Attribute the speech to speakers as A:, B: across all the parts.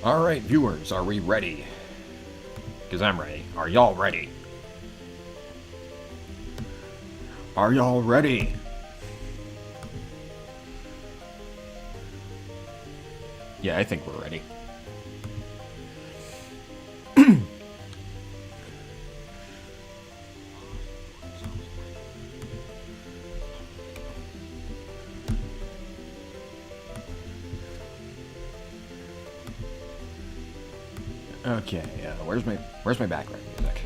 A: Alright, viewers, are we ready? Because I'm ready. Are y'all ready? Are y'all ready? Yeah, I think we're ready. Okay, where's my background music?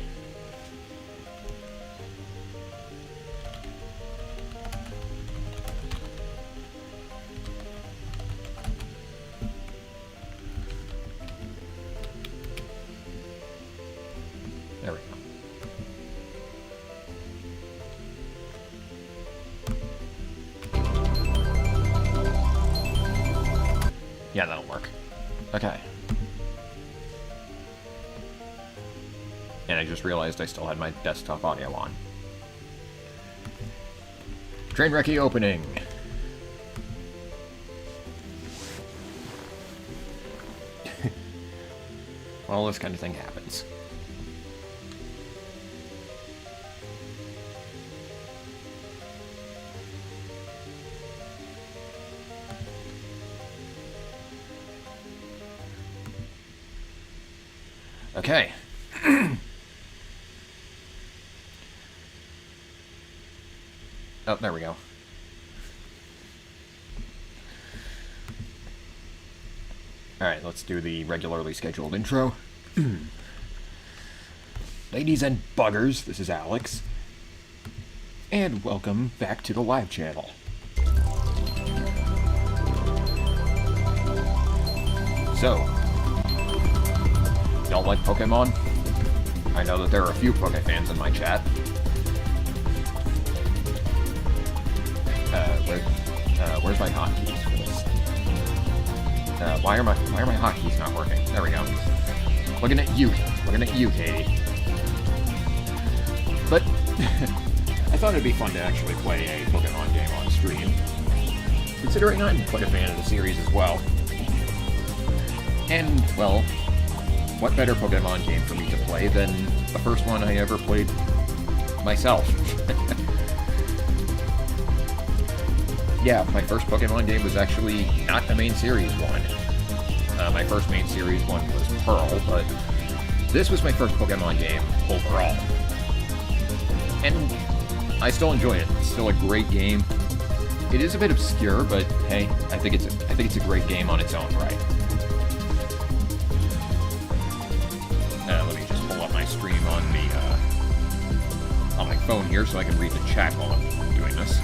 A: There we go. Yeah, that'll work. Okay. And I just realized I still had my desktop audio on. Trainwrecky opening. Well, this kind of thing happens. Okay. Oh, there we go. Alright, let's do the regularly scheduled intro. Ladies and buggers, this is Alex. And welcome back to the live channel. So, y'all like Pokemon? I know that there are a few Poke fans in my chat. Where's my hotkeys for this? Why are my hotkeys not working? There we go. Looking at you, Katie. But I thought it'd be fun to actually play a Pokemon game on stream, considering I'm quite a fan of the series as well. And well, what better Pokemon game for me to play than the first one I ever played myself? Yeah, my first Pokemon game was actually not a main series one. My first main series one was Pearl, but this was my first Pokemon game overall. And I still enjoy it. It's still a great game. It is a bit obscure, but hey, I think it's a great game on its own right. Let me just pull up my stream on my phone here so I can read the chat while I'm doing this.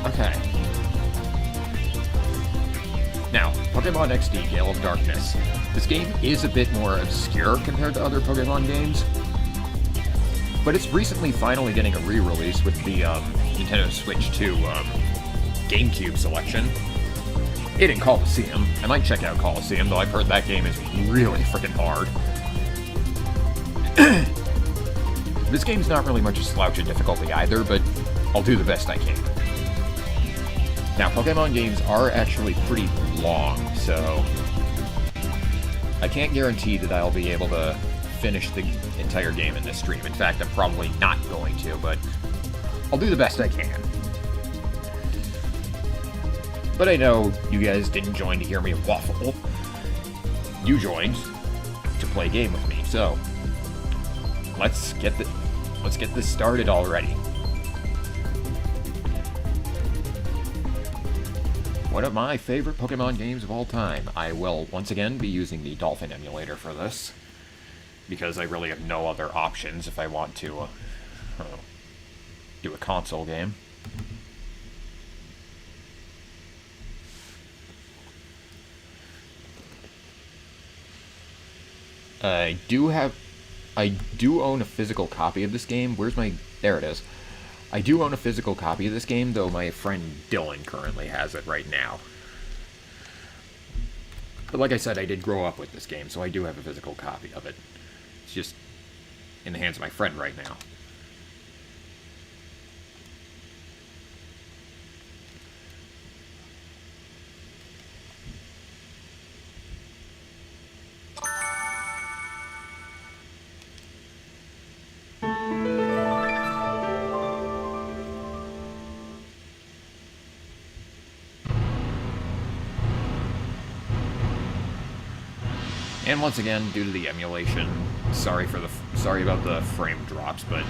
A: Okay. Now, Pokemon XD Gale of Darkness. This game is a bit more obscure compared to other Pokemon games, but it's recently finally getting a re-release with the Nintendo Switch 2 GameCube selection. It in Coliseum. I might check out Coliseum, though I've heard that game is really freaking hard. This game's not really much a slouch in difficulty either, but I'll do the best I can. Now, Pokemon games are actually pretty long, so I can't guarantee that I'll be able to finish the entire game in this stream. In fact, I'm probably not going to, but I'll do the best I can. But I know you guys didn't join to hear me waffle. You joined to play a game with me, so let's get this started already. One of my favorite Pokemon games of all time. I will once again be using the Dolphin emulator for this, because I really have no other options if I want to do a console game. I do own a physical copy of this game. There it is. I do own a physical copy of this game, though my friend Dylan currently has it right now. But like I said, I did grow up with this game, so I do have a physical copy of it. It's just in the hands of my friend right now. And once again, due to the emulation, sorry about the frame drops, but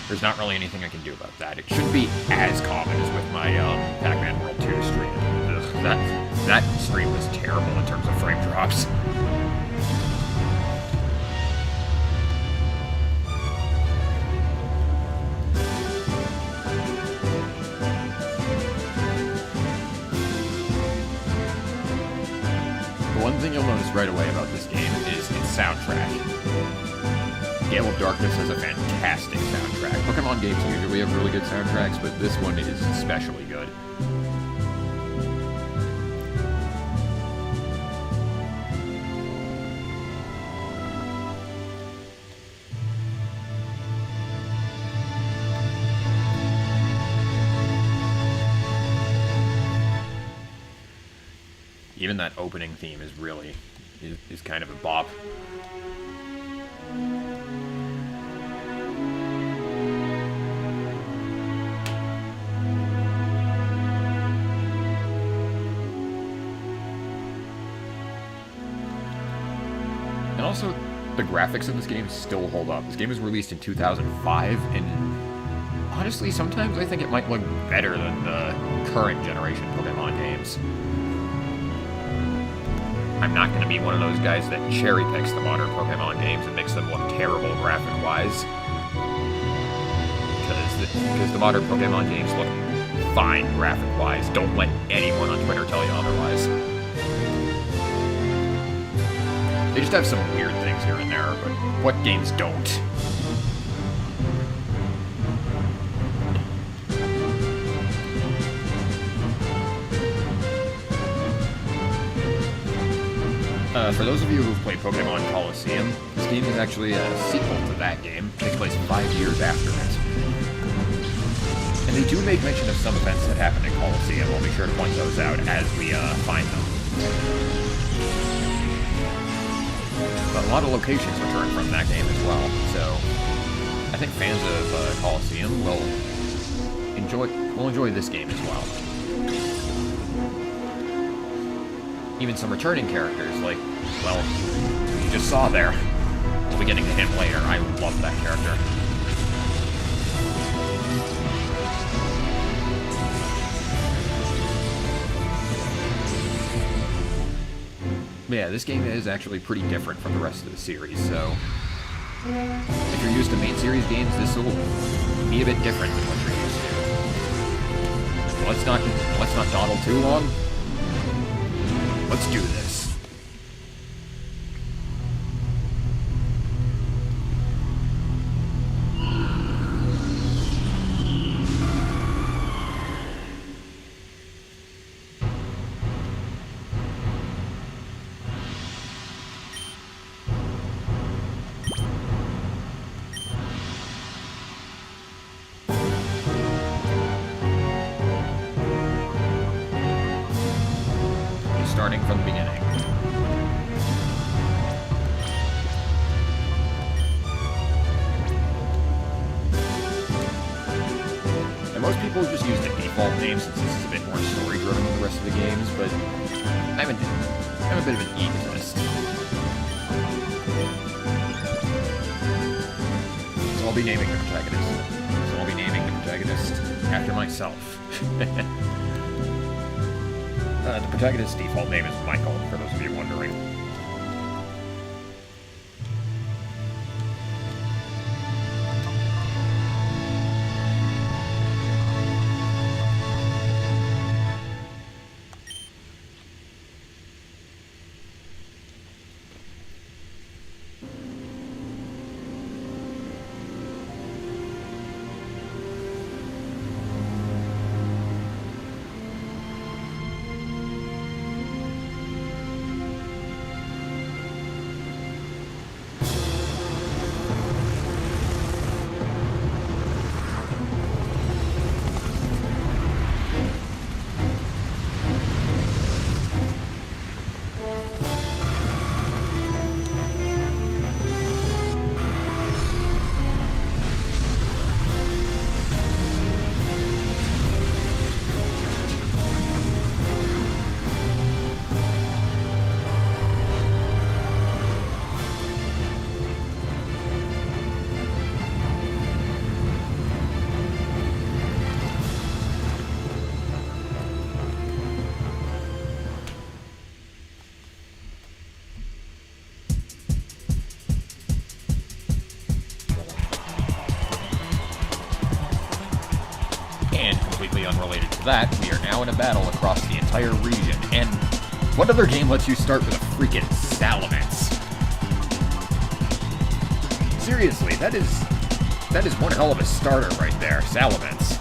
A: there's not really anything I can do about that. It shouldn't be as common as with my Pac-Man World 2 stream. Ugh, that stream was terrible in terms of frame drops. One thing you'll notice right away about this game is its soundtrack. Gale of Darkness has a fantastic soundtrack. Pokémon games usually have really good soundtracks, but this one is especially good. Even that opening theme is really is kind of a bop. And also, the graphics in this game still hold up. This game was released in 2005, and honestly, sometimes I think it might look better than the current generation Pokémon games. I'm not going to be one of those guys that cherry picks the modern Pokemon games and makes them look terrible graphic-wise. Because the modern Pokemon games look fine graphic-wise. Don't let anyone on Twitter tell you otherwise. They just have some weird things here and there, but what games don't? For those of you who've played Pokemon Colosseum, this game is actually a sequel to that game. It takes place 5 years after it. And they do make mention of some events that happened in Colosseum. We'll be sure to point those out as we find them. But a lot of locations return from that game as well, so I think fans of Colosseum will enjoy this game as well. Even some returning characters, like, well, you just saw there. We'll be getting to him later. I love that character. Yeah, this game is actually pretty different from the rest of the series, so if you're used to main series games, this will be a bit different than what you're used to. Let's not dawdle too long. Let's do this. Starting from the beginning. And most people just use the default name since this is a bit more story-driven than the rest of the games, but I'm a bit of an egotist. So I'll be naming the protagonist after myself. The protagonist's default name is Michael, for those of you wondering. that, we are now in a battle across the entire region, and what other game lets you start with a freaking Salamence? Seriously, that is one hell of a starter right there, Salamence.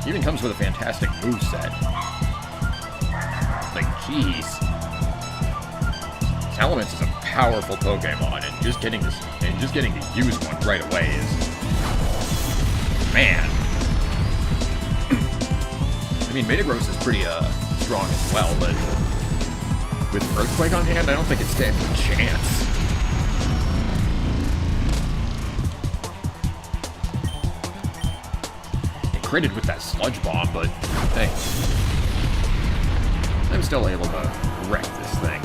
A: Even comes with a fantastic moveset. Like, jeez. Salamence is a powerful Pokemon, and just getting to use one right away is, man. I mean, Metagross is pretty strong as well, but with Earthquake on hand, I don't think it stands a chance. It critted with that Sludge Bomb, but hey, I'm still able to wreck this thing.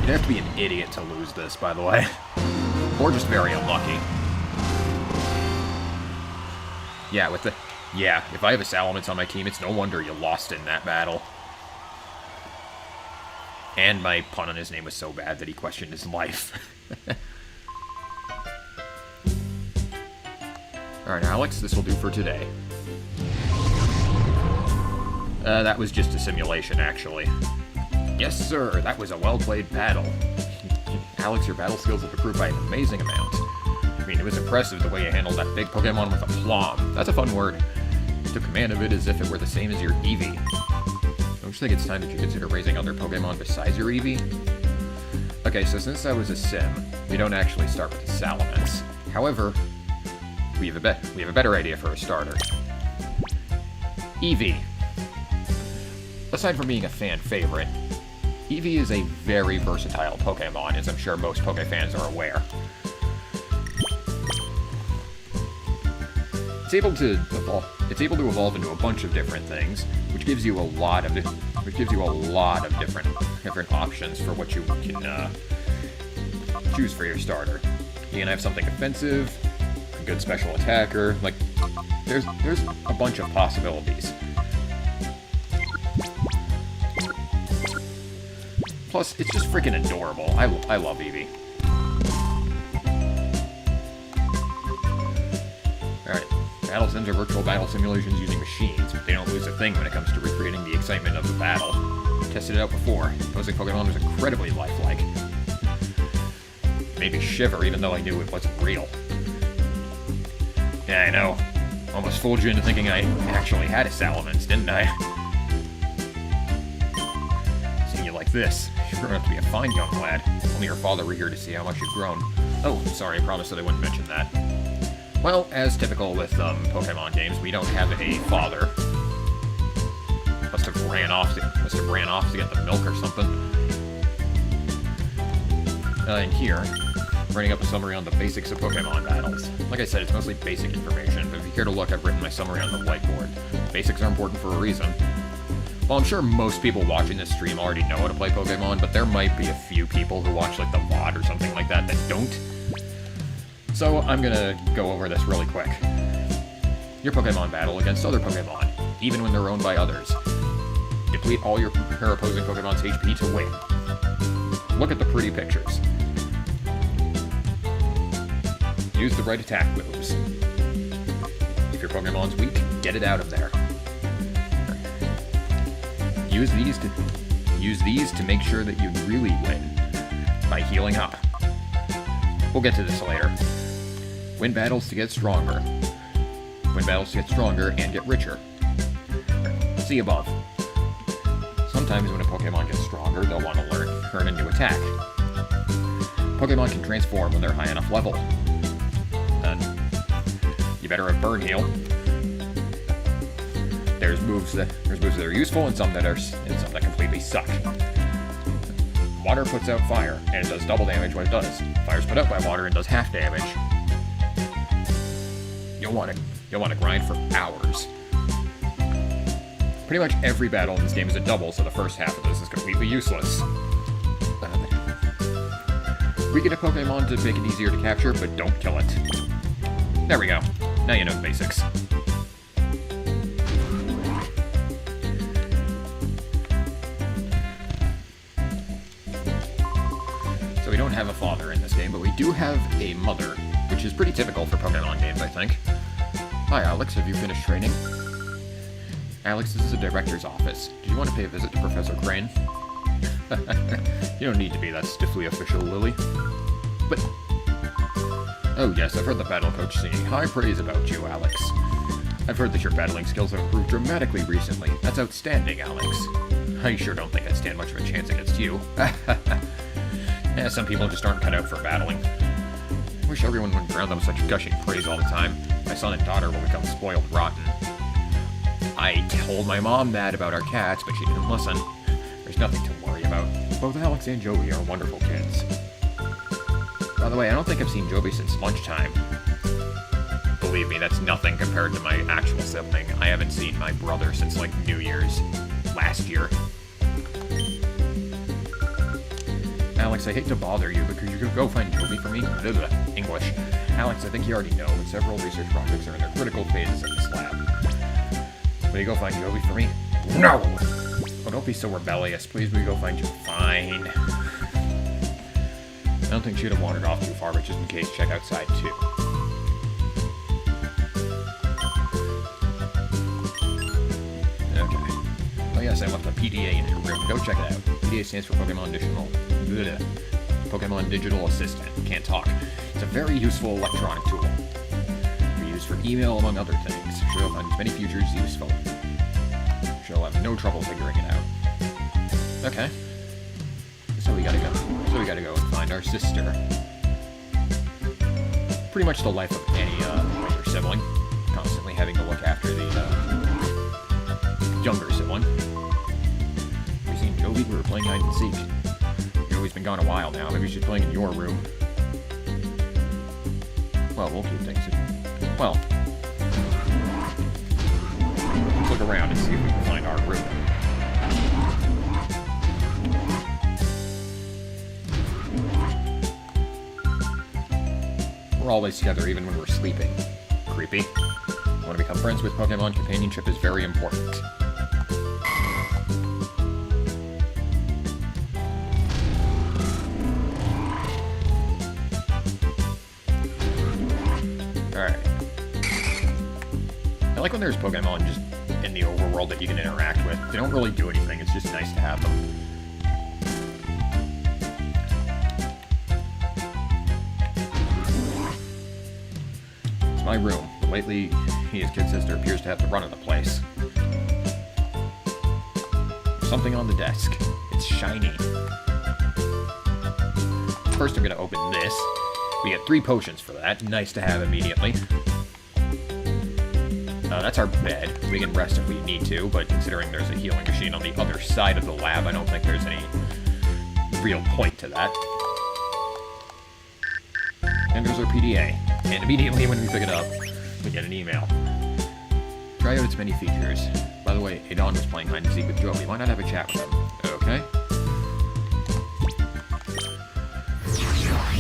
A: You'd have to be an idiot to lose this, by the way. Or just very unlucky. Yeah, if I have a Salamence on my team, it's no wonder you lost in that battle. And my pun on his name was so bad that he questioned his life. Alright, Alex, this will do for today. That was just a simulation, actually. Yes, sir, that was a well-played battle. Alex, your battle skills have improved by an amazing amount. I mean, it was impressive the way you handled that big Pokemon with aplomb. That's a fun word. You took command of it as if it were the same as your Eevee. Don't you think it's time that you consider raising other Pokemon besides your Eevee? Okay, so since I was a sim, we don't actually start with the Salamence. However, we have a better idea for a starter. Eevee. Aside from being a fan favorite, Eevee is a very versatile Pokemon, as I'm sure most Poke fans are aware. It's able to evolve into a bunch of different things, which gives you a lot of different options for what you can choose for your starter. You can have something offensive, a good special attacker. Like, there's a bunch of possibilities. Plus, it's just freaking adorable. I love Eevee. Alright, battle sims are virtual battle simulations using machines, but they don't lose a thing when it comes to recreating the excitement of the battle. Tested it out before. Opposing Pokemon was incredibly lifelike. It made me shiver even though I knew it wasn't real. Yeah, I know. Almost fooled you into thinking I actually had a Salamence, didn't I? Seeing you like this, you're growing up to be a fine young lad. Only your father were here to see how much you've grown. Oh, sorry, I promised that I wouldn't mention that. Well, as typical with Pokemon games, we don't have a father. Must have ran off to get the milk or something. In here, writing up a summary on the basics of Pokemon battles. Like I said, it's mostly basic information, but if you care to look, I've written my summary on the whiteboard. Basics are important for a reason. Well, I'm sure most people watching this stream already know how to play Pokemon, but there might be a few people who watch like the VOD or something like that don't. So I'm gonna go over this really quick. Your Pokemon battle against other Pokemon, even when they're owned by others. Deplete all your opposing Pokemon's HP to win. Look at the pretty pictures. Use the right attack moves. If your Pokemon's weak, get it out of there. Use these to make sure that you really win by healing up. We'll get to this later. Win battles to get stronger. Win battles to get stronger and get richer. See above. Sometimes when a Pokemon gets stronger, they'll want to earn a new attack. Pokemon can transform when they're high enough level. And you better have Burn Heal. There's moves that are useful and some that completely suck. Water puts out fire, and it does double damage when it does. Fire's put out by water and does half damage. You'll want to grind for hours. Pretty much every battle in this game is a double, so the first half of this is completely useless. Weaken a Pokemon to make it easier to capture, but don't kill it. There we go. Now you know the basics. So we don't have a father in this game, but we do have a mother, which which is pretty typical for Pokemon games, I think. Hi, Alex. Have you finished training? Alex, this is the director's office. Did you want to pay a visit to Professor Crane? You don't need to be that stiffly official, Lily. But... Oh yes, I've heard the battle coach singing high praise about you, Alex. I've heard that your battling skills have improved dramatically recently. That's outstanding, Alex. I sure don't think I'd stand much of a chance against you. Yeah, some people just aren't cut out for battling. I wish everyone would drown them with such gushing praise all the time. My son and daughter will become spoiled rotten. I told my mom that about our cats, but she didn't listen. There's nothing to worry about. Both Alex and Joey are wonderful kids. By the way, I don't think I've seen Joey since lunchtime. Believe me, that's nothing compared to my actual sibling. I haven't seen my brother since, like, New Year's last year. Alex, I hate to bother you, but could you go find Joey for me? English. Alex, I think you already know, but several research projects are in their critical phases in this lab. Will you go find Joey for me? No! Oh, don't be so rebellious. Please, will you go find Joey? Fine. I don't think she'd have wandered off too far, but just in case, check outside, too. Okay. Oh yes, I left a PDA in her room. Go check it out. PDA stands for Pokémon Digital Assistant. Can't talk. It's a very useful electronic tool. Can be used for email, among other things. She'll find many features useful. She'll have no trouble figuring it out. Okay. So we gotta go and find our sister. Pretty much the life of any older sibling. Constantly having to look after the younger sibling. We seen Joey? We were playing hide and seek. Joey's been gone a while now. Maybe she's playing in your room. Well, we'll keep things. Well, let's look around and see if we can find our room. We're always together, even when we're sleeping. Creepy. Want to become friends with Pokemon? Companionship is very important. Alright. I like when there's Pokemon just in the overworld that you can interact with. They don't really do anything, it's just nice to have them. It's my room, but lately his kid sister appears to have the run of the place. There's something on the desk. It's shiny. First I'm going to open this. We get 3 potions for that. Nice to have immediately. That's our bed. We can rest if we need to, but considering there's a healing machine on the other side of the lab, I don't think there's any real point to that. And there's our PDA. And immediately when we pick it up, we get an email. Try out its many features. By the way, Adon was playing hide and seek with Joey. Why not have a chat with him? Okay.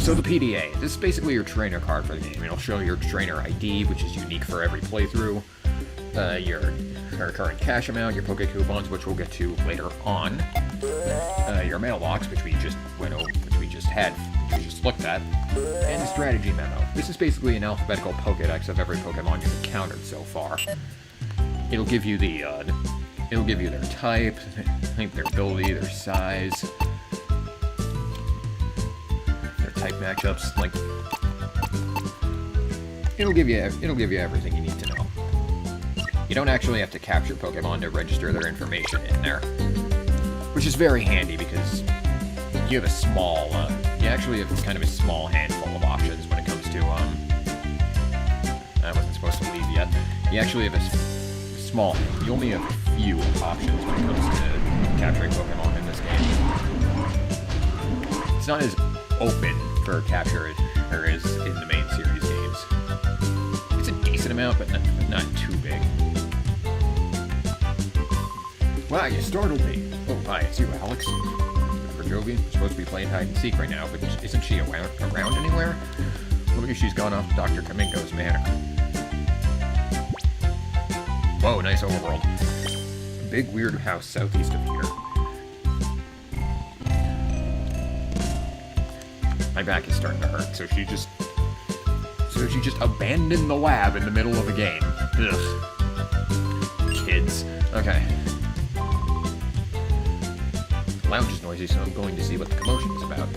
A: So the PDA. This is basically your trainer card for the game. It'll show your trainer ID, which is unique for every playthrough. Your current cash amount, your Poke Coupons, which we'll get to later on. Your mailbox, which we just looked at, and a strategy memo. This is basically an alphabetical Pokédex of every Pokemon you've encountered so far. It'll give you their type, their ability, their size, their type matchups. Like, it'll give you everything you need to know. You don't actually have to capture Pokemon to register their information in there, which is very handy because you have a small, you actually have kind of a small handful of options when it comes to, I wasn't supposed to leave yet. You actually have you only have a few options when it comes to capturing Pokemon in this game. It's not as open for capture as there is in the main series games. It's a decent amount, but not too big. Wow, you startled me. Oh, hi, it's you, Alex. For Jovi, we're supposed to be playing hide and seek right now, but isn't she around anywhere? Look like she's gone off Dr. Kaminko's manor. Whoa, nice overworld. A big weird house southeast of here. My back is starting to hurt, so So she just abandoned the lab in the middle of a game. Ugh. Kids. Okay. The lounge is noisy, so I'm going to see what the commotion is about.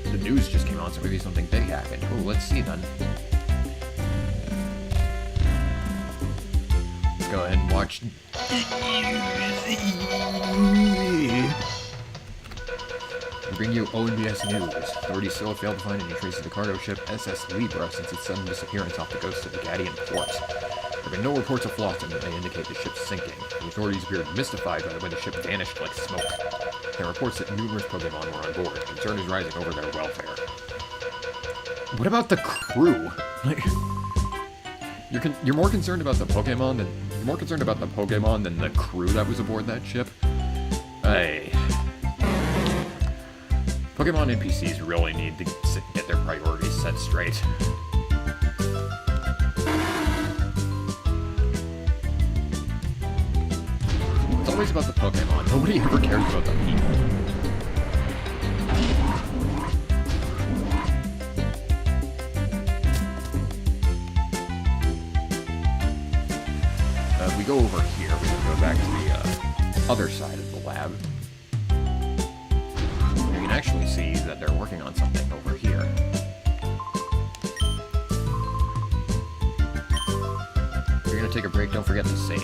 A: The news just came on, so maybe something big happened. Oh, let's see then. Let's go ahead and watch. We bring you ONBS News. Authorities still have failed to find any traces of the cargo ship SS Libra since its sudden disappearance off the coast of the Gadian port. There have been no reports of loss that may indicate the ship's sinking. The authorities appeared mystified by the way the ship vanished like smoke. There are reports that numerous Pokémon were on board. Concern is rising over their welfare. What about the crew? Like, you're more concerned about the Pokémon than the crew that was aboard that ship. Hey. Pokémon NPCs really need to get their priorities set straight. It's always about the Pokémon. Nobody ever cares about the people. We go over here. We can go back to the other side of the lab. You can actually see that they're working on something over here. If you're going to take a break, don't forget to save.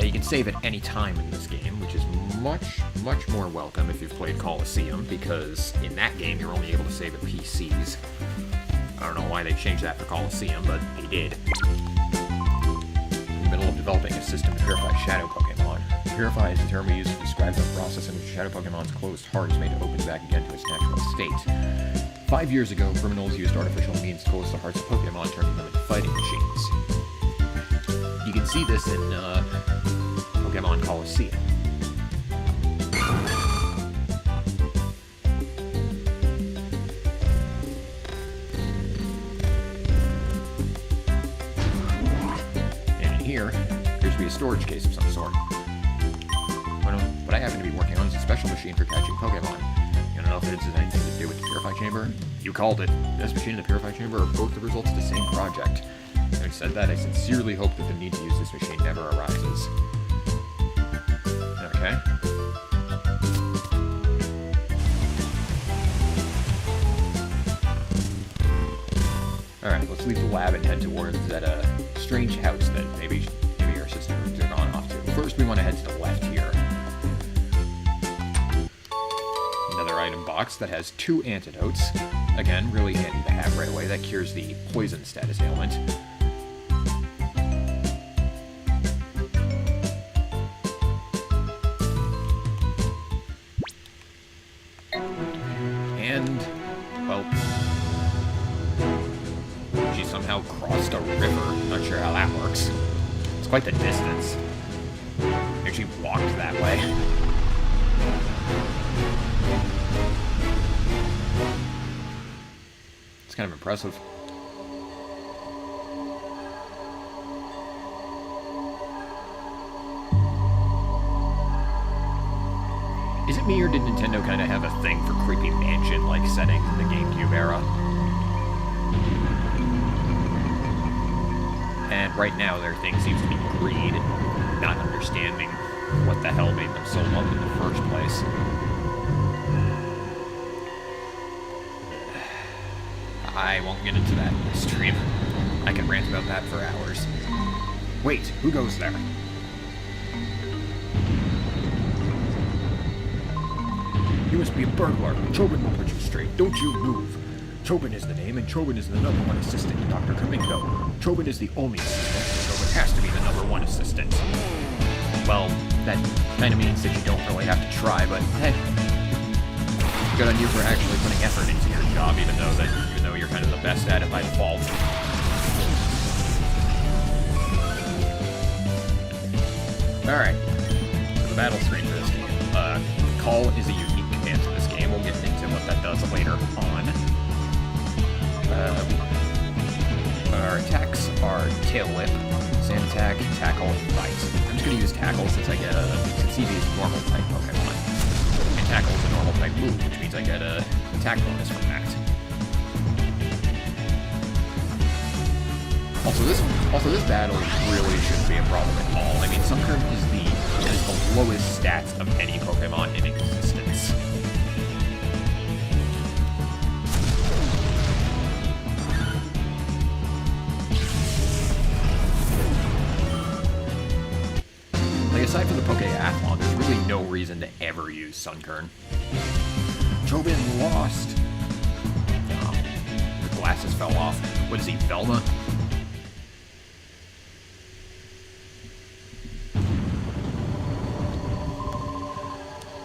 A: You can save at any time in this game, which is much more welcome if you've played Coliseum, because in that game you're only able to save at PCs. I don't know why they changed that for Coliseum, but they did. In the middle of developing a system to purify shadow Pokémon. Purify is the term we use to describe the process in which shadow Pokémon's closed heart is made to open back again to its natural state. 5 years ago, criminals used artificial means to close the hearts of Pokémon, turning them into fighting machines. You can see this in Pokémon Coliseum. And here appears to be a storage case of some sort. What I happen to be working on is a special machine for catching Pokémon. You don't know if it has anything to do with the Purify Chamber? You called it. This machine and the Purify Chamber are both the results of the same project. Having said that, I sincerely hope that the need to use this machine never arises. Okay. Alright, let's leave the lab and head towards that strange house that maybe our systems are gone off to. First, we want to head to the left here. Another item box that has 2 antidotes. Again, really handy to have right away. That cures the poison status ailment. And, well, she somehow crossed a river. Not sure how that works. It's quite the distance. Maybe she walked that way. It's kind of impressive. Is it me, or did Nintendo kind of have a thing for creepy mansion-like settings in the GameCube era? And right now their thing seems to be greed, not understanding what the hell made them so loved in the first place. I won't get into that in this stream. I can rant about that for hours. Wait, who goes there? You must be a burglar. Chobin will put you straight. Don't you move. Chobin is the name, and Chobin is the #1 assistant to Dr. Kamingo. Chobin is the only assistant, so Chobin has to be the #1 assistant. Well, that kind of means that you don't really have to try, but hey, good on you for actually putting effort into your job, even though you're kind of the best at it by default. Alright, so the battle screen for this game. Call is a unique command to this game. We'll get into what that does later on. Our attacks are Tail Whip, Sand Attack, Tackle, and Bite. I'm just going to use Tackle since Eevee is a normal type Pokemon. And Tackle is a normal type move, which means I get a attack bonus from that. Also, this battle really shouldn't be a problem at all. I mean, Sunkern has the lowest stats of any Pokemon in existence. Like, aside from the Pokeathlon, there's really no reason to ever use Sunkern. Jobin lost. Oh, the glasses fell off. What is he, Velma?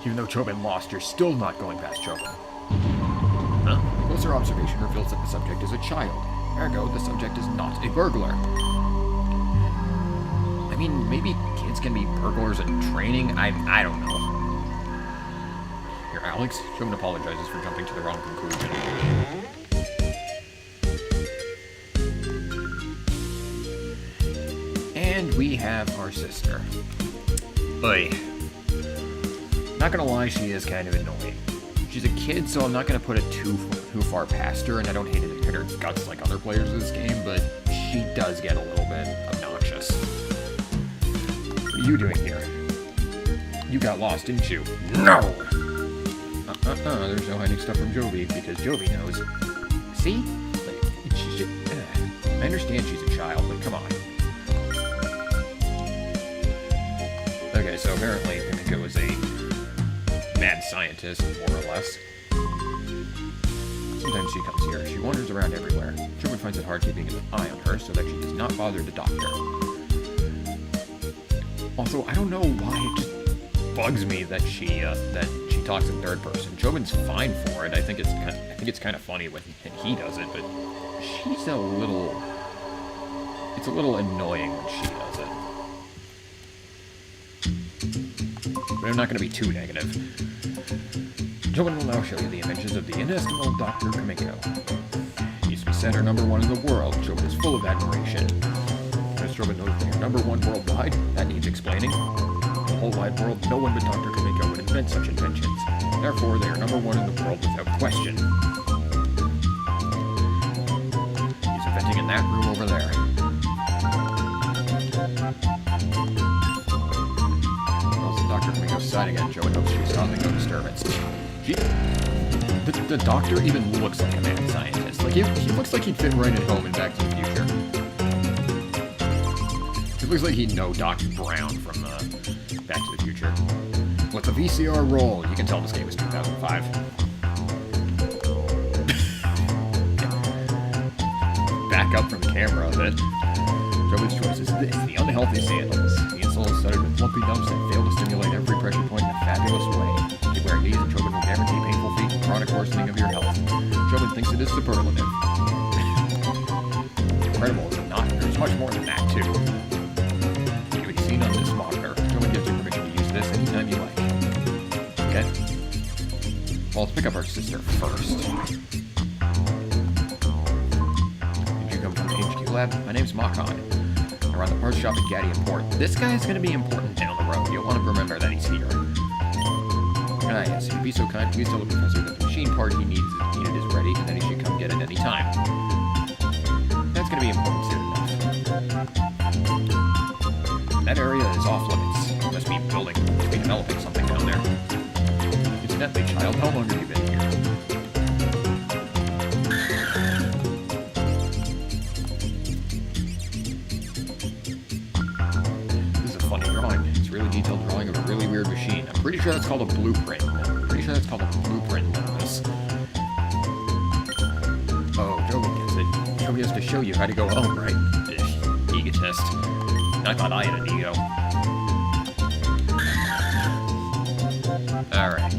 A: Even though Chobin lost, you're still not going past Chobin. Huh? Closer observation reveals that the subject is a child. Ergo, the subject is not a burglar. I mean, maybe kids can be burglars in training? I don't know. Here, Alex, Chobin apologizes for jumping to the wrong conclusion. And we have our sister. Oi. Not gonna lie, she is kind of annoying. She's a kid, so I'm not gonna put it too far past her, and I don't hate it to hit her guts like other players in this game, but she does get a little bit obnoxious. What are you doing here? You got lost, didn't you? No! There's no hiding stuff from Jovi, because Jovi knows. See? Like, she should, I understand she's a child, but come on. Okay, so apparently Himiko was a mad scientist, more or less. Sometimes she comes here. She wanders around everywhere. Chobin finds it hard keeping an eye on her so that she does not bother the doctor. Also, I don't know why it just bugs me that she talks in third person. Chobin's fine for it. I think it's kind of funny when he does it, but she's a little. It's a little annoying when she does it. But I'm not going to be too negative. Chobin will now show you the images of the inestimable Dr. Kamiko. He used to be center #1 in the world. Chobin is full of admiration. As Chobin knows they are #1 worldwide, that needs explaining. In the whole wide world, no one but Dr. Kamiko would invent such inventions. Therefore, they are #1 in the world without question. He's inventing in that room over there. Dr. Kamiko's side again. Chobin hopes she's causing no disturbance. The doctor even looks like a mad scientist. Like, he looks like he'd fit right at home in Back to the Future. It looks like he'd know Doc Brown from Back to the Future. With a VCR roll, you can tell this game was 2005. Back up from the camera a bit. Chobin's choice is this, the unhealthy sandals. The insole is studded with lumpy dumps that fail to stimulate every pressure point in a fabulous way. If you wear these, and Chobin will guarantee painful feet and chronic worsening of your health. Chobin thinks it is superlative. Incredible, is it not? There's much more than that, too. You can be seen on this monitor. Chobin gives you permission to use this anytime you like. Okay? Well, let's pick up our sister first. Did you come from the HQ lab? My name's Makon. I run the parts shop at Gaddy Import. This guy is going to be important down the road. You'll want to remember that he's here. Ah, yes, if you'd be so kind, please tell the professor that the machine part he needed is ready, and that he should come get it any time. That's going to be important soon enough. That area is off limits. You must be developing something down there. Incidentally, child, how long have you been here? Detailed drawing of a really weird machine. I'm pretty sure that's called a blueprint. Lewis. Oh, Jovi gets it. Jovi has to show you how to go home, right? Egotist. I thought I had an ego. Alright.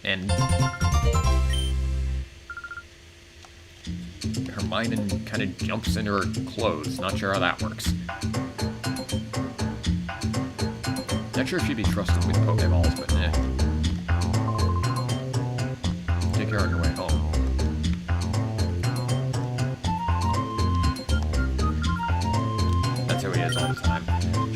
A: And Hermione kind of jumps into her clothes. Not sure how that works. Not sure if she'd be trusted with Pokeballs, but eh. Take care on your way home. That's how he is all the time.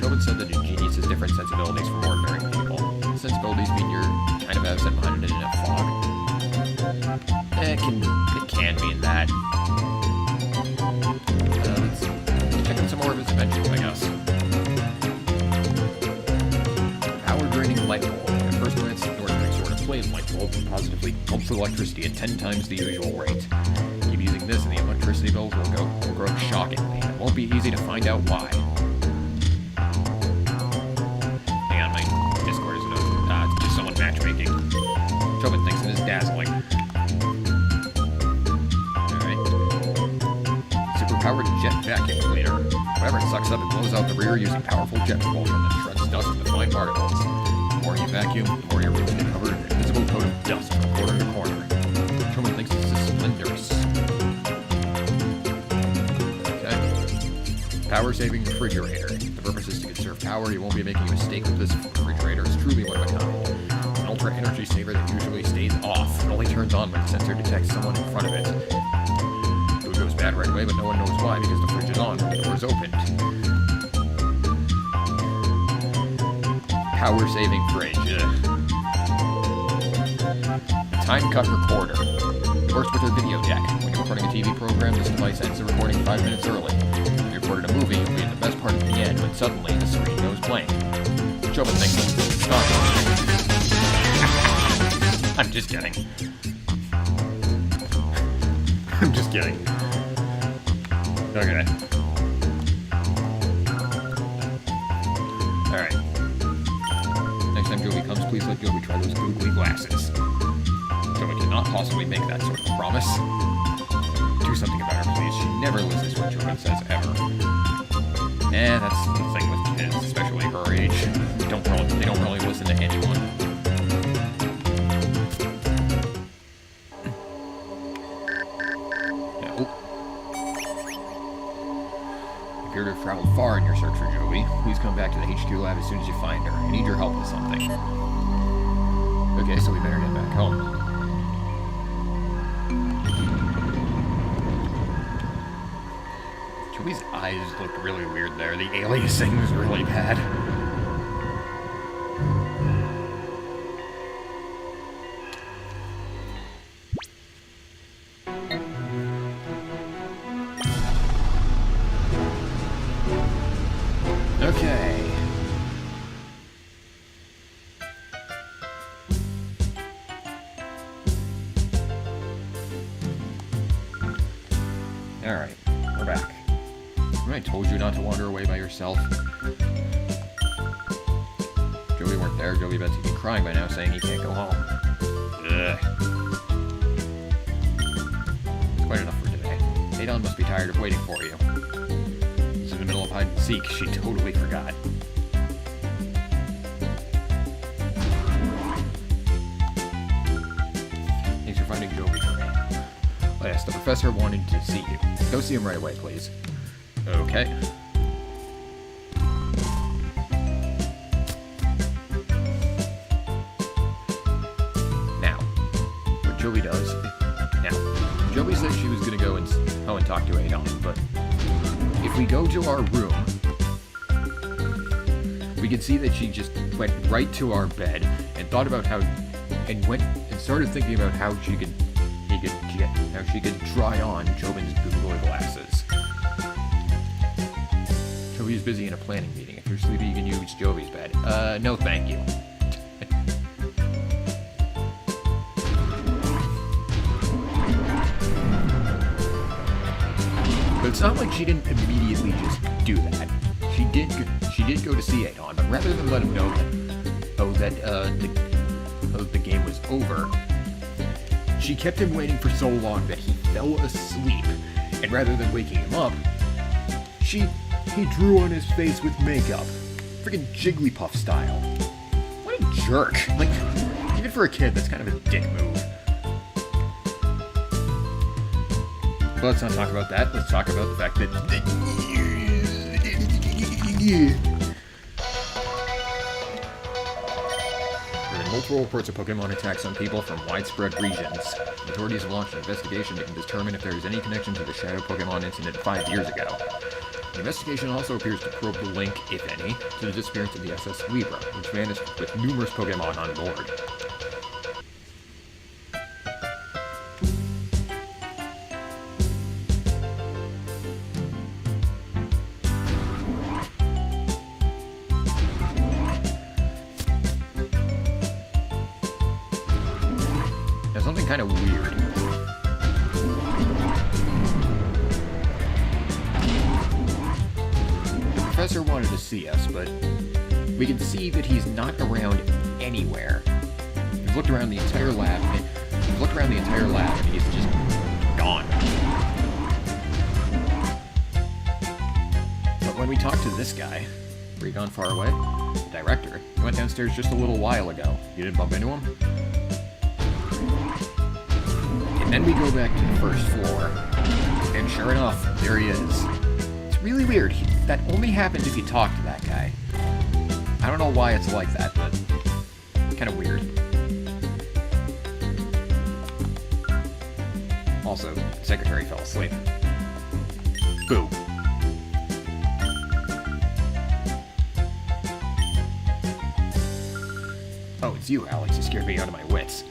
A: Chobin said that a genius has different sensibilities from ordinary people. Sensibilities mean you're kind of absent-minded and in a fog. It can mean that. will positively pump electricity at 10 times the usual rate. Keep using this and the electricity bills will grow shockingly. It won't be easy to find out why. Hang on, my Discord is it's just someone matchmaking. Tobin thinks it is dazzling. Alright. Superpowered jet vacuum cleaner. Whenever it sucks up, it blows out the rear using powerful jet propulsion that shreds dust into fine particles. The more you vacuum, the more your room is covered in an invisible coat of dust from corner to corner. Truman thinks this is splendorous. Okay. Power-saving refrigerator. The purpose is to conserve power. You won't be making a mistake with this refrigerator. It's truly one of a kind. It's an ultra-energy saver that usually stays off. It only turns on when the sensor detects someone in front of it. Food goes bad right away, but no one knows why because the fridge is on when the door is opened. Power-saving fridge. Time cut recorder. It works with a video jack. When you're recording a TV program, this device ends the recording 5 minutes early. If you recorded a movie, you'll be at the best part at the end when suddenly the screen goes blank. Chobin thinks stop. I'm just kidding. I'm just kidding. Okay. Alright. Next time Joey comes, please let Joey try those googly glasses. Joey cannot possibly make that sort of promise. Do something about her, please. She never listens to what Joey says, ever. That's the thing with kids, especially her age. They don't really listen to anyone. You appear to have traveled far in your search for Joey. Please come back to the HQ lab as soon as you find her. I need your help with something. Okay, so we better get back home. Joey's eyes looked really weird there. The aliasing was really bad. Okay. Alright, we're back. I told you not to wander away by yourself. Joey weren't there. Joey bets he'd be crying by now, saying he can't go home. Ugh. It's quite enough for today. Adon must be tired of waiting for you. It's in the middle of hide and seek. She totally forgot. Thanks for finding Joey for me. Oh yes, the professor wanted to see you. Go see him right away, please. Okay. Now, what Joey does... Now, Joey said she was going to go and talk to Adon, but if we go to our room, we can see that she just went right to our bed and thought about how... and started thinking about how she could try on Jobin's Google glasses. Joey's busy in a planning meeting. If you're sleepy, you can use Joey's bed. No thank you. But it's not like she didn't immediately just do that. She did go to see Adon, but rather than let him know that the game was over, she kept him waiting for so long that he fell asleep. And rather than waking him up, he drew on his face with makeup. Freaking Jigglypuff style. What a jerk. Like, even for a kid, that's kind of a dick move. But let's not talk about that. Let's talk about the fact that... There have been multiple reports of Pokémon attacks on people from widespread regions. Authorities have launched an investigation to determine if there is any connection to the Shadow Pokémon incident 5 years ago. The investigation also appears to probe the link, if any, to the disappearance of the SS Libra, which vanished with numerous Pokémon on board. kind of weird. The professor wanted to see us, but we can see that he's not around anywhere. We've looked around the entire lab, and he's just gone. But when we talked to this guy, were you gone far away? The director. He went downstairs just a little while ago. You didn't bump into him? And then we go back to the first floor, and sure enough, there he is. It's really weird. That only happens if you talk to that guy. I don't know why it's like that, but kind of weird. Also, the secretary fell asleep. Boo. Oh, it's you, Alex. You scared me out of my wits.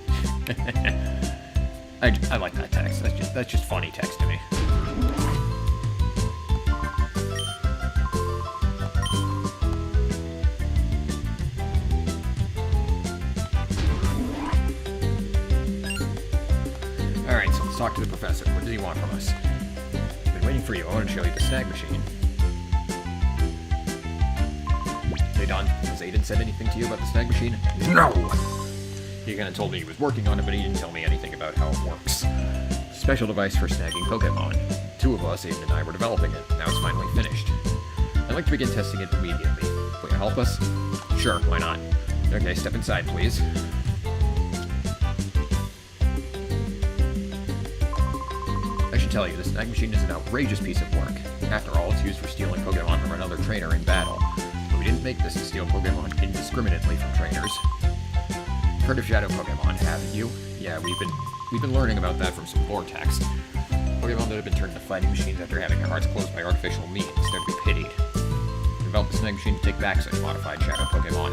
A: I like that text. That's just funny text to me. Alright, so let's talk to the professor. What does he want from us? I've been waiting for you. I want to show you the snag machine. Hey, Don, has Aiden said anything to you about the snag machine? No! He kind of told me he was working on it, but he didn't tell me anything about how it works. Special device for snagging Pokémon. Two of us, Aiden and I, were developing it. Now it's finally finished. I'd like to begin testing it immediately. Will you help us? Sure, why not? Okay, step inside, please. I should tell you, the snag machine is an outrageous piece of work. After all, it's used for stealing Pokémon from another trainer in battle. But we didn't make this to steal Pokémon indiscriminately from trainers. Heard of Shadow Pokémon, haven't you? Yeah, we've been learning about that from some lore text. Pokémon that have been turned into fighting machines after having their hearts closed by artificial means, they're to be pitied. We developed the snag machine to take back such modified Shadow Pokémon.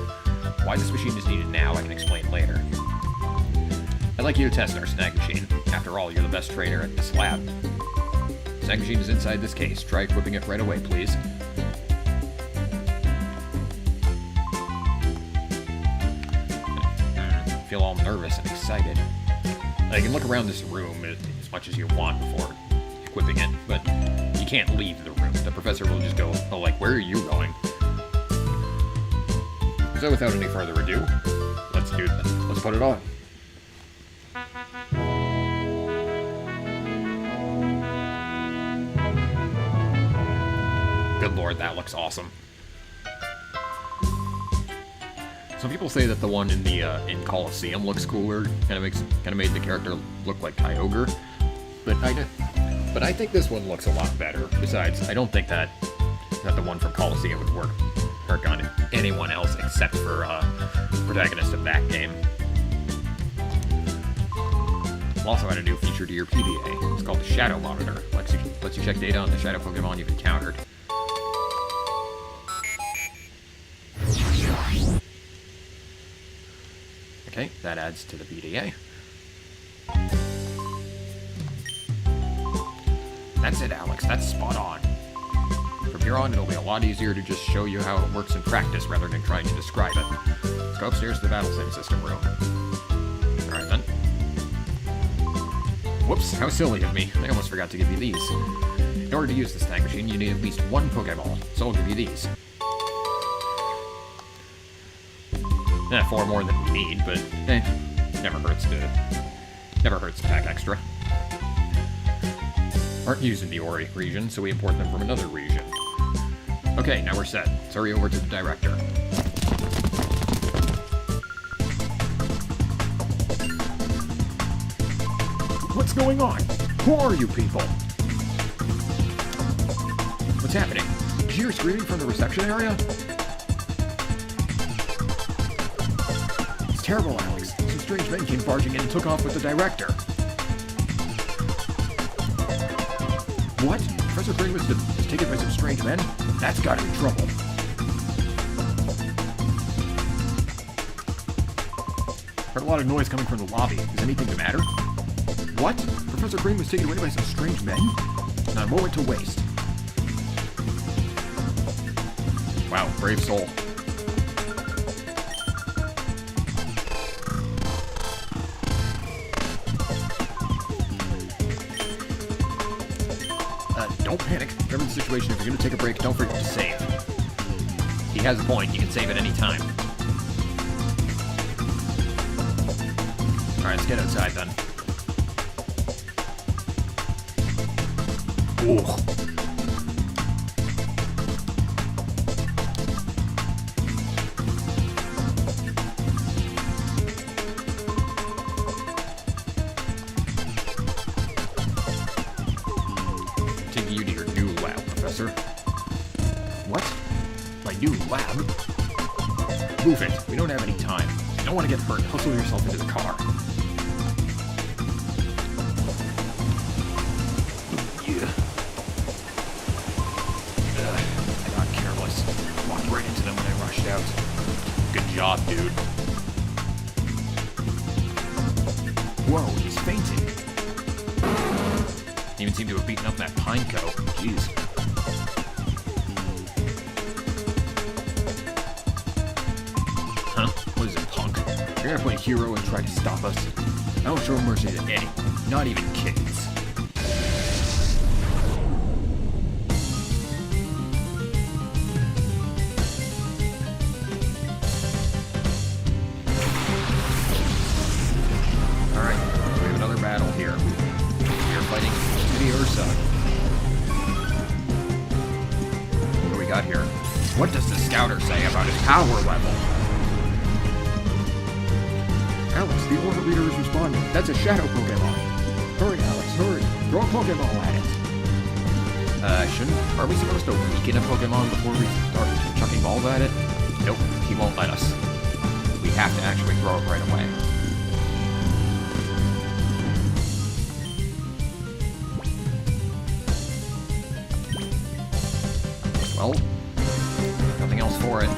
A: Why this machine is needed now, I can explain later. I'd like you to test our snag machine. After all, you're the best trainer at this lab. Snag machine is inside this case. Try equipping it right away, please. I feel all nervous and excited. You can look around this room as much as you want before equipping it, but you can't leave the room. The professor will just go, oh, like, where are you going? So without any further ado, let's do this. Let's put it on. Good lord, that looks awesome. Some people say that the one in the in Coliseum looks cooler, kind of made the character look like Kyogre, but I think this one looks a lot better. Besides, I don't think that the one from Coliseum would work on anyone else except for protagonist of that game. We'll also add a new feature to your PDA. It's called the Shadow Monitor. Lets you check data on the Shadow Pokémon you've encountered. Okay, that adds to the PDA. That's it, Alex. That's spot on. From here on, it'll be a lot easier to just show you how it works in practice rather than trying to describe it. Let's go upstairs to the Battle Sim System room. Alright then. Whoops, how silly of me. I almost forgot to give you these. In order to use the snag machine, you need at least one Pokéball, so I'll give you these. 4 more than we need, but never hurts to pack extra. Aren't used in the Orre region, so we import them from another region. Okay, now we're set. Let's hurry over to the director. What's going on? Who are you people? What's happening? Did you hear screaming from the reception area? Terrible, Alex. Some strange men came barging in and took off with the director. What? Professor Green was taken by some strange men? That's gotta be trouble. Heard a lot of noise coming from the lobby. Is anything the matter? What? Professor Green was taken away by some strange men? Not a moment to waste. Wow, brave soul. don't panic. Remember the situation. If you're gonna take a break, don't forget to save. He has a point. You can save at any time. Alright, let's get outside then. Ooh. Taking you to your new lab, Professor. What? My new lab? Move it. We don't have any time. You don't want to get hurt. Hustle yourself into the car. Yeah. I got careless. Walked right into them when I rushed out. Good job, dude. Whoa, he's fainting. He even seemed to have beaten up that pineco. Jeez. Huh? What is it, punk? You're gonna play hero and try to stop us? I don't show mercy to anyone, not even kids. Alright, we have another battle here. We're fighting City Ursa. What do we got here? What does the scouter say about his power level? Alex, the Orre leader is responding. That's a shadow Pokemon. Hurry, Alex, hurry. Throw a Pokeball at it. Are we supposed to weaken a Pokemon before we start chucking balls at it? Nope, he won't let us. We have to actually throw it right away. Well, nothing else for it.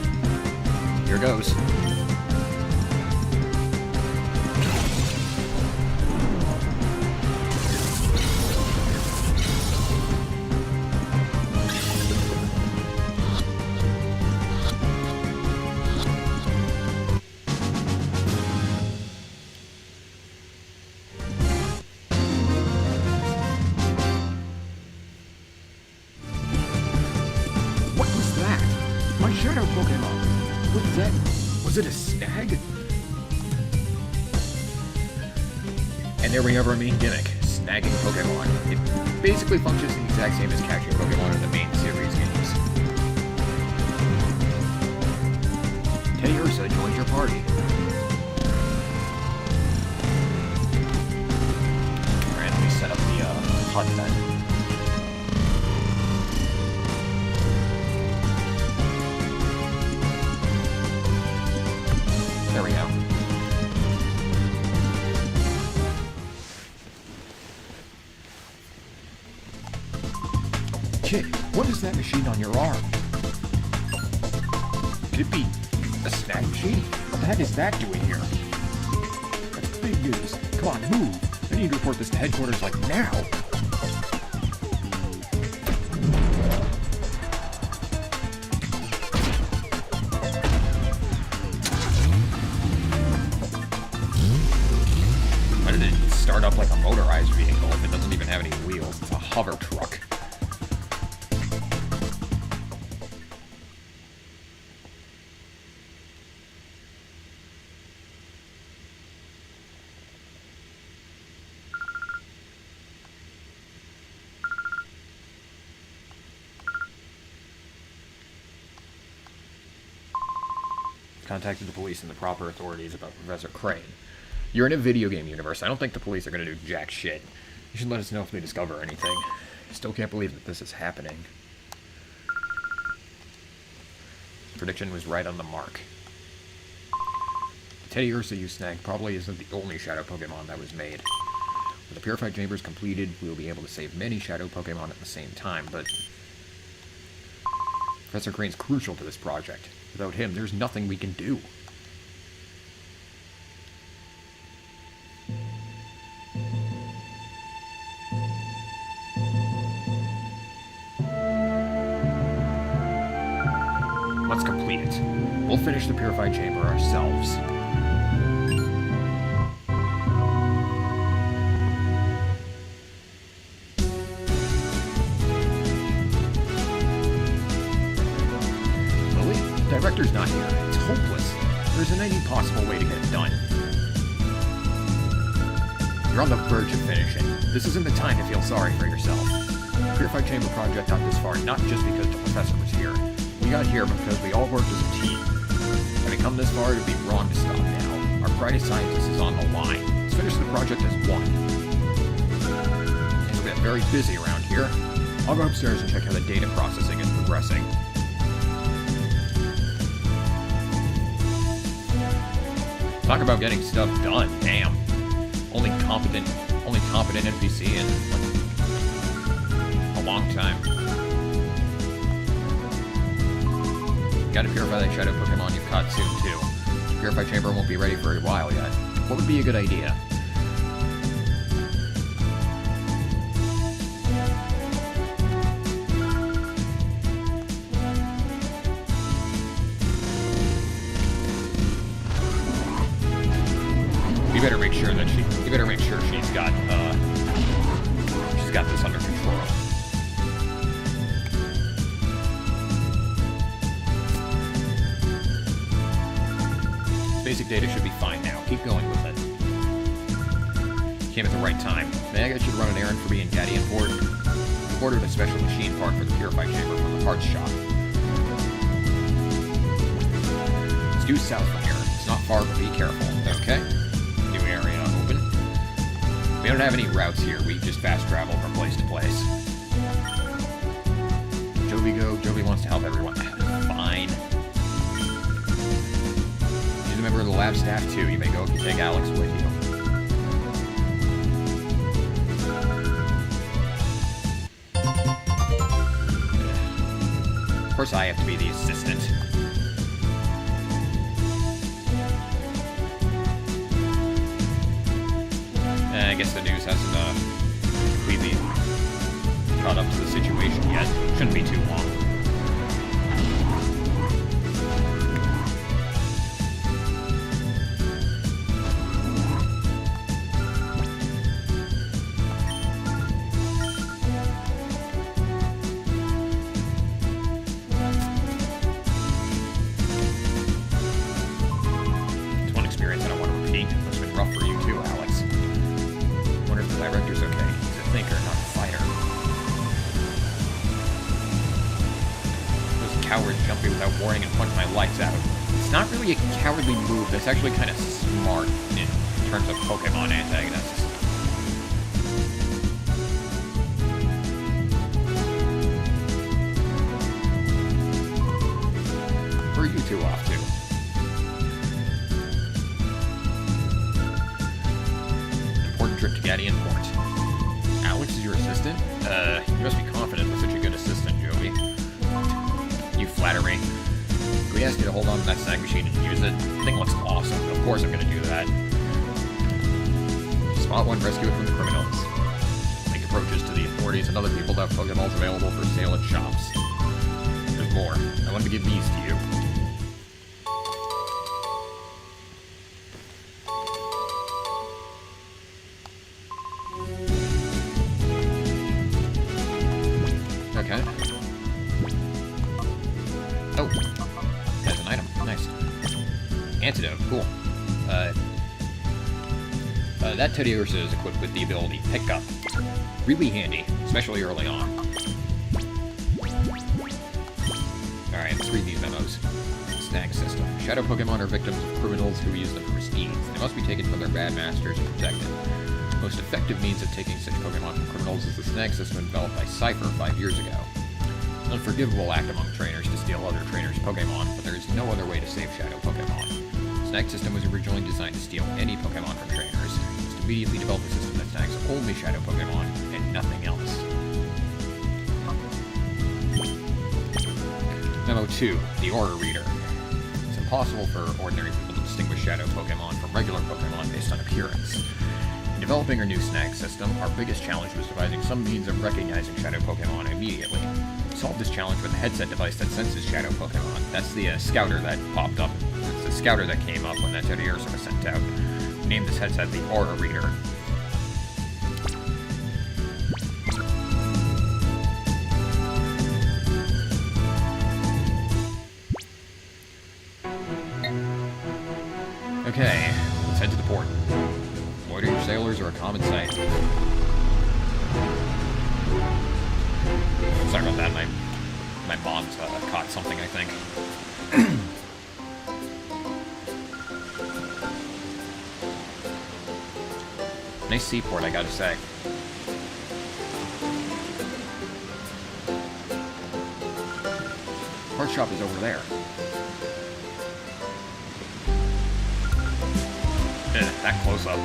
A: Here goes. My shadow Pokemon! What's that? Was it a snag? And there we have our main gimmick, snagging Pokemon. It basically functions the exact same as catching Pokemon in the main series games. Teddy Ursa joins your party. Alright, let me set up the HUD then. There we go. Kid, what is that machine on your arm? Could it be a snag machine? What the heck is that doing here? That's big news. Come on, move. I need to report this to headquarters like now. Start up like a motorized vehicle if it doesn't even have any wheels. It's a hover truck. Contacted the police and the proper authorities about Professor Crane. You're in a video game universe. I don't think the police are going to do jack shit. You should let us know if they discover anything. I still can't believe that this is happening. Prediction was right on the mark. The Teddy Ursa you snagged probably isn't the only Shadow Pokemon that was made. When the Purified Chambers completed, we will be able to save many Shadow Pokemon at the same time, but Professor Crane's crucial to this project. Without him, there's nothing we can do. Let's complete it. We'll finish the Purified Chamber ourselves. Director's not here. It's hopeless. There isn't any possible way to get it done. You're on the verge of finishing. This isn't the time to feel sorry for yourself. The Purified Chamber project got this far not just because the professor was here. We got here because we all worked as a team. Having come this far, it would be wrong to stop now. Our pride as scientists is on the line. Let's finish the project as one. Things will get very busy around here. I'll go upstairs and check how the data processing is progressing. Talk about getting stuff done, damn. Only competent NPC in like, a long time. Gotta purify that shadow Pokemon you've caught soon too. The Purified Chamber won't be ready for a while yet. What would be a good idea? You better make sure that she's got this under control. Basic data should be fine now. Keep going with it. Came at the right time. May I get you to run an errand for me in Gadianport? We ordered a special machine part for the Purified Chamber from the parts shop. It's due south from here. It's not far, but be careful. Okay. Area open. We don't have any routes here. We just fast travel from place to place. Jovi go. Jovi wants to help everyone. Fine. She's a member of the lab staff too. You may go if you take Alex with you. Of course I have to be the assistant. I guess the news hasn't completely caught up to the situation yet. Shouldn't be too long. It's one experience I don't want to repeat. It must have been rough for you too, Alex. Wonder if the director's okay. He's a thinker, not a fighter. Those cowards jumped me without warning and punched my lights out. It's not really a cowardly move. That's actually kind of smart in terms of Pokemon antagonists. Where are you two off to? Trip to Gadianport. Alex is your assistant? You must be confident with such a good assistant, Joey. You flatter me. Can we ask you to hold on to that snag machine and use it? The thing looks awesome. Of course I'm gonna do that. Spot one, rescue it from the criminals. Make approaches to the authorities and other people that have Pokeballs available for sale at shops. There's more. I want to give these to you. Okay. Oh. That's an item. Nice. Antidote. Cool. That Teddiursa is equipped with the ability Pick Up. Really handy, especially early on. Alright, let's read these memos. Snag system. Shadow Pokemon are victims of criminals who use them for misdeeds. They must be taken from their bad masters and protected. The most effective means of taking such Pokemon from criminals is the snag system developed by Cypher 5 years ago. It's an unforgivable act among trainers to steal other trainers' Pokemon, but there is no other way to save Shadow Pokemon. The snag system was originally designed to steal any Pokemon from trainers. You must immediately develop a system that snags only Shadow Pokemon and nothing else. Memo 2. The Orre Reader. It's impossible for ordinary people to distinguish Shadow Pokemon from regular Pokemon based on appearance. In developing our new snag system, our biggest challenge was devising some means of recognizing Shadow Pokemon immediately. We solved this challenge with a headset device that senses Shadow Pokemon. That's the scouter that popped up. It's the scouter that came up when that Teddiursa was sent out. We named this headset the Orre Reader. Okay, let's head to the port. Loitering sailors are a common sight. Sorry about that, my mom's caught something, I think. Nice seaport, I gotta say. Part shop is over there. That close up.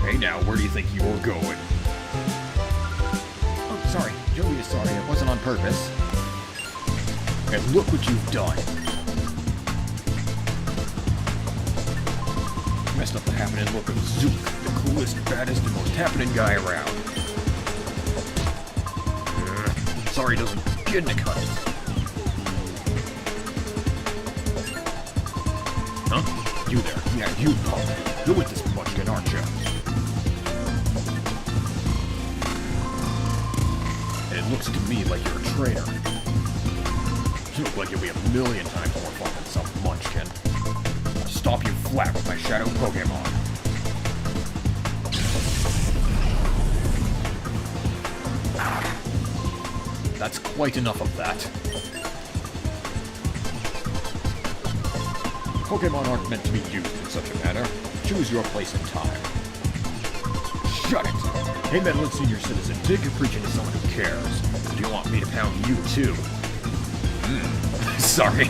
A: Hey now, where do you think you're going? Oh, sorry. Joey is sorry. It wasn't on purpose. And look what you've done. Messed up the happening look of Zook, the coolest, baddest, and most happening guy around. Sorry doesn't get in the cut. Huh? You there. Yeah, you punk. You're with this buckskin, aren't you? And it looks to me like you're a traitor. You look like you'll be a million times more fun than some munchkin. I'll stop you flat with my shadow Pokémon. That's quite enough of that. Pokémon aren't meant to be used in such a manner. Choose your place and time. Shut it! Hey, meddling senior citizen, take your preaching to someone who cares. Do you want me to pound you, too? Sorry.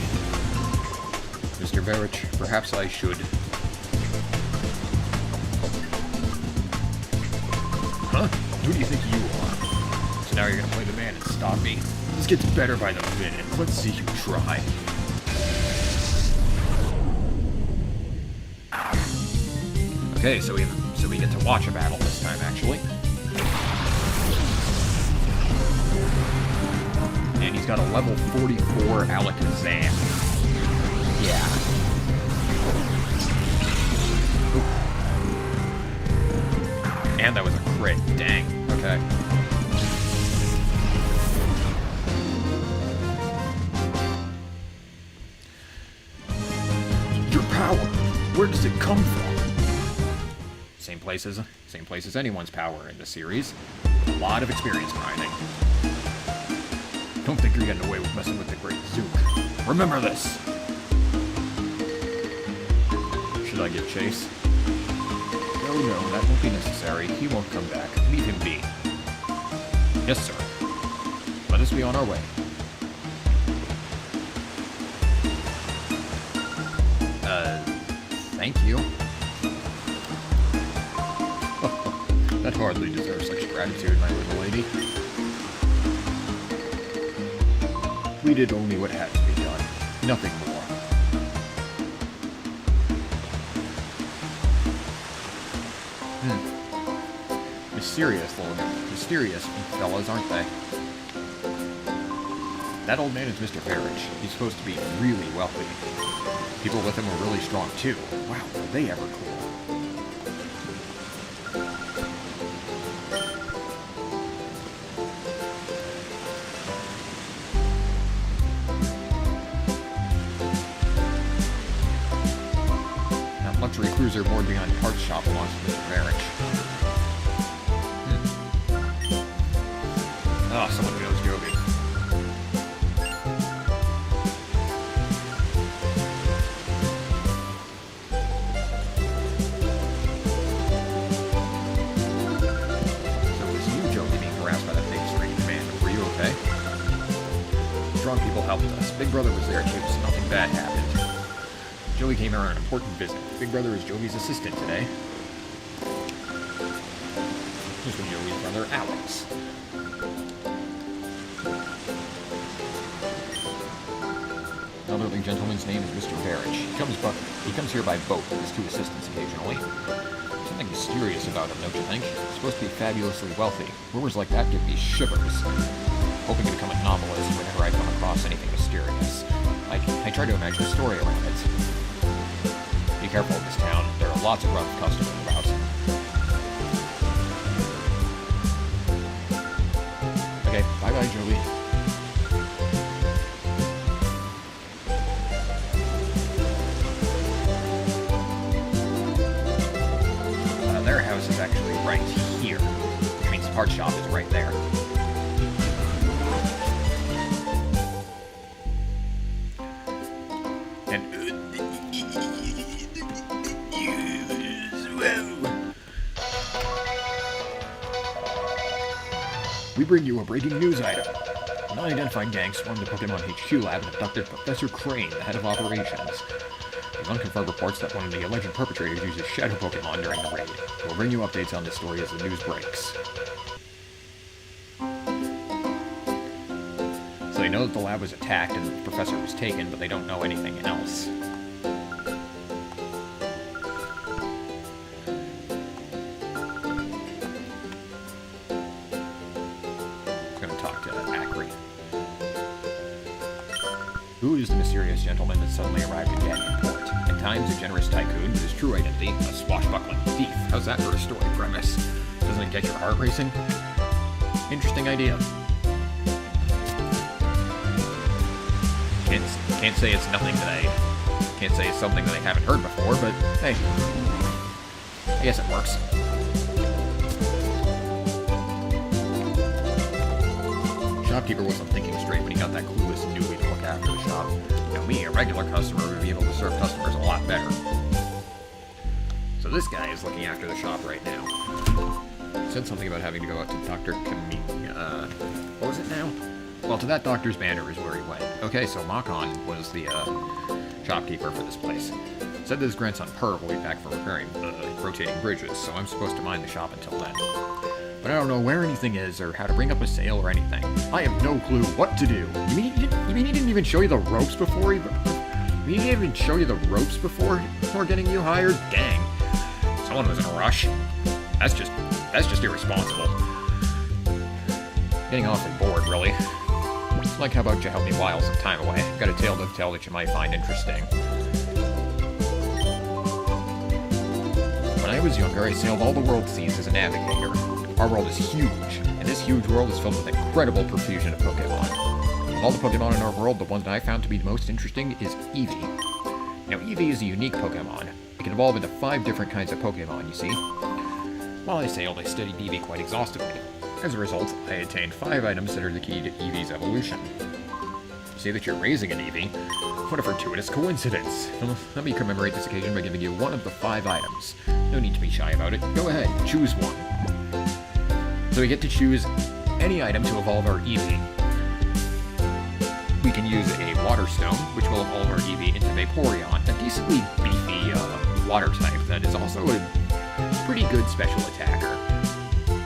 A: Mr. Verich, perhaps I should... Huh? Who do you think you are? So now you're gonna play the man and stop me? This gets better by the minute. Let's see you try. Okay, so we get to watch a battle this time, actually. And he's got a level 44 Alakazam. Yeah. Ooh. And that was a crit. Dang. Okay. Your power. Where does it come from? Same place as anyone's power in the series. A lot of experience grinding. Don't think you're getting away with messing with the great Zook. Remember this! Should I give chase? No, that won't be necessary. He won't come back. Leave him be. Yes, sir. Let us be on our way. Thank you. That hardly deserves such gratitude, my little lady. We did only what had to be done. Nothing more. Mysterious fellas, aren't they? That old man is Mr. Verich. He's supposed to be really wealthy. People with him are really strong, too. Wow, are they ever cool. Luxury cruiser moored behind the parts shop belongs to Mr. Verich. Oh, someone who knows Joby. So it was you, Joby, being harassed by that big strange man. Were you okay? Strong people helped us. Big Brother was there too, so nothing bad happened. Joey came here on an important visit. Big Brother is Joey's assistant today. Here's with Joey's brother, Alex. The elderly gentleman's name is Mr. Verich. He comes here by boat with his two assistants occasionally. Something mysterious about him, don't you think? He's supposed to be fabulously wealthy. Rumors like that give me shivers. Hoping to become a novelist whenever I come across anything mysterious. I try to imagine a story around it. Be careful in this town. There are lots of rough customers about. art shop is right there. And we bring you a breaking news item. An unidentified gang swarmed the Pokémon HQ lab and abducted Professor Crane, the head of operations. There's unconfirmed reports that one of the alleged perpetrators uses shadow Pokémon during the raid. We'll bring you updates on this story as the news breaks. So they know that the lab was attacked and the professor was taken, but they don't know anything else. Who is the mysterious gentleman that suddenly arrived in Canyon Port? At times a generous tycoon, but his true identity, a swashbuckling thief. How's that for a story premise? Doesn't it get your heart racing? Interesting idea. Can't say it's nothing that I... Can't say it's something that I haven't heard before, but hey. I guess it works. Shopkeeper wasn't thinking straight when he got that clueless newbie to look after the shop. You know, me, a regular customer, would be able to serve customers a lot better. So this guy is looking after the shop right now. He said something about having to go out to Dr. What was it now? Well, to that doctor's banner is where he went. Okay, so Makon was the shopkeeper for this place. Said that his grandson Pearl will be back for repairing rotating bridges, so I'm supposed to mind the shop until then. But I don't know where anything is, or how to bring up a sale or anything. I have no clue what to do. You mean he didn't even show you the ropes before he... You didn't even show you the ropes before getting you hired? Dang. Someone was in a rush. That's just irresponsible. Getting awfully bored, really. Like, how about you help me while some time away? I've got a tale to tell that you might find interesting. When I was younger, I sailed all the world seas as a navigator. Our world is huge, and this huge world is filled with an incredible profusion of Pokémon. Of all the Pokémon in our world, the one that I found to be the most interesting is Eevee. Now, Eevee is a unique Pokémon. It can evolve into 5 different kinds of Pokémon, you see. While I sailed, I studied Eevee quite exhaustively. As a result, I attained 5 items that are the key to Eevee's evolution. You say that you're raising an Eevee? What a fortuitous coincidence. Let me commemorate this occasion by giving you one of the 5 items. No need to be shy about it. Go ahead, choose one. So we get to choose any item to evolve our Eevee. We can use a Water Stone, which will evolve our Eevee into Vaporeon, a decently beefy water type that is also a pretty good special attacker.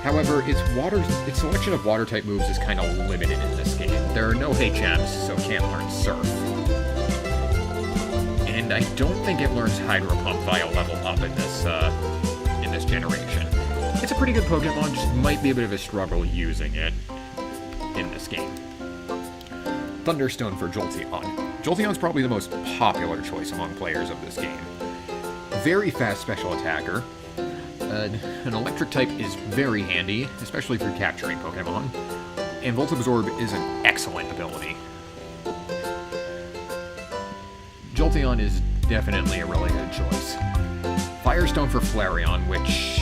A: However, its selection of water type moves is kind of limited in this game. There are no HMs, so it can't learn Surf. And I don't think it learns Hydro Pump via level up in this generation. It's a pretty good Pokemon, just might be a bit of a struggle using it in this game. Thunderstone for Jolteon. Jolteon's probably the most popular choice among players of this game. Very fast special attacker. An electric type is very handy, especially for capturing Pokemon. And Volt Absorb is an excellent ability. Jolteon is definitely a really good choice. Firestone for Flareon, which...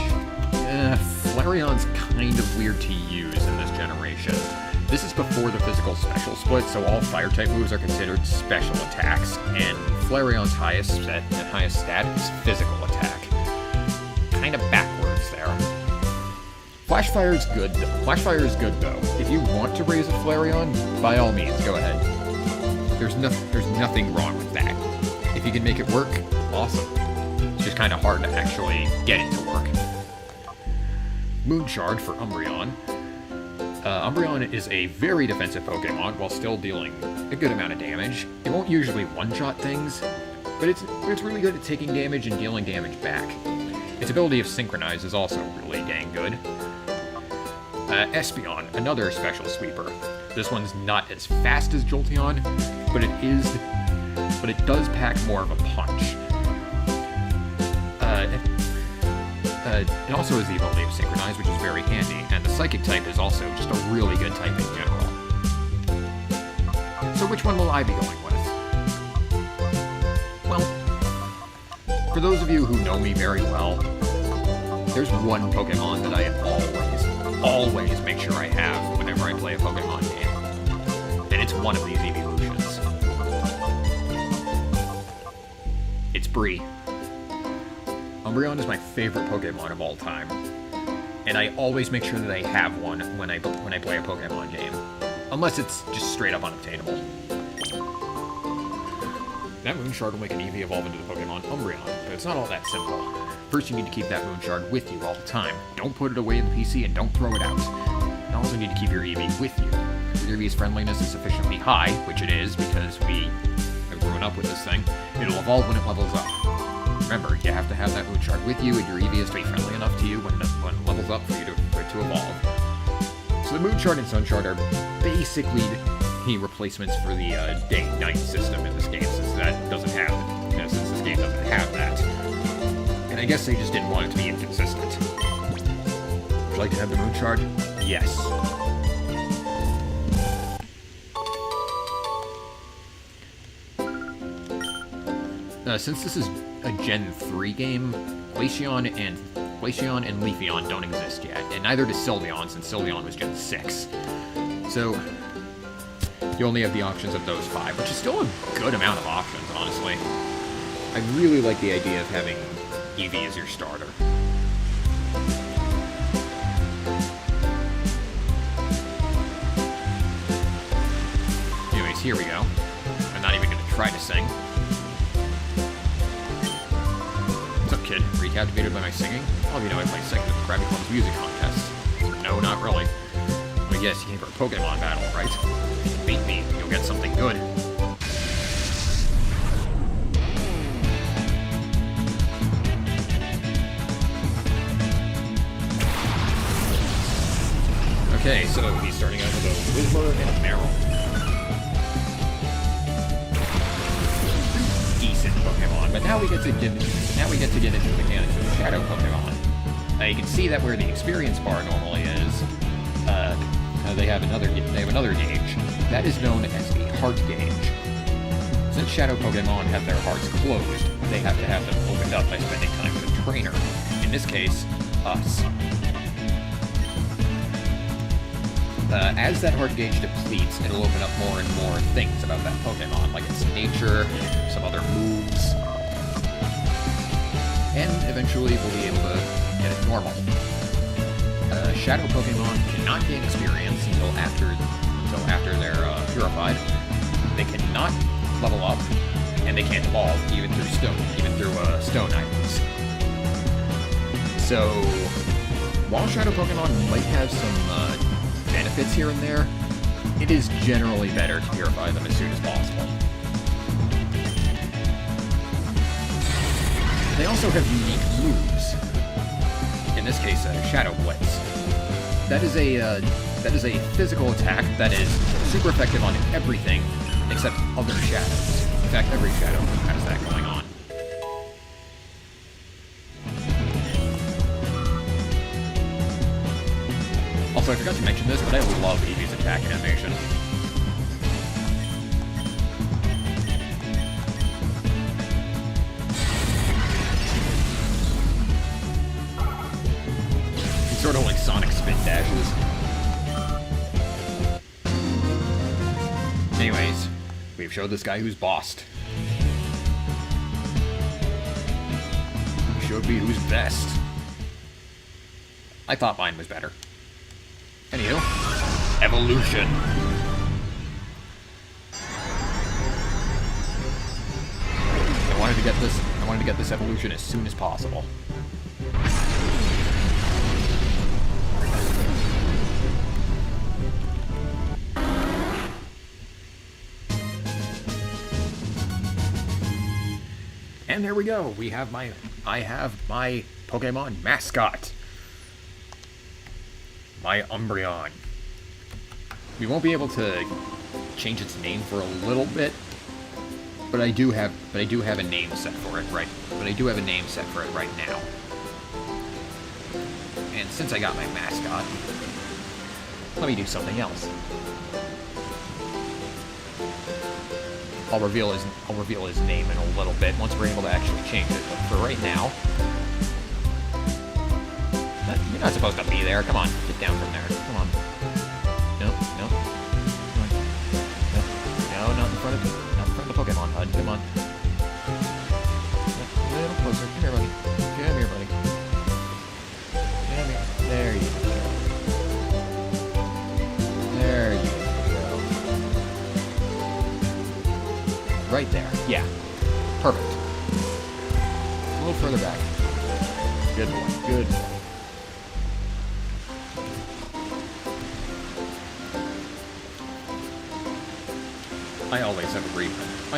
A: Flareon's kind of weird to use in this generation. This is before the physical special split, so all fire-type moves are considered special attacks, and Flareon's highest stat is physical attack. Kind of backwards there. Flashfire is good, though. If you want to raise a Flareon, by all means, go ahead. There's nothing wrong with that. If you can make it work, awesome. It's just kind of hard to actually get it to work. Moonshard for Umbreon. Umbreon is a very defensive Pokemon while still dealing a good amount of damage. It won't usually one-shot things, but it's really good at taking damage and dealing damage back. Its ability of Synchronize is also really dang good. Espeon, another special sweeper. This one's not as fast as Jolteon, but it does pack more of a punch. It also has the ability of Synchronize, which is very handy, and the Psychic type is also just a really good type in general. So which one will I be going with? Well, for those of you who know me very well, there's one Pokemon that I always always make sure I have whenever I play a Pokemon game. And it's one of these evolutions. It's Bree. Umbreon is my favorite Pokemon of all time. And I always make sure that I have one when I play a Pokemon game. Unless it's just straight up unobtainable. That Moonshard will make an Eevee evolve into the Pokemon Umbreon, but it's not all that simple. First, you need to keep that Moonshard with you all the time. Don't put it away in the PC and don't throw it out. You also need to keep your Eevee with you. If your Eevee's friendliness is sufficiently high, which it is because we have grown up with this thing, it'll evolve when it levels up. Remember, you have to have that Moonshard with you, and your Eevee has to be friendly enough to you when it levels up for it to evolve. So the Moonshard and Sunshard are basically the replacements for the day-night system in this game, since that doesn't have, since this game doesn't have that. And I guess they just didn't want it to be inconsistent. Would you like to have the Moonshard? Yes. Since this is a Gen 3 game, Glaceon and Leafeon don't exist yet, and neither does Sylveon, since Sylveon was Gen 6. So, you only have the options of those 5, which is still a good amount of options, honestly. I really like the idea of having Eevee as your starter. Anyways, here we go. I'm not even going to try to sing. What's up, kid? Were you captivated by my singing? All of you know I play second at the Krabby Club's music contest. No, not really. But yes, you came for a Pokemon battle, right? If you beat me, you'll get something good. Okay, so he's starting out with a Whismur and a Meryl. Decent Pokemon, but now we get to get into the mechanics of the Shadow Pokemon. You can see that where the experience bar normally is, they have another gauge. That is known as the heart gauge. Since Shadow Pokemon have their hearts closed, they have to have them opened up by spending time with a trainer. In this case, us. As that heart gauge depletes, it'll open up more and more things about that Pokemon, like its nature, some other moves, and eventually we'll be able to get it normal. Shadow Pokemon cannot gain experience until after they're purified. They cannot level up, and they can't evolve even through stone items. So, while Shadow Pokemon might have some benefits here and there, it is generally better to purify them as soon as possible. They also have unique moves. In this case, Shadow Blitz. That is a physical attack that is super effective on everything except other shadows. In fact, every shadow has that going on. Also, I forgot to mention this, but I love Eevee's attack animation. It's sort of like Sonic spin dashes. Anyways, we've showed this guy who's bossed. He showed me who's best. I thought mine was better. Anywho, evolution. I wanted to get this evolution as soon as possible. And there we go. I have my Pokemon mascot. My Umbreon. We won't be able to change its name for a little bit, but I do have a name set for it right now. And since I got my mascot, let me do something else. I'll reveal his name in a little bit once we're able to actually change it. But for right now, You're not supposed to be there. Come on, get down from there. Come on. No, no. Come on. No, not in front of the Pokemon HUD. Come on. A little closer. Come here, buddy. Come here, buddy. Come here. There you go. There you go. Right there. Yeah. Perfect. A little further back. Good boy. Good boy. I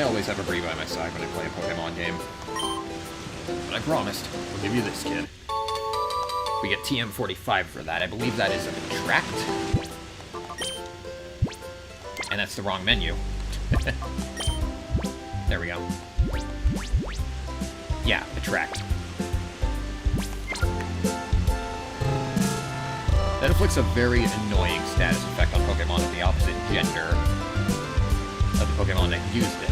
A: always have a Bree by my side when I play a Pokemon game. But I promised, we'll give you this, kid. We get TM45 for that. I believe that is a attract. And that's the wrong menu. There we go. Yeah, attract. That inflicts a very annoying status effect on Pokemon of the opposite gender of the Pokemon that used it.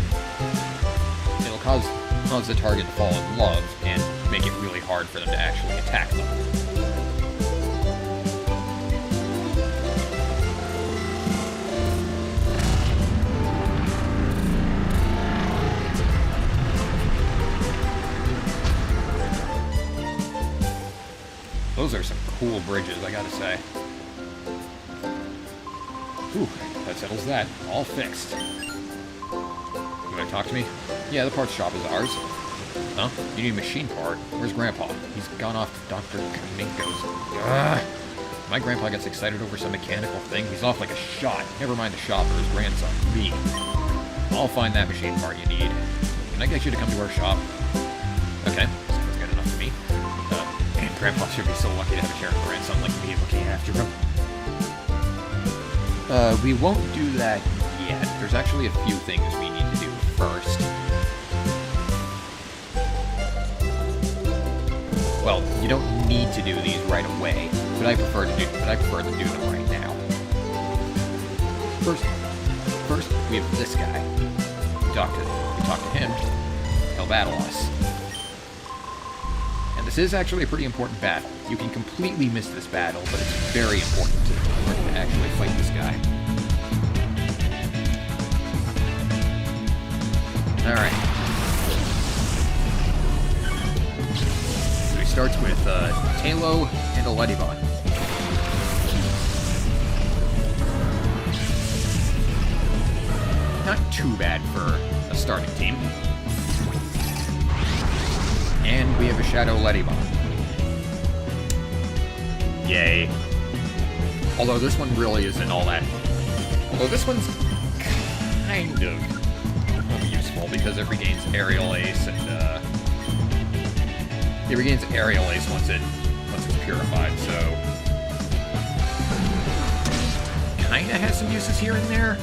A: It'll cause the target to fall in love and make it really hard for them to actually attack them. Those are some cool bridges, I gotta say. Whew, that settles that. All fixed. You wanna talk to me? Yeah, the parts shop is ours. Huh? You need a machine part? Where's Grandpa? He's gone off to Dr. Kaminko's. Ugh. My grandpa gets excited over some mechanical thing. He's off like a shot. Never mind the shop or his grandson, me. I'll find that machine part you need. Can I get you to come to our shop? Okay, sounds good enough for me. Man, Grandpa should be so lucky to have a sharing grandson like me looking after him. We won't do that yet. There's actually a few things we need to do first. Well, you don't need to do these right away, but I prefer to do them right now. First, we have this guy. We talk to him. He'll battle us. And this is actually a pretty important battle. You can completely miss this battle, but it's very important to actually fight this guy. Alright. So he starts with Talo and a Ladybot. Not too bad for a starting team. And we have a Shadow Ladybot. Yay. Although this one really isn't all that... Although this one's kind of useful because it regains Aerial Ace and, it regains Aerial Ace once it's purified, so... Kinda has some uses here and there.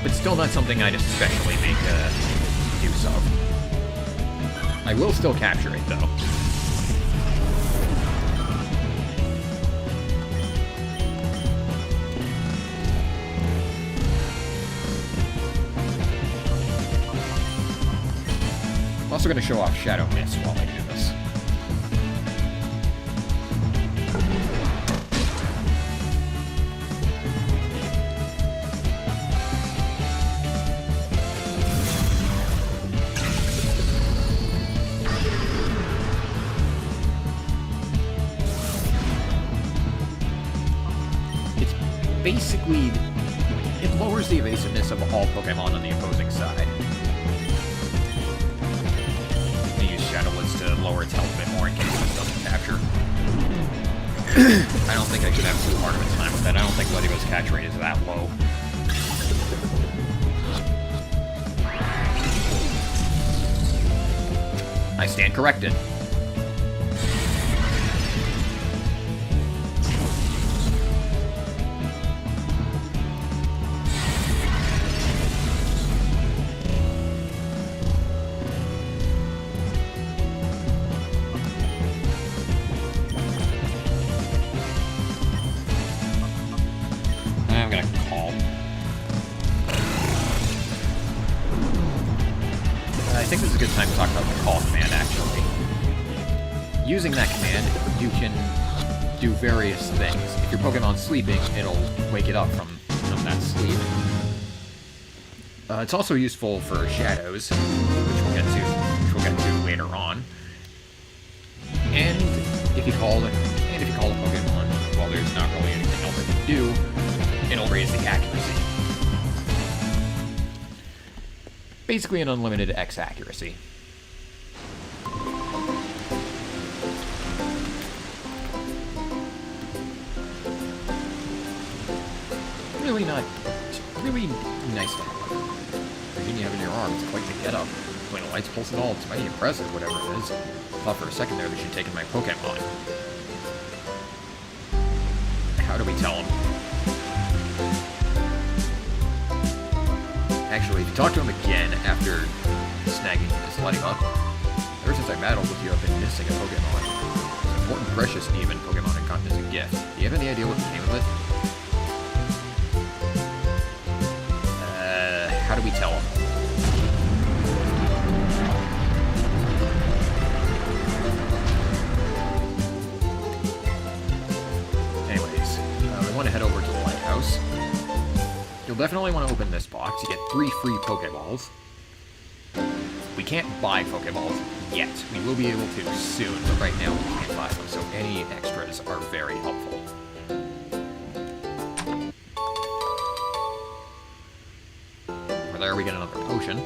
A: But still not something I'd especially make use of. I will still capture it, though. I'm also going to show off Shadow Mist while I do this. Basically, it lowers the evasiveness of all Pokemon on the opposing side. I use Shadow Blitz to lower its health a bit more in case it doesn't capture. I don't think I should have too hard of a time with that. I don't think Ladybug's catch rate is that low. I stand corrected. I think this is a good time to talk about the call command, actually. Using that command, you can do various things. If your Pokemon's sleeping, it'll wake it up from that sleep. It's also useful for shadows, which we'll get to later on. And if you call a Pokemon, while there's not really anything else it can do, it'll raise the accuracy. Basically an unlimited X accuracy. Really nice to have. Everything you have in your arm, it's quite the get-up. When the lights pulse and all, it's mighty impressive, whatever it is. Thought for a second there that you'd taken my Pokémon. How do we tell him? Actually, if you talk to him again after snagging this lighting up, ever since I battled with you, I've been missing a Pokémon. It's important, precious, even Pokémon and gotten as a gift. Do you have any idea what became of it? How do we tell him? Anyways, we want to head over to the lighthouse. You'll definitely want to open this box. You get 3 free Pokeballs. We can't buy Pokeballs yet. We will be able to soon, but right now we can't buy them, so any extras are very helpful. There we get another potion.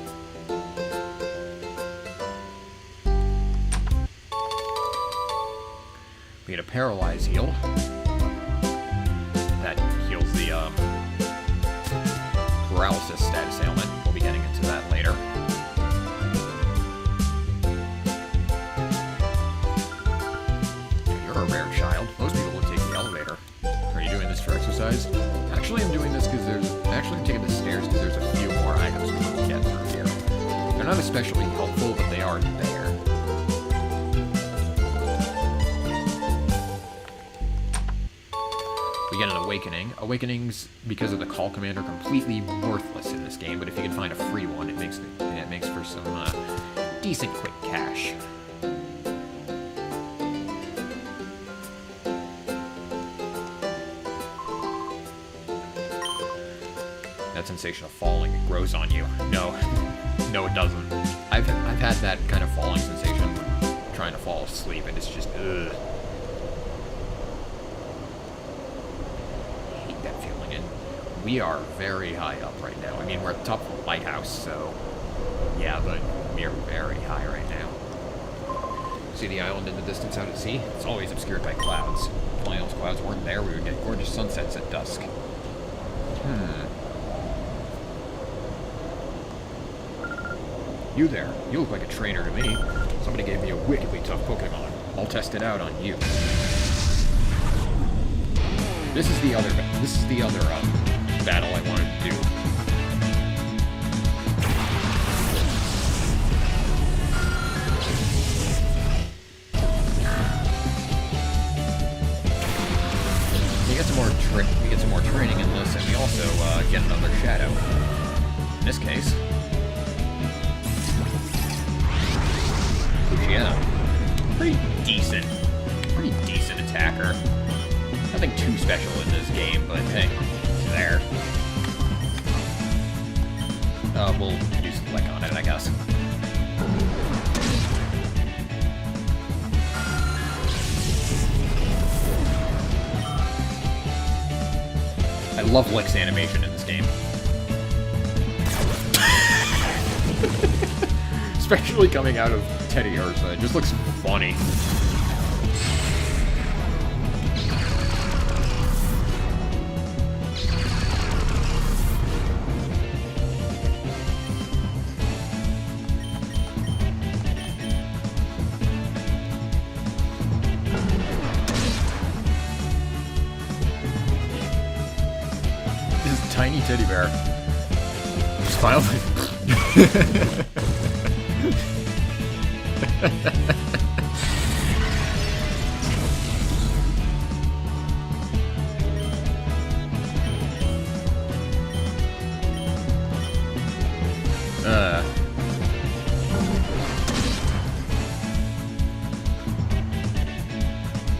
A: We get a paralyze heal. That heals the paralysis status ailment. We'll be getting into that later. You're a rare child. Most people would take the elevator. Are you doing this for exercise? Actually, I'm doing this because I'm taking the stairs because there's a few more items we can get through here. They're not especially helpful, but they are there. We get an awakening. Awakenings, because of the call command, are completely worthless in this game, but if you can find a free one, it makes for some decent quick cash. That sensation of falling, it grows on you. No, it doesn't. I've had that kind of falling sensation when trying to fall asleep, and it's just, ugh. I hate that feeling, and we are very high up right now. I mean, we're at the top of the lighthouse, so yeah, but we are very high right now. See the island in the distance out at sea? It's always obscured by clouds. If only those clouds weren't there, we would get gorgeous sunsets at dusk. You there. You look like a trainer to me. Somebody gave me a wickedly tough Pokémon. I'll test it out on you. This is the other battle I wanted to do. We get some more training in this, and we also get another shadow. In this case, yeah, pretty decent attacker. Nothing too special in this game, but hey, it's there. We'll use the Lick on it, I guess. I love Lick's animation in this game. Especially coming out of Teddy Ursa, it just looks funny. This tiny teddy bear. Just finally.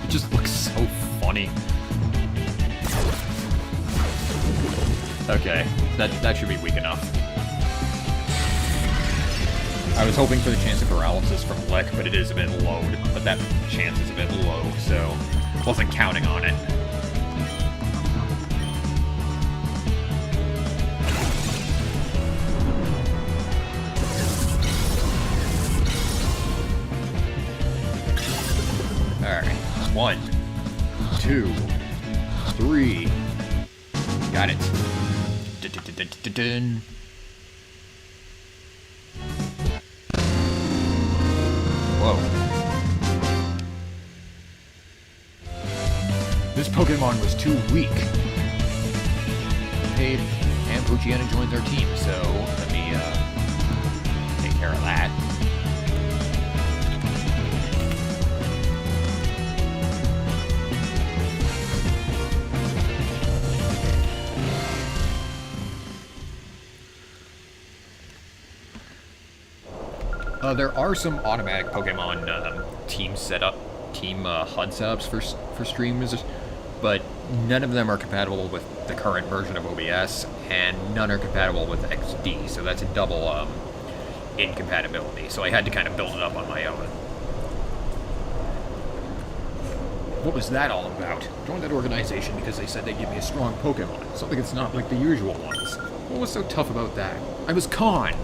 A: It just looks so funny. Okay, that should be weak enough. I was hoping for the chance of paralysis from Lick, but it is a bit low. But that chance is a bit low, so wasn't counting on it. Alright, 1, 2, 3. Got it. Dun-dun-dun-dun-dun. Whoa. This Pokemon was too weak. Paid, and Poochyena joins our team, so let me take care of that. There are some automatic Pokemon team HUD setups for streams, but none of them are compatible with the current version of OBS, and none are compatible with XD, so that's a double incompatibility. So I had to kind of build it up on my own. What was that all about? Joined that organization because they said they'd give me a strong Pokemon, something that's not like the usual ones. What was so tough about that? I was conned!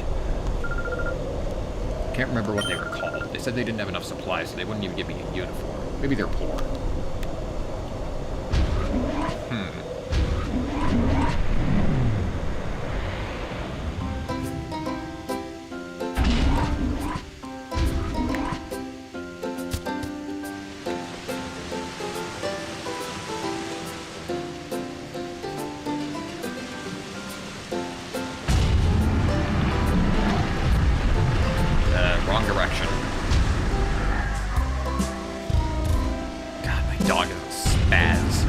A: Can't remember what they were called. They said they didn't have enough supplies, so they wouldn't even give me a uniform. Maybe they're poor. Wrong direction. God, my dog is a spaz.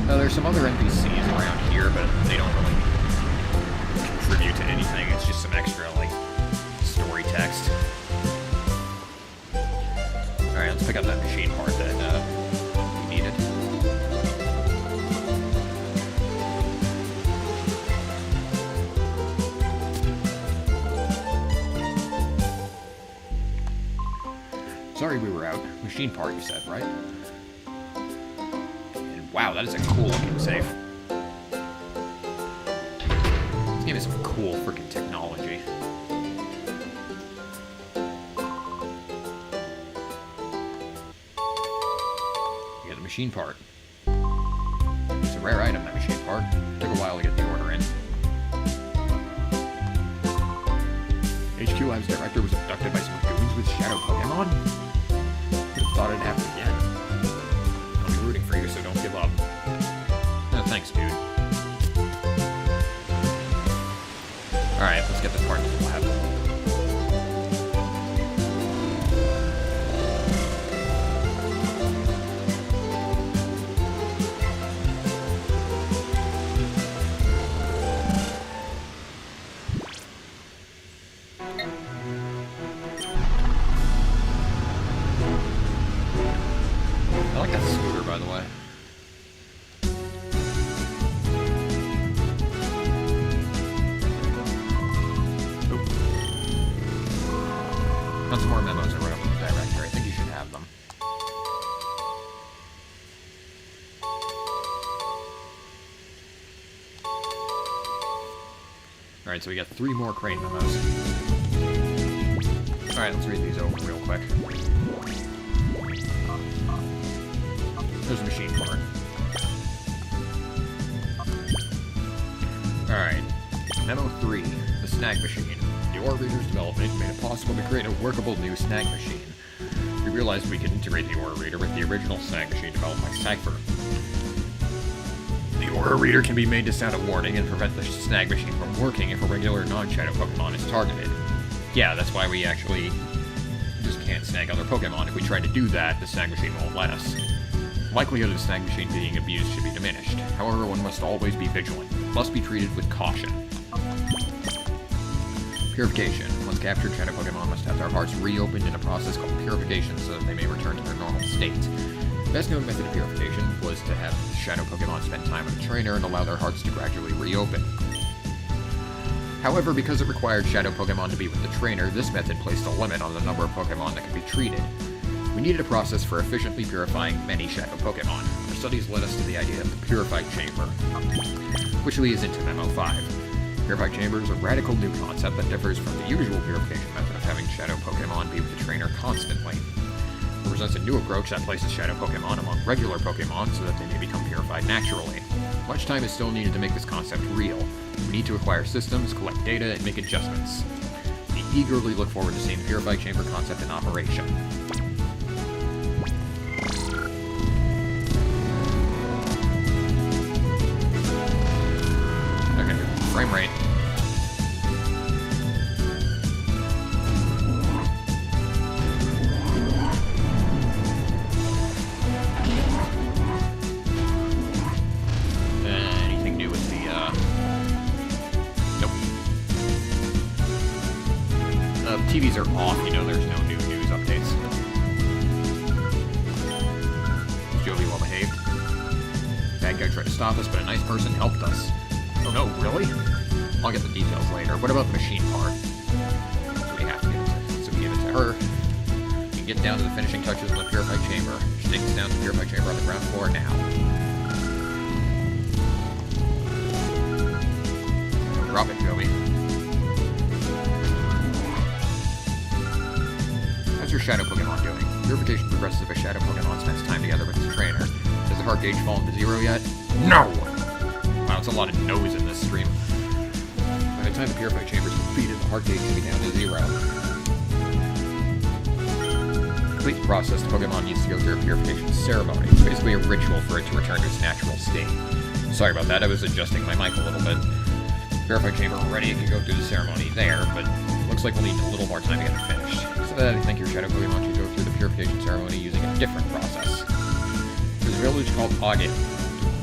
A: There's some other NPCs around here, but they don't really contribute to anything. It's just some extra, like, story text. Alright, let's pick up that machine part that we needed. Sorry we were out. Machine part, you said, right? And wow, that is a cool looking safe. This game has some cool freaking technology. You get the machine part. It's a rare item, that machine part. Took a while to get the order in. HQ Lab's director was abducted by some goons with shadow Pokemon? Thought it'd happen again. I'll be rooting for you, so don't give up. No, thanks, dude. Alright, let's get this part to the lab. I like that scooter, by the way. Oop. Got some more memos I wrote up in the directory. I think you should have them. Alright, so we got 3 more crane memos. Alright, let's read these over real quick. There's a machine part. Alright. Memo 3. The snag machine. The Orre Reader's development made it possible to create a workable new snag machine. We realized we could integrate the Orre Reader with the original snag machine developed by Cypher. The Orre Reader can be made to sound a warning and prevent the snag machine from working if a regular non-shadow Pokemon is targeted. Yeah, that's why we actually just can't snag other Pokemon. If we try to do that, the snag machine won't let us. Likelihood of the snag machine being abused should be diminished. However, one must always be vigilant. Must be treated with caution. Purification. Once captured, shadow Pokemon must have their hearts reopened in a process called purification so that they may return to their normal state. The best known method of purification was to have shadow Pokemon spend time with a trainer and allow their hearts to gradually reopen. However, because it required shadow Pokemon to be with the trainer, this method placed a limit on the number of Pokemon that could be treated. We needed a process for efficiently purifying many shadow Pokemon. Our studies led us to the idea of the Purified Chamber, which leads into Memo 5. Purified Chamber is a radical new concept that differs from the usual purification method of having shadow Pokemon be with the trainer constantly. It presents a new approach that places shadow Pokemon among regular Pokemon so that they may become purified naturally. Much time is still needed to make this concept real. We need to acquire systems, collect data, and make adjustments. We eagerly look forward to seeing the Purified Chamber concept in operation. Okay, frame rate. TVs are off, you know there's no new news updates. Is Jovi well behaved? Bad guy tried to stop us, but a nice person helped us. Oh no, really? I'll get the details later. What about the machine part? So we have to give it to, so we give it to her. We can get down to the finishing touches of the Purified Chamber. She takes us down to the Purified Chamber on the ground floor now. Drop it, Joey. How's your shadow Pokemon doing? Purification progresses if a shadow Pokemon spends time together with its trainer. Has the heart gauge fallen to 0 yet? No! Wow, it's a lot of no's in this stream. By the time the Purified Chamber is completed, the heart gauge should be down to 0. To complete the process, the Pokemon needs to go through a purification ceremony. It's basically a ritual for it to return to its natural state. Sorry about that, I was adjusting my mic a little bit. Purified Chamber already, it can go through the ceremony there, but looks like we'll need a little more time to get it finished. I think your shadow Pokemon should go through the purification ceremony using a different process. There's a village called Orre.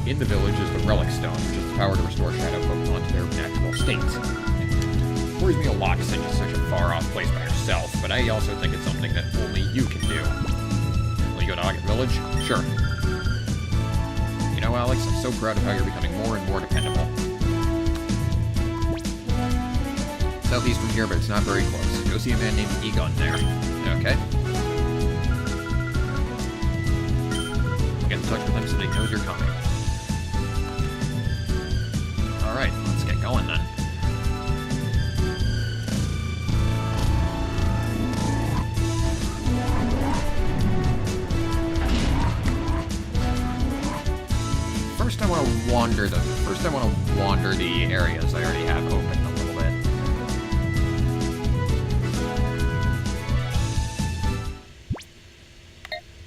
A: In the village is the Relic Stone, which is the power to restore shadow Pokemon to their natural state. It worries me a lot to send you to such a far-off place by yourself, but I also think it's something that only you can do. Will you go to Orre Village? Sure. You know, Alex, I'm so proud of how you're becoming more and more dependable. Southeast from here, but it's not very close. Go see a man named Egon there. Okay. Get in touch with him so that he knows you're coming. Alright, let's get going then. First I want to wander the areas I already have open a little bit.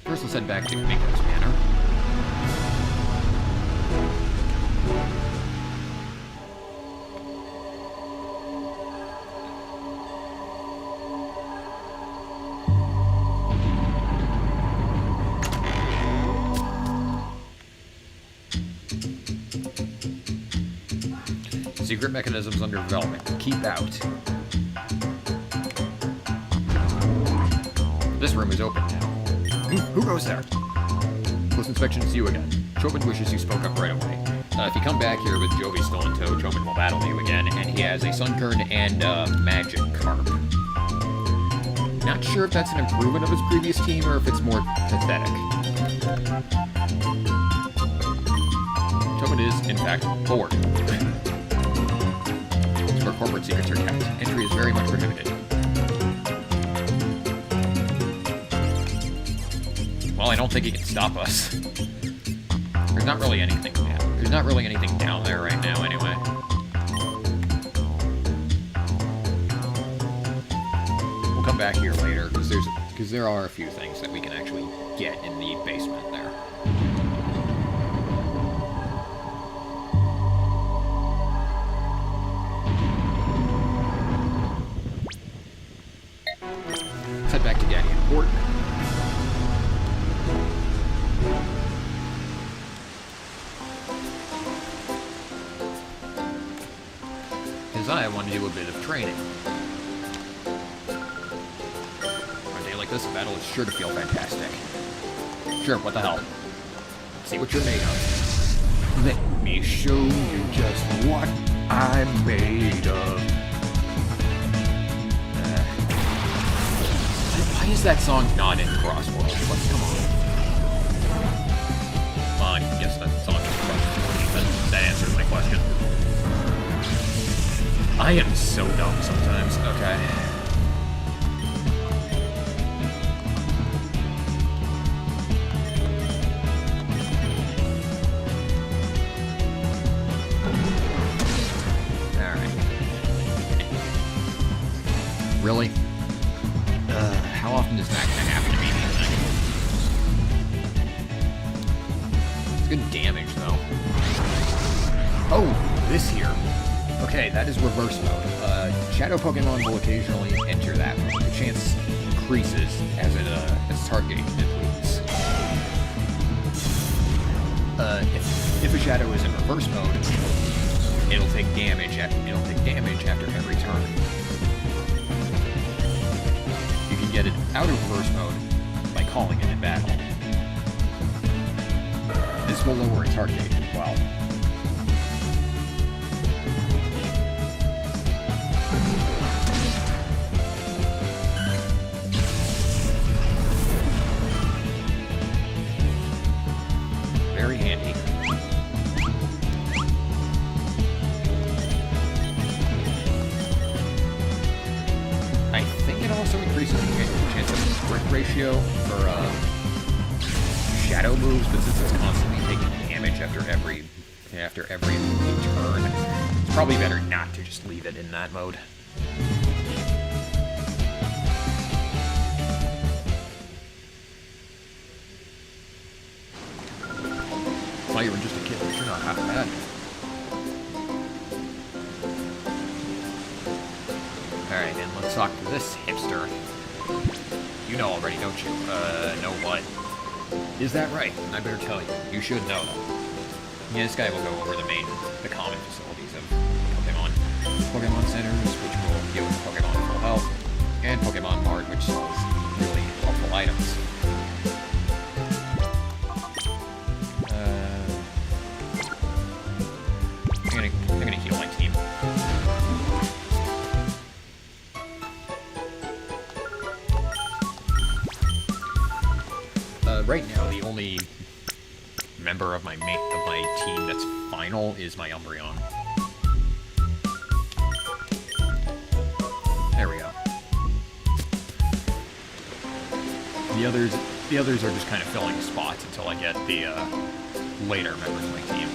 A: First, let's head back to Minko's Manor. Secret mechanisms under development. Keep out. This room is open now. Who goes there? Close inspection is you again. Choman wishes you spoke up right away. If you come back here with Jovi still in tow, Choman will battle you again, and he has a Sunkern and Magic Carp. Not sure if that's an improvement of his previous team or if it's more pathetic. Choman is, in fact, bored. It's where corporate secrets are kept. Entry is very much prohibited. Well, I don't think he can stop us. There's not really anything down there right now, anyway. We'll come back here later because there are a few things that we can actually get in the basement there. Let's head back to Guardian Port. I want to do a bit of training. like this, a battle is sure to feel fantastic. Sure, what the hell? See what you're made of. Let me show you just what I'm made of. Why is that song not in Crossworld? Come on. Yes, that song is Crossworld. That answers my question. I am so dumb sometimes. Okay. Really? How often is that going to happen to me? It's good damage, though. Oh, this here. Okay, that is reverse mode. Shadow Pokemon will occasionally enter that mode. The chance increases as its target depletes. If a Shadow is in reverse mode, it'll take damage after every turn. Get it out of reverse mode by calling it in battle. This will lower its heart rate as well. Very handy. I think it also increases the chance of crit ratio for shadow moves, but since it's constantly taking damage after every turn, it's probably better not to just leave it in that mode. While you were just a kid, but you're not half bad. Alright, and let's talk to this hipster. You know already, don't you? Know what? Is that right? I better tell you. You should know them. Yeah, this guy will go over the common facilities of Pokemon. Pokemon Centers, which will give Pokemon full health, and Pokemon Mart, which sells really helpful items. I'm gonna heal my team. Right now, the only member of my team that's final is my Umbreon. There we go. The others are just kind of filling spots until I get the later members of my team.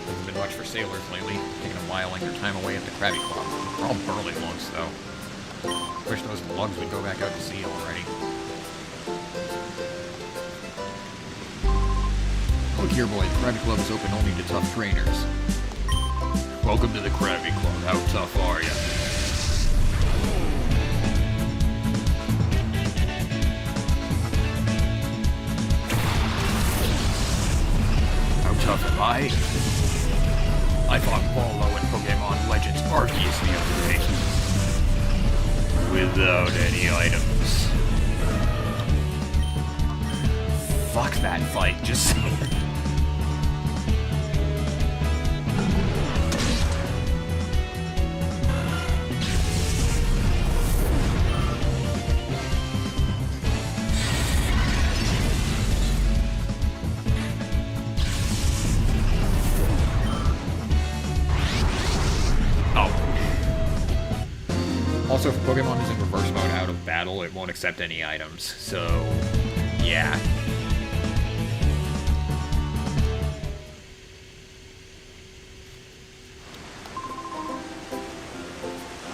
A: Hasn't been much for sailors lately, taking a whiling their time away at the Krabby Club. They're all burly lugs, though. Wish those lugs would go back out to sea already. Look here, boy, the Krabby Club is open only to tough trainers. Welcome to the Krabby Club. How tough are ya? How tough am I? I fought Wallow in Pokemon Legends Arceus the other day. Without any items. Fuck that fight, just saying. Also, if Pokemon is in reverse mode out of battle, it won't accept any items, so yeah.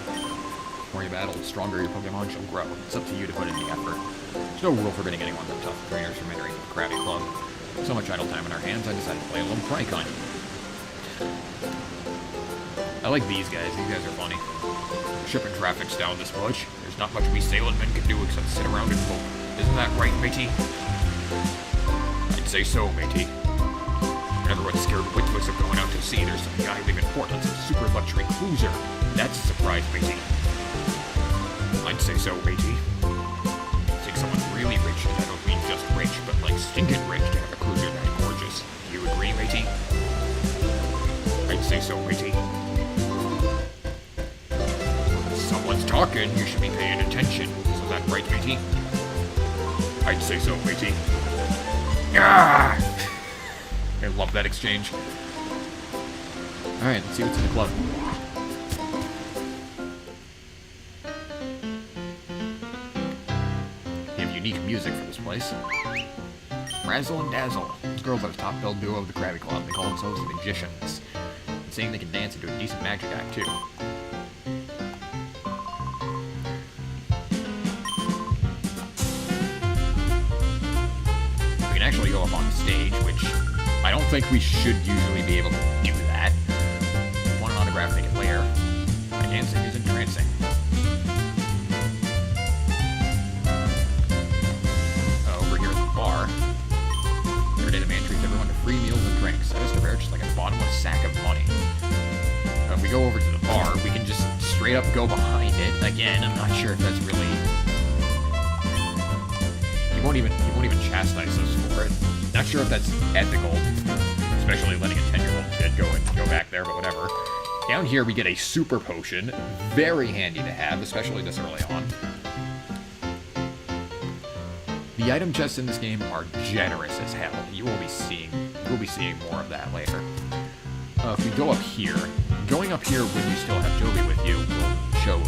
A: The more you battle, the stronger your Pokemon shall grow. It's up to you to put in the effort. There's no rule forbidding anyone with tough trainers from entering the Krabby Club. With so much idle time in our hands, I decided to play a little prank on you. I like these guys. These guys are funny. Shipping traffic's down this much. There's not much we sailing men can do except sit around and mope. Isn't that right, matey? I'd say so, matey. When everyone's scared witless of going out to sea, there's some guy of importance, a super luxury cruiser. That's a surprise, matey. I'd say so, matey. me rich, and I don't mean just rich, but like stinking rich to have a cruiser that gorgeous. Do you agree, matey? I'd say so, matey. Someone's talking, you should be paying attention. Isn't that right, matey? I'd say so, matey. Ah! I love that exchange. Alright, let's see what's in the club. They have unique music for this place. Razzle and Dazzle. These girls are the top billed duo of the Krabby Club. They call themselves the Magicians. And saying they can dance into a decent magic act, too. We can actually go up on stage, which I don't think we should usually be able to do that. If you want an autograph, make it later. My dancing is entrancing. Over here at the bar, every day the man treats everyone to free meals and drinks. That is fair, just like a bottomless sack of money. If we go over to the bar, we can just straight up go behind it. Again, I'm not sure if that's really... He won't even chastise us for it. Not sure if that's ethical, especially letting a 10-year-old kid go back there, but whatever. Down here we get a super potion, very handy to have, especially this early on. The item chests in this game are generous as hell. You will be seeing more of that later. If we go up here, going up here when you still have Joby with you will show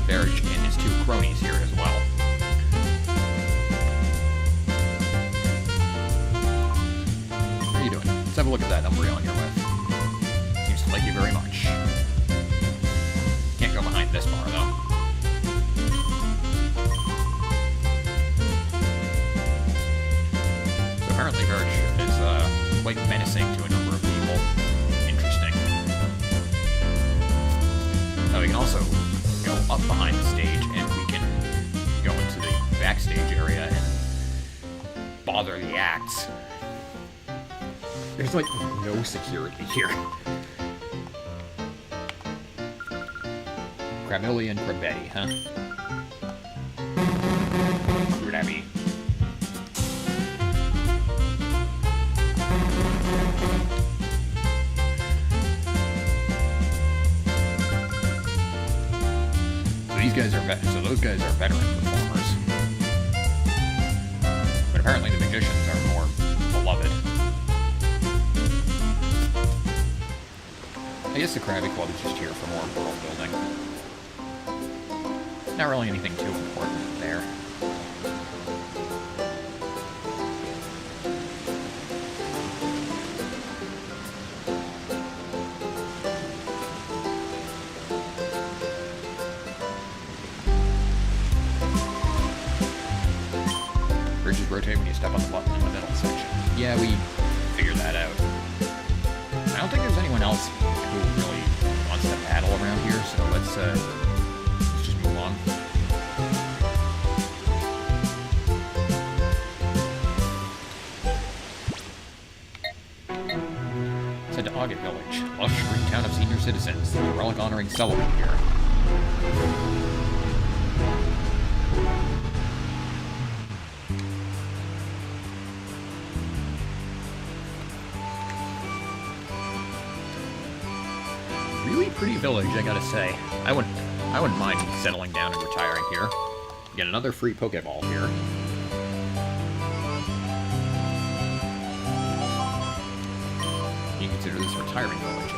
A: Verge and his two cronies here as well. What are you doing? Let's have a look at that Umbreon you're with. Seems to like you very much. Can't go behind this bar, though. So apparently Verge is quite menacing to a number of people. Interesting. Now we can also go up behind the stage, and we can go into the backstage area and bother the acts. There's like no security here. Cramilli and Crabetti, huh? Crabby. So those guys are veteran performers. But apparently the magicians are more beloved. I guess the Krabby Club is just here for more world building. Not really anything too important there. Bridges rotate when you step on the button in the middle section. Yeah, we figured that out. I don't think there's anyone else who really wants to battle around here, so let's just move on. Let's head to August Village, lush green town of senior citizens. The relic honoring Sullivan here. Really pretty village, I gotta say. I wouldn't mind settling down and retiring here. Get another free Pokeball here. You can consider this a retirement village.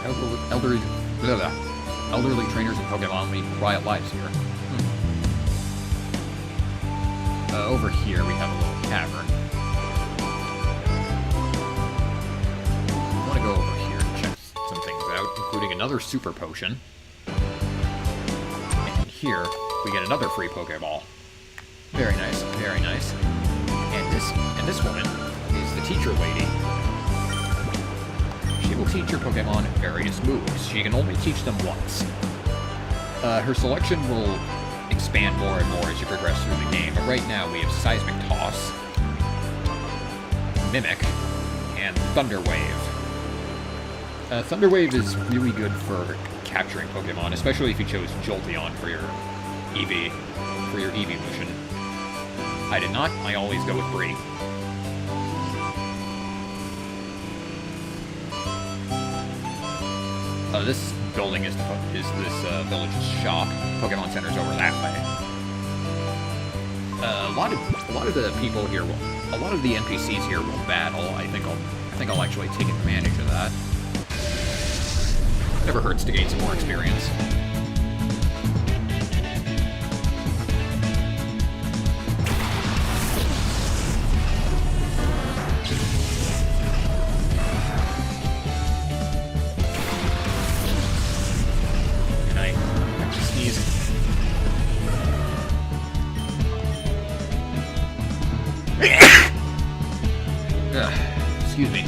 A: Elderly trainers and Pokemon lead quiet lives here. Over here we have a little cavern. I want to go over here and check some things out, including another super potion. And here we get another free Pokeball. Very nice, very nice. And this woman is the teacher lady. She will teach your Pokemon various moves. She can only teach them once. Her selection will expand more and more as you progress through the game, but right now we have Seismic Toss, Mimic, and Thunder Wave. Thunder Wave is really good for capturing Pokemon, especially if you chose Jolteon for your evolution. I did not. I always go with Bree. This building is this village's shop. Pokemon Center's over that way. A lot of the people here a lot of the NPCs here will battle. I think I'll actually take advantage of that. Never hurts to gain some more experience. Excuse me.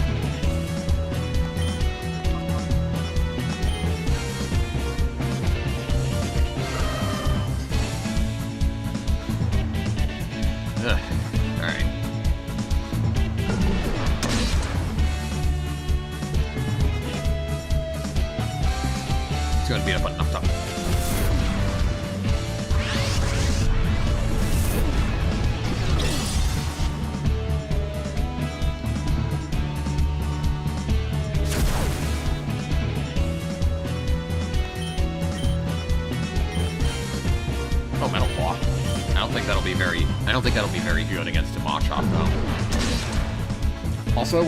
A: Alright. It's gonna beat up enough time. I don't think that'll be very good against a Machop, though. Also,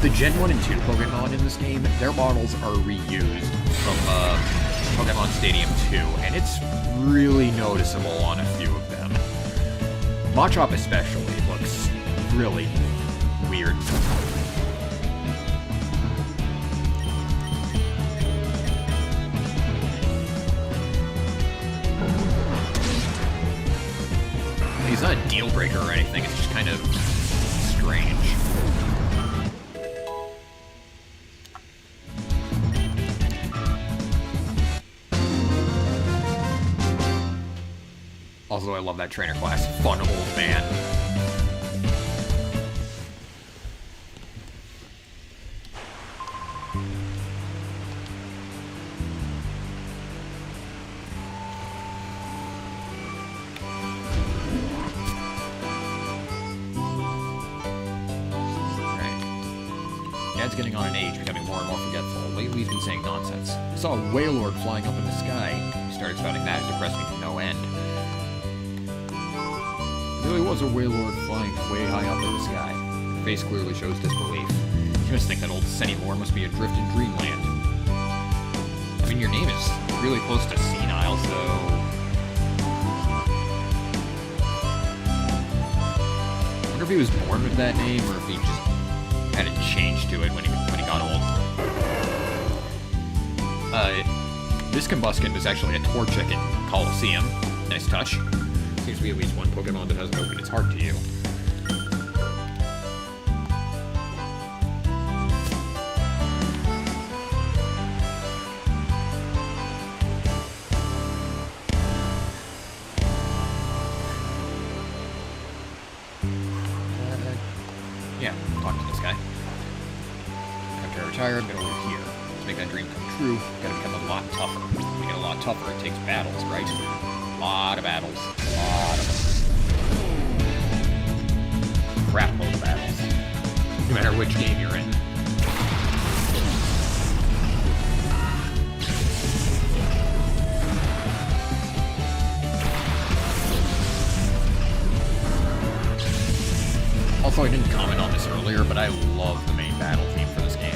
A: the Gen 1 and 2 Pokemon in this game, their models are reused from Pokemon Stadium 2, and it's really noticeable on a few of them. Machop especially looks really weird. It's not a deal breaker or anything, it's just kind of strange. Also, I love that trainer class. Fun old man. Dad's getting on in age, becoming more and more forgetful. Lately he's been saying nonsense. I saw a Wailord flying up in the sky. He started spouting that. It depressed me to no end. There really was a Wailord flying way high up in the sky. Her face clearly shows disbelief. You must think that old Senimore must be adrift in dreamland. I mean, your name is really close to senile, so... I wonder if he was born with that name, or if he just had it changed to it when he got old. This Combuskin was actually a Torchic in Coliseum. Nice touch. Seems to be at least one Pokemon that hasn't opened its heart to you. Yeah, talk to this guy. After I retire, I'm gonna live here. To make that dream come true, gotta become a lot tougher. To get a lot tougher, it takes battles, right? A lot of battles. A lot of them. Crap load of battles. No matter which game you're in. Also, I didn't comment on this earlier, but I love the main battle theme for this game.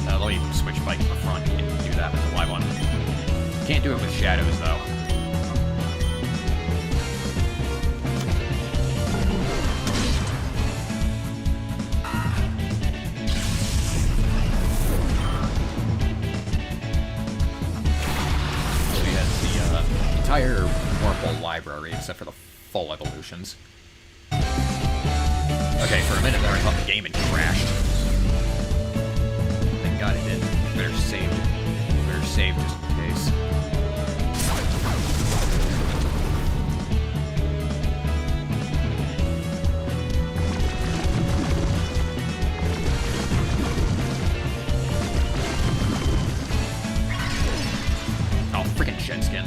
A: Let me switch bike to the front and do that with the Y1. Can't do it with shadows, though. So he has the entire Warble library, except for the full evolutions. Okay, for a minute there, I thought the game had crashed. Thank God it did. Better save it. Better save just in case. Oh, freaking Shed Skin.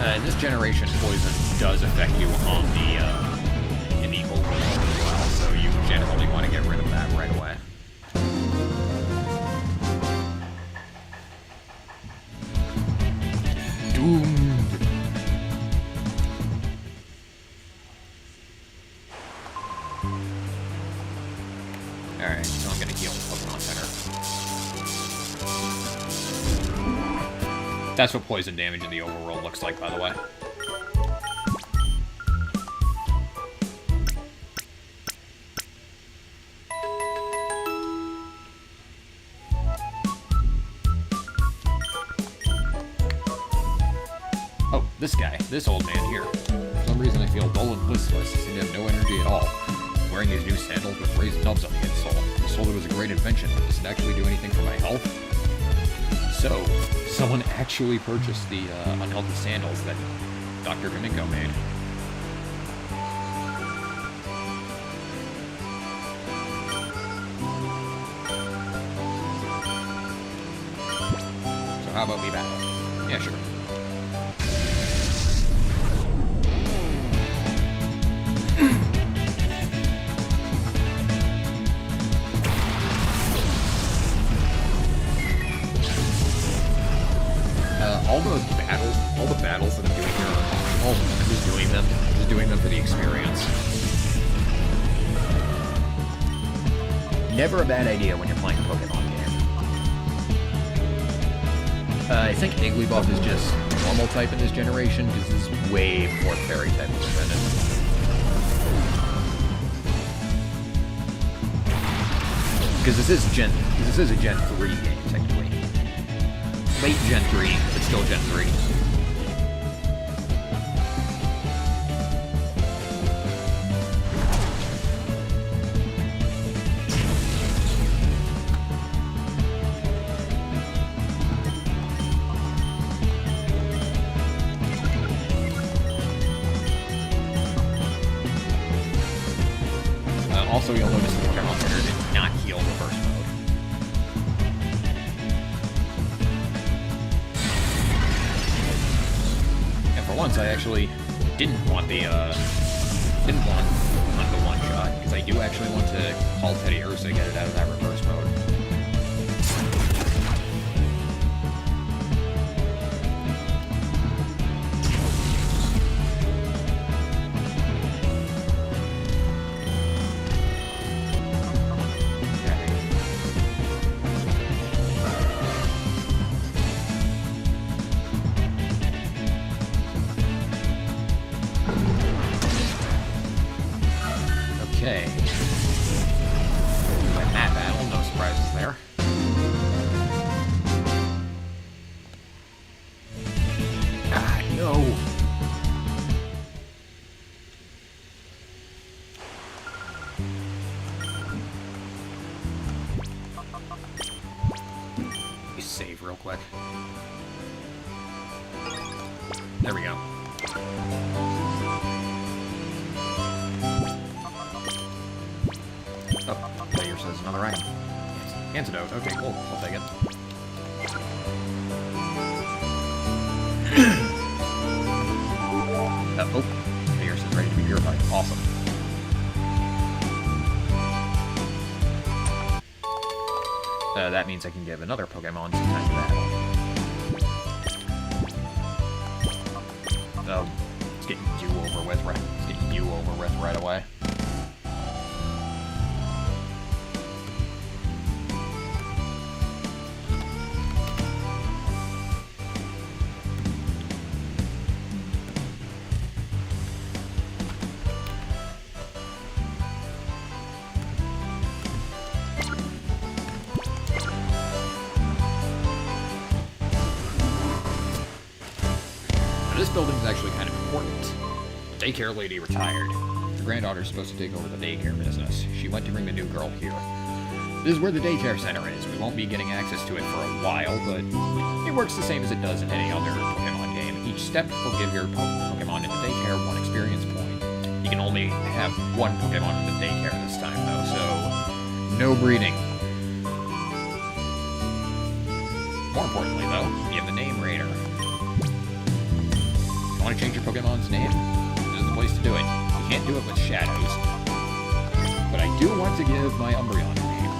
A: In this generation, poison does affect you on in the overworld as well, so you generally want to get rid of that right away. Doomed. Alright, so I'm gonna heal the Pokemon Center. That's what poison damage in the overworld looks like, by the way. Oh, this guy, this old man here. For some reason I feel dull and listless. I seem to have no energy at all. Wearing these new sandals with raised nubs on the insole. I was told it was a great invention, but does it actually do anything for my health? So, someone actually purchased the unhealthy sandals that Dr. Domingo made. So how about we battle? Yeah, sure. All the battles that I'm doing here are optional. I'm just doing them for the experience. Never a bad idea when you're playing a Pokemon game. I think Igglybuff is just normal type in this generation, because this is way more fairy type dependent. Because this is a Gen 3 game, technically. Late Gen 3, but still Gen 3. Also, you'll notice the Pokemon Center did not heal reverse mode. And for once, I actually didn't want the one shot, because I do actually want to call Teddy Ursa to get it out of that reverse mode. Okay. Win that battle, no surprises there. Ah, no. You save real quick. There we go. Oh, player says another item. Antidote. Okay, cool. I'll take it. Oh, player says ready to be purified. Awesome. That means I can give another Pokemon some time to battle. Let's get you over with right away. This building is actually kind of important. The daycare lady retired. Her granddaughter is supposed to take over the daycare business. She went to bring the new girl here. This is where the daycare center is. We won't be getting access to it for a while, but it works the same as it does in any other Pokemon game. Each step will give your Pokemon in the daycare one experience point. You can only have one Pokemon in the daycare this time, though, so no breeding. More importantly, though, you have the name Raider. want to change your Pokemon's name, this is the place to do it. You can't do it with Shadows. But I do want to give my Umbreon a name.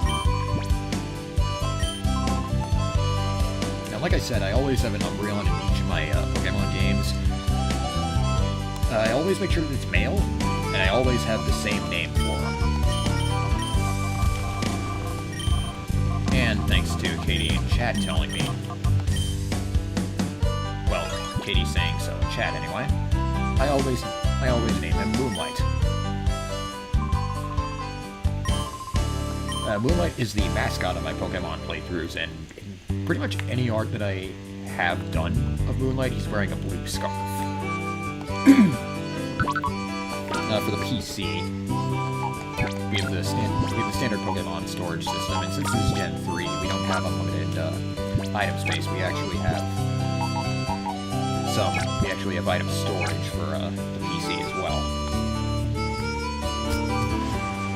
A: Now, like I said, I always have an Umbreon in each of my Pokemon games. I always make sure that it's male, and I always have the same name for him. And thanks to Katie in chat telling me. Well, Katie's saying so in chat anyway. I always name him Moonlight. Moonlight is the mascot of my Pokemon playthroughs, and in pretty much any art that I have done of Moonlight, he's wearing a blue scarf. For the PC, we have the standard Pokemon storage system, and since this is Gen 3, we don't have unlimited item space. We actually have item storage for the PC as well.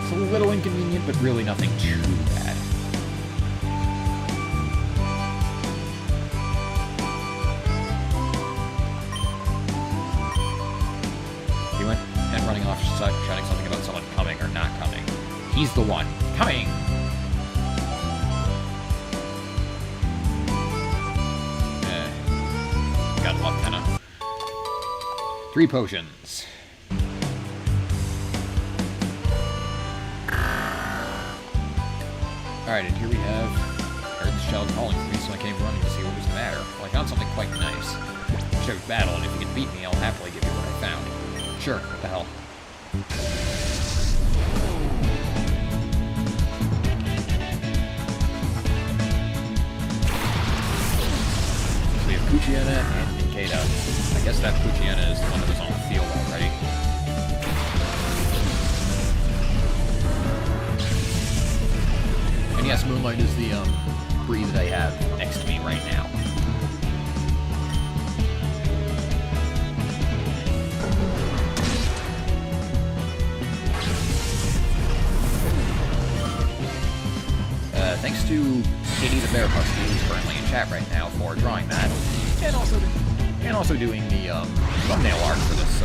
A: It's a little inconvenient, but really nothing too bad. He went and running off, shouting something about someone coming or not coming. He's the one. Coming! Got luck, kinda. 3 potions. Alright, and here we have... I heard this child calling for me, so I came running to see what was the matter. Well, I found something quite nice. Wish I would battle, and if you can beat me, I'll happily give you what I found. Sure, what the hell. So we have Poochyena and Nincada. I guess that Poochyena is the one that was on the field already. And yes, Moonlight is the breed that I have next to me right now. Thanks to Katie the Bear Husky, who's currently in chat right now, for drawing that, and also doing the thumbnail art for this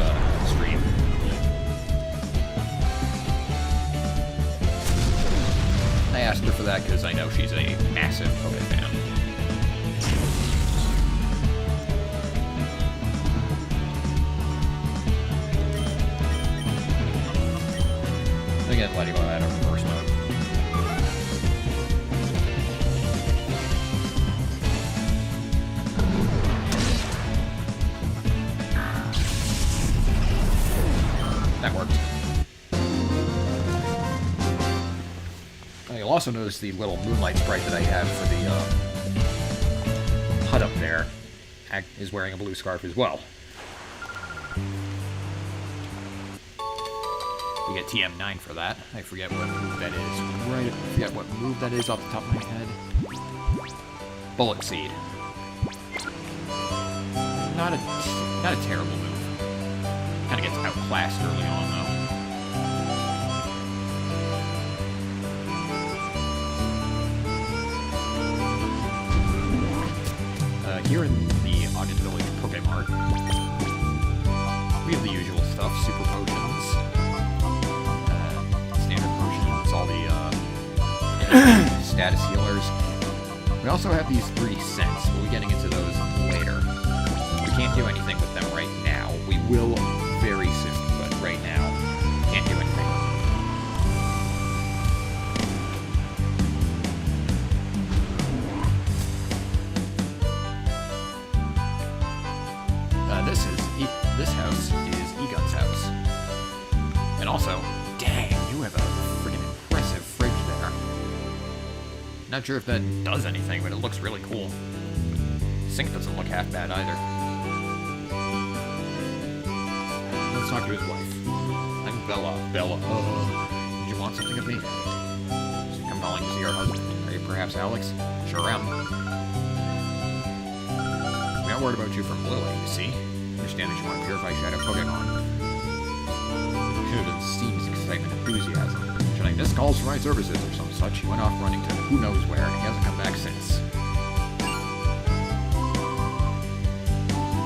A: stream. I asked her for that because I know she's a massive Poké fan. Again, letting go out of reverse mode. That worked. You'll also notice the little Moonlight sprite that I have for the HUD up there is wearing a blue scarf as well. We get TM9 for that. I forget what move that is. I forget what move that is off the top of my head. Bullet Seed. Not a terrible move. Kind of gets outclassed early on, though. Here in the Ogden Village Pokemart, we have the usual stuff: super potions, standard potions, all the status healers. We also have these 3 scents. We'll be getting into those later. We can't do anything with them right now. We will very soon, but right now, can't do anything. This house is Egon's house. And also, dang, you have a freaking impressive fridge there. Not sure if that does anything, but it looks really cool. Sink doesn't look half bad either. Let's talk to his wife. I'm Bella. Bella, did you want something of me? Should come calling to see our husband. Are you perhaps Alex? Sure am. We got word about you from Lily, you see? Understand that you want to purify Shadow Pokemon. Should have seems excitement, enthusiasm. Should I miss calls for my services or some such? He went off running to who knows where, and he hasn't come back since.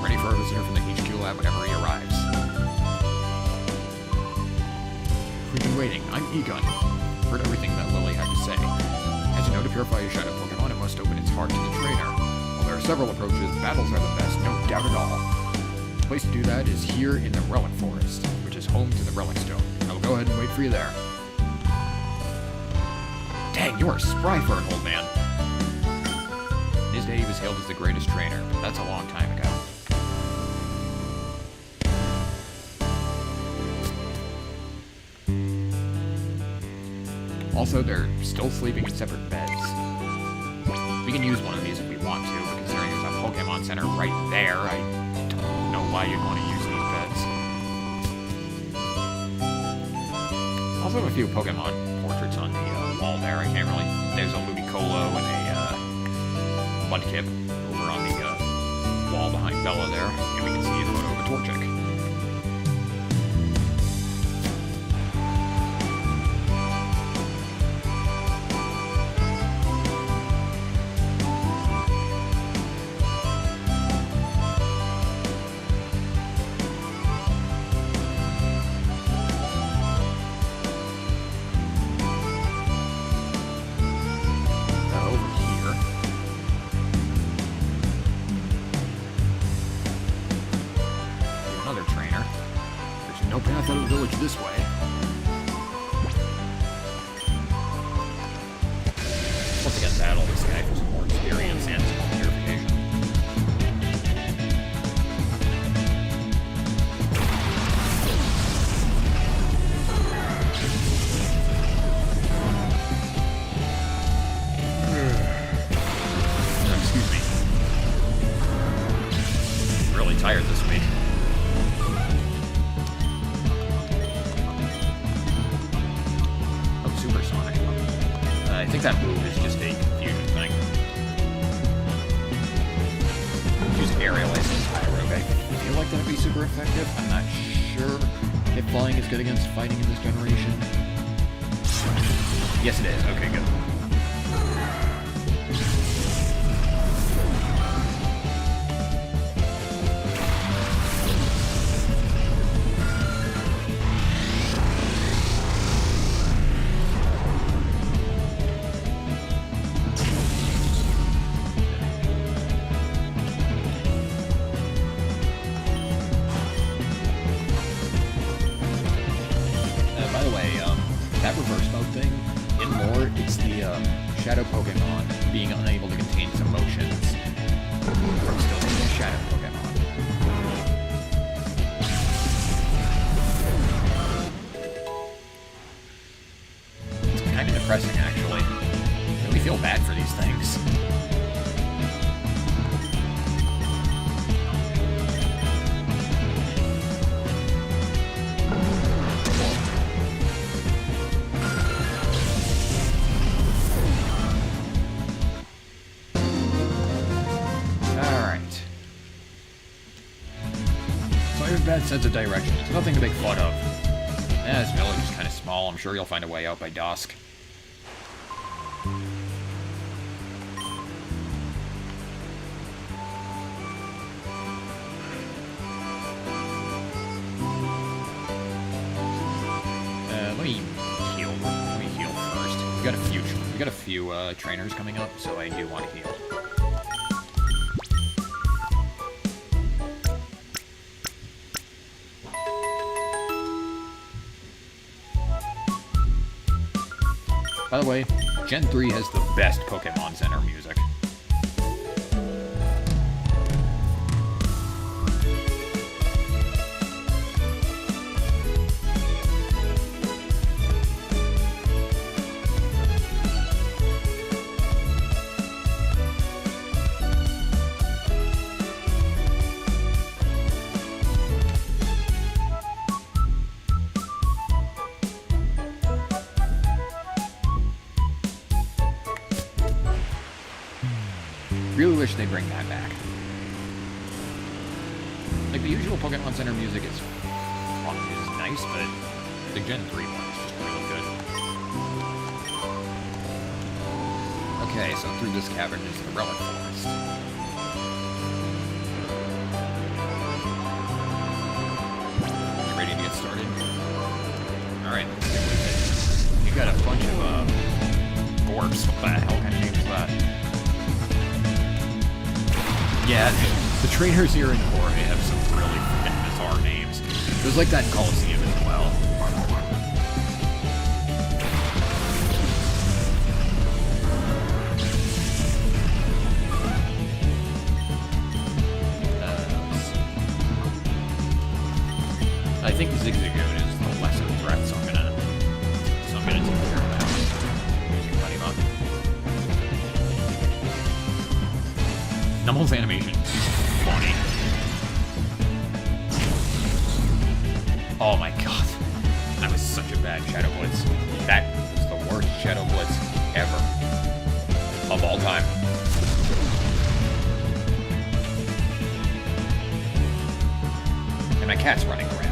A: Ready for a visitor from the HQ lab whenever he arrives. We've been waiting. I'm Egon. Heard everything that Lily had to say. As you know, to purify your shadow Pokemon, it must open its heart to the trainer. While there are several approaches, battles are the best, no doubt at all. The place to do that is here in the Relic Forest, which is home to the Relic Stone. I will go ahead and wait for you there. Dang, you are spry for an old man. In his day, he was hailed as the greatest trainer, but that's a long time ago. Also, they're still sleeping in separate beds. We can use one of these if we want to, but considering there's a Pokémon Center right there, I don't know why you'd want to use these beds. Also have a few Pokémon portraits on the wall there. I can't really... There's a Ludicolo and a Mudkip over on the wall behind Bella there, and we can see a photo of a Torchic. This way. Once again, battle this guy for some more experience and some purification. Excuse me. I'm really tired this week. I think that move is just a confusion thing. Use aerial as Pyrogue. I feel like that'd be super effective. I'm not sure if flying is good against fighting in this generation. Yes, it is. Okay, good. That reverse mode thing, in lore, it's the shadow Pokemon being unable to contain its emotions from still being a shadow Pokemon. It's kind of depressing, actually. I really feel bad for these things. Bad sense of direction. It's nothing to make fun of. This village is kind of small. I'm sure you'll find a way out by dusk. Let me heal first. We got a few trainers coming up, so I do want to heal. By the way, Gen 3 has the best Pokémon Center music. Really wish they bring that back. Like, the usual Pokemon Center music is nice, but the Gen 3 one is just really good. Okay, so through this cavern is the Relic Forest. Yeah, the trainers here in Orre have some really freaking bizarre names. There's like that in Coliseum as well. I think Zigzagoon is the lesser threat, so I'm gonna take care of that. Using Buddy Buck. Numble's animation is funny. Oh my god. That was such a bad Shadow Blitz. That was the worst Shadow Blitz ever. Of all time. And my cat's running around.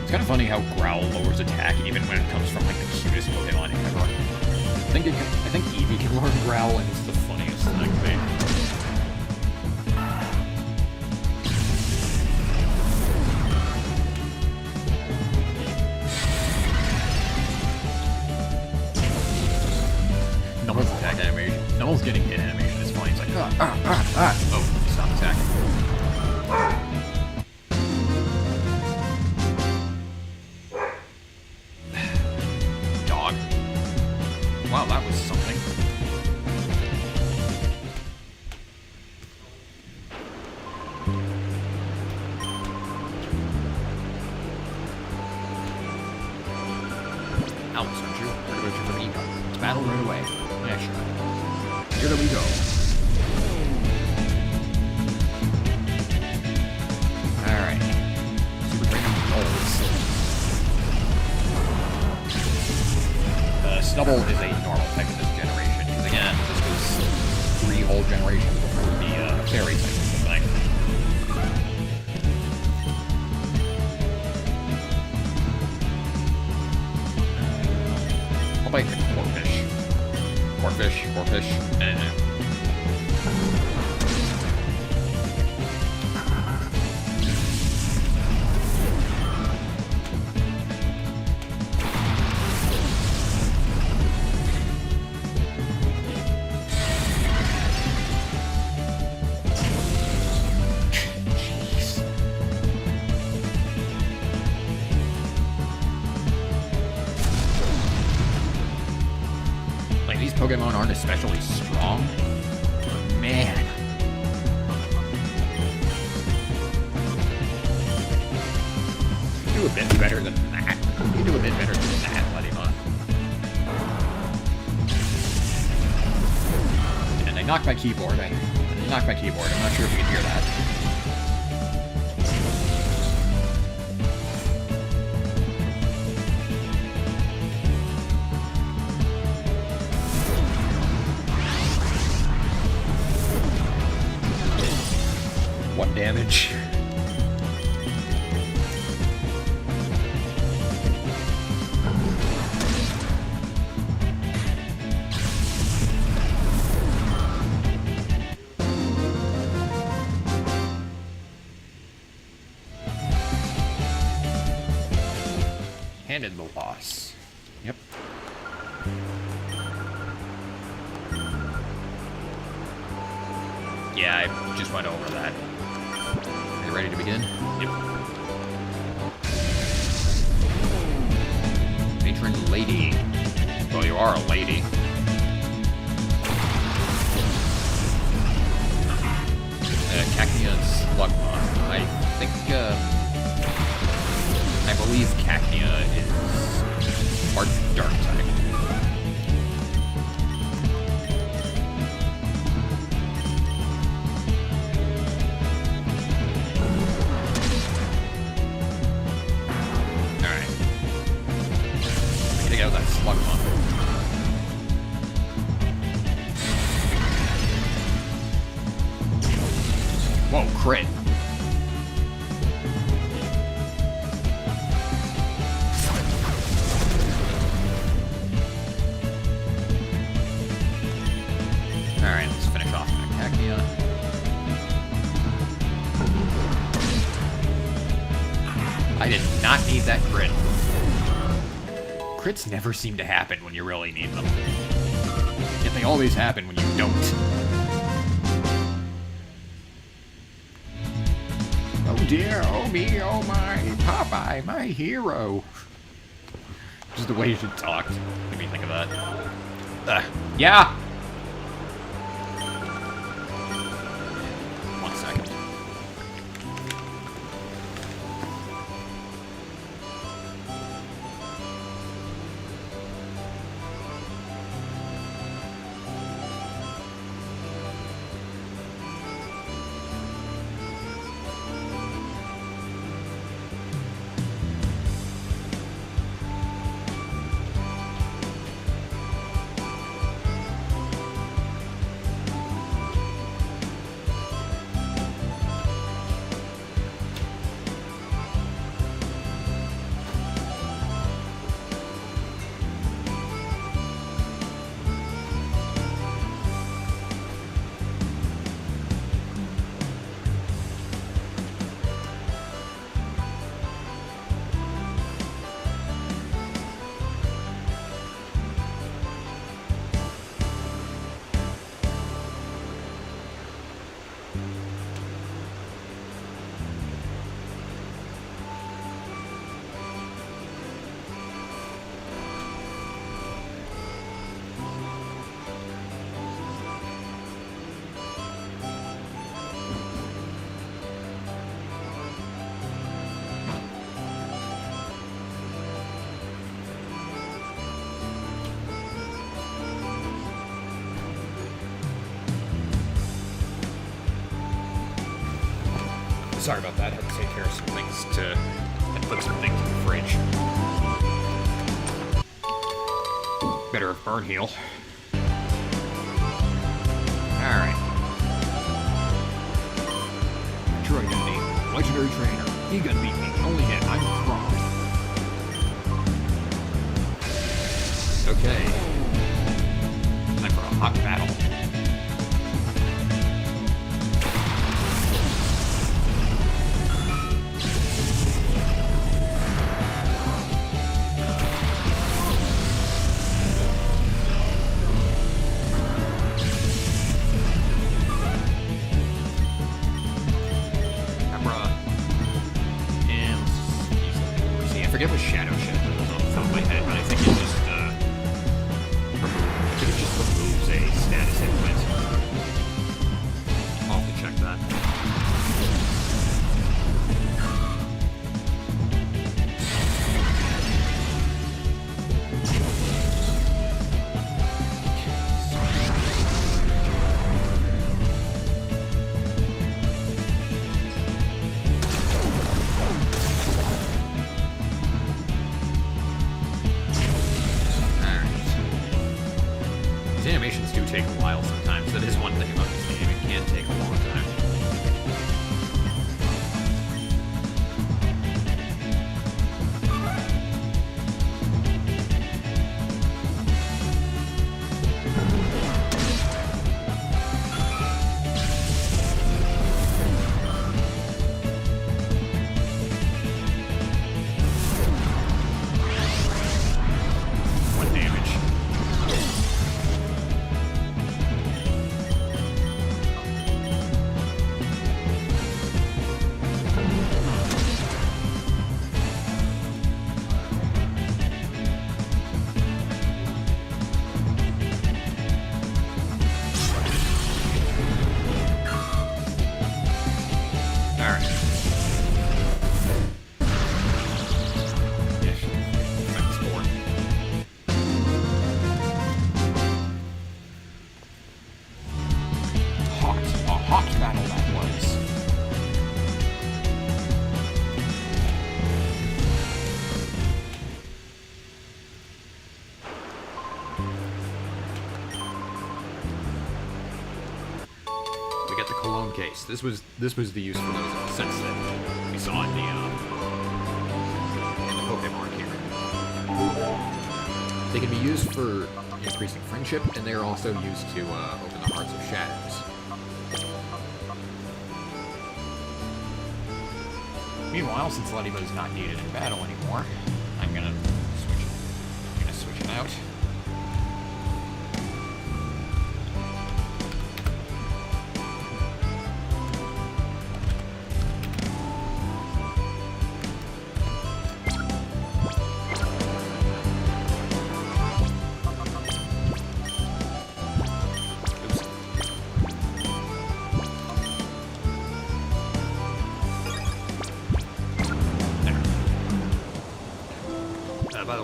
A: It's kind of funny how Growl lowers attack even when it comes from like the cutest Pokemon ever. I think Eevee can learn Growl, and it's the funniest thing to me. Numble's attack animation. Numble's getting hit animation is funny. It's like oh, stop attacking. Wow, that was something. Alex, aren't you? Where do you from Ego? Let's battle right away. Yeah, sure. Here we go. Alright. Super Trainer rolls. Snubble is a normal type in this generation, because again, this was 3 whole generations before the fairy type of thing. I'll bite the Corphish. Corphish. These Pokemon aren't especially strong, but man. You do a bit better than that. You do a bit better than that, Buddyma. And I knocked my keyboard. I'm not sure if you can hear that. One damage. Handed the loss. Yep. Yeah, I just went over that. Are you ready to begin? Yep. Matron Lady. Well, you are a lady. Cacnea and Slugma. I believe Cacnea is part dark type. Out that Slugma. Whoa, crit. Alright, let's finish off my Cacnea. I did not need that crit. Crits never seem to happen when you really need them. They always happen when you don't. Oh dear, oh me, oh my, Popeye, my hero. Just the way she talked. Made me think of that. Yeah! 1 second. Sorry about that. Had to take care of some things and put some things in the fridge. Better have burn heal. Alright. Troy Dundee, legendary trainer. He got beat me. Only hit. I'm prone. Okay. Time for a hot battle. I forget what Shadow Shift is off the top of my head, but I think it just removes a status hit point. I'll have to check that. Animations do take a while sometimes. That is one thing about this game. It can take a long time. Get the cologne case. This was the use for those scents that we saw in the Pokémon here. They can be used for increasing friendship, and they are also used to open the hearts of shadows. Meanwhile, since Ladybo's not needed in battle anymore, I'm gonna switch it out.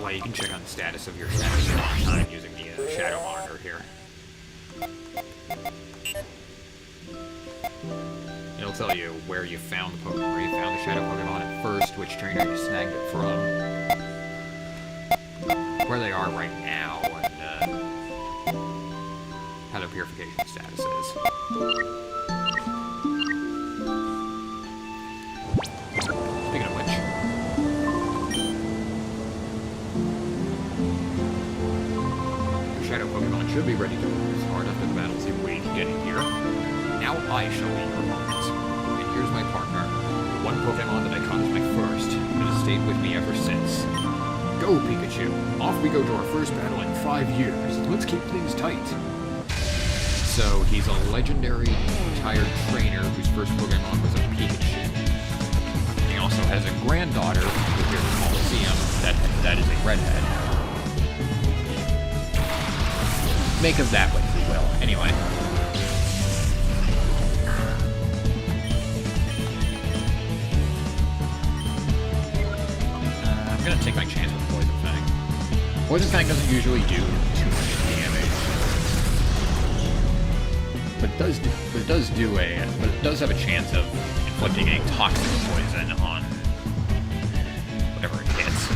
A: way, you can check on the status of your shadows at any time using the shadow monitor here. It'll tell you where you found the Pokemon, where you found the shadow Pokemon at first, which trainer you snagged it from, where they are right now, and how their purification status is. Speaking of which, your shadow Pokemon should be ready to lose hard after the battles you've waged getting here. Now I shall be your opponent. And here's my partner, the one Pokemon that I caught as my first, that has stayed with me ever since. Go, Pikachu! Off we go to our first battle in 5 years. Let's keep things tight. So, he's a legendary, retired trainer whose first Pokemon was a Pikachu. He also has a granddaughter, who here at the Coliseum, that is a redhead. Make of that what you will. Anyway. I'm gonna take my chance with Poison Fang. Poison Fang doesn't usually do too much damage. But it does have a chance of inflicting a toxic poison on whatever it hits.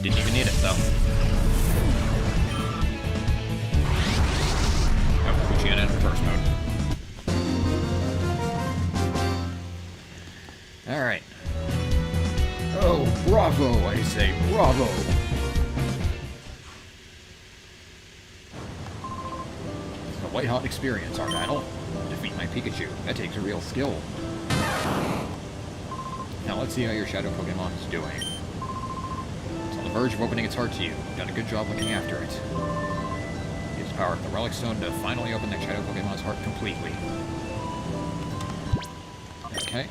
A: Didn't even need it though. Oh, Lucian in reverse mode. Alright. Oh, bravo, I say, bravo! It's a white-hot experience, our battle. Defeat my Pikachu. That takes a real skill. Now let's see how your Shadow Pokemon is doing. It's on the verge of opening its heart to you. You've done a good job looking after it. Use the power of the Relic Stone to finally open that Shadow Pokemon's heart completely. Okay.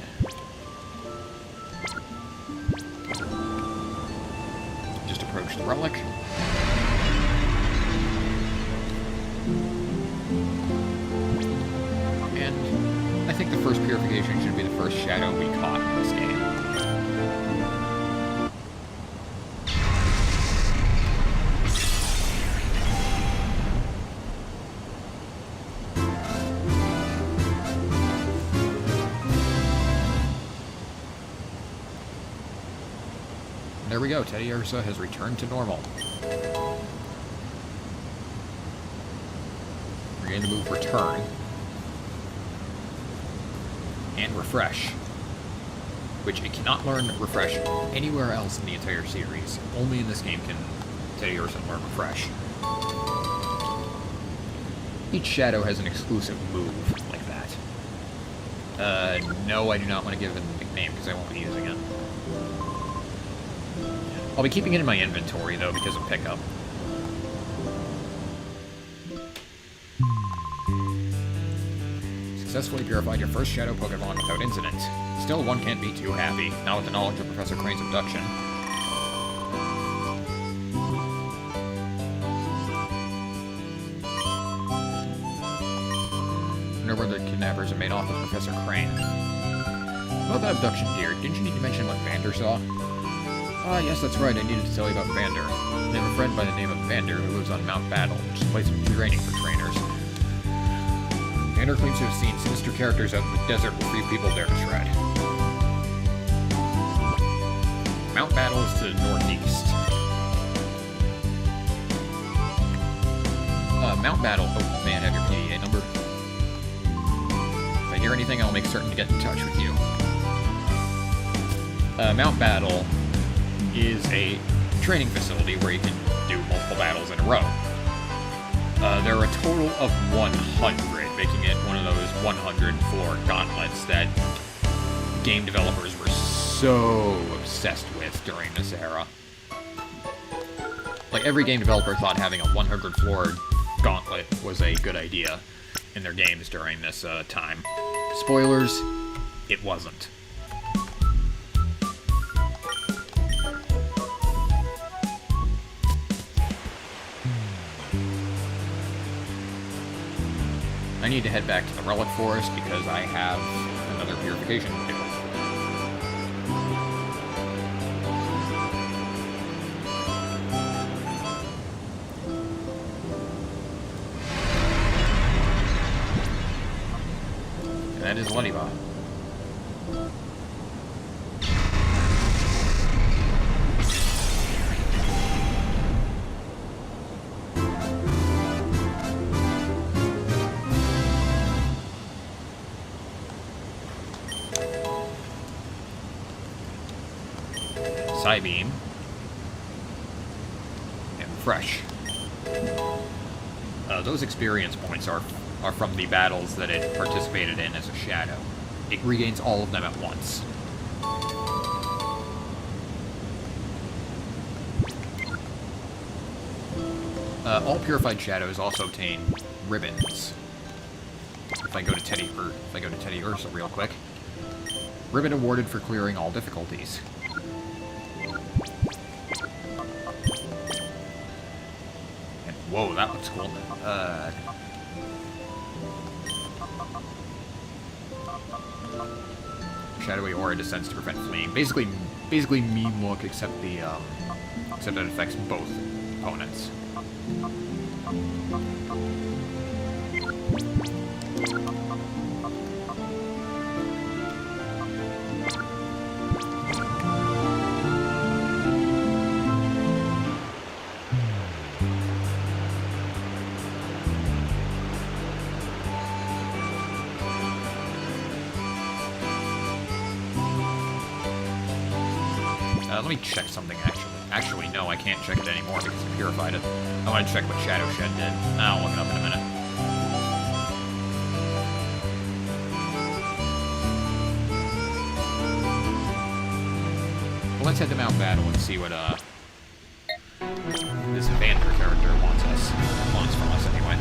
A: Approach the relic. And I think the first purification should be the first shadow we caught in this game. There we go, Teddy Ursa has returned to normal. Regain the move Return. And Refresh. Which it cannot learn Refresh anywhere else in the entire series. Only in this game can Teddy Ursa learn Refresh. Each shadow has an exclusive move like that. No, I do not want to give it a nickname because I won't be using it. I'll be keeping it in my inventory, though, because of pickup. Successfully purified your first Shadow Pokemon without incident. Still, one can't be too happy, not with the knowledge of Professor Crane's abduction. I wonder where the kidnappers have made off with Professor Crane. About that abduction, dear, didn't you need to mention what Vander saw? Ah, yes, that's right, I needed to tell you about Vander. I have a friend by the name of Vander who lives on Mount Battle, which is a place of training for trainers. Vander claims to have seen sinister characters out in the desert with free people there to shred. Mount Battle is to the northeast. Mount Battle. Oh, man, have your PDA number. If I hear anything, I'll make certain to get in touch with you. Mount Battle is a training facility where you can do multiple battles in a row. There are a total of 100, making it one of those 100 floor gauntlets that game developers were so obsessed with during this era. Like, every game developer thought having a 100 floor gauntlet was a good idea in their games during this time. Spoilers, it wasn't. need to head back to the Relic Forest because I have another purification to do. And that is Leniba. Psybeam, and Fresh. Those experience points are from the battles that it participated in as a shadow. It regains all of them at once. All purified shadows also obtain ribbons. If I go to Teddy Ursa real quick, ribbon awarded for clearing all difficulties. Whoa, that looks cool. Shadowy aura descends to prevent fleeing. Basically meme look, except except it affects both opponents. Let me check something, actually. Actually, no, I can't check it anymore because I purified it. I want to check what Shadow Shed did. I'll look it up in a minute. Well, let's head to Mount Battle and see what, this Vander character wants from us, anyway.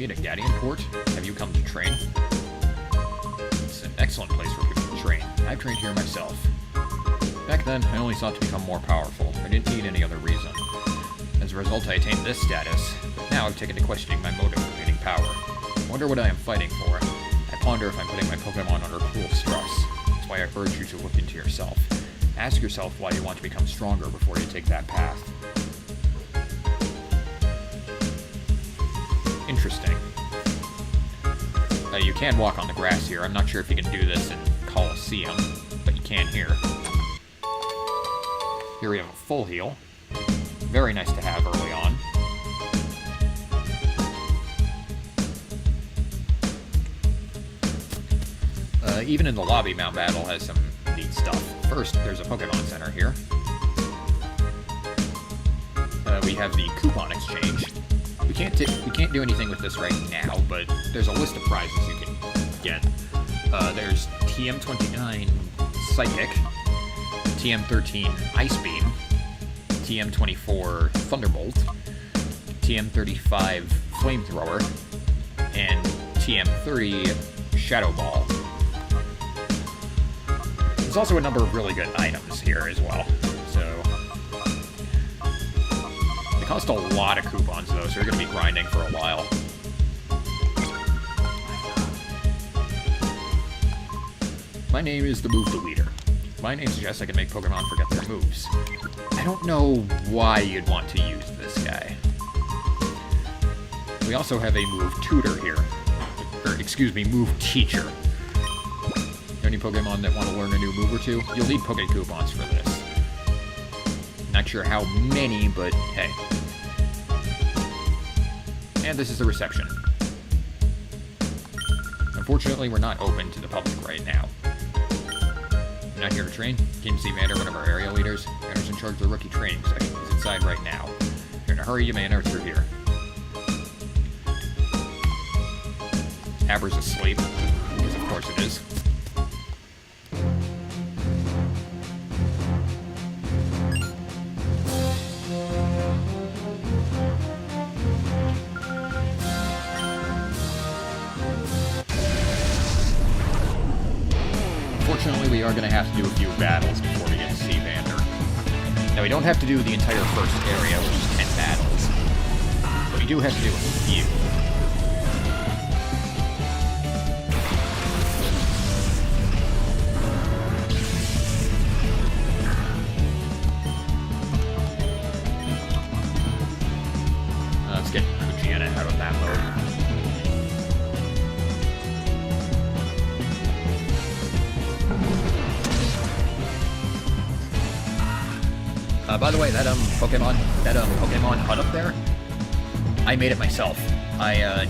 A: At Gadian Port? Have you come to train? It's an excellent place for people to train. I've trained here myself. Back then, I only sought to become more powerful. I didn't need any other reason. As a result, I attained this status, but now I've taken to questioning my motive for gaining power. I wonder what I am fighting for. I ponder if I'm putting my Pokémon under cruel stress. That's why I urge you to look into yourself. Ask yourself why you want to become stronger before you take that path. Interesting. You can walk on the grass here. I'm not sure if you can do this in Colosseum, but you can here. Here we have a full heal. Very nice to have early on. Even in the lobby, Mount Battle has some neat stuff. First, there's a Pokemon Center here. We have the coupon exchange. We can't do anything with this right now, but there's a list of prizes you can get. There's TM29 Psychic, TM13 Ice Beam, TM24 Thunderbolt, TM35 Flamethrower, and TM30 Shadow Ball. There's also a number of really good items here as well. They cost a lot of coupons, though, so you're going to be grinding for a while. My name is the Move Deleter. My name suggests I can make Pokemon forget their moves. I don't know why you'd want to use this guy. We also have a Move Tutor here. Or, excuse me, Move Teacher. Any Pokemon that want to learn a new move or two, you'll need Poké Coupons for this. Not sure how many, but hey. And this is the reception. Unfortunately, we're not open to the public right now. You're not here to train? Kim C. Vander, one of our area leaders. Vander's in charge of the rookie training section. He's inside right now. If you're in a hurry, you may enter through here. Aber's asleep, because of course it is. are going to have to do a few battles before we get to see Vander. Now, we don't have to do the entire first area, which is 10 battles. But we do have to do a few. Let's get Kuchiana out of that mode. By the way, that Pokemon hut up there, I made it myself. I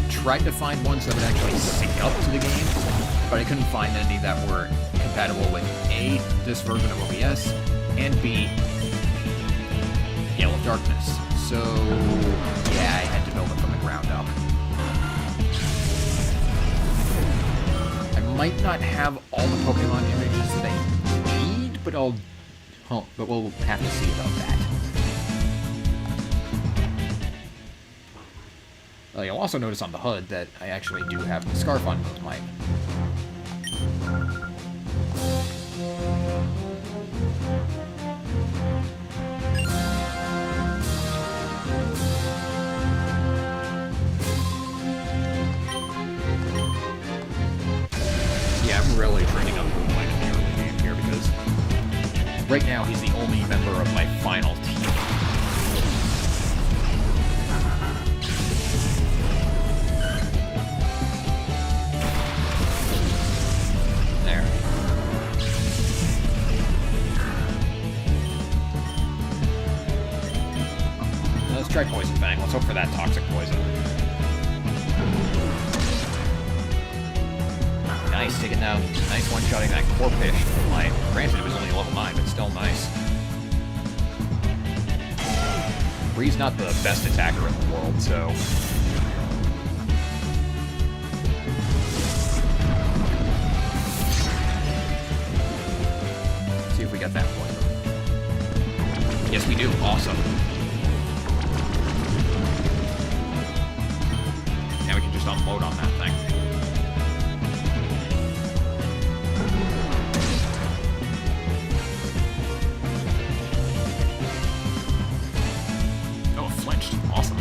A: tried to find ones that would actually sync up to the game, but I couldn't find any that were compatible with A, this version of OBS, and B, Gale of Darkness. So yeah, I had to build it from the ground up. I might not have all the Pokemon images that I need, but but we'll have to see about that. You'll also notice on the HUD that I actually do have the scarf on both my... Yeah, I'm really training up Moonlight in the early game here because right now he's the only member of my final team. There. Now let's try Poison Fang. Let's hope for that toxic poison. Nice, taking down. Nice one-shotting that Corphish. Granted, it was only level 9, but still nice. Bree's not the best attacker in the world, so... Let's see if we got that poison. Yes, we do. Awesome. Now we can just unload on that thing. Awesome.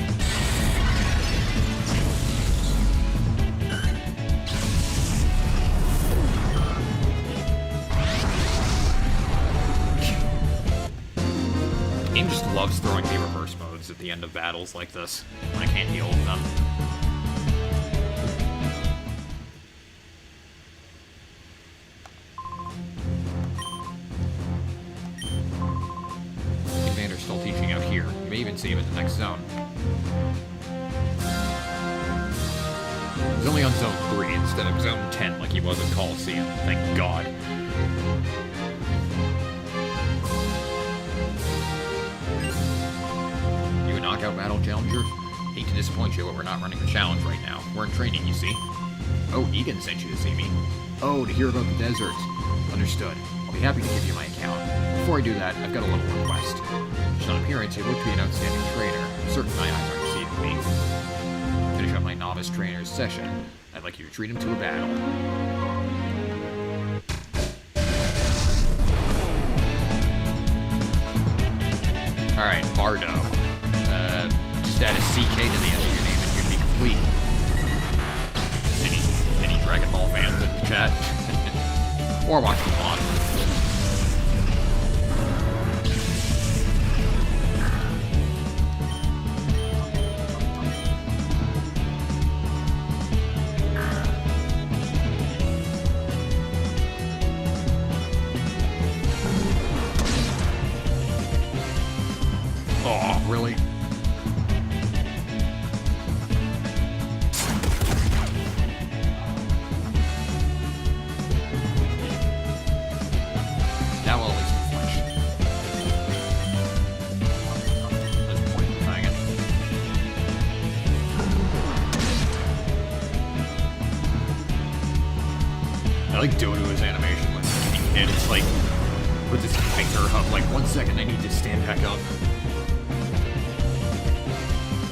A: The game just loves throwing me reverse modes at the end of battles like this when I can't deal with them. Vander's still teaching out here. You may even see him in the next zone. He's only on Zone 3 instead of Zone 10 like he was in Coliseum. Thank God. You a knockout battle challenger? Hate to disappoint you, but we're not running the challenge right now. We're in training, you see. Oh, Egan sent you to see me. Oh, to hear about the desert. Understood. I'll be happy to give you my account. Before I do that, I've got a little request. Just on appearance, you look to be an outstanding trainer. I'm certain my eyes aren't deceiving me. Finish up my novice trainer's session. I'd like you to treat him to a battle. Alright, Bardo. Just add a CK to the end of your name and you'd be complete. Any Dragon Ball fans in the chat? Or watching them on. Oh, really? Now we'll at least flinch. There's poison fanging. I like Dodo's animation when King Kid is like, with his finger up, like 1 second I need to stand back up.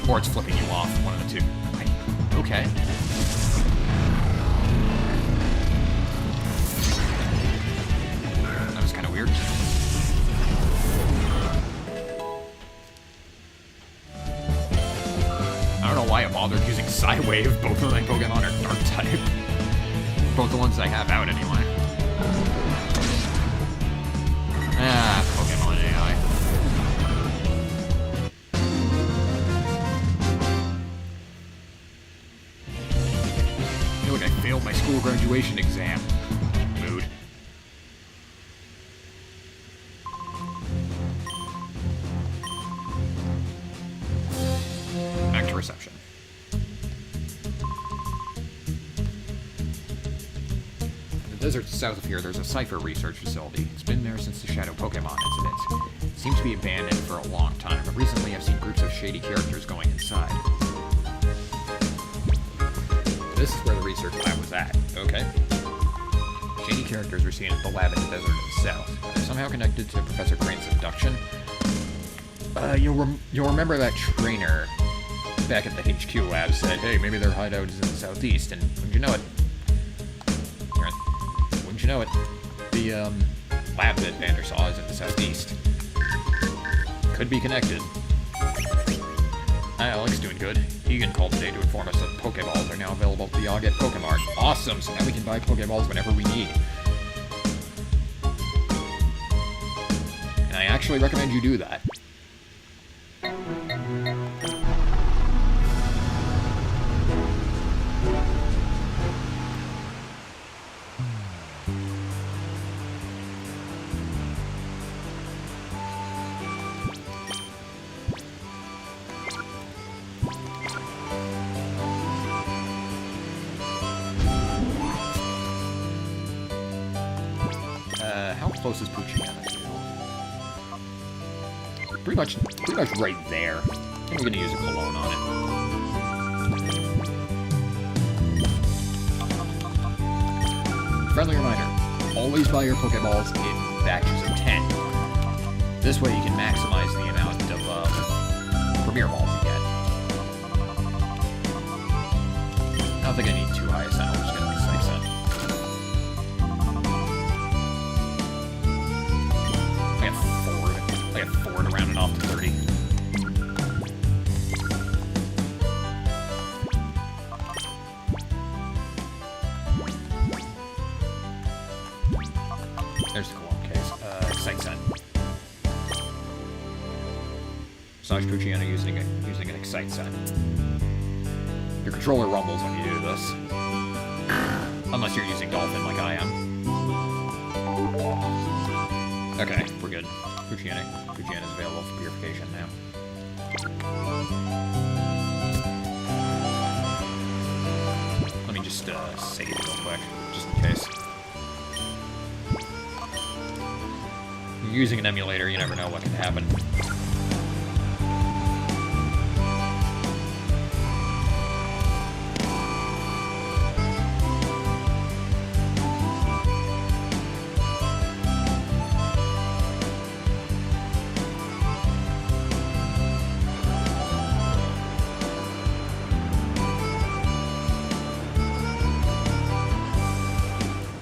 A: Or it's flipping you off, one of the two. Okay. Psywave. Both of my Pokemon are Dark type. Both the ones I have out, anyway. Ah, Pokemon AI. I feel like I failed my school graduation exam. Mood. Back to reception. In the desert south of here, there's a Cypher research facility. It's been there since the Shadow Pokemon incident. It seems to be abandoned for a long time, but recently I've seen groups of shady characters going inside. This is where the research lab was at. Okay. Shady characters were seen at the lab in the desert in the south. They're somehow connected to Professor Crane's abduction. You'll remember that trainer back at the HQ lab said, hey, maybe their hideout is in the southeast, and wouldn't you know it? Wouldn't you know it? The lab that Vander saw is in the southeast. Could be connected. Hi, Alex, doing good. Egan called today to inform us that Pokeballs are now available at the August Pokemart. Awesome, so now we can buy Pokeballs whenever we need. And I actually recommend you do that. How close is Poochyena to? Pretty much right there. I think we're gonna use a cologne on it. Friendly reminder, always buy your Pokeballs in batches of 10. This way you can maximize the amount of Premier Balls you get. I don't think I need 2 ISN, I'm just gonna be safe set. I got 4 to round it off to 30. There's the cologne case. Excite Scent. Massage Poochyena using an Excite Scent. Your controller rumbles when you do this. Unless you're using Dolphin like I am. Okay, we're good. Poochyena is available for purification now. Let me just save it real quick, just in case. You're using an emulator, you never know what can happen.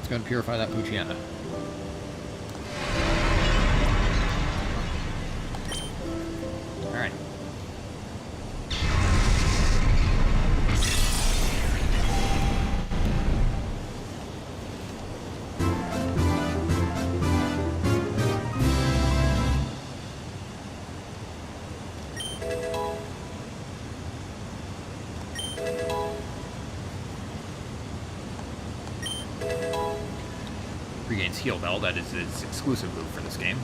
A: Go and purify that Poochyena. Alright. Regains Heal Bell, that is its exclusive move for this game.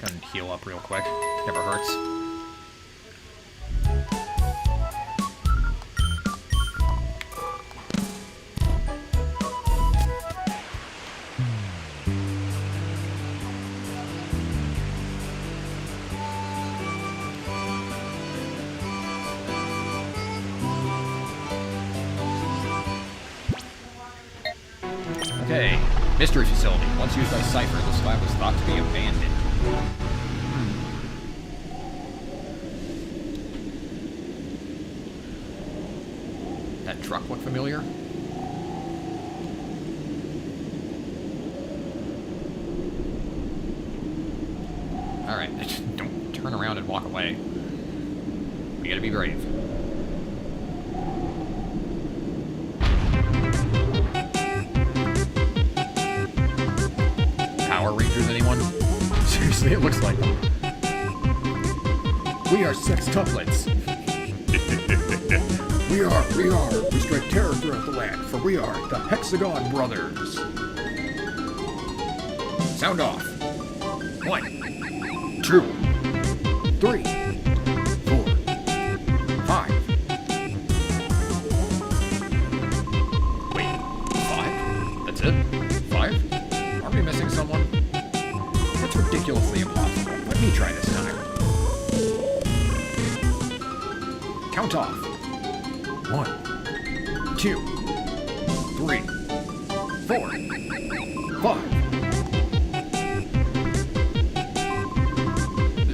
A: Go and heal up real quick. Never hurts. Mystery facility. Once used by Cypher, the spot was thought to be abandoned. That truck look familiar? Alright, don't turn around and walk away. We gotta be brave. Power Rangers, anyone? Seriously, it looks like them. We are sextuplets. We are. We strike terror throughout the land, for we are the Hexagon Brothers. Sound off. 1, 2, 3, 4, 5. Wait, 5? That's it? 5? Are we missing someone? That's ridiculously impossible. Let me try this time. Count off. 1, 2, 3, 4, 5.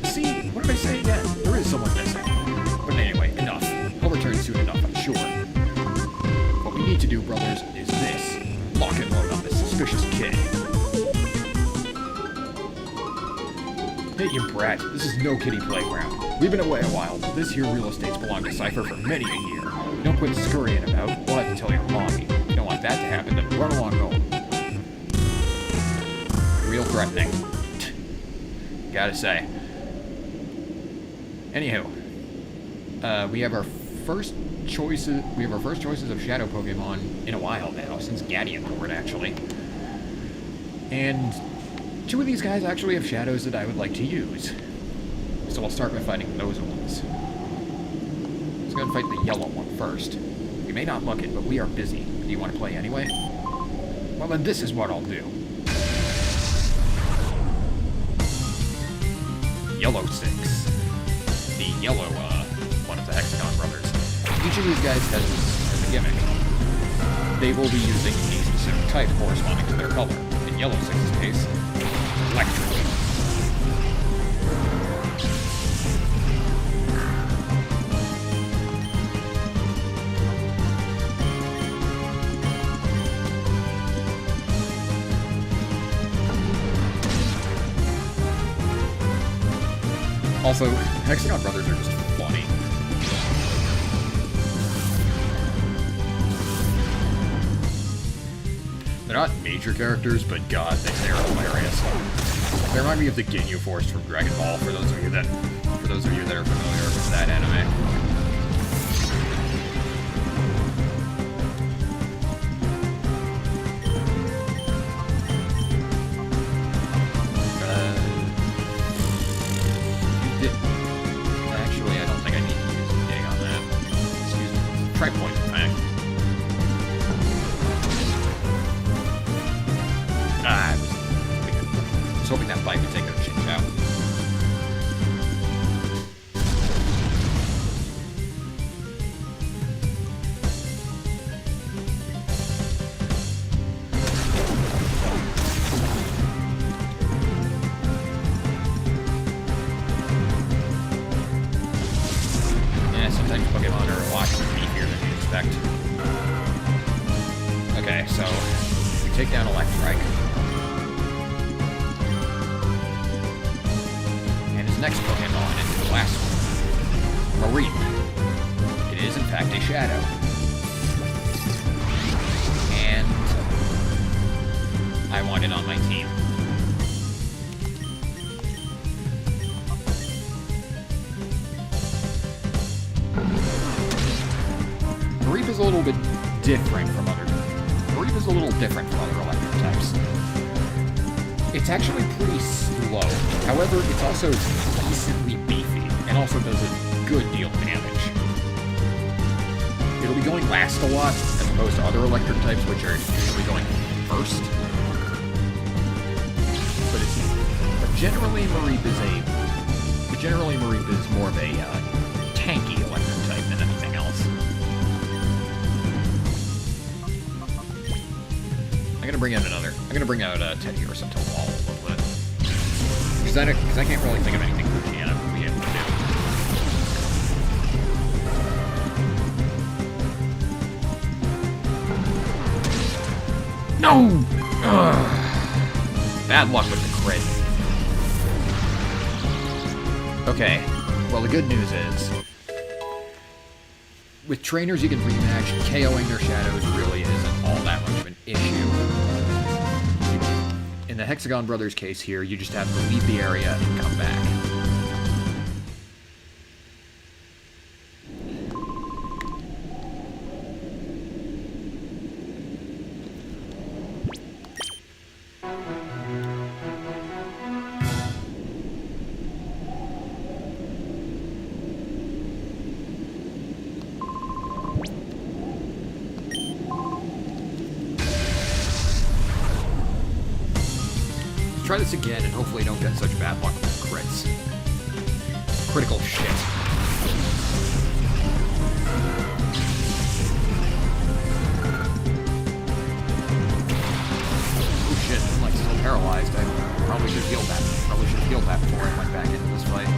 A: See, what did I say again? There is someone missing. But anyway, enough. I'll return soon enough, I'm sure. What we need to do, brothers, is this. Lock and load on this suspicious kid. Hey, you brat. This is no kiddie playground. We've been away a while, but this here real estate's belonged to Cypher for many a year. Don't quit scurrying about. We'll have to tell your mommy. If you don't want that to happen, then run along home. Real threatening. Gotta say. Anywho, we have our first choices. We have our first choices of Shadow Pokemon in a while now, since Ganondorf actually. And 2 of these guys actually have shadows that I would like to use. So I'll start by fighting those ones. Let's go and fight the yellow one first. We may not look it, but we are busy. Do you want to play anyway? Well, then this is what I'll do. Yellow 6. The yellow, one of the Hexagon Brothers. Each of these guys has a gimmick. They will be using a specific type corresponding to their color. In Yellow 6's case, electric. Also, Hexagon Brothers are just funny. They're not major characters, but god, they're hilarious. They remind me of the Ginyu Force from Dragon Ball, for those of you that are familiar with that anime. Actually, I don't think I need to use dig on that. Excuse me. Try point, in fact. I was hoping that bite would take their chins out. Yeah, sometimes Pokemon are a lot beefier than you'd expect. Okay, so we take down Electrike. Next Pokemon into the last one. Mareep. It is in fact a shadow. And I want it on my team. Mareep is a little bit different from other electric types. It's actually pretty slow. However, it's also decently beefy, and also does a good deal of damage. It'll be going last a lot, as opposed to other electric types, which are usually going first. But generally, Mareep is more of a tanky electric type than anything else. I gonna bring out another. I'm gonna bring out Teddy or something wall a little bit. Because I can't really think of anything Luciana would be able to do. No! Ugh. Bad luck with the crit. Okay, well the good news is, with trainers you can rematch, KOing their shadows really isn't all that much of an issue. In the Hexagon Brothers case here, you just have to leave the area and come back. Try this again, and hopefully don't get such bad luck with crits. Critical shit. Oh shit, I'm like still paralyzed. I probably should have healed that. Probably should have healed that before I went back into this fight.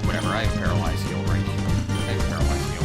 A: Whatever, I have paralyzed heal right here. I have paralyzed heal.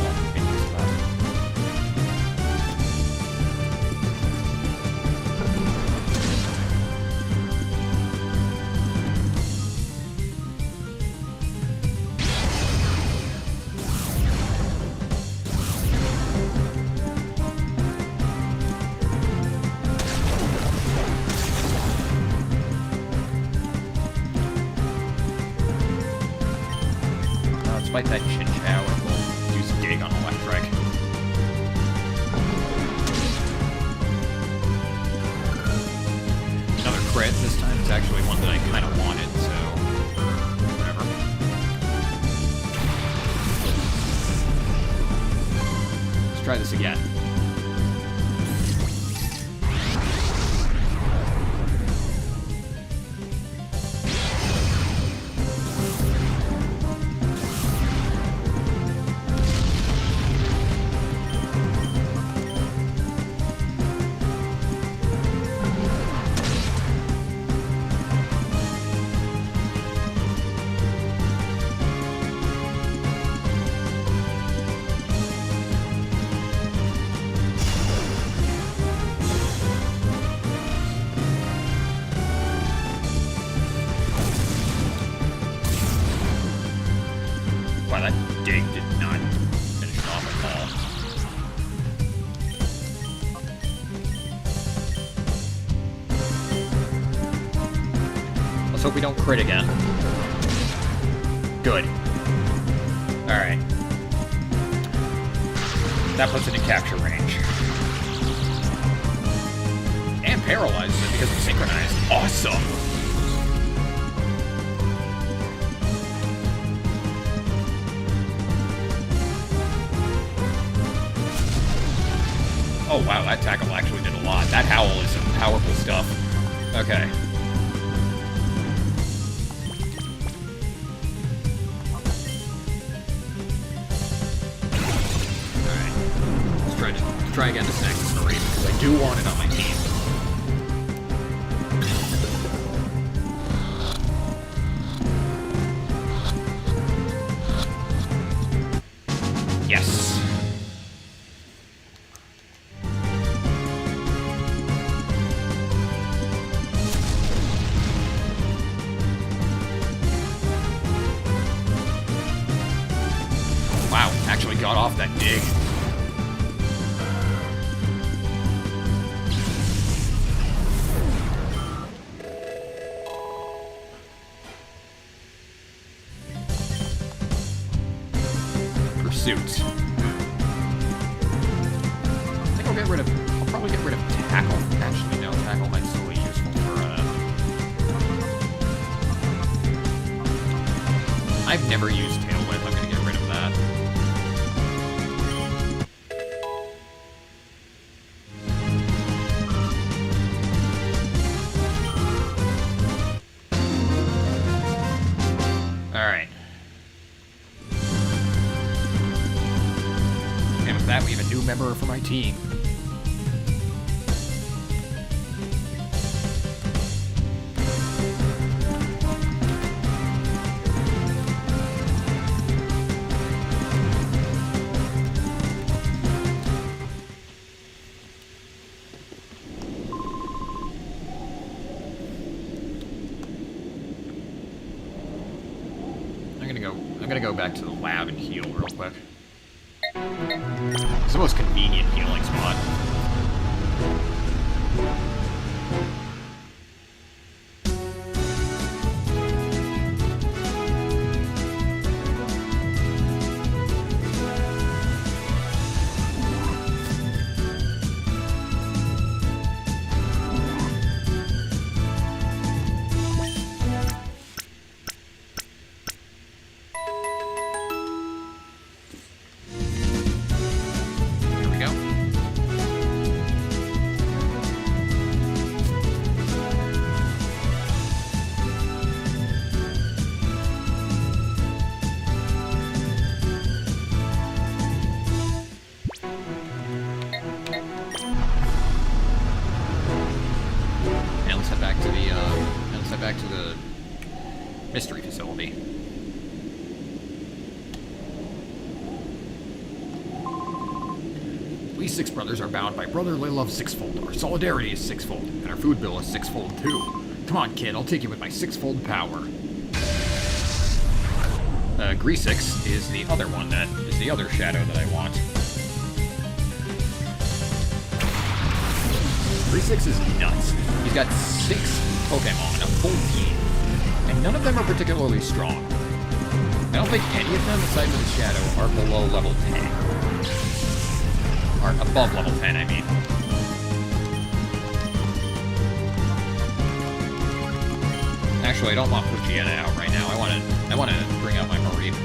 A: Despite that chin chow, and we'll use dig on electric. Another crit. This time it's actually one that I kind of wanted, so whatever. Let's try this again. Wow, that dig did not finish it off at all. Let's hope we don't crit again. Good. Alright. That puts it in capture range. And paralyzes it because it's synchronized. Awesome! Oh wow, that tackle actually did a lot. That howl is some powerful stuff. Okay. Alright. Let's try again this next iteration, because I do want it on my team. Yes. Wow, actually got off that dig. Pursuit. I think I'll probably get rid of tackle. Actually, no, tackle might still be useful for, I've never used tail whip. I'm gonna get rid of that. Alright. team. I'm gonna go back to the lab and heal real quick. It's the most convenient healing spot. Back to the mystery facility. We six brothers are bound by brotherly love sixfold. Our solidarity is sixfold, and our food bill is sixfold too. Come on, kid, I'll take you with my sixfold power. Greasix is the other one that is the other shadow that I want. Greasix is nuts. He's got 6 Pokémon, a full team, and none of them are particularly strong. I don't think any of them, aside from the Shadow, are below level 10. Or above level 10, I mean. Actually, I don't want Poochyena out right now. I want to bring out my Mareep.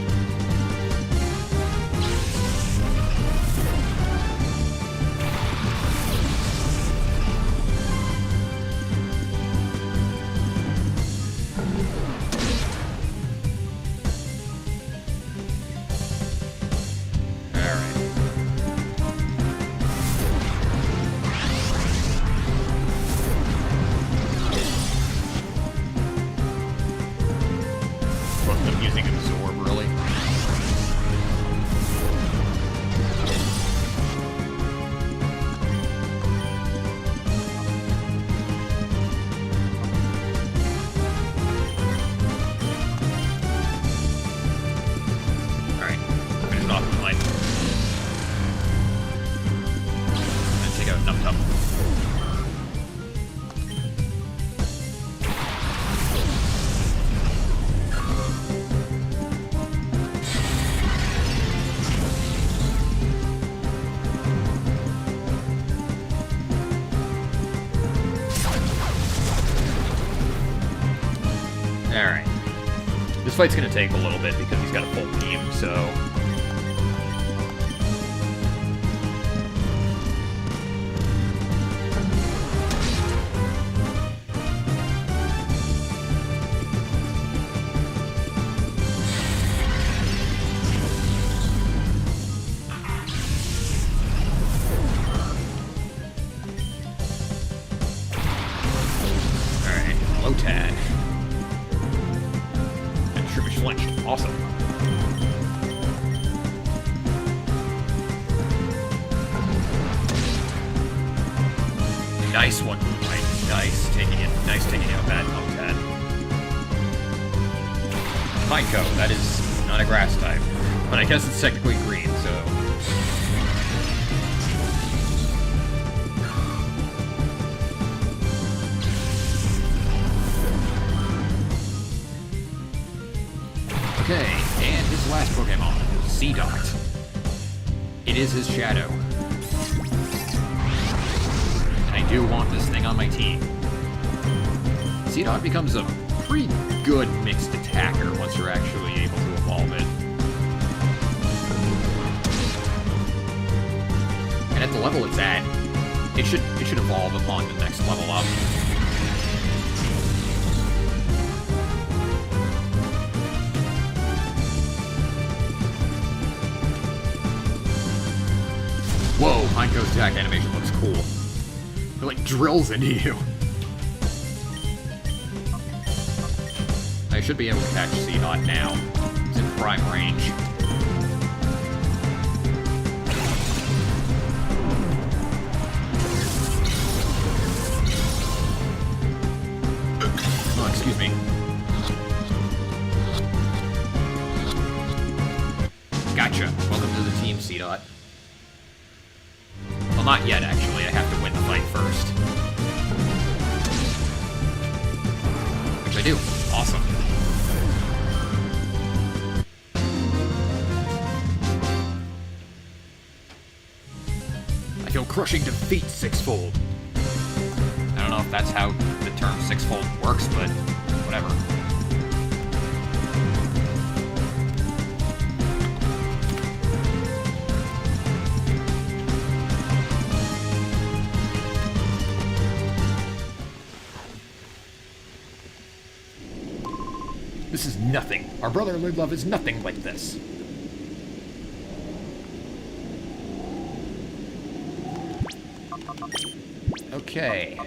A: Alright. This fight's gonna take a little bit because he's got a full team, so... Alright, Lotad. Flinched. Awesome. Nice one, Moonlight. Nice taking out that Lotad. Pineco, that is not a grass type. But I guess it's technically green, so... Okay, and his last Pokemon, Seedot. It is his shadow. And I do want this thing on my team. Seedot becomes a pretty good mixed attacker once you're actually able to evolve it. And at the level it's at, it should evolve upon the next level up. Whoa! Hindko's attack animation looks cool. It, like, drills into you. I should be able to catch C-Dot now. It's in prime range. Oh, excuse me. Gotcha. Welcome to the team, C-Dot. Well, not yet, actually. I have to win the fight first. Which I do. Awesome. I feel crushing defeat, Sixfold. I don't know if that's how the term Sixfold works, but whatever. This is nothing. Our brotherly love is nothing like this. Okay.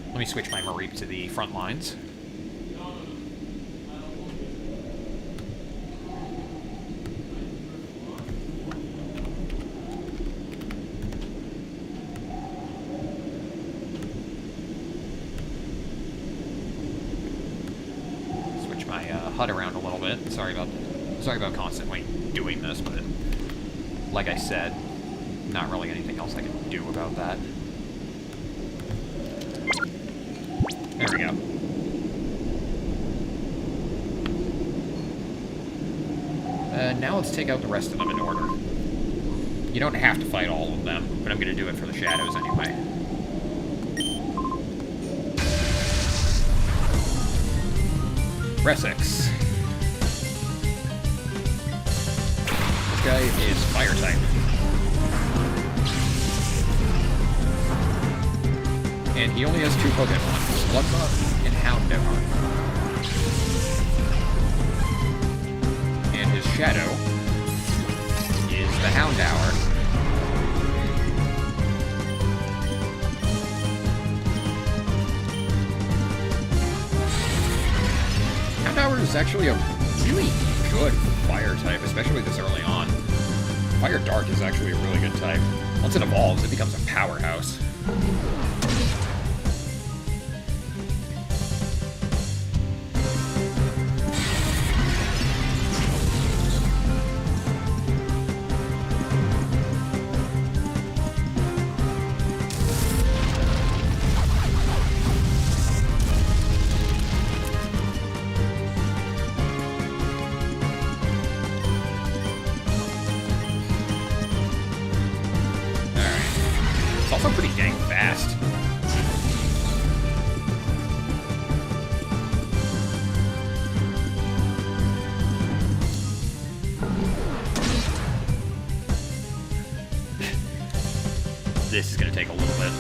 A: Let me switch my Mareep to the front lines. Switch my HUD around a little bit. Sorry about constantly doing this, but like I said, not really anything else I can do about that. There we go. Now let's take out the rest of them in order. You don't have to fight all of them, but I'm going to do it for the shadows anyway. Resix. This guy is fire type. And he only has 2 Pokemon, Slugma and Houndour. And his shadow is the Houndour. Houndour is actually a really good fire type, especially this early on. Fire Dark is actually a really good type. Once it evolves, it becomes a powerhouse. This is going to take a little bit.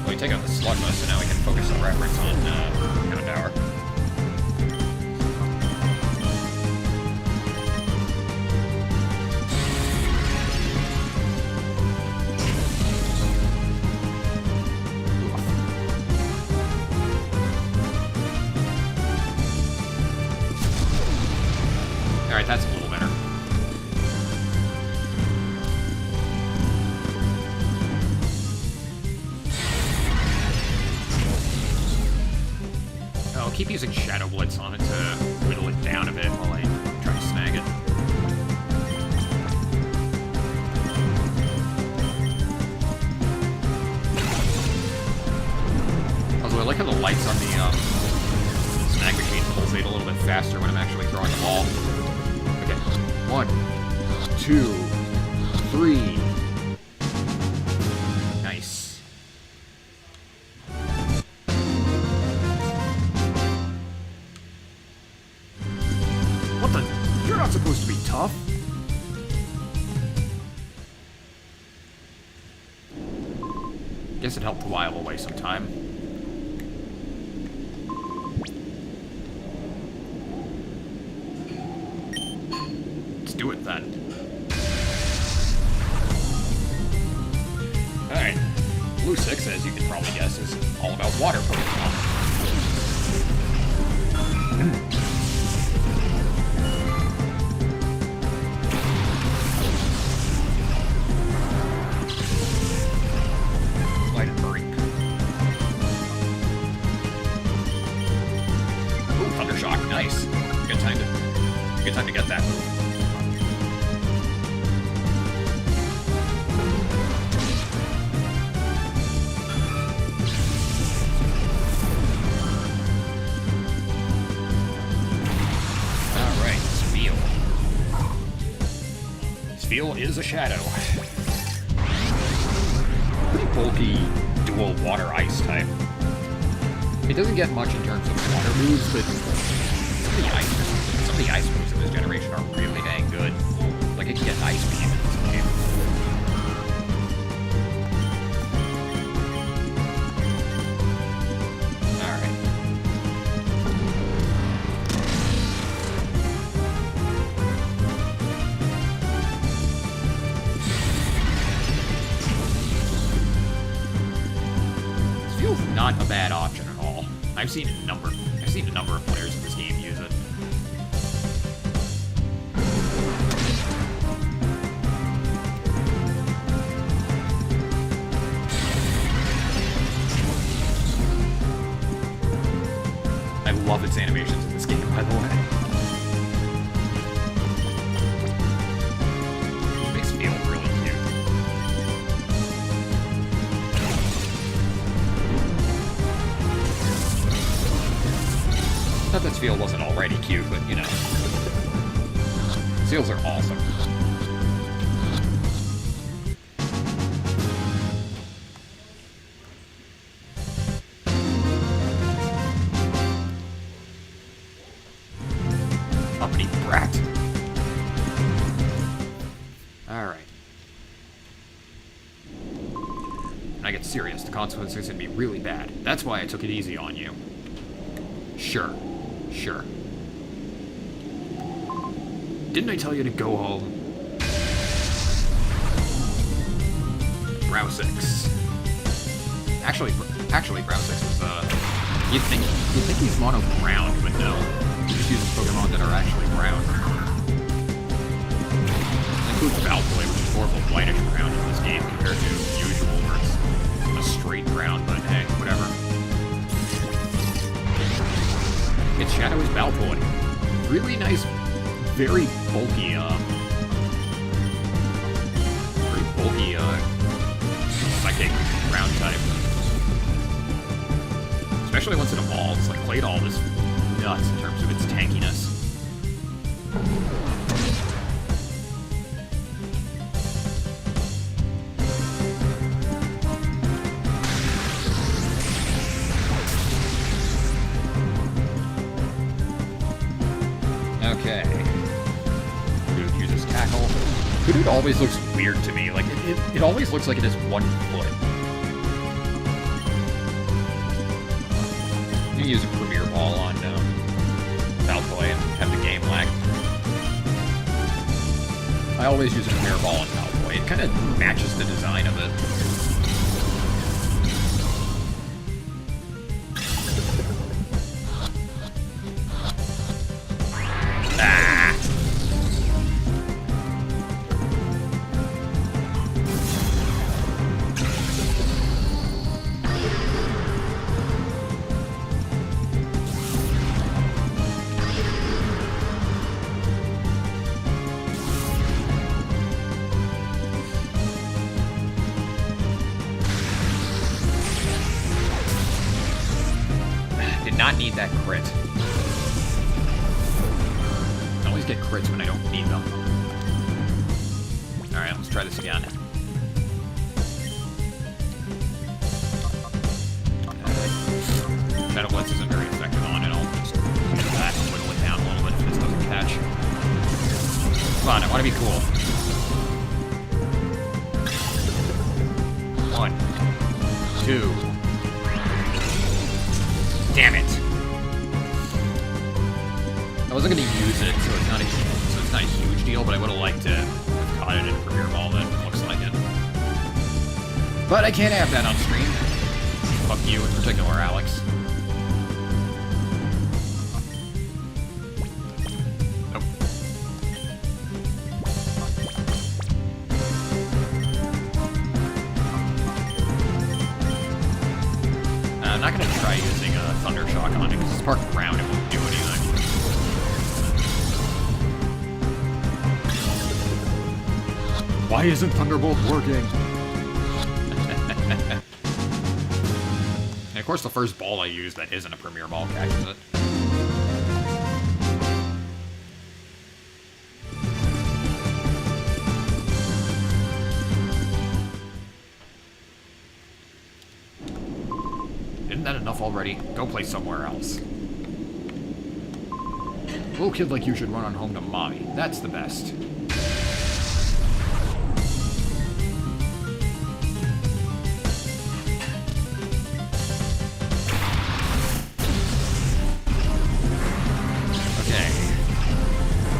A: Well, we take out the Slugma, so now we can focus the reference on Houndour. Alright, that's a little better. I'll keep using Shadow Blitz on it to whittle it down a bit while I try to snag it. Although I like how the lights on the snag machine pulsate a little bit faster when I'm actually throwing the ball. 1, 2, 3. Nice. What the? You're not supposed to be tough. Guess it helped while away some time. do it then. Alright. Blue 6, as you can probably guess, is all about water Pokemon. Light and Break. Ooh, Thunder Shock, nice. Good time to get that move. Steel is a shadow. Pretty bulky dual water-ice type. It doesn't get much in terms of water moves, but some of the ice moves in this generation are really dang good. Like, it can get Ice Beam in this game. Not a bad option at all. I've seen a number of players in this game use it. I love its animations in this game, by the way. It makes it feel really cute. Not that Steel wasn't already cute, but you know. Seals are awesome. Uppity brat. Alright. When I get serious, the consequences can be really bad. That's why I took it easy on you. Sure. Didn't I tell you to go home? Brow 6. Actually, Brow 6 was, you'd think he's mono brown, but no. He just uses Pokemon that are actually brown. That includes Valpoy, which is more of a whitish brown in this game compared to usual, where it's a straight brown, but hey, whatever. Its shadow is Valpoy. Really nice, very bulky, psychic ground type. Especially once it evolves. Like, Claydol is nuts in terms of its tankiness. Okay. Hoodoo uses Tackle. Hoodoo always looks weird to me. Like, it always looks like it has 1 foot. You can use a Premier Ball on Valpoy and have the game lag. I always use a Premier Ball on Valpoy. It kind of matches the design of it. Not need that crit. I always get crits when I don't need them. Alright, let's try this again. Shadow Blitz isn't very effective on it. I'll just hit that and whittle it down a little bit if this doesn't catch. Come on, I want to be cool. 1, 2. Damn it! I wasn't going to use it, so it's not a huge deal, but I would have liked to have caught it in Premier Ball that looks like it. But I can't have that on stream. Fuck you in particular, Alex. Nope. I'm not going to try using a Thunder Shock on it because it's parked around, it won't do anything. Why isn't Thunderbolt working? And of course the first ball I use that isn't a Premier Ball catches it. Isn't that enough already? Go play somewhere else. Little kid like you should run on home to mommy. That's the best.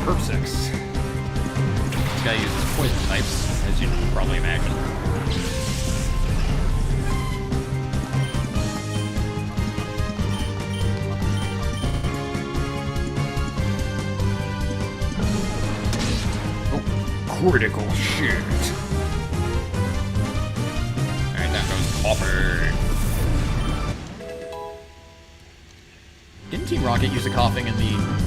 A: Herb 6. This guy uses poison types, as you can probably imagine. Oh, critical shit. Alright, that goes Copper. Didn't Team Rocket use a coughing in the...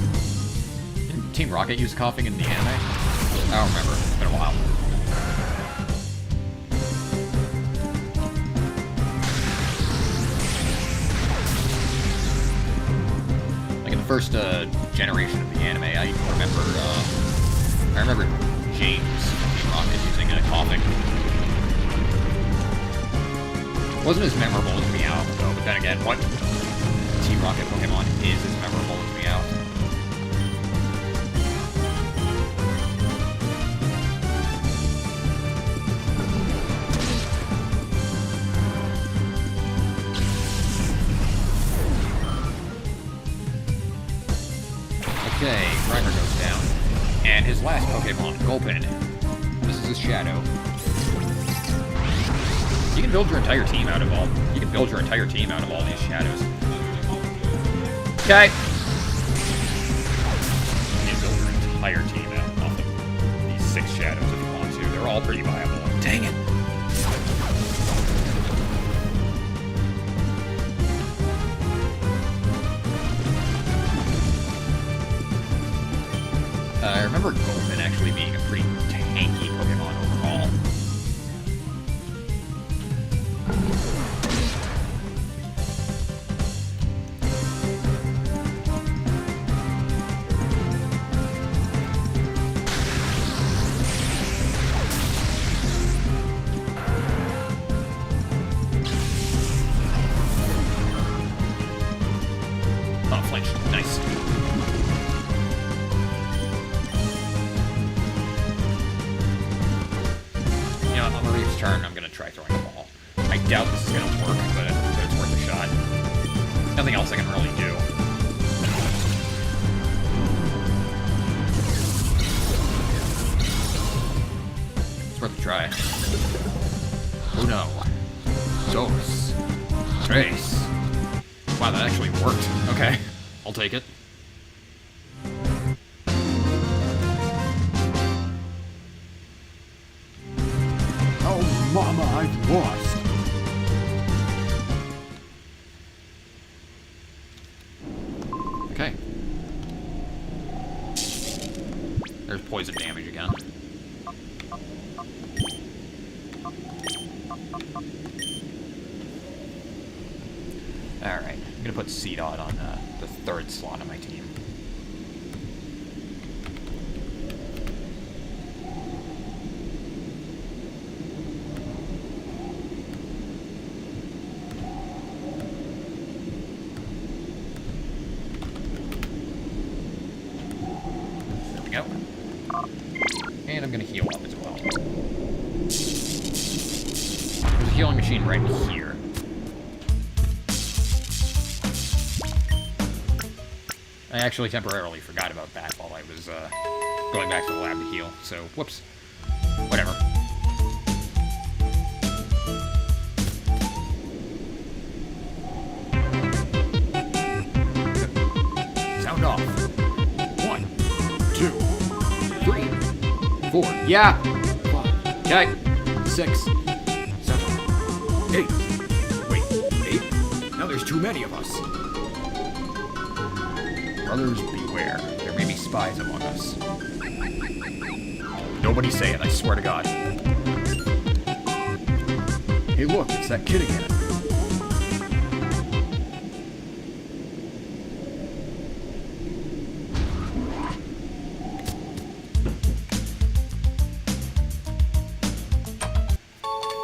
A: Team Rocket use coughing in the anime? I don't remember. It's been a while. Like in the first generation of the anime, I remember James from Team Rocket using coughing. Wasn't as memorable as Meowth though, but then again, what Team Rocket Pokemon is as memorable as Meowth? Okay, Grimer goes down. And his last Pokemon, Gulpin. This is his Shadow. You can build your entire team out of all these shadows. Okay. You can build your entire team out of these 6 shadows if you want to. They're all pretty viable. Dang it! I remember Gulpin actually being a pretty tanky Pokemon overall. Oh, flinch. Nice. On Marie's turn, I'm going to try throwing the ball. I doubt this is going to work, but it's worth a shot. Nothing else I can really do. It's worth a try. Oh no. Dos. Tres. Wow, that actually worked. Okay. I'll take it.
B: Mama, I've lost.
A: Okay. There's poison damage again. Alright, I'm gonna put C-Dot on the 3rd slot of my team. Go. And I'm going to heal up as well. There's a healing machine right here. I actually temporarily forgot about that while I was going back to the lab to heal, so whoops. Whatever. Sound off. 1, 2, 3, 4. Yeah! 5. Okay. 6, 7, 8. Wait, 8? Now there's too many of us. Brothers, beware. There may be spies among us. Nobody say it, I swear to God. Hey look, it's that kid again.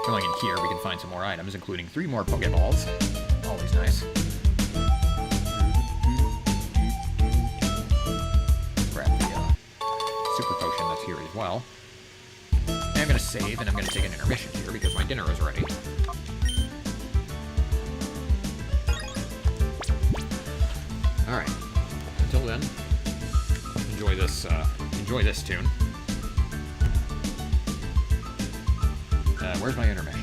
A: Going in here, we can find some more items, including 3 more Pokeballs. Always nice. Grab the super potion that's here as well. And I'm going to save, and I'm going to take an intermission here because my dinner is ready. Alright. Until then, enjoy this tune. Where's my intermission?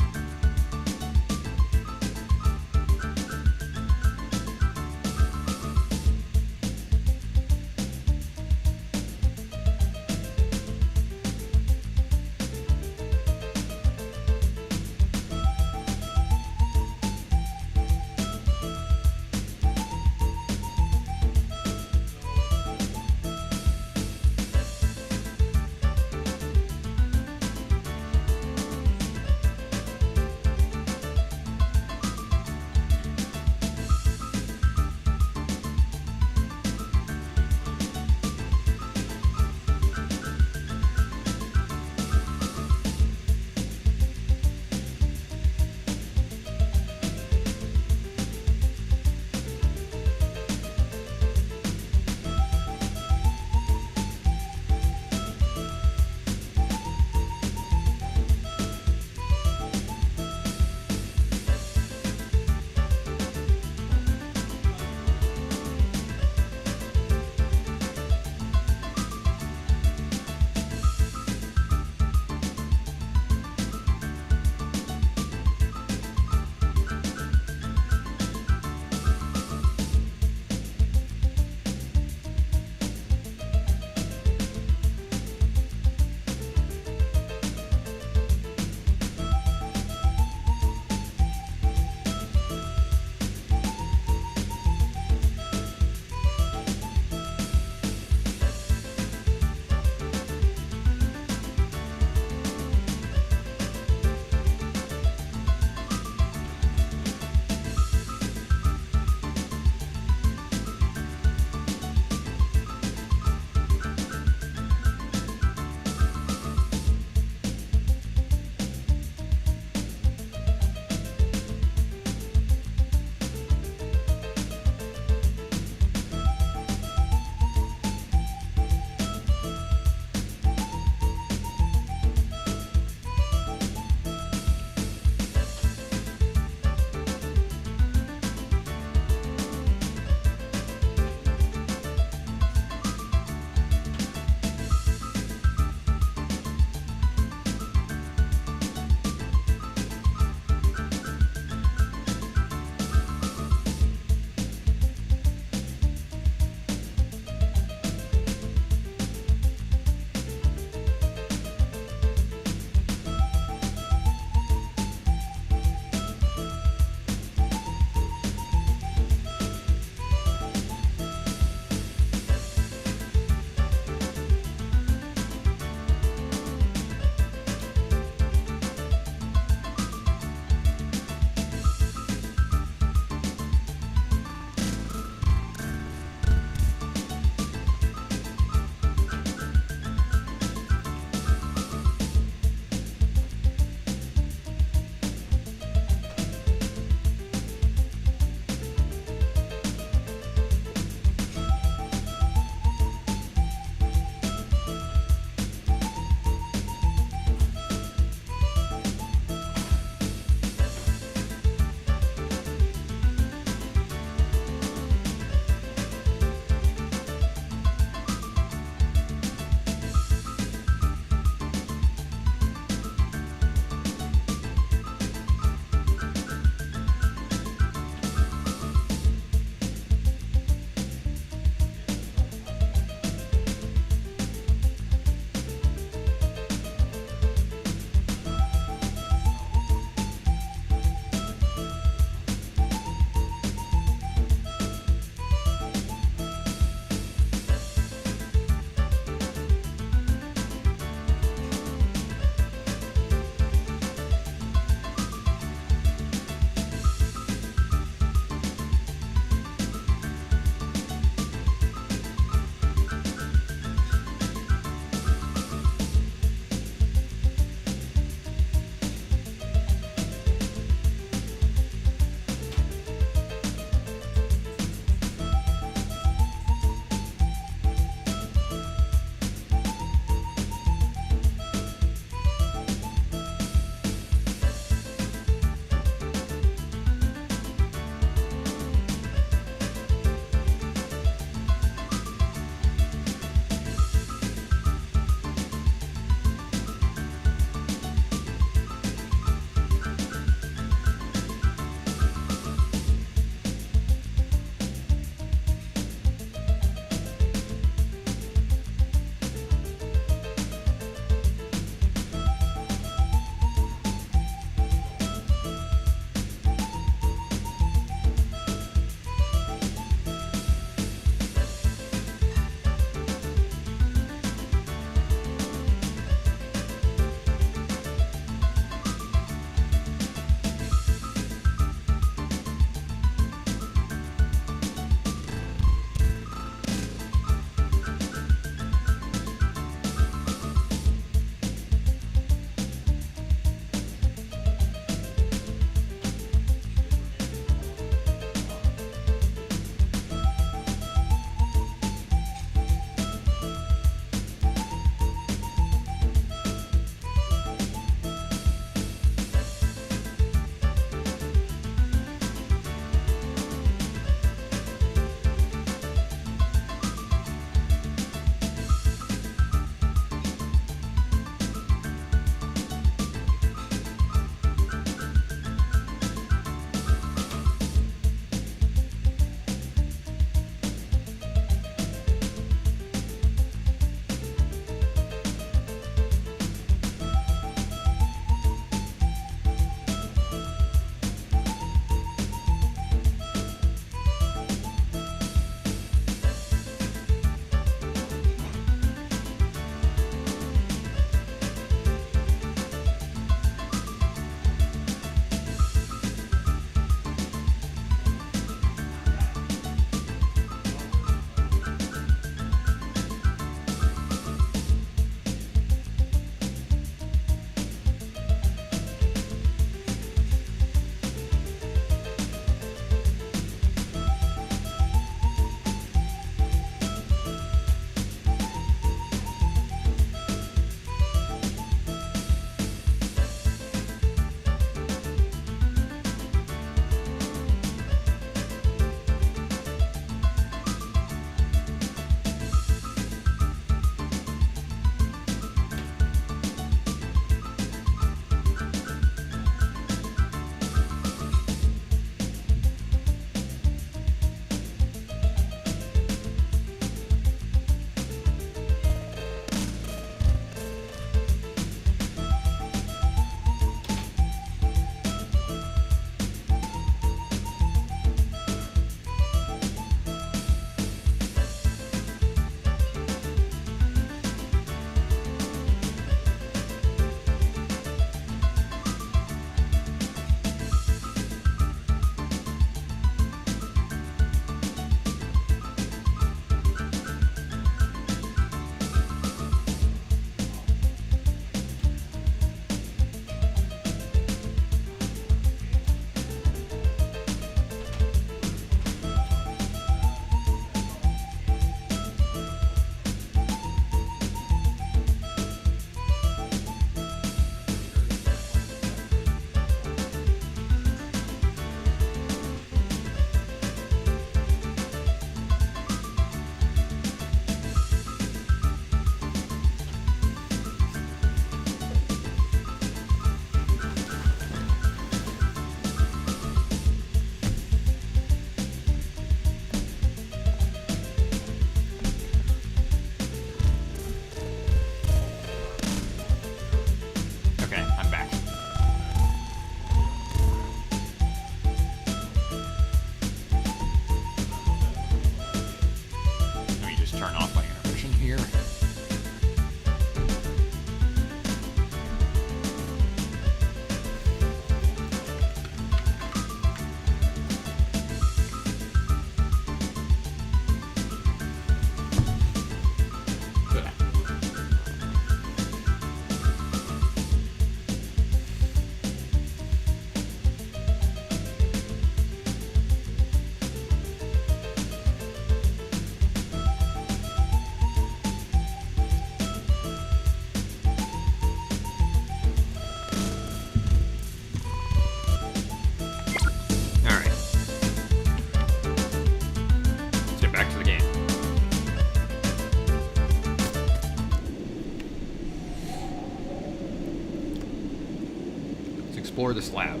A: explore this lab.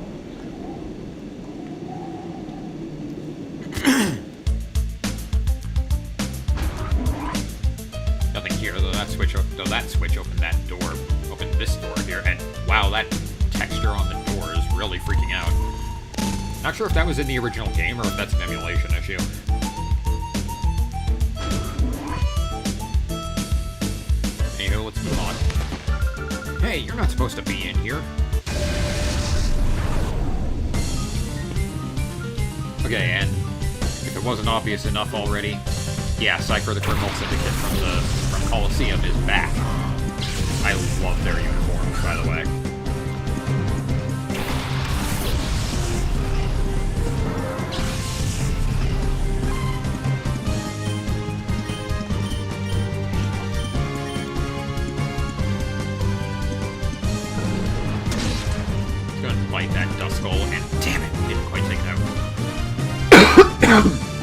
A: Nothing here, though that switch opened that door, opened this door here, and wow, that texture on the door is really freaking out. Not sure if that was in the original game or if that's an emulation issue. Anywho, let's move on. Hey, you're not supposed to be in here. Okay, and if it wasn't obvious enough already, yeah, Cypher the Criminal Syndicate from Coliseum is back. I love their uniforms, by the way. Light that dust skull, and damn it, didn't quite take it out.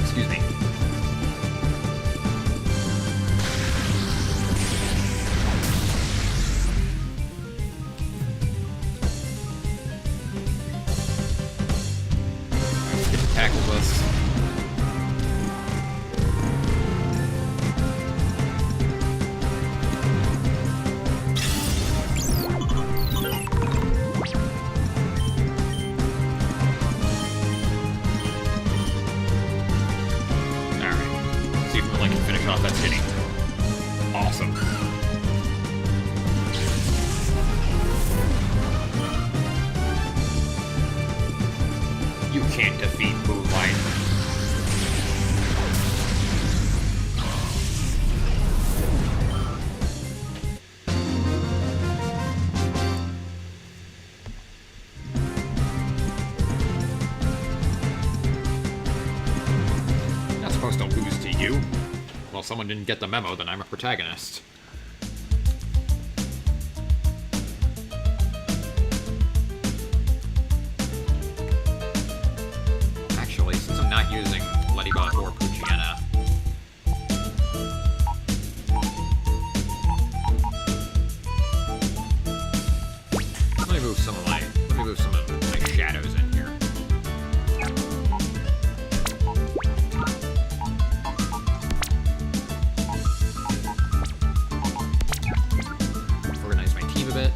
A: Excuse me. Let's get to tackle this. That's hitting. Awesome. You can't defeat Moonlight. Not supposed to lose to you. Well, someone didn't get the memo, then I'm a protagonist. Actually, since I'm not using Ladybot or Poochyena, let me move some of my shadows in here. Organize my team a bit.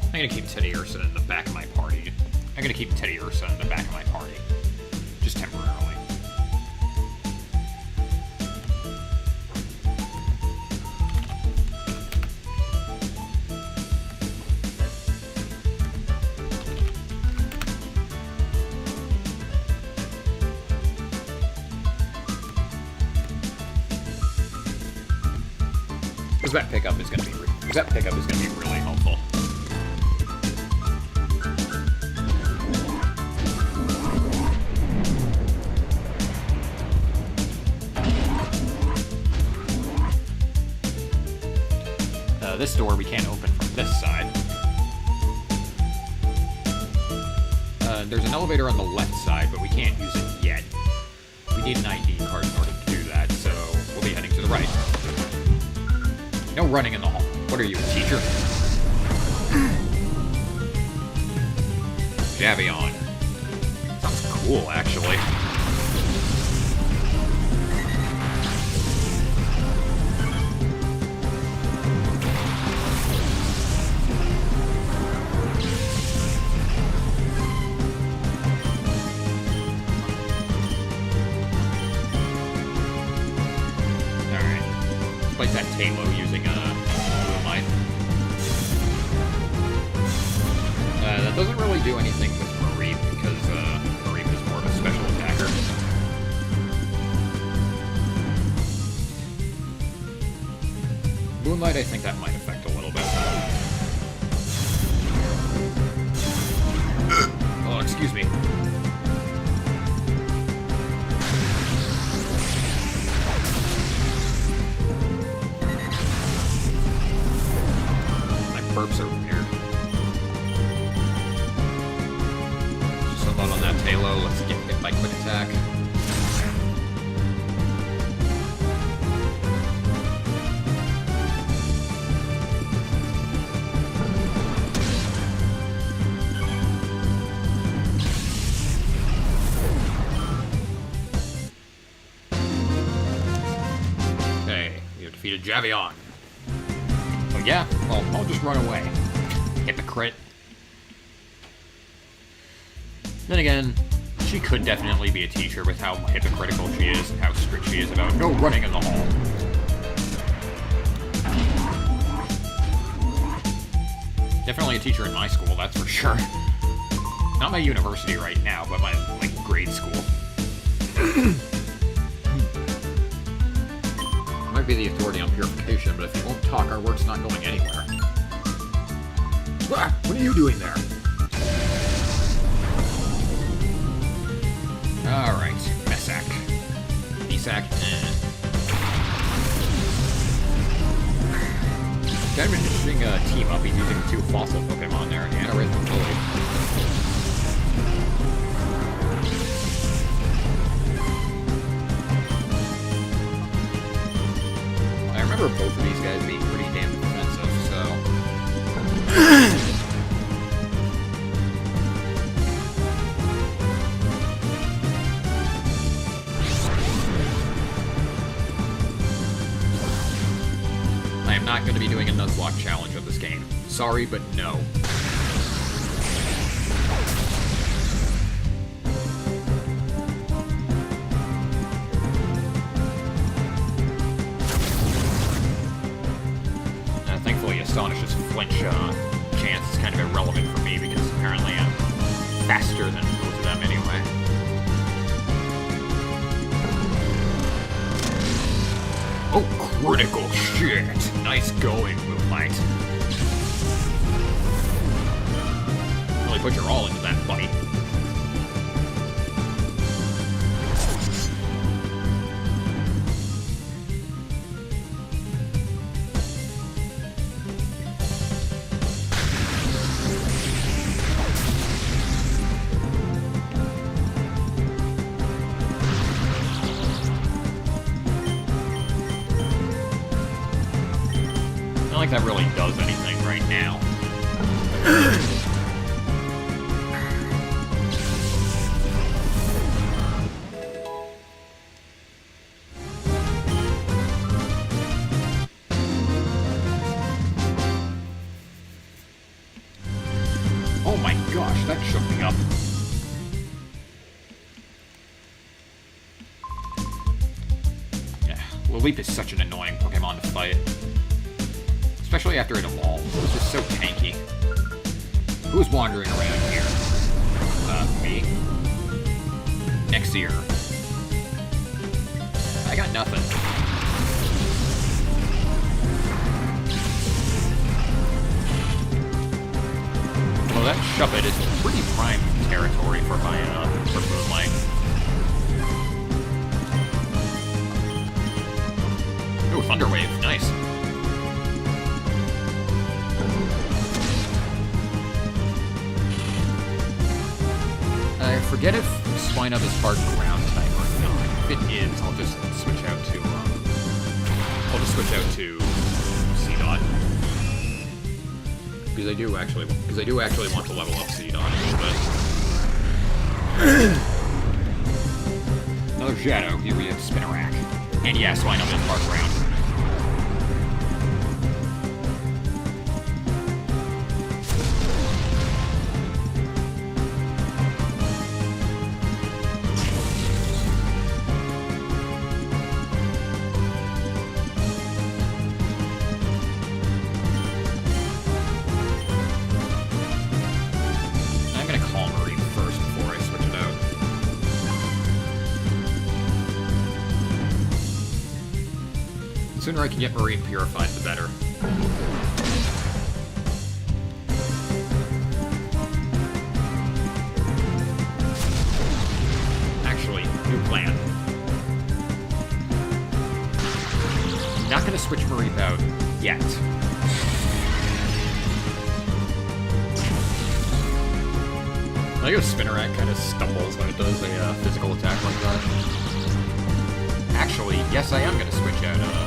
A: I'm gonna keep Teddy Ursa in the back of my party. Just temporarily. Because that pickup is gonna be really helpful. This door we can't open from this side. There's an elevator on the left side, but we can't use it yet. We need an ID card in order to do that, so we'll be heading to the right. No running in the hall. What are you, a teacher? Javion. Sounds cool, actually. Like that Talo using Moonlight. That doesn't really do anything with Mareep because Mareep is more of a special attacker. Moonlight, I think that might affect a little bit. Oh, excuse me. Burps are weird. Just hold on that Talo. Let's get hit by quick attack. defeated Javion. Oh yeah? Well, I'll just run away. Hypocrite. Then again, she could definitely be a teacher with how hypocritical she is and how strict she is about no running in the hall. Definitely a teacher in my school, that's for sure. Not my university right now, but my, like, grade school. Might be the authority on purification, but if you won't talk, our work's not going anywhere. Ah, what are you doing there? Alright, Messak. Messak, Kind of an interesting team up. He's using 2 fossil Pokemon there, Anorith and Bully. I remember both of these guys being pretty damn defensive, so... not going to be doing a Nuzlocke challenge of this game. Sorry, but no. Thankfully, Astonish's flinch chance is kind of irrelevant for me because apparently I'm faster than both of them anyway. Oh, critical shit! Nice going, Moonlight. Really put your all into that fight. That really does anything right now. Oh my gosh, that shook me up. Yeah, Lilip is such an annoying Pokemon to fight. Especially after it evolved. It was just so tanky. Who's wandering around here? Me. Next year. I got nothing. Well, that Shuppet is pretty prime territory for my, for Moonlight. Ooh, Thunder Wave. Nice. I forget if Swinub is hard ground type or not. If it is, I'll just switch out to C-Dot. Because I do actually want to level up C-Dot, but another Shadow, here we have Spinarak. And yeah, Swinub is hard ground. The sooner I can get Marine purified, the better. Actually, new plan. I'm not gonna switch Mareep out yet. I think a Spinarak kind of stumbles when it does a physical attack like that. Actually, yes, I am gonna switch out, Mareep.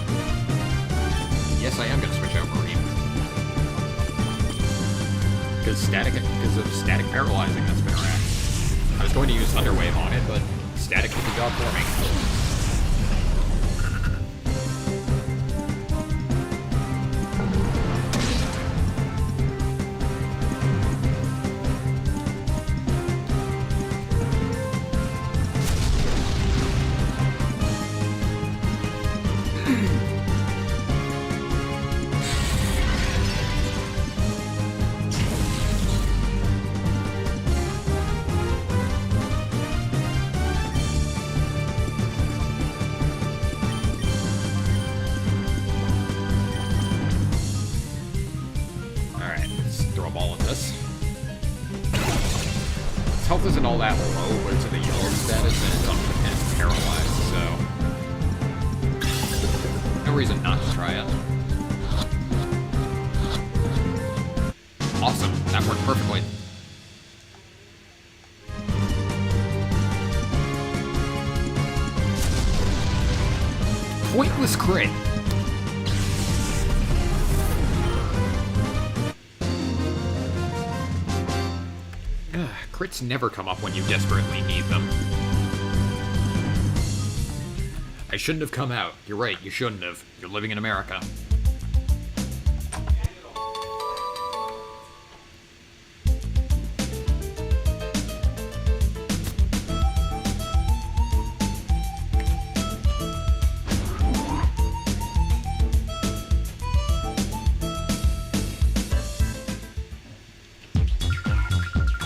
A: Because of static paralyzing that Spinarak. I was going to use Thunder Wave on it, but static did the job for me. isn't all that low, but it's in the yellow status, and it's paralyzed, so... No reason not to try it. Awesome, that worked perfectly. Pointless crit. Crits never come up when you desperately need them. I shouldn't have come out. You're right, you shouldn't have. You're living in America.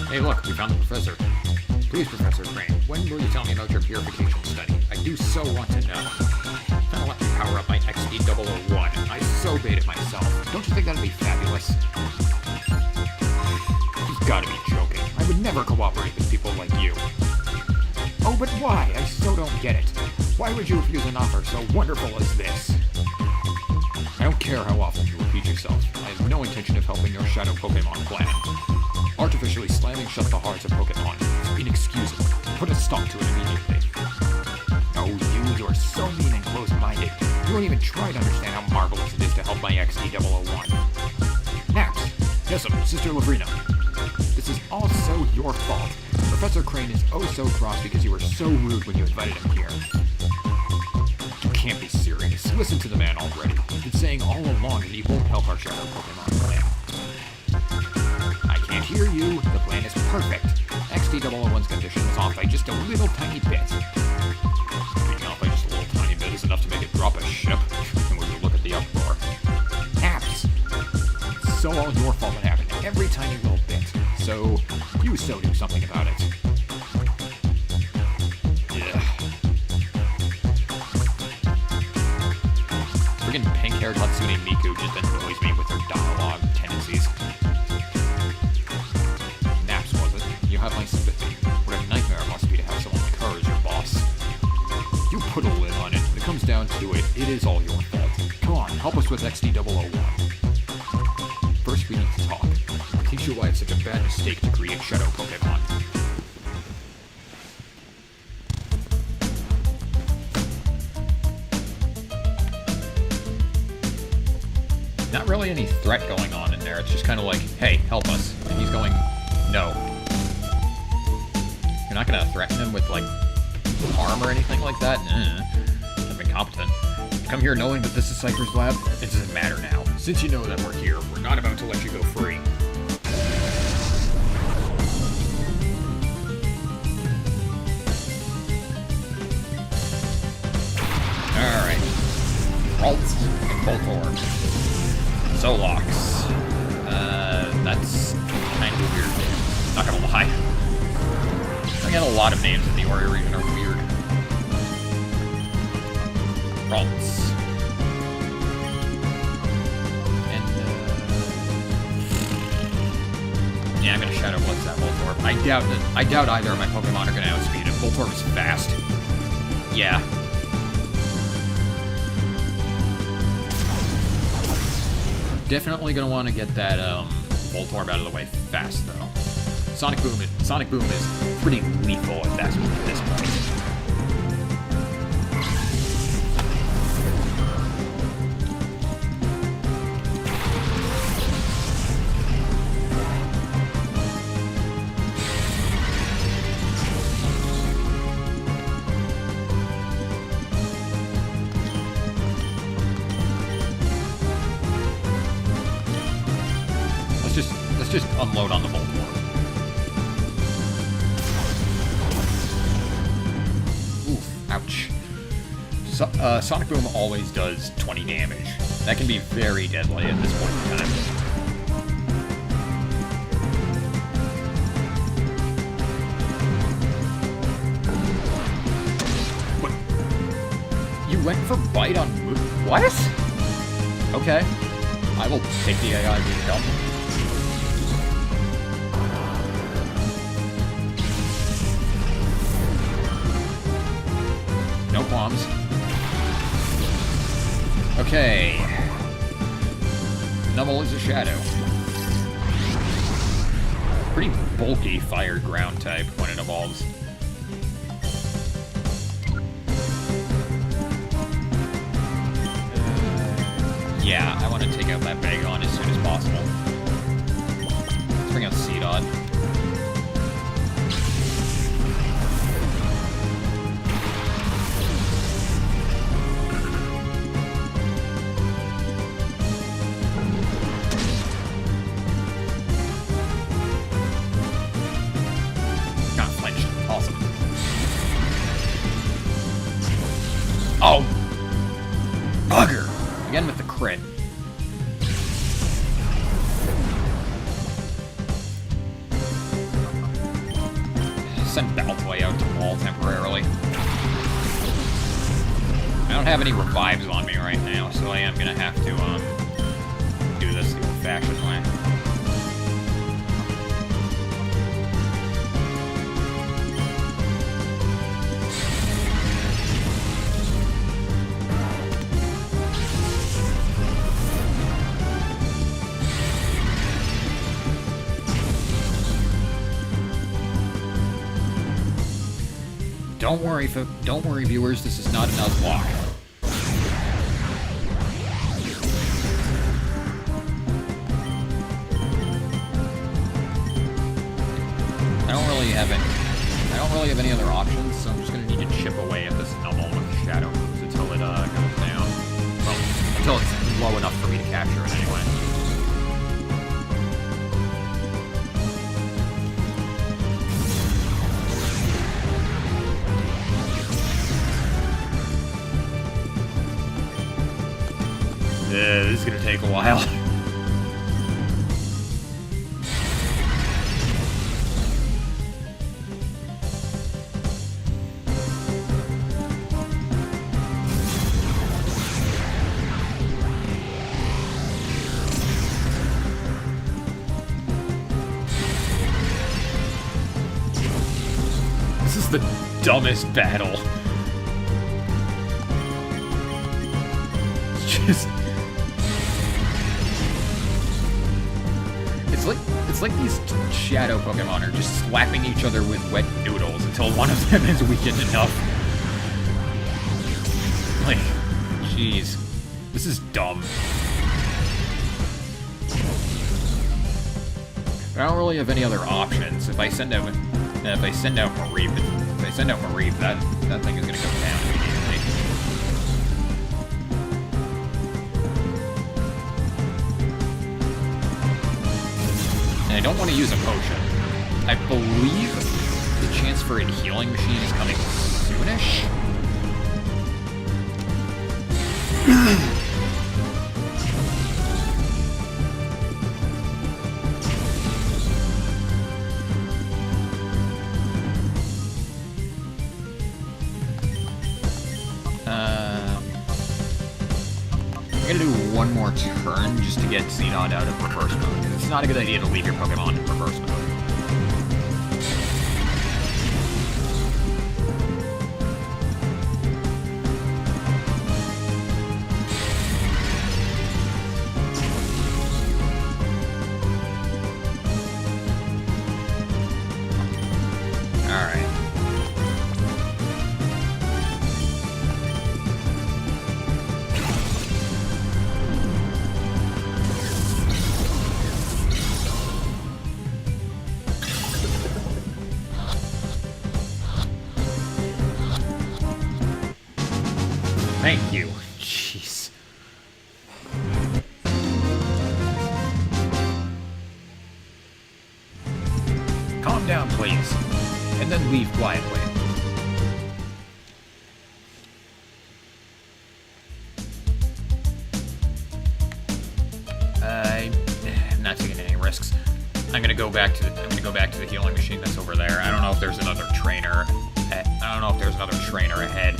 A: Hey look, we found the professor. Please, Professor Crane, when will you tell me about your purification study? I do so want to know. Kinda let me power up my XD001. I so bait it myself. Don't you think that'd be fabulous? You've gotta be joking. I would never cooperate with people like you. Oh, but why? I so don't get it. Why would you refuse an offer so wonderful as this? I don't care how often you repeat yourself. I have no intention of helping your shadow Pokémon plan. Artificially slamming shut the hearts of Pokémon is inexcusable. Put a stop to it immediately. Oh, you are so mean and close-minded. You won't even try to understand how marvelous it is to help my XD001. Naps, Yes'm, Sister Lavrina. This is all so your fault. Professor Crane is oh so cross because you were so rude when you invited him here. You can't be serious. Listen to the man already. He's been saying all along that he won't help our shadow Pokémon plan. I can't hear you. The plan is perfect. XD001's condition was off by just a little tiny bit. Being off by just a little tiny bit is enough to make it drop a ship. And when you look at the uproar. Apps! It's so all your fault what happened. Every tiny little bit. So, you so do something about it. Yeah. Friggin' pink-haired Hatsune Miku just annoys me with her dialogue tendencies. You have my sympathy. What a nightmare it must be to have someone like her as your boss. You put a lid on it. When it comes down to it, it is all your fault. Come on, help us with XD001. First, we need to talk. Teach you why it's such a bad mistake to create shadow Pokémon. Not really any threat going on in there. It's just kind of like, hey, help us. And he's going, no. You're not gonna threaten him with, like, harm or anything like that? I'm incompetent. You come here knowing that this is Cypher's lab? It doesn't matter now. Since you know that we're here, we're not about to let you go free. Alright. Ralts and Voltorb. Zolox. That's kind of weird. Not gonna lie. I got a lot of names in the Orre region are weird. Ralts. And, yeah, I'm gonna Shadow Blitz that Voltorb. I doubt either of my Pokemon are gonna outspeed it. Voltorb is fast. Yeah. Definitely gonna want to get that, Voltorb out of the way fast, though. Sonic Boom is pretty lethal at this point. Let's just unload on the Voltorb. Ouch. Sonic Boom always does 20 damage. That can be very deadly at this point in time. What? You went for Bite on Move? What? Okay. I will take the AI being help. qualms. Okay. Numble is a shadow. Pretty bulky fire ground type when it evolves. Yeah, I want to take out that Bagon as soon as possible. Let's bring out Seedot. Not flinched. Awesome. Oh! Bugger! Again with the crit. Send Baltoy out to wall temporarily. I don't have any revives on me right now, so I am gonna have to do this the old-fashioned way. Don't worry, viewers. This is not a Nuzlocke. I don't really have any other options, so I'm just gonna need to chip away at this Numble with Shadow moves until it goes down. Well, until it's low enough for me to capture it anyway. This is gonna take a while. This is the dumbest battle. It's just... It's like these shadow Pokemon are just slapping each other with wet noodles until one of them is weakened enough. Like, jeez. This is dumb. I don't really have any other options. If I send out Mareep, that thing is gonna go down immediately. And I don't want to use a potion. I believe the chance for a healing machine is coming soonish. I'm gonna do one more turn just to get Xenon out of reverse mode. It's not a good idea to leave your Pokemon in reverse mode. Alright. Thank you. Jeez. Calm down, please. And then leave quietly. I'm not taking any risks. I'm gonna go back to the healing machine that's over there. I don't know if there's another trainer. I don't know if there's another trainer ahead.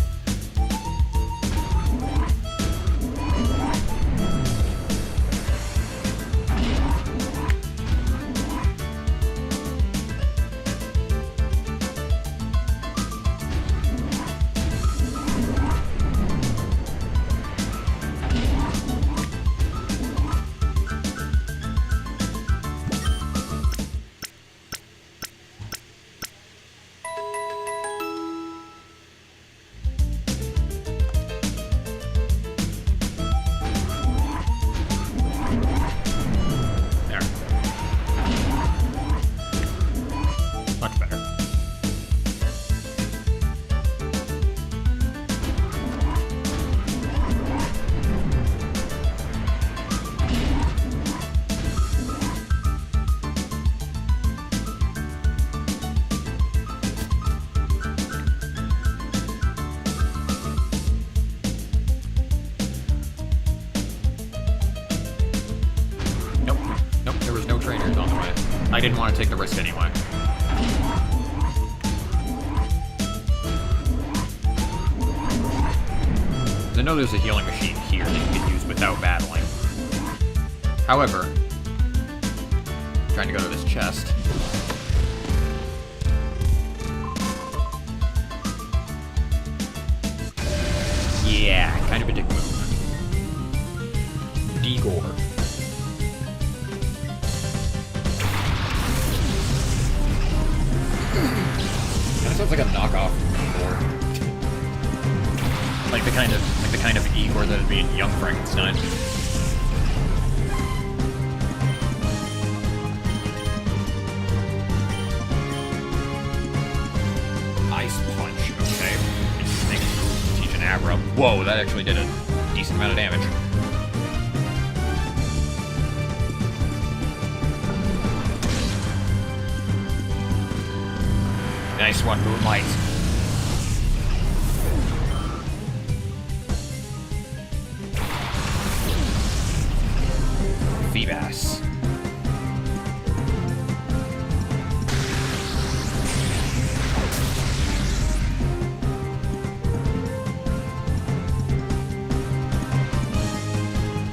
A: didn't want to take the risk anyway. I know there's a healing machine here that you can use without battling. However, I'm trying to go to this chest. Yeah, kind of a dick move. Degore. That sounds like a knockoff Igor. Like the kind of Igor that would be in Young Frankenstein. Ice punch, okay. Interesting. Teach an Abra. Whoa, that actually did a decent amount of damage. Nice one, Moonlight. Feebas.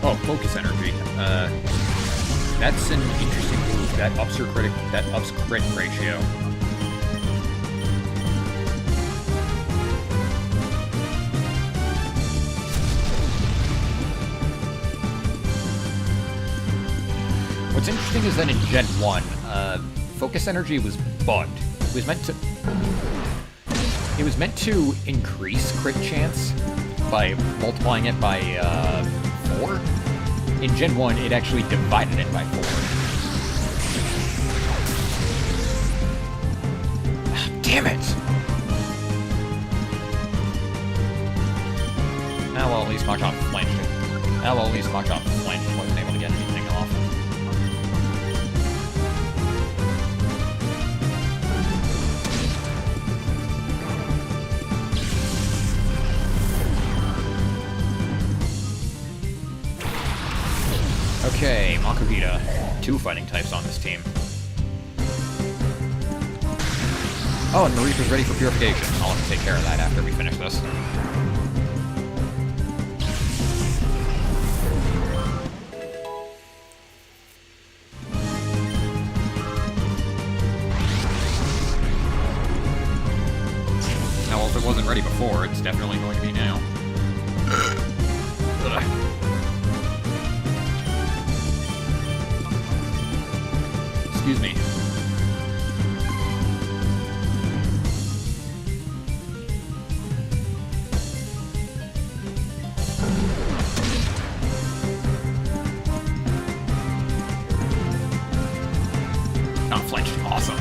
A: Oh, focus energy. That's an interesting move. That ups crit ratio. What's interesting is that in Gen 1, focus energy was bugged. It was meant to increase crit chance by multiplying it by 4. In Gen 1, it actually divided it by 4. Damn it! Ah, well, at least Machop flinched. Ah, well, at least Machop flinched. Wasn't able to get anything off. Okay, Makuhita. 2 fighting types on this team. Oh, and Marika's ready for purification. I'll have to take care of that after we finish this. Now, well, if it wasn't ready before, it's definitely going to be now. Excuse me. Not flinched. Awesome.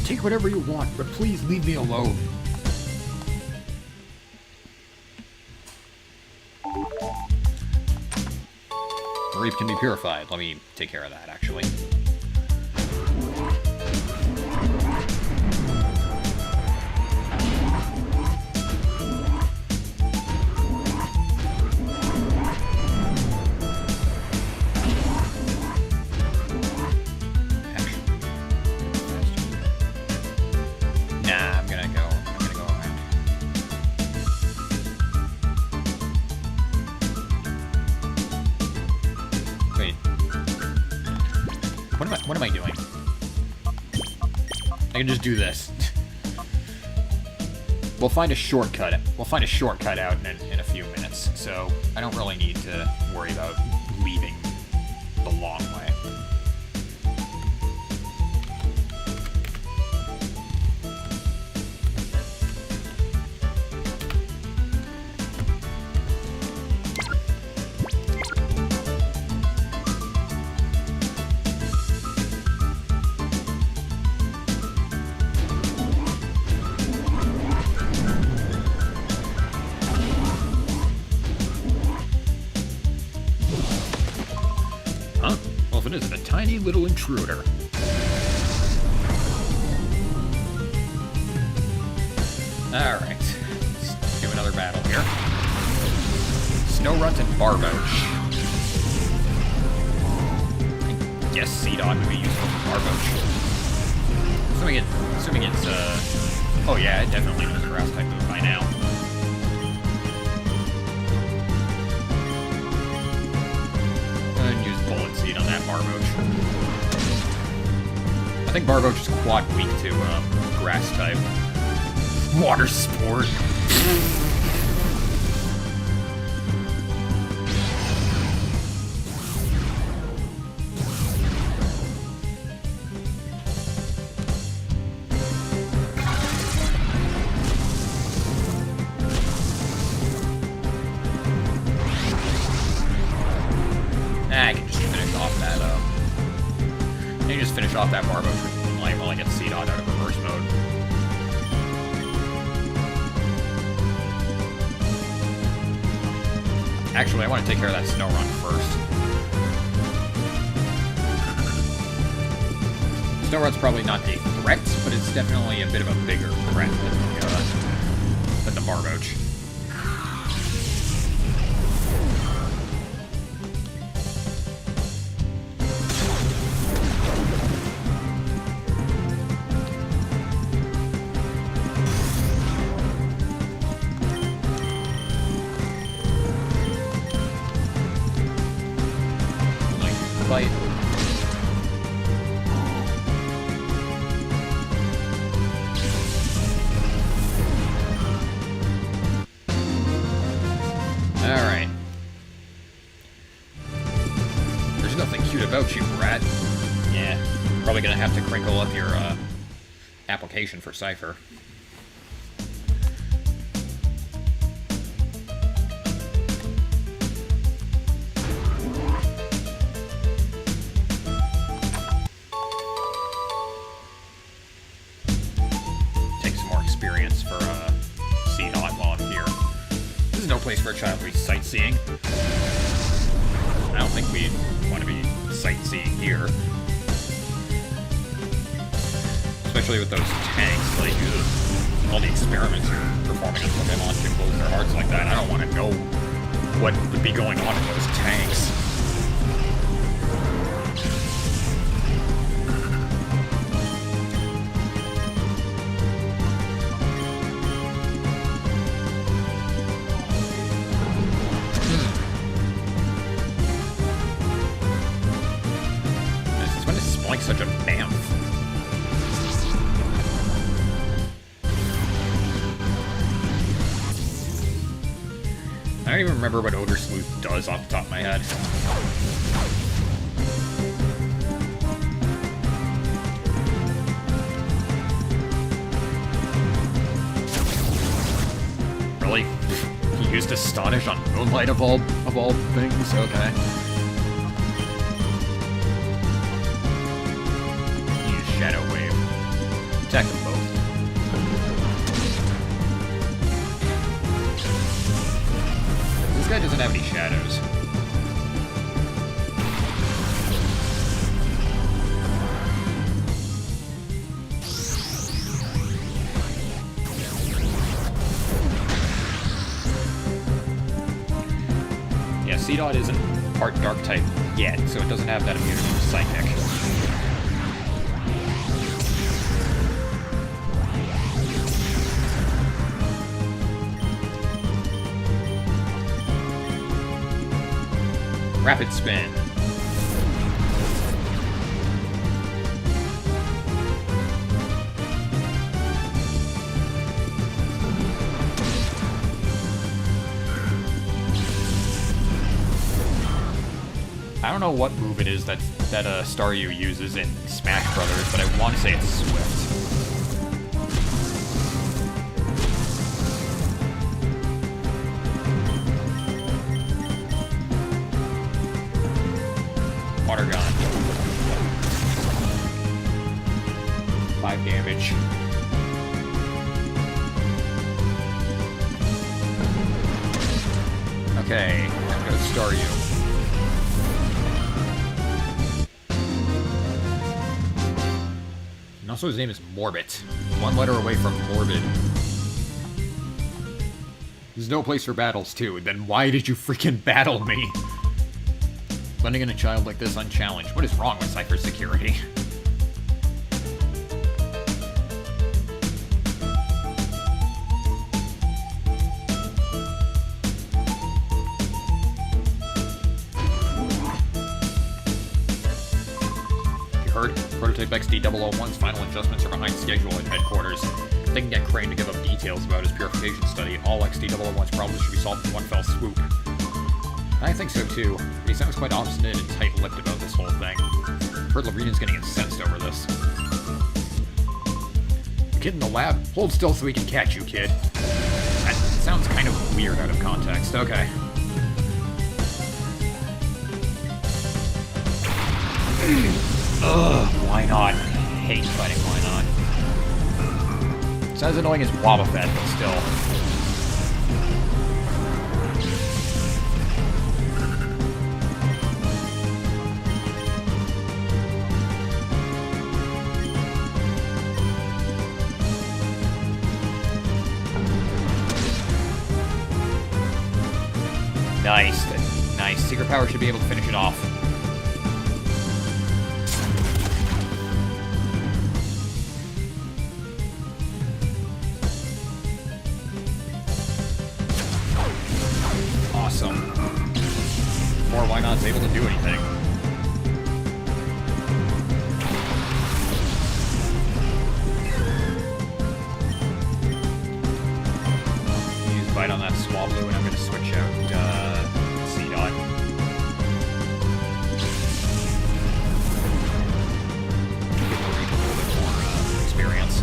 A: Take whatever you want, but please leave me alone. Reap can be purified. Let me take care of that, actually. What am I doing? I can just do this. We'll find a shortcut. We'll find a shortcut out in a few minutes, so I don't really need to worry about leaving the long way. Huh? Well, if it isn't a tiny little intruder. Alright. Let's do another battle here. Snow Runt and Barboach. I guess C-Dot would be useful for Barboach. Assuming it's, oh yeah, it definitely knows a grass type move by now. Go ahead and use Bullet Seed on that Barboach. I think Barboach is quad weak to, grass type. Water Sport. I can just finish off that, I can just finish off that Barboach with life while I get C-Dot out of reverse mode. Actually, I want to take care of that Snow Run first. Snow Run's probably not a threat, but it's definitely a bit of a bigger threat than the Barboach. Bite. Alright. There's nothing cute about you, rat. Yeah. Probably gonna have to crinkle up your, application for Cypher. Place for a child to be sightseeing. I don't think we'd want to be sightseeing here. Especially with those tanks, like, all the experiments you're performing on Pokémon can close their hearts like that. I don't want to know what would be going on in those tanks. Like such a bamf. I don't even remember what Ogre Sleuth does off the top of my head. Really? He used Astonish on Moonlight of all things? Okay. Shadow Wave. Attack them both. This guy doesn't have any shadows. Yeah, C-Dot isn't part Dark type yet, so it doesn't have that immunity to Psychic. Rapid Spin. I don't know what move it is that Staryu uses in Smash Brothers, but I want to say it's Swift. Water Gun. 5 damage. Okay, I'm gonna Staryu. Also, his name is Morbid. One letter away from Morbid. There's no place for battles, too. Then why did you freaking battle me? Letting in a child like this unchallenged. What is wrong with Cypher's security? Prototype XD001's final adjustments are behind schedule at headquarters. If they can get Crane to give up details about his purification study, all XD001's problems should be solved in one fell swoop. I think so too, but he sounds quite obstinate and tight-lipped about this whole thing. Heard Larena's getting incensed over this. Kid in the lab? Hold still so we can catch you, kid. That sounds kind of weird out of context. Okay. Ugh, why not? I hate fighting why not. It's as annoying as Wobbuffet, but still. Nice. Nice. Secret Power should be able to finish it off. Awesome. Or why not is able to do anything. Use Bite on that Swablu, and I'm going to switch out C-Dot. Give Marine a little bit more experience.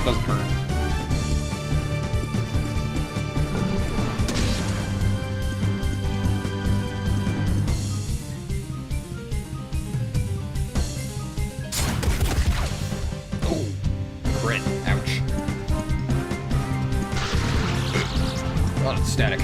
A: Doesn't hurt. Static.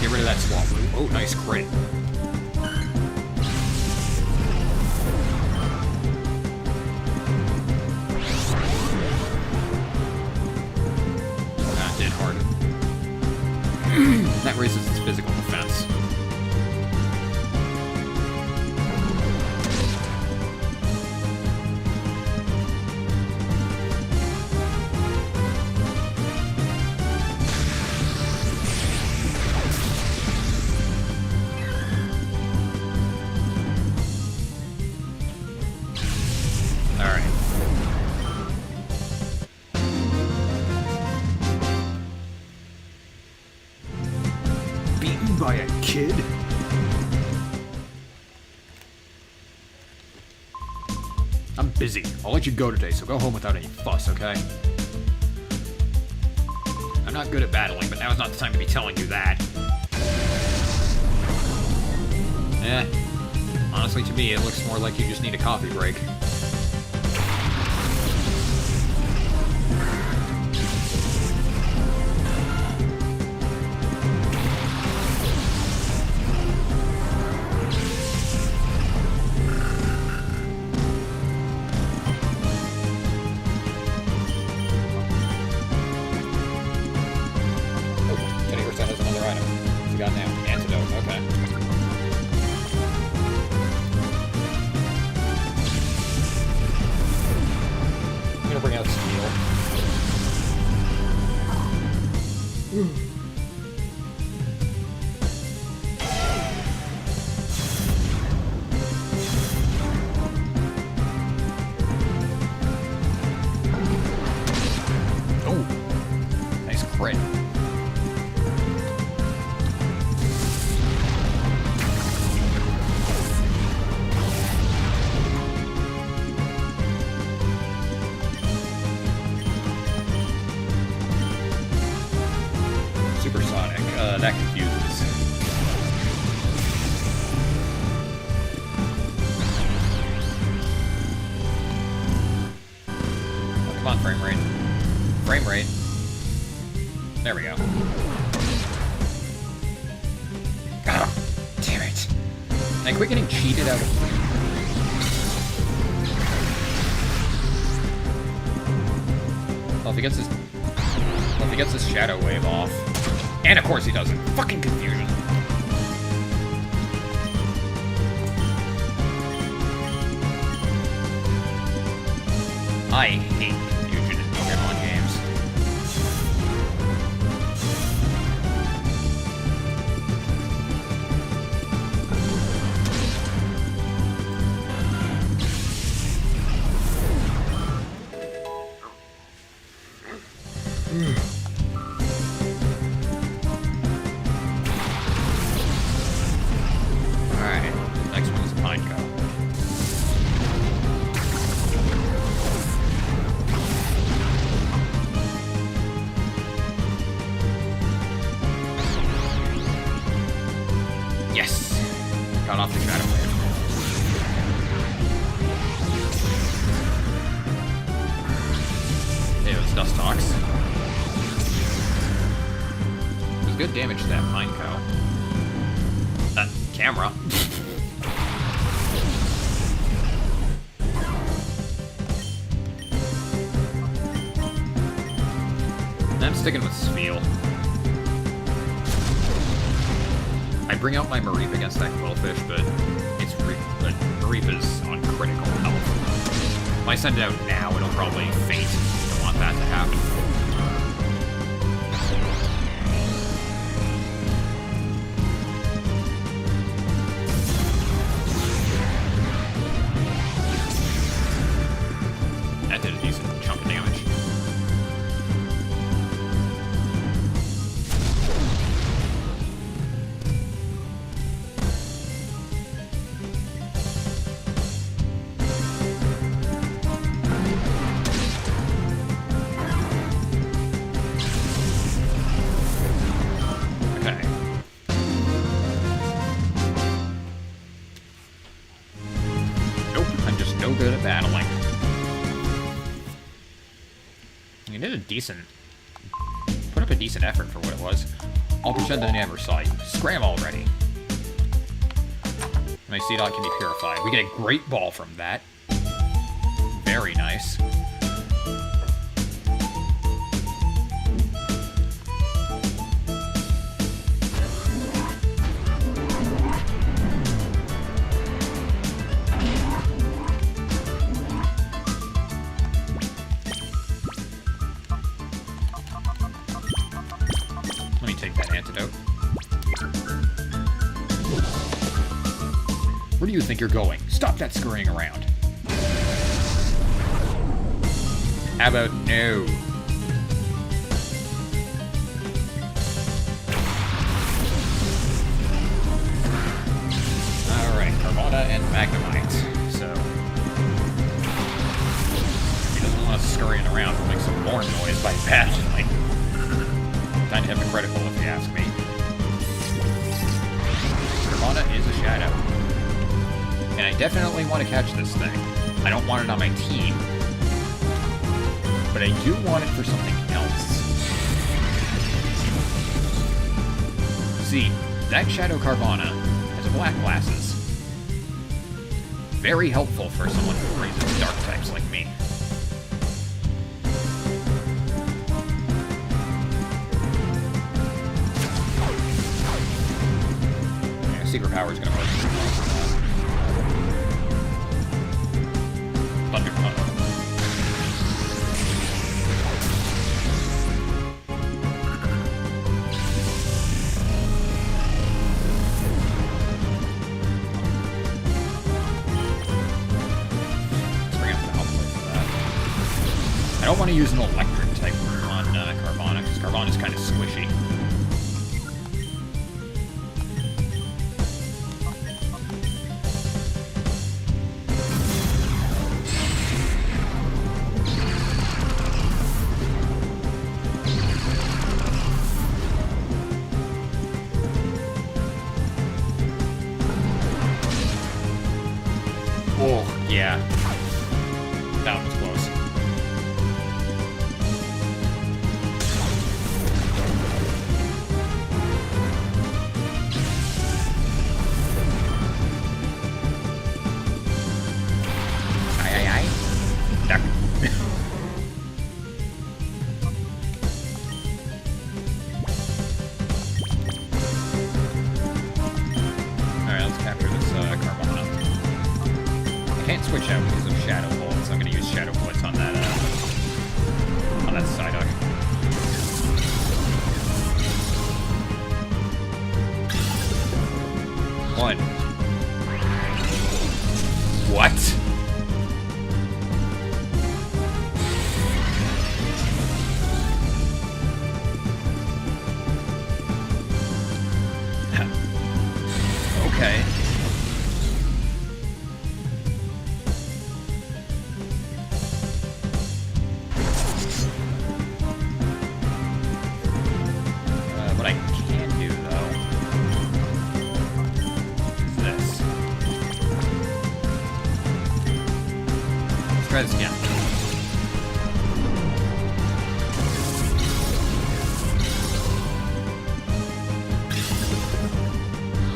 A: Get rid of that Swablu. Oh, nice crit. That did harden. That raises its physical defense. By a kid? I'm busy. I'll let you go today, so go home without any fuss, okay? I'm not good at battling, but now's not the time to be telling you that. Honestly, to me, it looks more like you just need a coffee break. frame rate. Frame rate. There we go. Oh, damn it. I quit getting cheated out of... Well, if he gets his... Well, if he gets his Shadow Wave off... And of course he doesn't. Fucking confusion. I hate confusion in Pokémon games. Alright, next one is Pineco. Yes! Got off the Shadow Wave. It was Dustox. It was good damage to that Pineco. Camera. I'm sticking with Spiel. I bring out my Mareep against that Quillfish, but it's Mareep is on critical health. If I send it out now, it'll probably faint. I don't want that to happen. That did a decent chunk of damage. Okay. Nope, I'm just no good at battling. You did a decent... Put up a decent effort for what it was. I'll pretend I never saw you. Scram already. My Seedot can be purified. We get a great ball from that. Very nice. Let me take that antidote. Where do you think you're going? Stop that scurrying around. How about no? Alright, Carvana and Magnemite. So, he doesn't want us scurrying around to make some more noise by passionately. Time to have a critical, if you ask me. Carvana is a Shadow. And I definitely want to catch this thing. I don't want it on my team. But I do want it for something else. See, that Shadow Carvana has a black glasses. Very helpful for someone who raises dark types like me. Yeah, Secret Power is going to work. Thunder Punch. I don't want to use an electric type on Carvana, because Carvana's kind of squishy. Oh, yeah. That was close. switch out because of Shadow Bullets. I'm gonna use Shadow Bullets on that Psyduck. One. What? Okay. What I can do, though, is this. Let's try this again.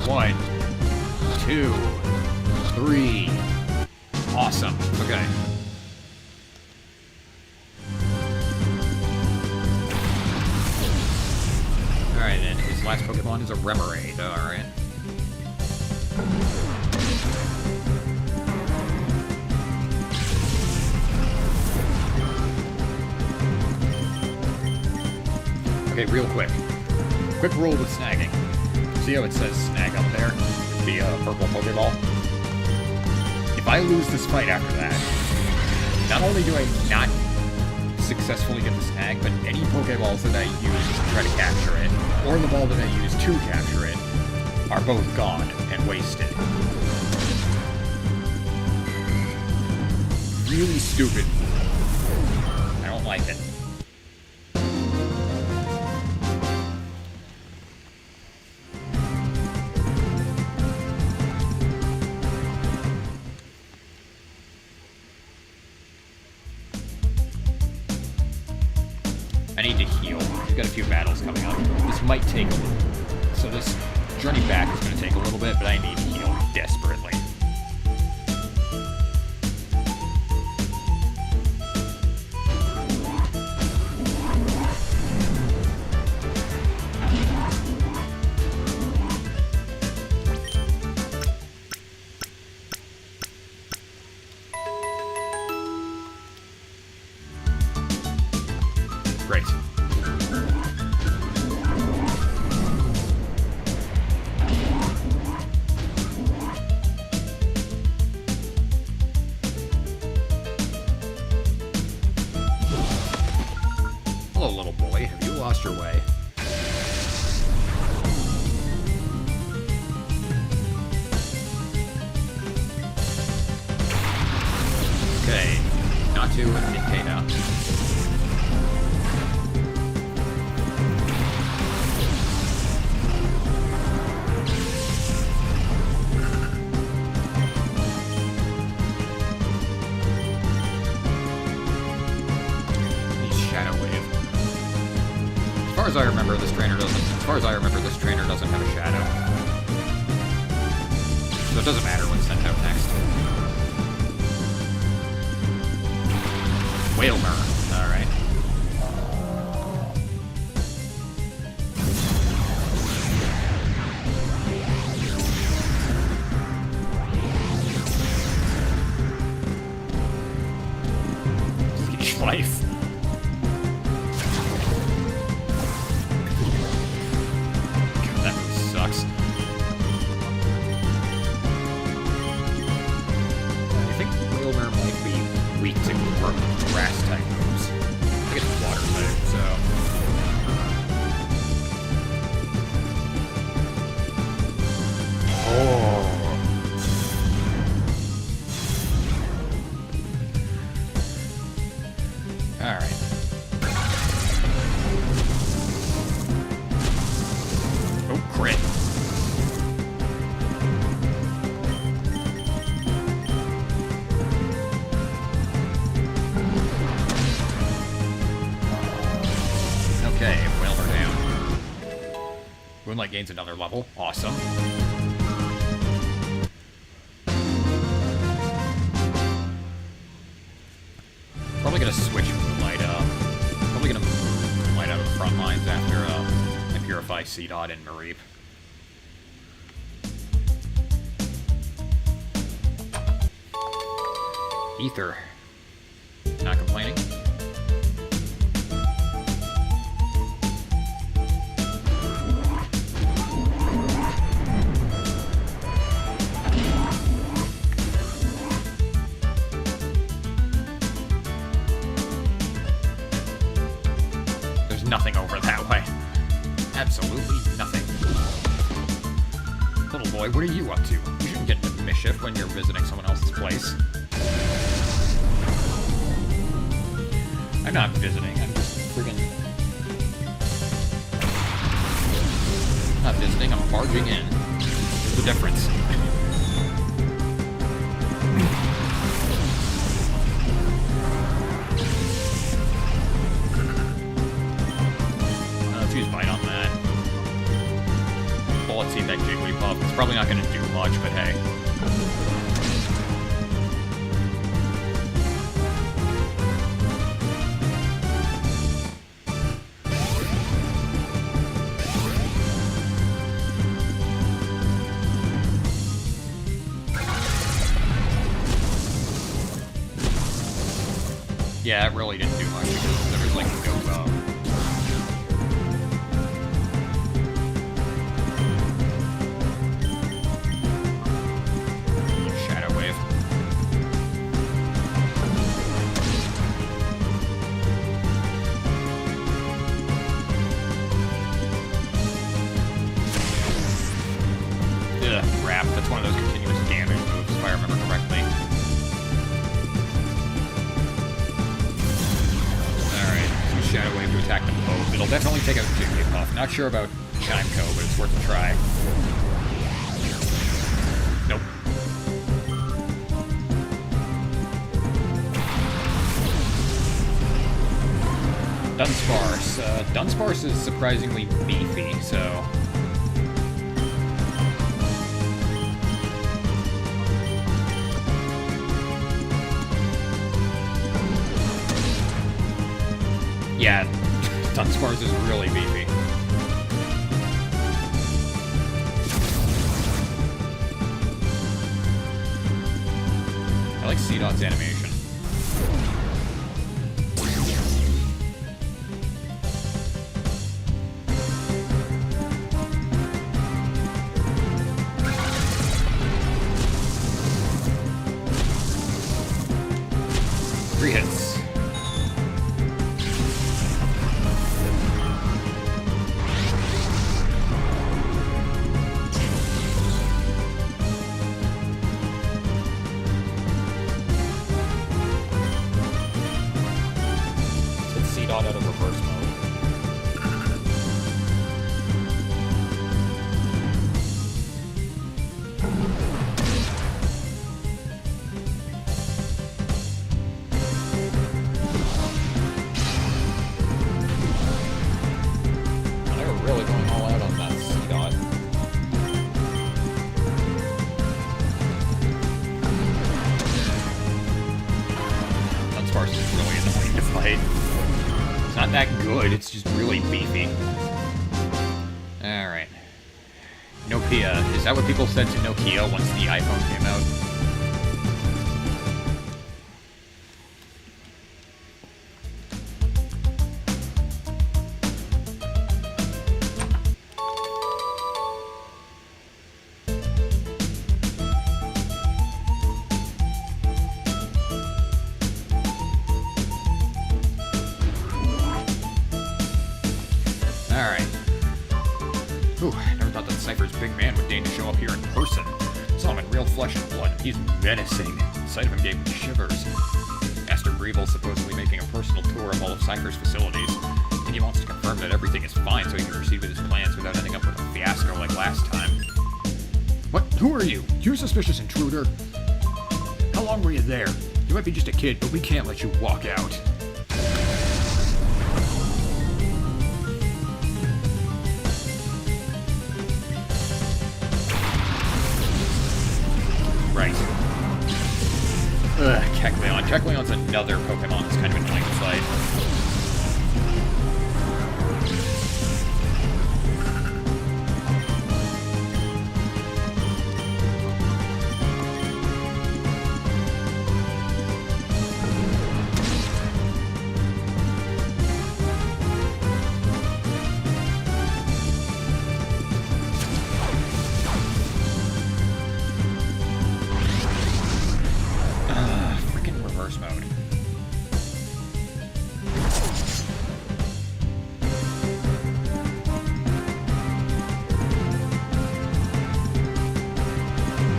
A: One, two, three. Awesome. Okay. Alright, and his last Pokemon is a Remoraid. Alright. Okay, real quick. Quick roll with snagging. See how it says snag up there? The purple Pokeball? If I lose this fight after that, not only do I not successfully get the snag, but any Pokeballs that I use to try to capture it, or the ball that I use to capture it, are both gone and wasted. Really stupid. I don't like it. I need to heal. We've got a few battles coming up. This might take a little. So this journey back is going to take a little bit, but I need to heal desperately. Great. Hello, little boy. Have you lost your way? Okay. Not to Nintendo. As far as I remember, this trainer doesn't have a shadow. So it doesn't matter what's sent out next. Whalmer. Alright. Life. Grass type moves. I think it's water type, so. Oh. Alright. Oh, crit. Okay, Whalmer down. Moonlight gains another level. Awesome. Probably gonna switch Moonlight up. Probably gonna move Moonlight out of the front lines after I purify C-Dot and Mareep. Ether. Not complaining. There's nothing over that way. Absolutely nothing. Little boy, what are you up to? You shouldn't get into mischief when you're visiting someone else's place. I'm not visiting, I'm just friggin'... Not visiting, I'm barging in. There's the difference. Let's use Bite on that. Well, let's see that Jigglypuff. It's probably not gonna do much, but hey. Yeah, it really didn't do much because there's like no Shadow Wave. Ugh, Wrap. That's one of those continuous damage moves, if I remember correctly. Shadow Wave to attack them both. It'll definitely take out Jigglypuff. Not sure about Chimco, but it's worth a try. Nope. Dunsparce. Dunsparce is surprisingly beefy, so... Yeah, Dunsparce is really beefy. I like Seedot's animation. Three hits. Out of reverse mode. They were really going all out on that Seedot. Dunsparce is really annoying to fight. It's not that good, it's just really beefy. Alright. Nokia. Is that what people said to Nokia once the iPhone came out? Menacing. The sight of him gave me shivers. Master Greeble supposedly making a personal tour of all of Cypher's facilities. I think he wants to confirm that everything is fine so he can proceed with his plans without ending up with a fiasco like last time. What? Who are you? You suspicious intruder? How long were you there? You might be just a kid, but we can't let you walk out. Right. Ugh, Kecleon. Kecleon's another Pokemon that's kind of annoying to fight.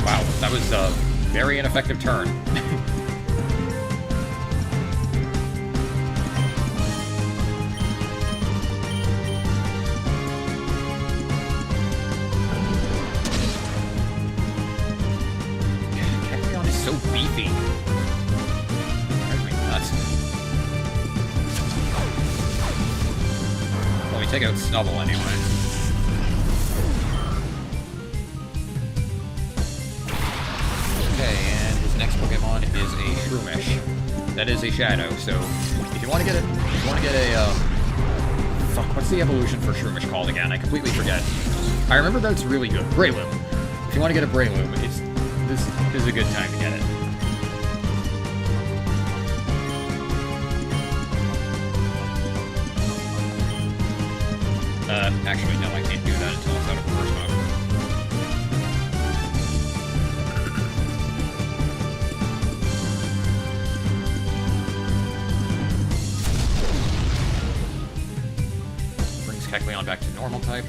A: Wow, that was a very ineffective turn. Kecleon is so beefy. Drives me nuts. Well, we take out Snubble anyway. Pokemon is a Shroomish. That is a Shadow, so if you want to get a, fuck, what's the evolution for Shroomish called again? I completely forget. I remember that it's really good. Breloom. If you want to get a Breloom, this is a good time to get it. Actually, no, I can't do that until it's out of reverse mode. Kecleon back to normal type.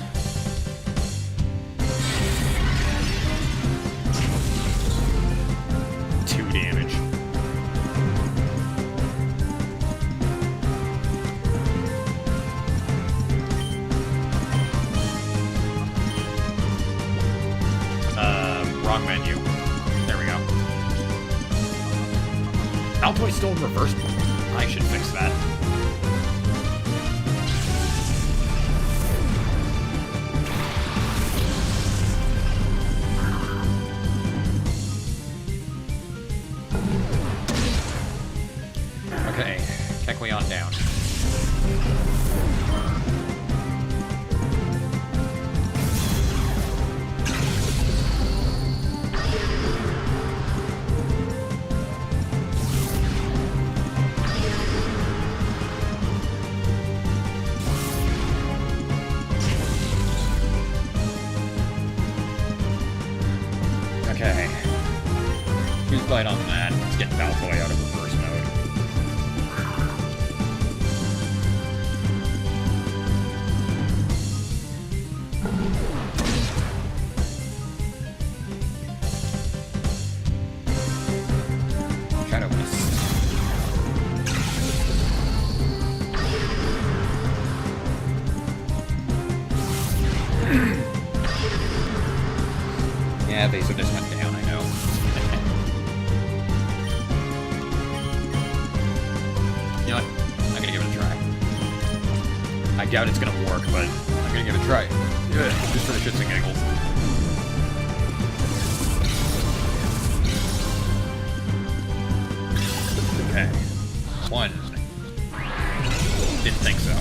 A: Two damage. Wrong menu. There we go. Altoi's still in reverse. I should fix that. Okay, Kecleon down. Okay. Fuse Bite on that. Let's get Baltoy out of reverse mode. Shadow Mist. Yeah, evasiveness went down, I know. You know what? I'm gonna give it a try. I doubt it's gonna work, but I'm gonna give it a try. Just for the shits and giggles. Okay. One. Didn't think so.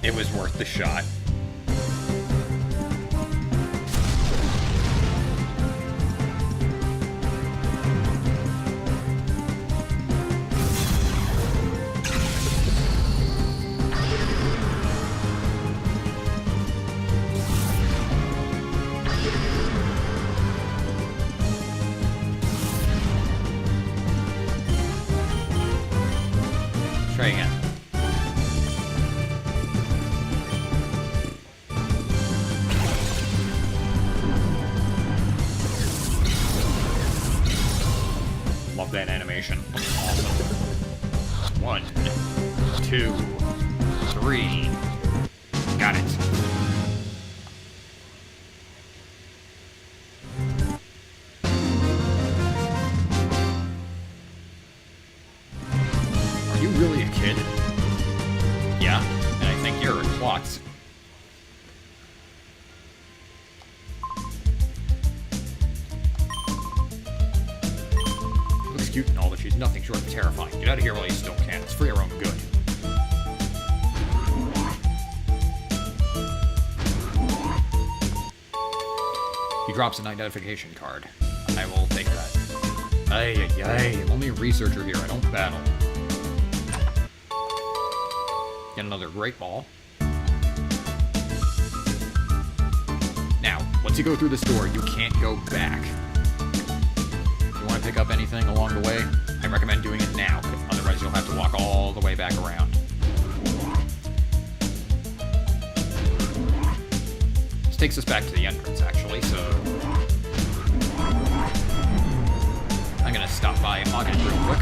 A: It was worth the shot. Try again. Love that animation. Awesome. 1, 2, 3. Got it. Are you really a kid? Yeah, and I think you're a klutz. She looks cute and all, but she's nothing short of terrifying. Get out of here while you still can. It's for your own good. He drops an identification card. I will take that. Ay, ay, ay. I'm only a researcher here. I don't battle. Get another Great Ball. Now, once you go through this door, you can't go back. If you want to pick up anything along the way, I recommend doing it now. Otherwise, you'll have to walk all the way back around. This takes us back to the entrance, actually, so... pocket real quick.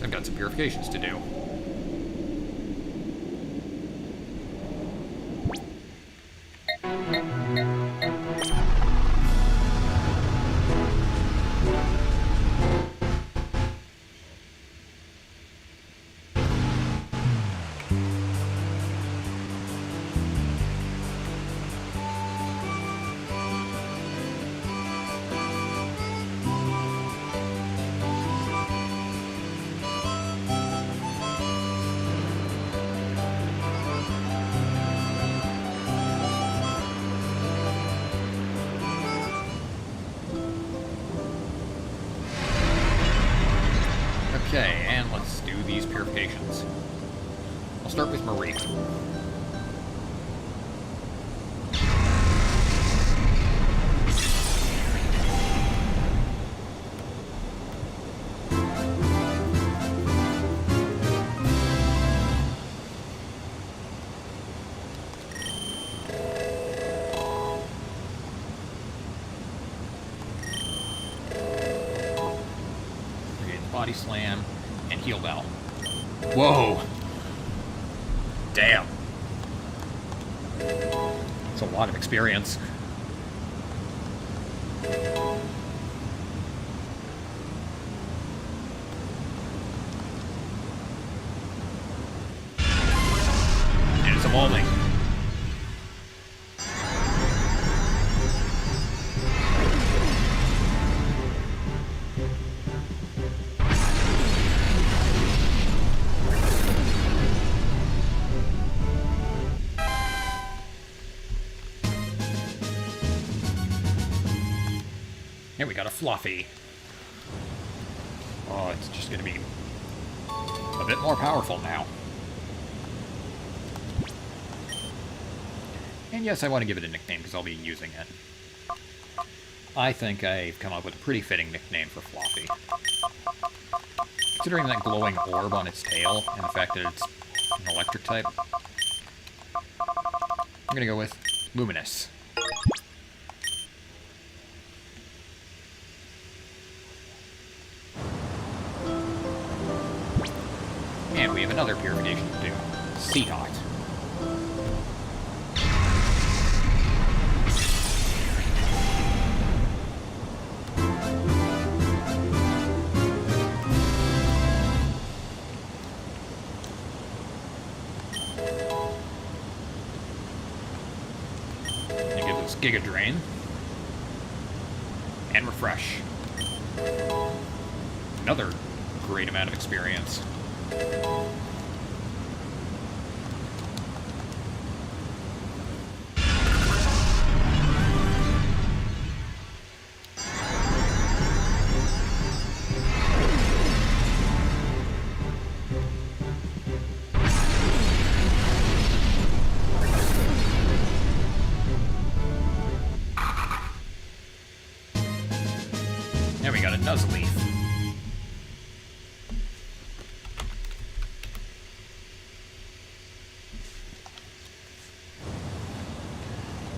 A: I've got some purifications to do. Okay, and let's do these purifications. I'll start with Marie. Body Slam, and Heal Bell. Whoa! Damn. That's a lot of experience. And it's evolving. Here we got a Fluffy. Oh, it's just gonna be a bit more powerful now. And yes, I want to give it a nickname because I'll be using it. I think I've come up with a pretty fitting nickname for Fluffy. Considering that glowing orb on its tail and the fact that it's an electric type, I'm gonna go with Luminous. And we have another purification to do. Seedot. And give us Giga Drain. And Refresh. Another great amount of experience. There we got a Nuzleaf.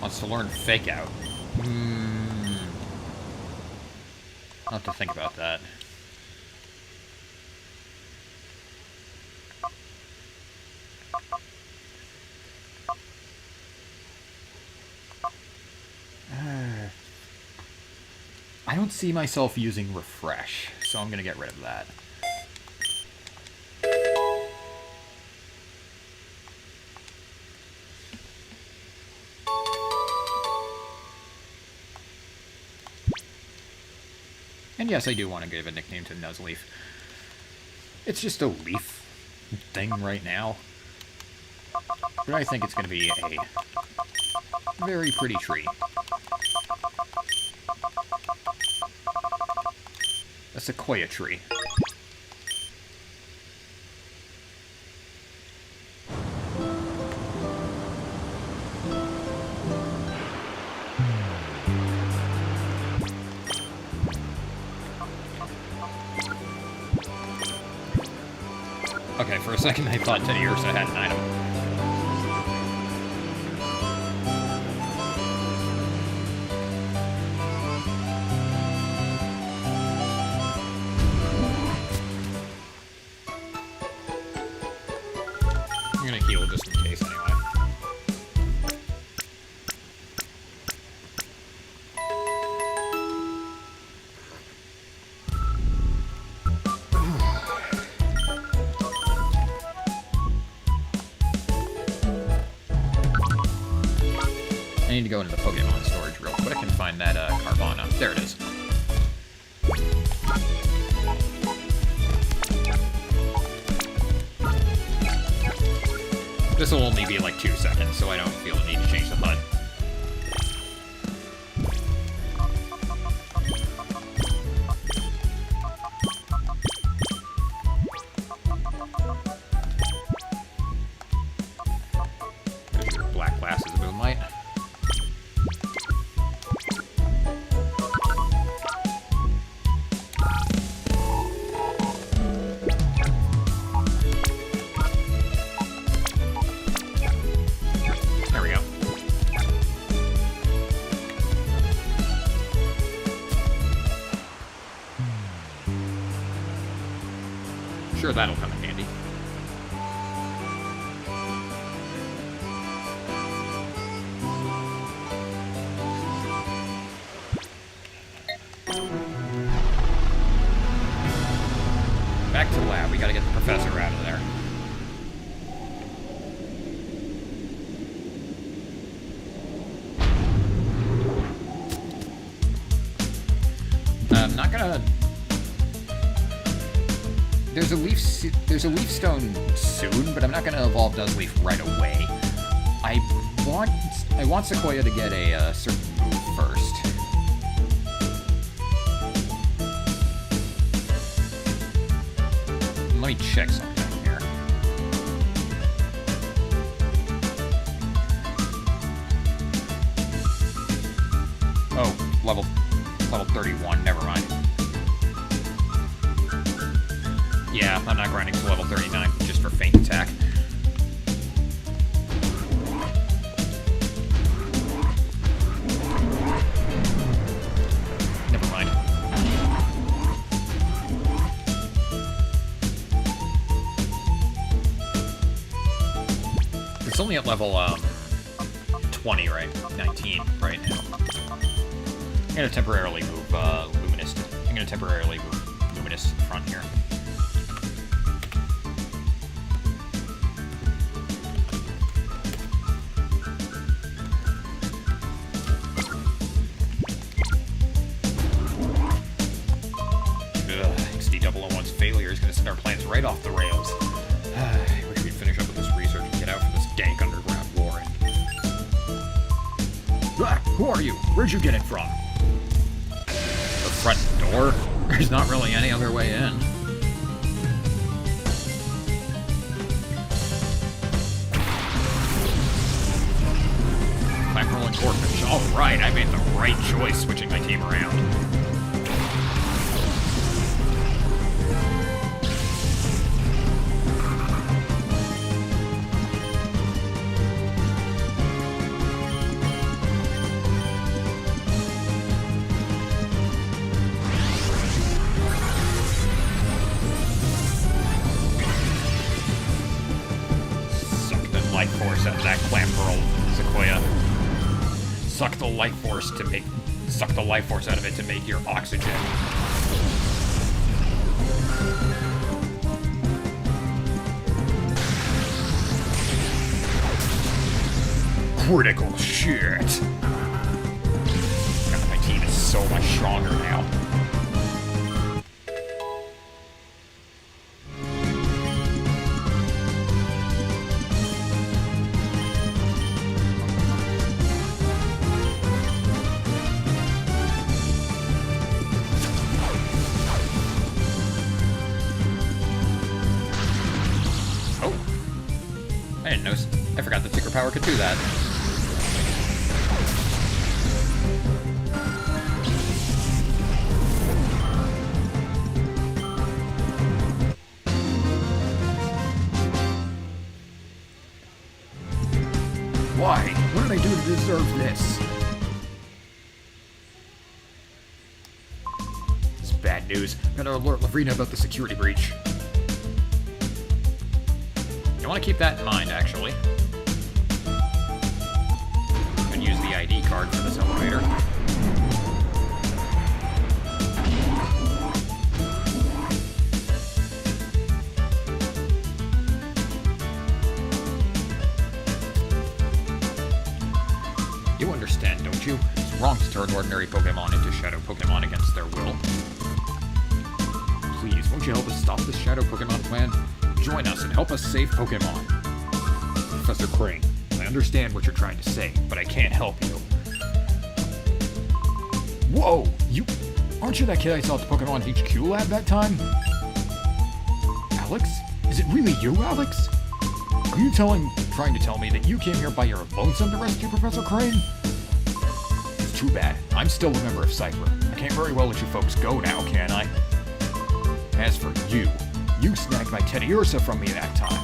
A: Wants to learn Fake Out. I'll have to think about that. I don't see myself using Refresh, so I'm going to get rid of that. And yes, I do want to give a nickname to Nuzleaf. It's just a leaf thing right now. But I think it's going to be a very pretty tree. A sequoia tree. Okay, for a second I thought Teddy Ursa had an item. case, anyway. I need to go into the Pokémon storage real quick and find that Carvana. There it is. This will only be like 2 seconds, so I don't feel the need to change the HUD. Black glasses of moonlight. Sure, that'll come in handy. Back to the lab. We gotta get the professor out of there. I'm not gonna... There's a leaf stone soon, but I'm not gonna evolve Nuzleaf right away. I want Sequoia to get a certain move first. Let me check something here. Oh, level 31. Never mind. Yeah, I'm not grinding to level 39 just for Feint Attack. Never mind. It's only at level 20, right? 19 right now. I'm gonna temporarily move Luminous. I'm gonna temporarily move Luminous in front here. Our plans right off the rails. I wish we'd finish up with this research and get out from this dank underground warren. Ah, who are you? Where'd you get it from? The front door? There's not really any other way in. Black rolling corkfish. Alright, I made the right choice switching my team around. Out of that clamp pearl, Sequoia. Suck the life force out of it to make your oxygen. Critical shit. God, my team is so much stronger now. I didn't know. I forgot that Secret Power could do that. Why? What did I do to deserve this? It's bad news. Gotta alert Lavrina about the security breach. You want to keep that in mind, actually. card for this elevator. You understand, don't you? It's wrong to turn ordinary Pokémon into Shadow Pokémon against their will. Please, won't you help us stop this Shadow Pokémon plan? Join us and help us save Pokémon. Professor Crane, I understand what you're trying to say, but I can't help you. Whoa! Aren't you that kid I saw at the Pokémon HQ lab that time? Alex? Is it really you, Alex? Are you trying to tell me that you came here by your lonesome to rescue Professor Crane? It's too bad. I'm still a member of Cypher. I can't very well let you folks go now, can I? As for you snagged my Teddy Ursa from me that time.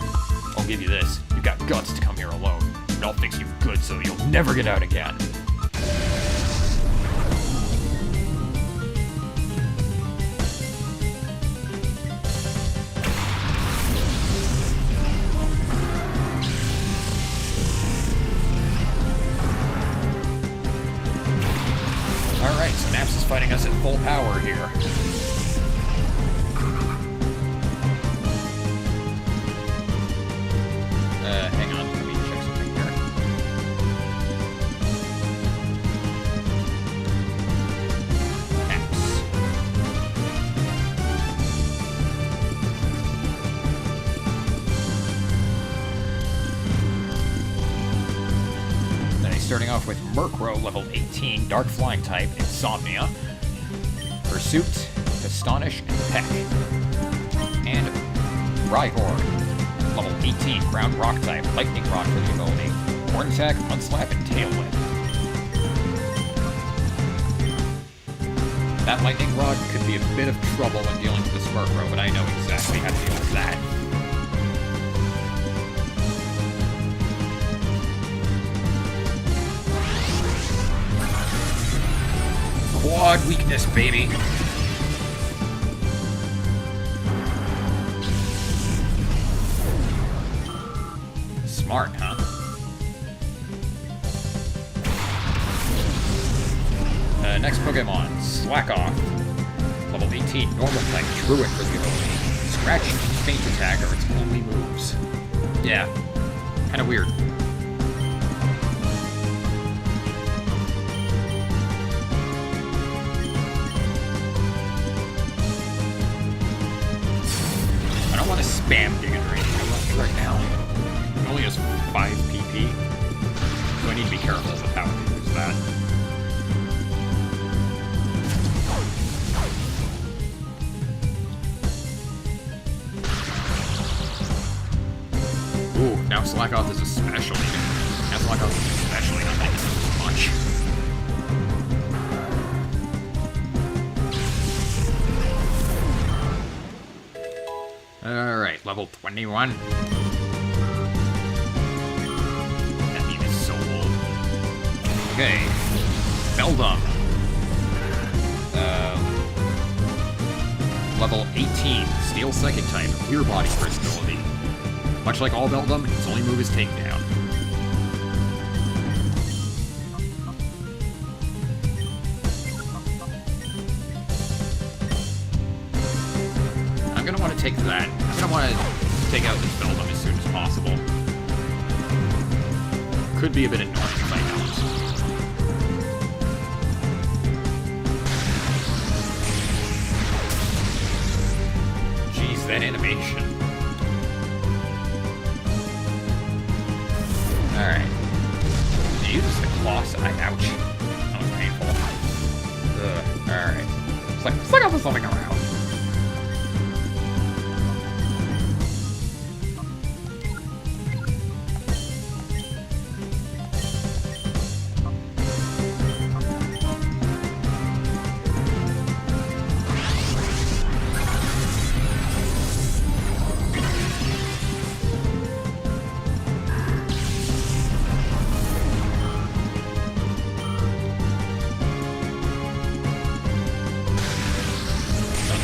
A: I'll give you this. You got guts to come here alone. But I'll fix you good so you'll never get out again. Alright, so Naps is fighting us at full power here. Hang on, let me check something here. Naps. Then he's starting off with Murkrow, level 18, Dark Flying type, Insomnia, Pursuit, Astonish, and Peck. And Rhyhorn, level 18, Ground Rock type, Lightning Rod for the ability, Horn Attack, Mudslap, and Tail Whip. That Lightning Rod could be a bit of trouble when dealing with this Murkrow, but I know exactly how to deal with that. Quad weakness, baby. Smart, huh? Next Pokemon, Slack Off. Level 18, Normal type, Druid for the ability. Scratch and Faint Attack are its only moves. Yeah, kinda weird. I don't want to spam Giga Drain right now. It only has 5 PP, so I need to be careful with how I use that. Ooh, now Slack Off is especially. Now Slack Off is especially not making so much. Alright, level 21. That meme is so old. Okay. Beldum. Level 18. Steel Psychic type. Clear Body for its ability. Much like all Beldum, its only move is Takedown. I'm gonna want to take that. I'm gonna want to take out this Beldum as soon as possible. Could be a bit annoying if I don't. Jeez, that animation. Alright. He uses the claw side. Ouch. That was painful. Ugh. Alright. It's like I'll just something around.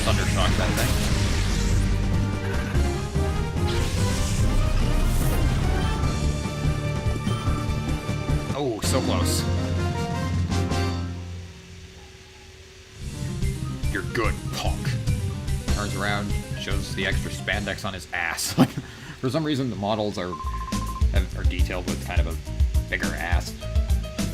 A: Thundershock that thing. Oh, so close. good, punk. Turns around, shows the extra spandex on his ass. Like, for some reason, the models are detailed with kind of a bigger ass.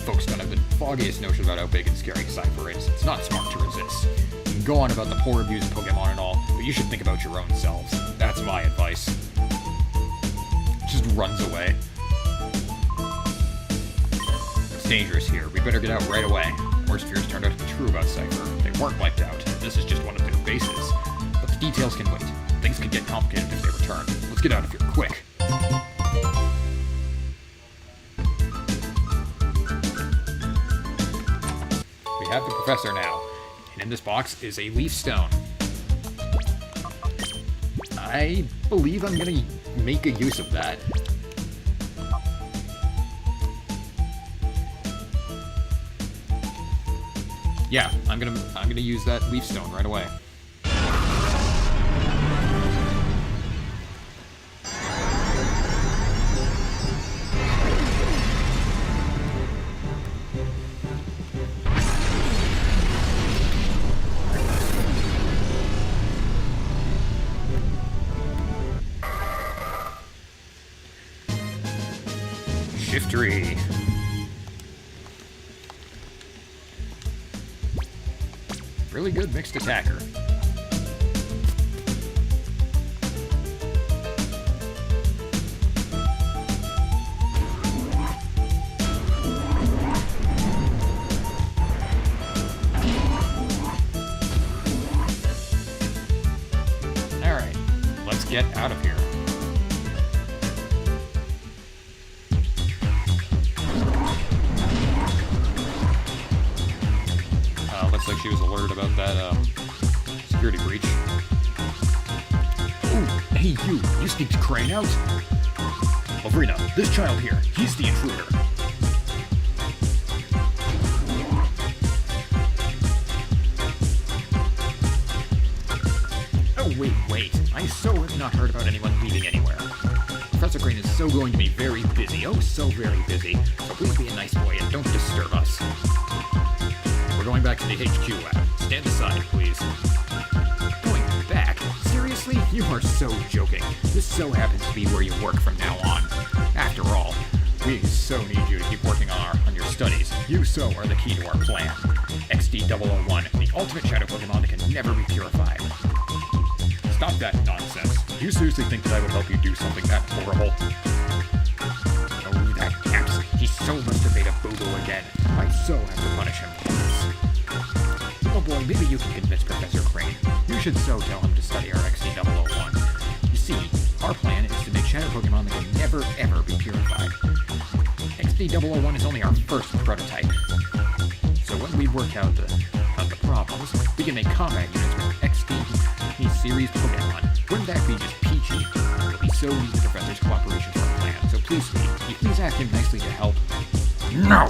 A: Folks don't have the foggiest notion about how big and scary Cypher is. It's not smart to resist. You can go on about the poor abused Pokemon and all, but you should think about your own selves. That's my advice. Just runs away. It's dangerous here. We better get out right away. Worst fears turned out to be true about Cypher. They weren't wiped out. This is just one of their bases. But the details can wait. Things can get complicated if they return. Let's get out of here, quick. We have the professor now, and in this box is a leaf stone. I believe I'm gonna make a use of that. Yeah, I'm gonna use that leaf stone right away. Shiftery. Really good mixed attacker. Alright, let's get out of here. Looks like she was alerted about that security breach. Oh, hey you sneaked Crane out? Lavrina, this child here, he's the intruder. Oh, wait. I so have not heard about anyone leaving anywhere. Professor Crane is so going to be very busy, oh so very busy, so please be a nice boy and don't disturb us. We're going back to the HQ lab. Stand aside, please. Going back? Seriously? You are so joking. This so happens to be where you work from now on. After all, we so need you to keep working on your studies. You so are the key to our plan. XD001, the ultimate shadow Pokemon that can never be purified. Stop that nonsense. Do you seriously think that I would help you do something that horrible? Oh, that Caps. He so must have made a boo-boo again. I so have to punish him. Oh boy, maybe you can convince Professor Crane. You should so tell him to study our XD001. You see, our plan is to make shadow Pokemon that can never ever be purified. XD001 is only our first prototype. So when we work out the problems, we can make combat units with XD series Pokemon. Wouldn't that be just peachy? But we so need the Professor's cooperation for our plan, so please, sweetie, can you please ask him nicely to help? No!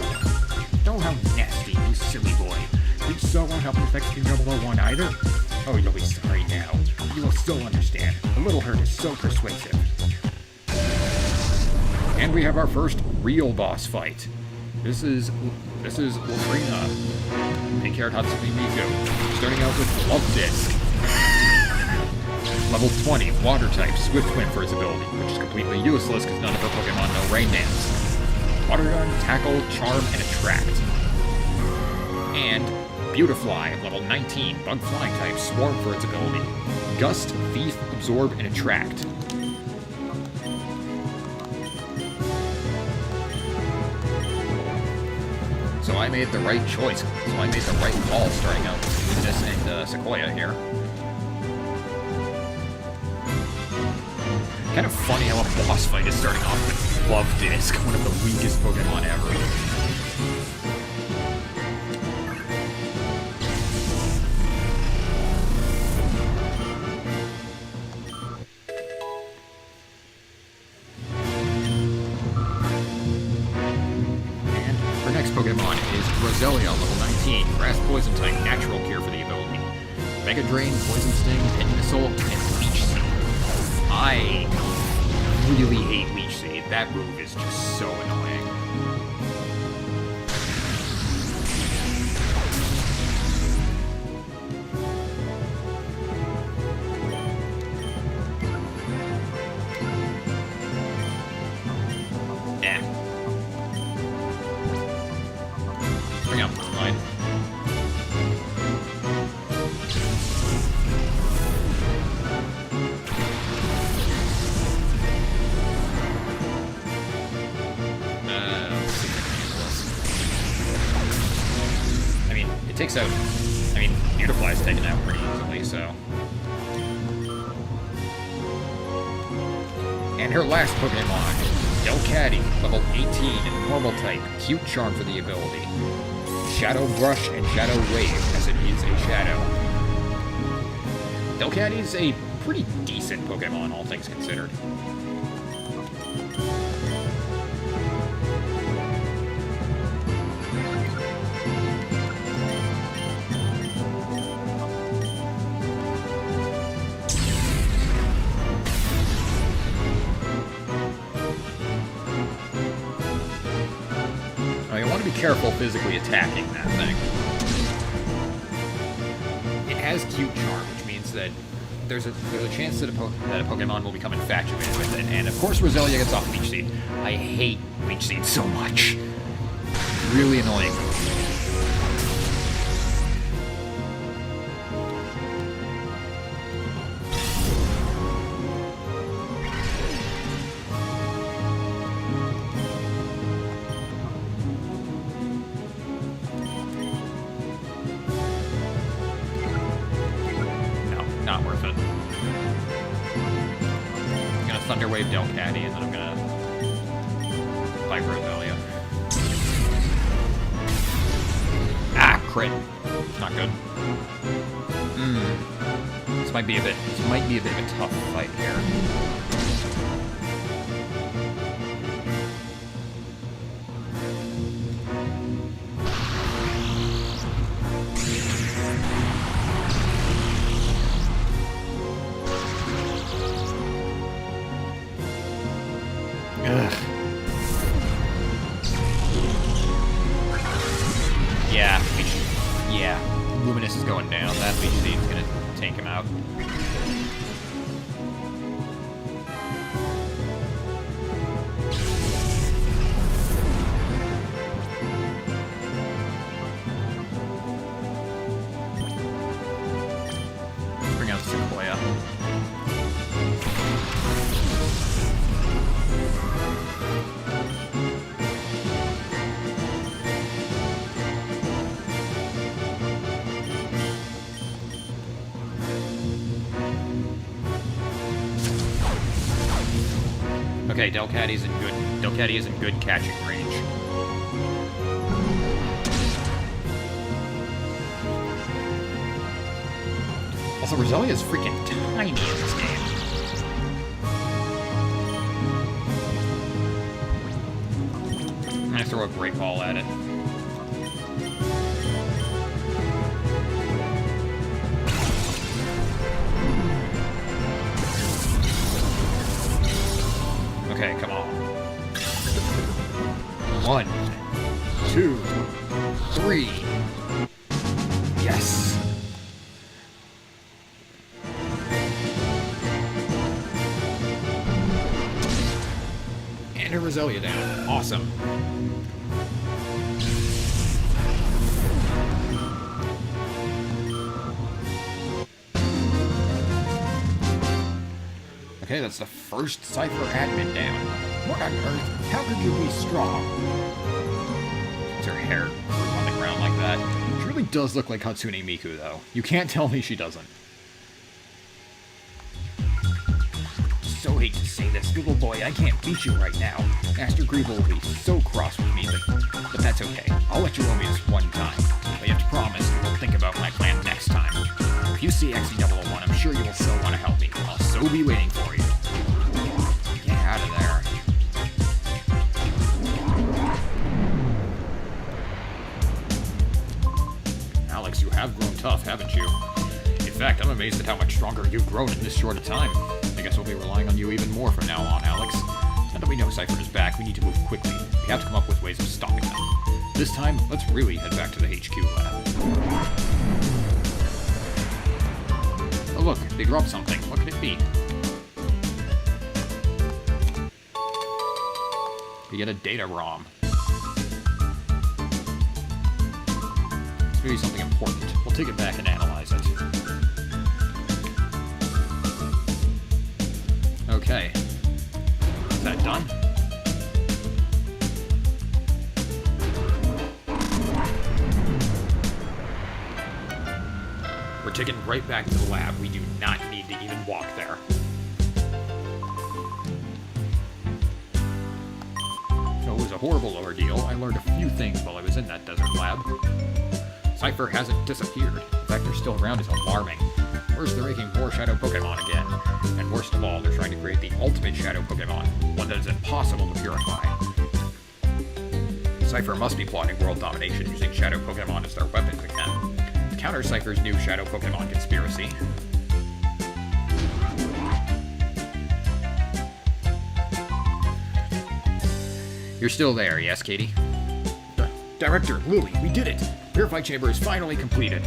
A: Oh, how nasty, you silly boy. You so won't help with XD001 either? Oh, you'll be sorry now. You will so understand. A little hurt is so persuasive. And we have our first real boss fight. This is Lavrina. Pink haired Hatsumi Miku. Starting out with Love Disc. Level 20, Water type, Swift Swim for his ability, which is completely useless because none of her Pokemon know Rain Dance. Water Gun, Tackle, Charm, and Attract. And Beautifly, level 19, Bug Flying type, Swarm for its ability. Gust, Thief, Absorb, and Attract. So I made the right choice. So I made the right call starting out with Luminous and Sequoia here. Kind of funny how a boss fight is starting off with Love Disc, one of the weakest Pokemon ever. And our next Pokemon is Roselia, level 19, Grass Poison type, natural cure for the ability. Mega Drain, Poison Sting, Pin Missile, and Leech Seed. I really hate Leech Seed. That move is just so annoying. It takes out... I mean, Beautifly's taken out pretty easily, so... And her last Pokemon, Delcatty, level 18, normal type, cute charm for the ability. Shadow Brush and Shadow Wave, as it is a shadow. Delcatty's a pretty decent Pokemon, all things considered. Be careful physically attacking that thing. It has cute charm, which means that there's a chance that a Pokemon will become infatuated with it. And of course, Roselia gets off Leech Seed. I hate Leech Seed so much. Really annoying. Thunder Wave Delcatty, and then I'm gonna fight Roselia. Ah, crit. Not good. This might be a bit of a tough fight here. Yeah, Luminous is going down. That Leech Seed's gonna take him out. Bring out Sequoia. Okay, Delcatty is in good catching range. Also, Roselia is freaking tiny in this game. I'm gonna throw a Great Ball at it. Okay, come on. 1, 2, 3. Yes! And a Roselia down. Awesome. Okay, that's the first Cypher admin down. What on earth? How could you be strong? Is her hair on the ground like that? She really does look like Hatsune Miku, though. You can't tell me she doesn't. So hate to say this, little boy, I can't beat you right now. Master Greeble will be so cross with me, but that's okay. I'll let you owe me this one time. But you have to promise you will think about my plan next time. If you see XE001, I'm sure you will so want to help me. I'll so be waiting for you. Get out of there. Alex, you have grown tough, haven't you? In fact, I'm amazed at how much stronger you've grown in this short a time. I guess we'll be relying on you even more from now on, Alex. Now that we know Cypher is back, we need to move quickly. We have to come up with ways of stopping them. This time, let's really head back to the HQ lab. Oh look, they dropped something. What could it be? We get a data ROM. It's maybe something important. We'll take it back and analyze it. Okay. Is that done? taken right back to the lab. We do not need to even walk there. It was a horrible ordeal. I learned a few things while I was in that desert lab. Cypher hasn't disappeared. The fact they're still around is alarming. Worse, they're making more Shadow Pokemon again. And worst of all, they're trying to create the ultimate Shadow Pokemon, one that is impossible to purify. Cypher must be plotting world domination using Shadow Pokemon as their weapons again. To counter Cypher's new Shadow Pokemon conspiracy, you're still there, yes, Katie? Director, Lily, we did it! Purify Chamber is finally completed.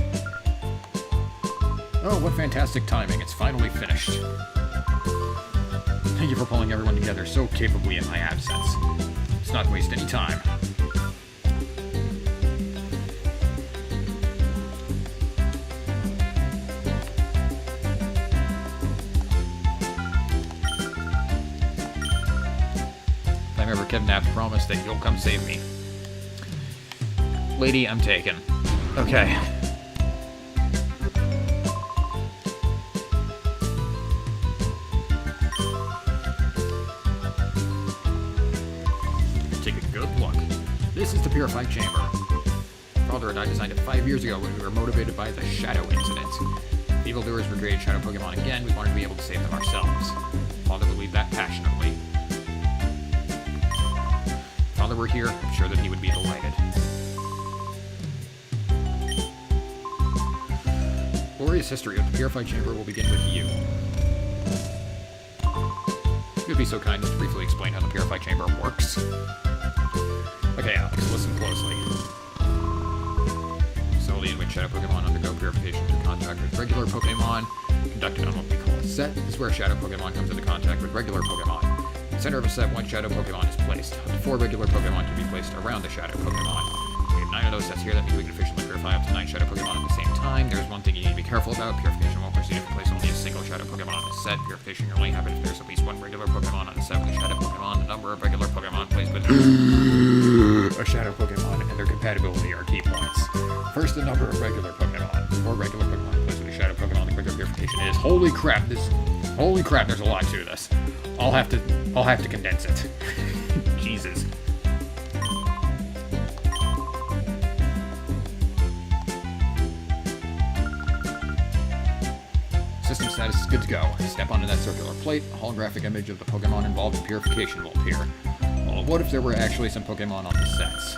A: Oh, what fantastic timing. It's finally finished. Thank you for pulling everyone together so capably in my absence. Let's not waste any time. If I'm ever kidnapped, promise that you'll come save me. Lady, I'm taken. Okay. Take a good look. This is the Purified Chamber. Father and I designed it 5 years ago when we were motivated by the Shadow Incident. If evildoers recreated Shadow Pokemon again, we wanted to be able to save them ourselves. Father believed that passionately. If Father were here, I'm sure that he would be delighted. Glorious history of the Purified Chamber will begin with you. If you'd be so kind as to briefly explain how the Purified Chamber works. Okay, Alex, listen closely. Facility in which Shadow Pokemon undergo purification through contact with regular Pokemon, conducted on what we call a set. This is where Shadow Pokemon comes into contact with regular Pokemon. In the center of a set, one Shadow Pokemon is placed. Up to 4 regular Pokemon can be placed around the Shadow Pokemon. We have 9 of those sets here. That means we can efficiently purify up to 9 Shadow Pokemon at the same time. There's one thing you need to be careful about. Purification won't proceed if you place only a single Shadow Pokemon on the set. Purification can only happen if there's at least 1 regular Pokemon on the set with a Shadow Pokemon. The number of regular Pokemon placed with a Shadow Pokemon and their compatibility are key points. First, the number of regular Pokemon. 4 regular Pokemon placed with a Shadow Pokemon, the quicker purification is. Holy crap, there's a lot to this. I'll have to condense it. Jesus. System status is good to go. Step onto that circular plate, a holographic image of the Pokemon involved in purification will appear. Well, what if there were actually some Pokemon on the sets?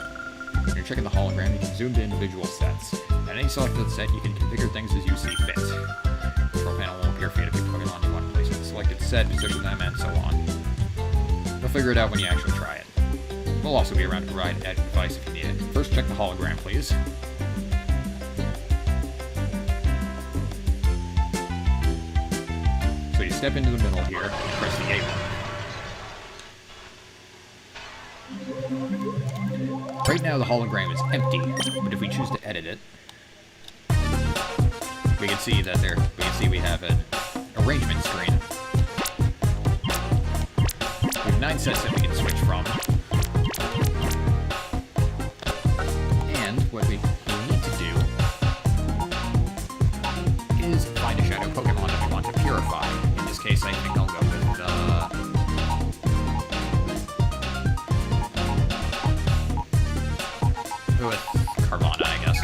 A: When you're checking the hologram, you can zoom to individual sets. At any selected set, you can configure things as you see fit. The control panel will appear for you to pick Pokemon you want to place in the selected set, position them, and so on. You'll figure it out when you actually try it. We'll also be around to provide advice if you need it. First, check the hologram, please. So you step into the middle here and press the A button. Right now the hologram is empty, but if we choose to edit it, we can see that we have an arrangement screen. We have 9 sets that we can switch from. And what we need to do is find a Shadow Pokemon that we want to purify. In this case, I think I'll go with Carvana, I guess.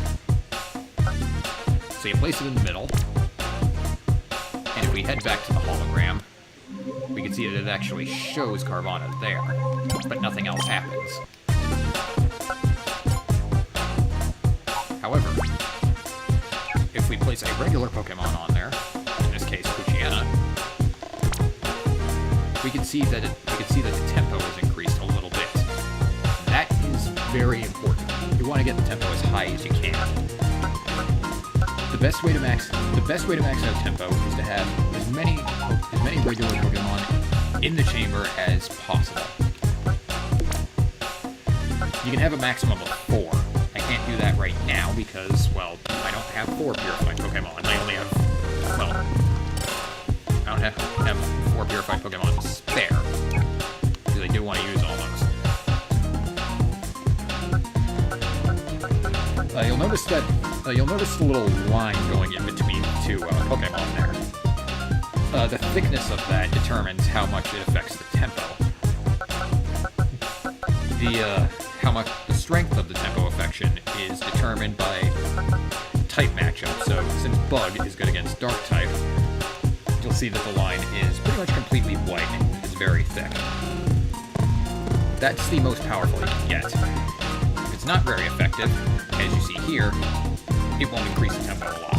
A: So you place it in the middle, and if we head back to the hologram, we can see that it actually shows Carvana there, but nothing else happens. The However, if we place a regular Pokemon on there, in this case Poochyena, we can see that the tempo is increased a little bit. That is very important. You want to get the tempo as high as you can. The best way to max out tempo is to have as many regular Pokemon in the chamber as possible. You can have a maximum of 4. I can't do that right now because, well, I don't have 4 purified Pokemon. I only have, well, I don't have 4 purified Pokemon to spare. Because I do want to use all those. You'll notice the little line going in between the two Pokemon there. The thickness of that determines how much it affects the tempo. The strength of the tempo affection is determined by type matchup. So since Bug is good against Dark type, you'll see that the line is pretty much completely white. It's very thick. That's the most powerful you can get. If it's not very effective, as you see here, it won't increase the tempo a lot.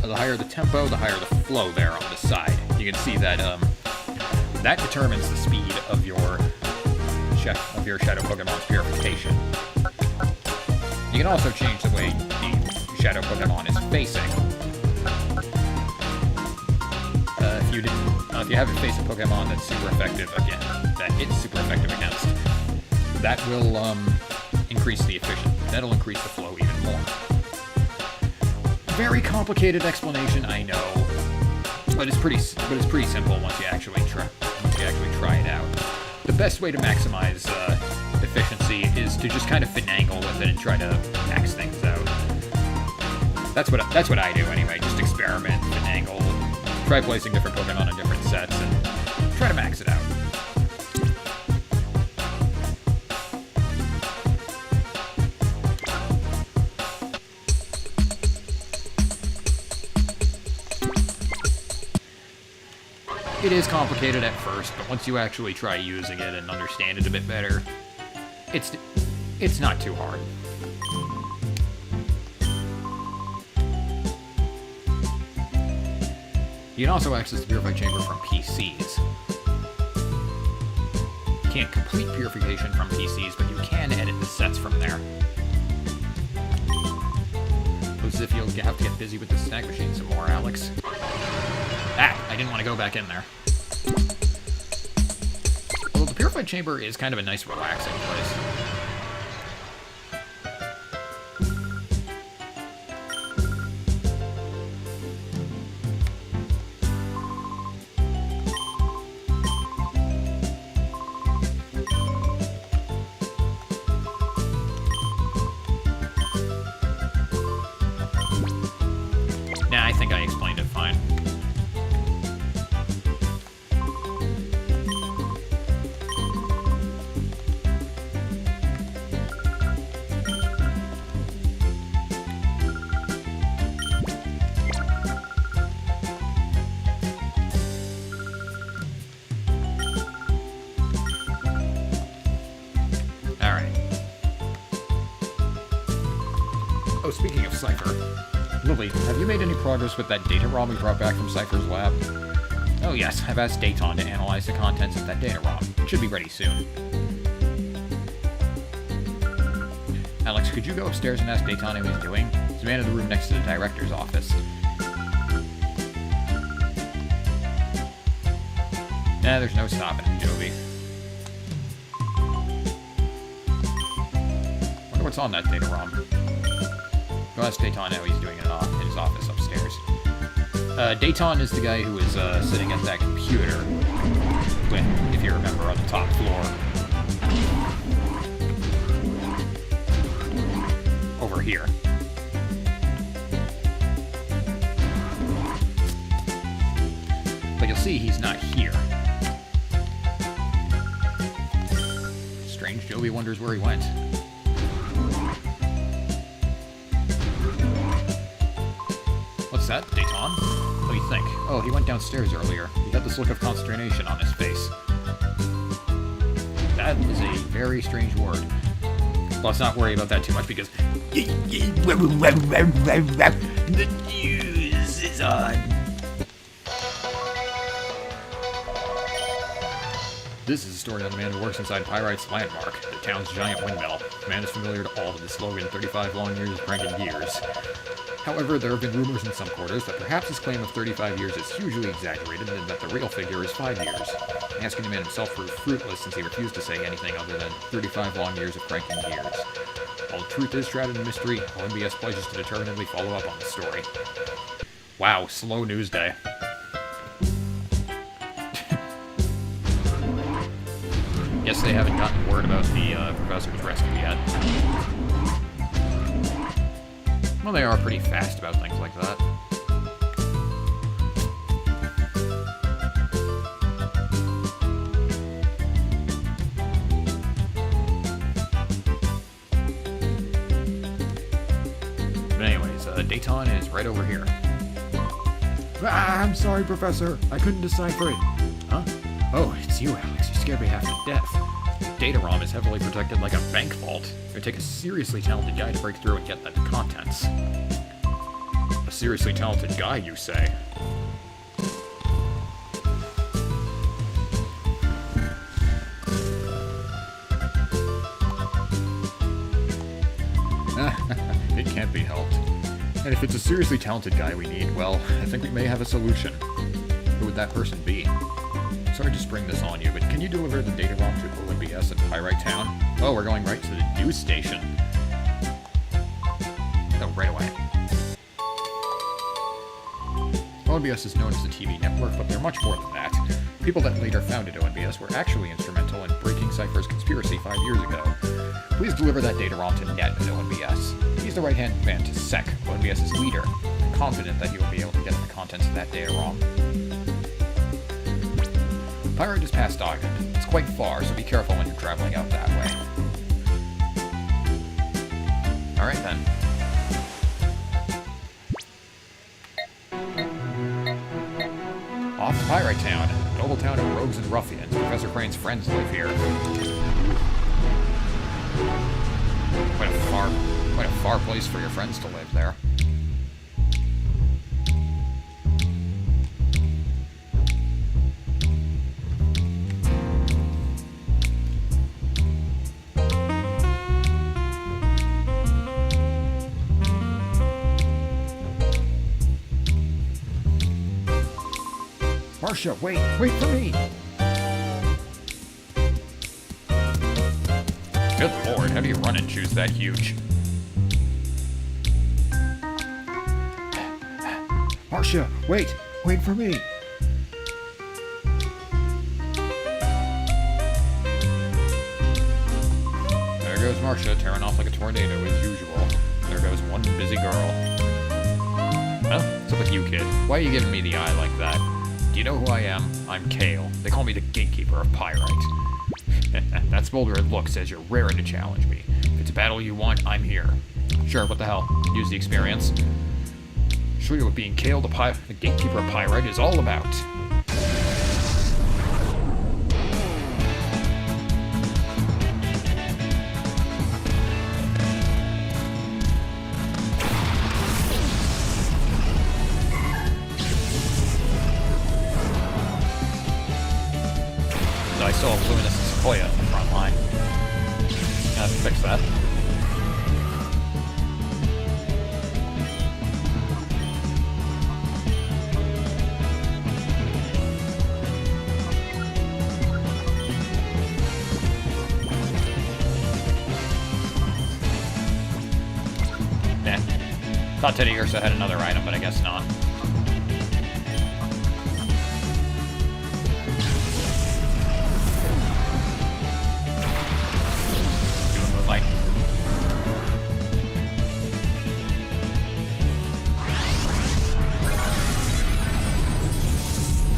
A: The higher the tempo, the higher the flow there on the side. You can see that that determines the speed of your Shadow Pokemon's purification. You can also change the way the Shadow Pokemon is facing. If you have it face a Pokemon that's super effective against, that will increase the that'll increase the flow even more. Very complicated explanation, I know, but it's pretty simple once you actually try it out. The best way to maximize efficiency is to just kind of finagle with it and try to max things out. That's what I do anyway. Just experiment, finagle, try placing different Pokemon in different sets, and try to max it out. It is complicated at first, but once you actually try using it and understand it a bit better, it's not too hard. You can also access the Purify Chamber from PCs. You can't complete purification from PCs, but you can edit the sets from there. Looks as if you'll have to get busy with the snack machine some more, Alex. I didn't want to go back in there. Well, the Purified Chamber is kind of a nice, relaxing place. Nah, I think I explained it fine. Oh, speaking of Cypher, Lily, have you made any progress with that data ROM we brought back from Cypher's lab? Oh yes, I've asked Dayton to analyze the contents of that data ROM. It should be ready soon. Alex, could you go upstairs and ask Dayton how he's doing? He's the man in the room next to the director's office. Nah, there's no stopping him, Jovi. Wonder what's on that data ROM. Go ask Dayton how he's doing in his office upstairs. Dayton is the guy who is sitting at that computer, if you remember, on the top floor. Over here. But you'll see he's not here. Strange, Jovi wonders where he went. What's that, Dayton? What do you think? Oh, he went downstairs earlier. He had this look of consternation on his face. That is a very strange word. Let's not worry about that too much because... The news is on. This is a story of a man who works inside Pyrite's Landmark, the town's giant windmill. The man is familiar to all with the slogan, 35 long years cranking gears. However, there have been rumors in some quarters that perhaps his claim of 35 years is hugely exaggerated and that the real figure is 5 years. Asking the man himself proved fruitless since he refused to say anything other than 35 long years of cranking gears. While the truth is shrouded in mystery, ONBS pledges to determinedly follow up on the story. Wow, slow news day. guess they haven't gotten word about the professor's rescue yet. Well, they are pretty fast about things like that. But anyways, Dayton is right over here.
B: Ah, I'm sorry, Professor. I couldn't decipher it.
A: Huh? Oh, it's you, Alex. You scared me half to death. The data ROM is heavily protected like a bank vault. It would take a seriously talented guy to break through and get the contents. A seriously talented guy, you say? It can't be helped. And if it's a seriously talented guy we need, well, I think we may have a solution. Who would that person be? Sorry to spring this on you, but can you deliver the data ROM to ONBS in Pyrite Town? Oh, we're going right to the news station. Oh, right away. ONBS is known as a TV network, but they're much more than that. People that later founded ONBS were actually instrumental in breaking Cypher's conspiracy 5 years ago. Please deliver that data ROM to Ned at ONBS. He's the right-hand man to Sec, ONBS's leader. I'm confident that he will be able to get at the contents of that data ROM. Pyrite is past Ogden. It's quite far, so be careful when you're traveling out that way. Alright then. Off to Pyrite Town, a noble town of rogues and ruffians. Professor Crane's friends live here. Quite a far place for your friends to live there.
B: Marcia, wait for me!
A: Good lord, how do you run and choose that huge?
B: Marcia, wait for me!
A: There goes Marcia, tearing off like a tornado as usual. There goes one busy girl. Huh? What's up with you, kid? Why are you giving me the eye like that? Do you know who I am? I'm Gale. They call me the gatekeeper of Pyrite. That's bolder it looks, as you're raring to challenge me. If it's a battle you want, I'm here. Sure, what the hell? Use the experience. Show you what being Gale, the gatekeeper of Pyrite, is all about. I saw a luminous sequoia in the front line. Gonna have to fix that. Nah. Thought Teddy Ursa had another item, but I guess not.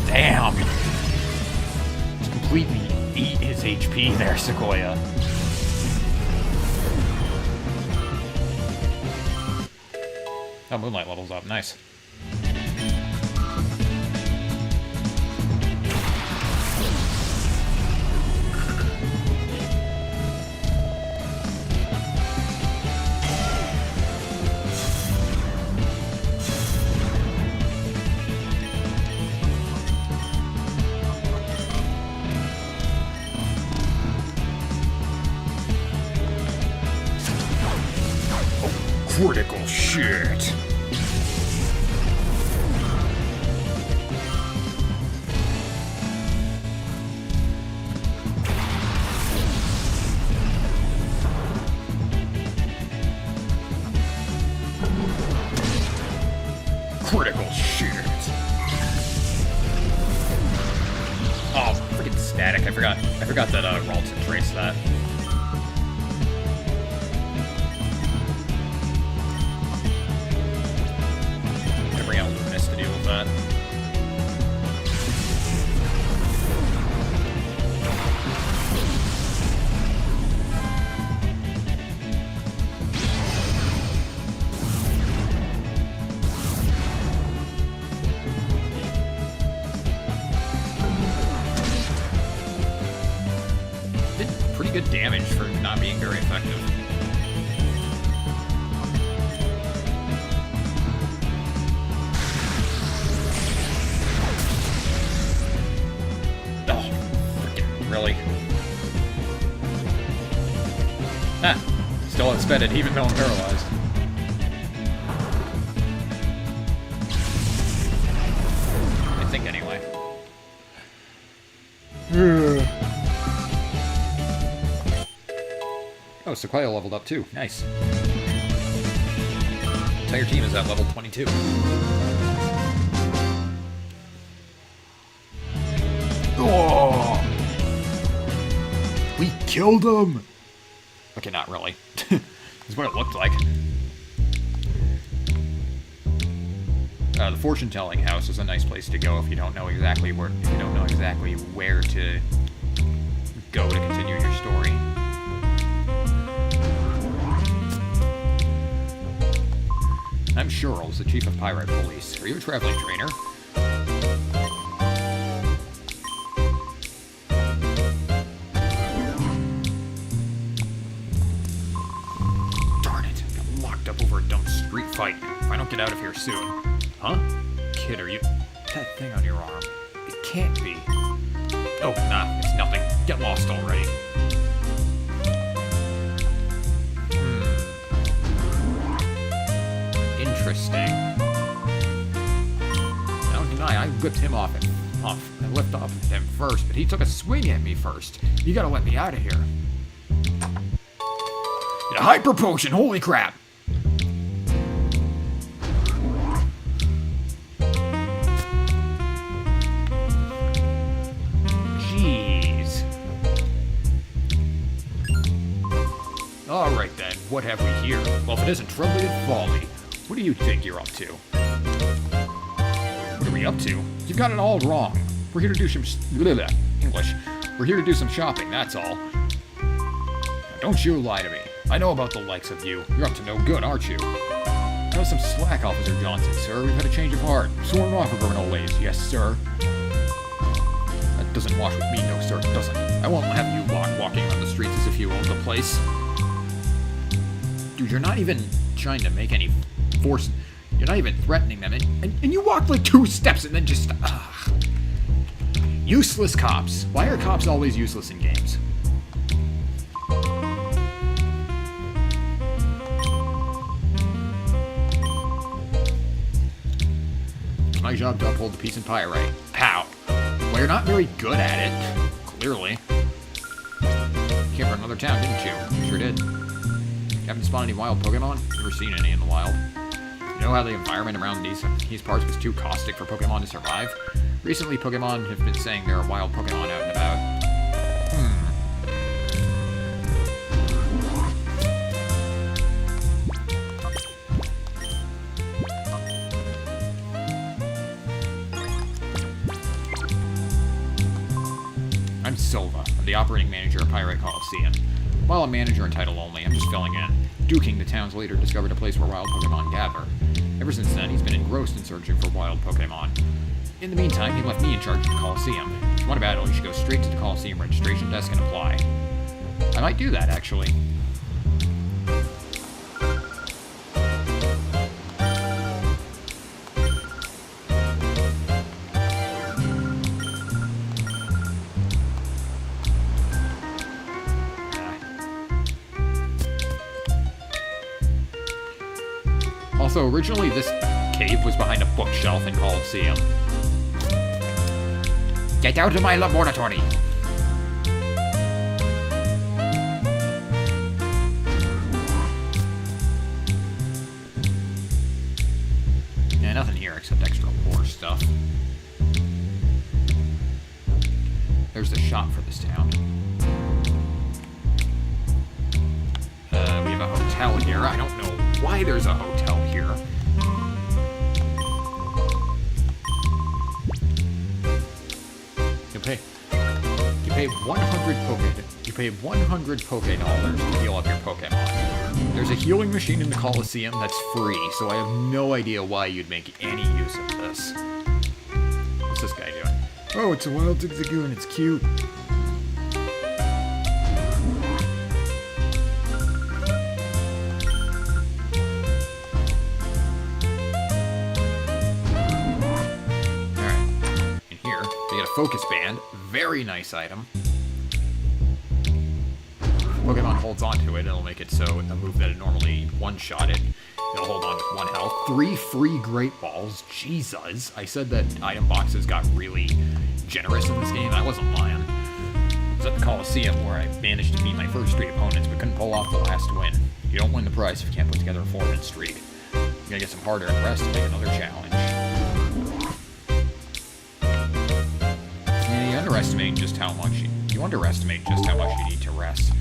A: Damn! Just completely eat his HP there, Sequoia. Oh, Moonlight level's up. Nice. Critical shit. Critical shit. Oh, freaking static. I forgot that Ralton traced that. Every element has to deal with that. Good damage for not being very effective. Oh, freaking really? Ah, still outsped even though I'm paralyzed. I think anyway. Oh, Sequoia leveled up too. Nice. Entire team is at level 22.
B: Oh! We killed him!
A: Okay, not really. That's what it looked like. The fortune-telling house is a nice place to go if you don't know exactly where to go to continue your story. I'm Charles, the chief of pirate police. Are you a traveling trainer? Darn it, I got locked up over a dumb street fight. If I don't get out of here soon. Huh? Kid, are you... That thing on your arm. It can't be. Oh, nah, it's nothing. Get lost already. Interesting. I don't deny I whipped him off and lifted off him first, but he took a swing at me first. You gotta let me out of here. A hyper potion, holy crap! Jeez. Alright then, what have we here? Well, if it isn't Troubly and Folly. What do you think you're up to? What are we up to? You've got it all wrong. We're here to do some... English. We're here to do some shopping, that's all. Now, don't you lie to me. I know about the likes of you. You're up to no good, aren't you? That was some slack, Officer Johnson, sir. We've had a change of heart. Sworn off of criminal ways, yes, sir. That doesn't wash with me, no, sir, it doesn't. I won't have you walking around the streets as if you owned the place. Dude, you're not even trying to make any force. You're not even threatening them, and you walk like 2 steps and then just... Useless cops. Why are cops always useless in games? It's my job to uphold the peace and pyrite. Pow. Well, you're not very good at it. Clearly. You came from another town, didn't you? You sure did. Haven't spawned any wild Pokemon? Never seen any in the wild. You know how the environment around these parts was too caustic for Pokemon to survive? Recently, Pokemon have been saying there are wild Pokemon out and about. I'm Silva. I'm the operating manager of Pirate Coliseum. While a manager in title only, I'm just filling in. Duking, the town's leader, discovered a place where wild Pokemon gather. Ever since then, he's been engrossed in searching for wild Pokemon. In the meantime, he left me in charge of the Coliseum. If you want a battle, you should go straight to the Coliseum registration desk and apply. I might do that, actually. Also, originally this cave was behind a bookshelf in Coliseum. Get out of my laboratory! Yeah, nothing here except extra lore stuff. There's the shop for this town. We have a hotel here. I don't know why there's a hotel here. You pay 100 Poké dollars to heal up your Pokemon. There's a healing machine in the Coliseum that's free, so I have no idea why you'd make any use of this. What's this guy doing?
B: Oh, it's a wild Zigzagoon and it's cute.
A: Focus Band, very nice item. Pokemon holds on to it, it'll make it so a move that it normally one-shot it, it'll hold on with 1 health. 3 free Great Balls, Jesus. I said that item boxes got really generous in this game, I wasn't lying. I was at the Coliseum where I managed to beat my first 3 opponents, but couldn't pull off the last win. You don't win the prize if you can't put together a 4-win streak. You gotta get some harder-earned rest to make another challenge. You underestimate just how much you need to rest.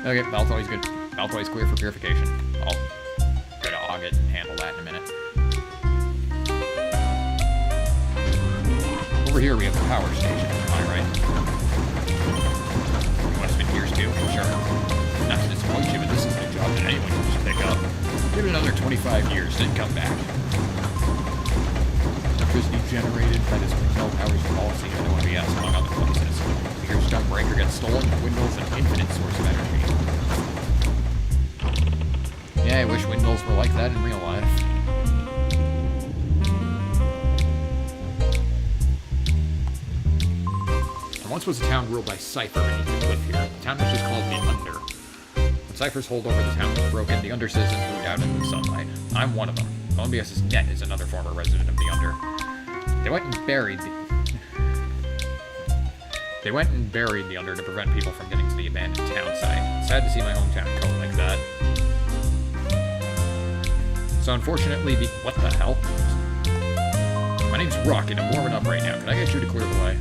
A: Okay, Bell's always good. Bell's always clear for purification. I'll go to Augit and handle that in a minute. Over here we have the power station. Am I right? You want to spin gears too? Sure. Not to disappoint you, but this isn't a job that anyone can just pick up. Give it another 25 years, then come back. Electricity generated by this hotel powers the policy and OBS, among other places. The Gears Gun Breaker gets stolen, windmills, an infinite source of energy. Yeah, I wish windmills were like that in real life. There once was a town ruled by Cypher beneath the cliff here. The town was just called the Under. When Cypher's hold over the town was broken, the Under citizens moved out into the sunlight. I'm one of them. OBS's net is another former resident of the Under. They went and buried the Under to prevent people from getting to the abandoned town site. Sad to see my hometown go like that. So unfortunately, what the hell? My name's Rock, and I'm warming up right now. Can I get you to clear the way?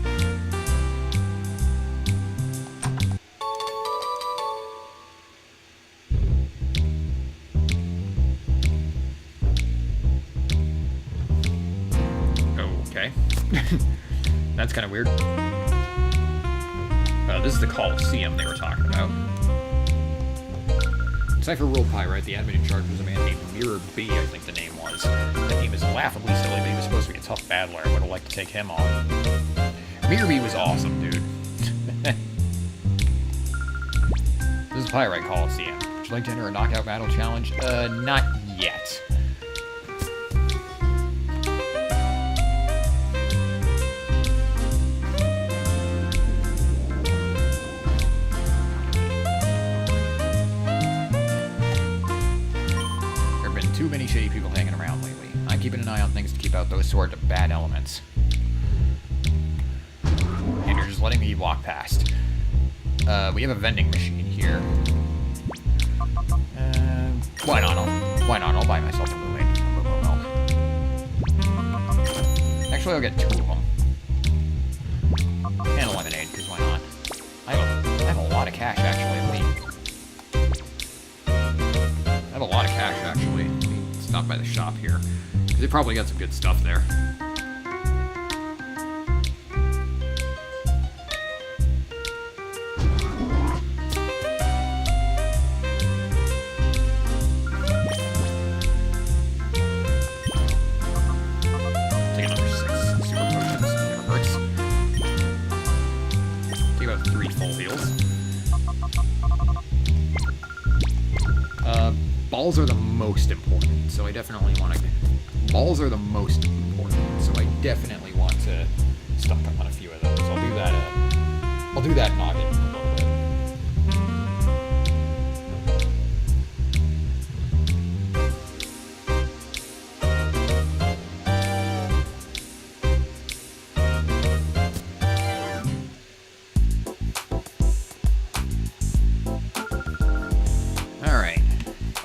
A: Okay. That's kind of weird. This is the Coliseum they were talking about. Cypher ruled Pyrite. The admin in charge was a man named Mirror B, I think the name was. The name is laughably silly, but he was supposed to be a tough battler. I would have liked to take him on. Mirror B was awesome, dude. This is Pyrite Coliseum. Would you like to enter a knockout battle challenge? Not yet. Too many shady people hanging around lately. I'm keeping an eye on things to keep out those sort of bad elements. And you're just letting me walk past. We have a vending machine here. Why not? I'll buy myself a milk. Actually, I'll get 2 of them. And a lemonade, because why not? I have a lot of cash, actually. I have a lot of cash, actually. Stop by the shop here. They probably got some good stuff there. Take another 6 super potions. Never hurts. Take about 3 full heals. Balls are the most important, so I definitely want to... Balls are the most important, so I definitely want to stock up on a few of those. I'll do that in August in a little bit.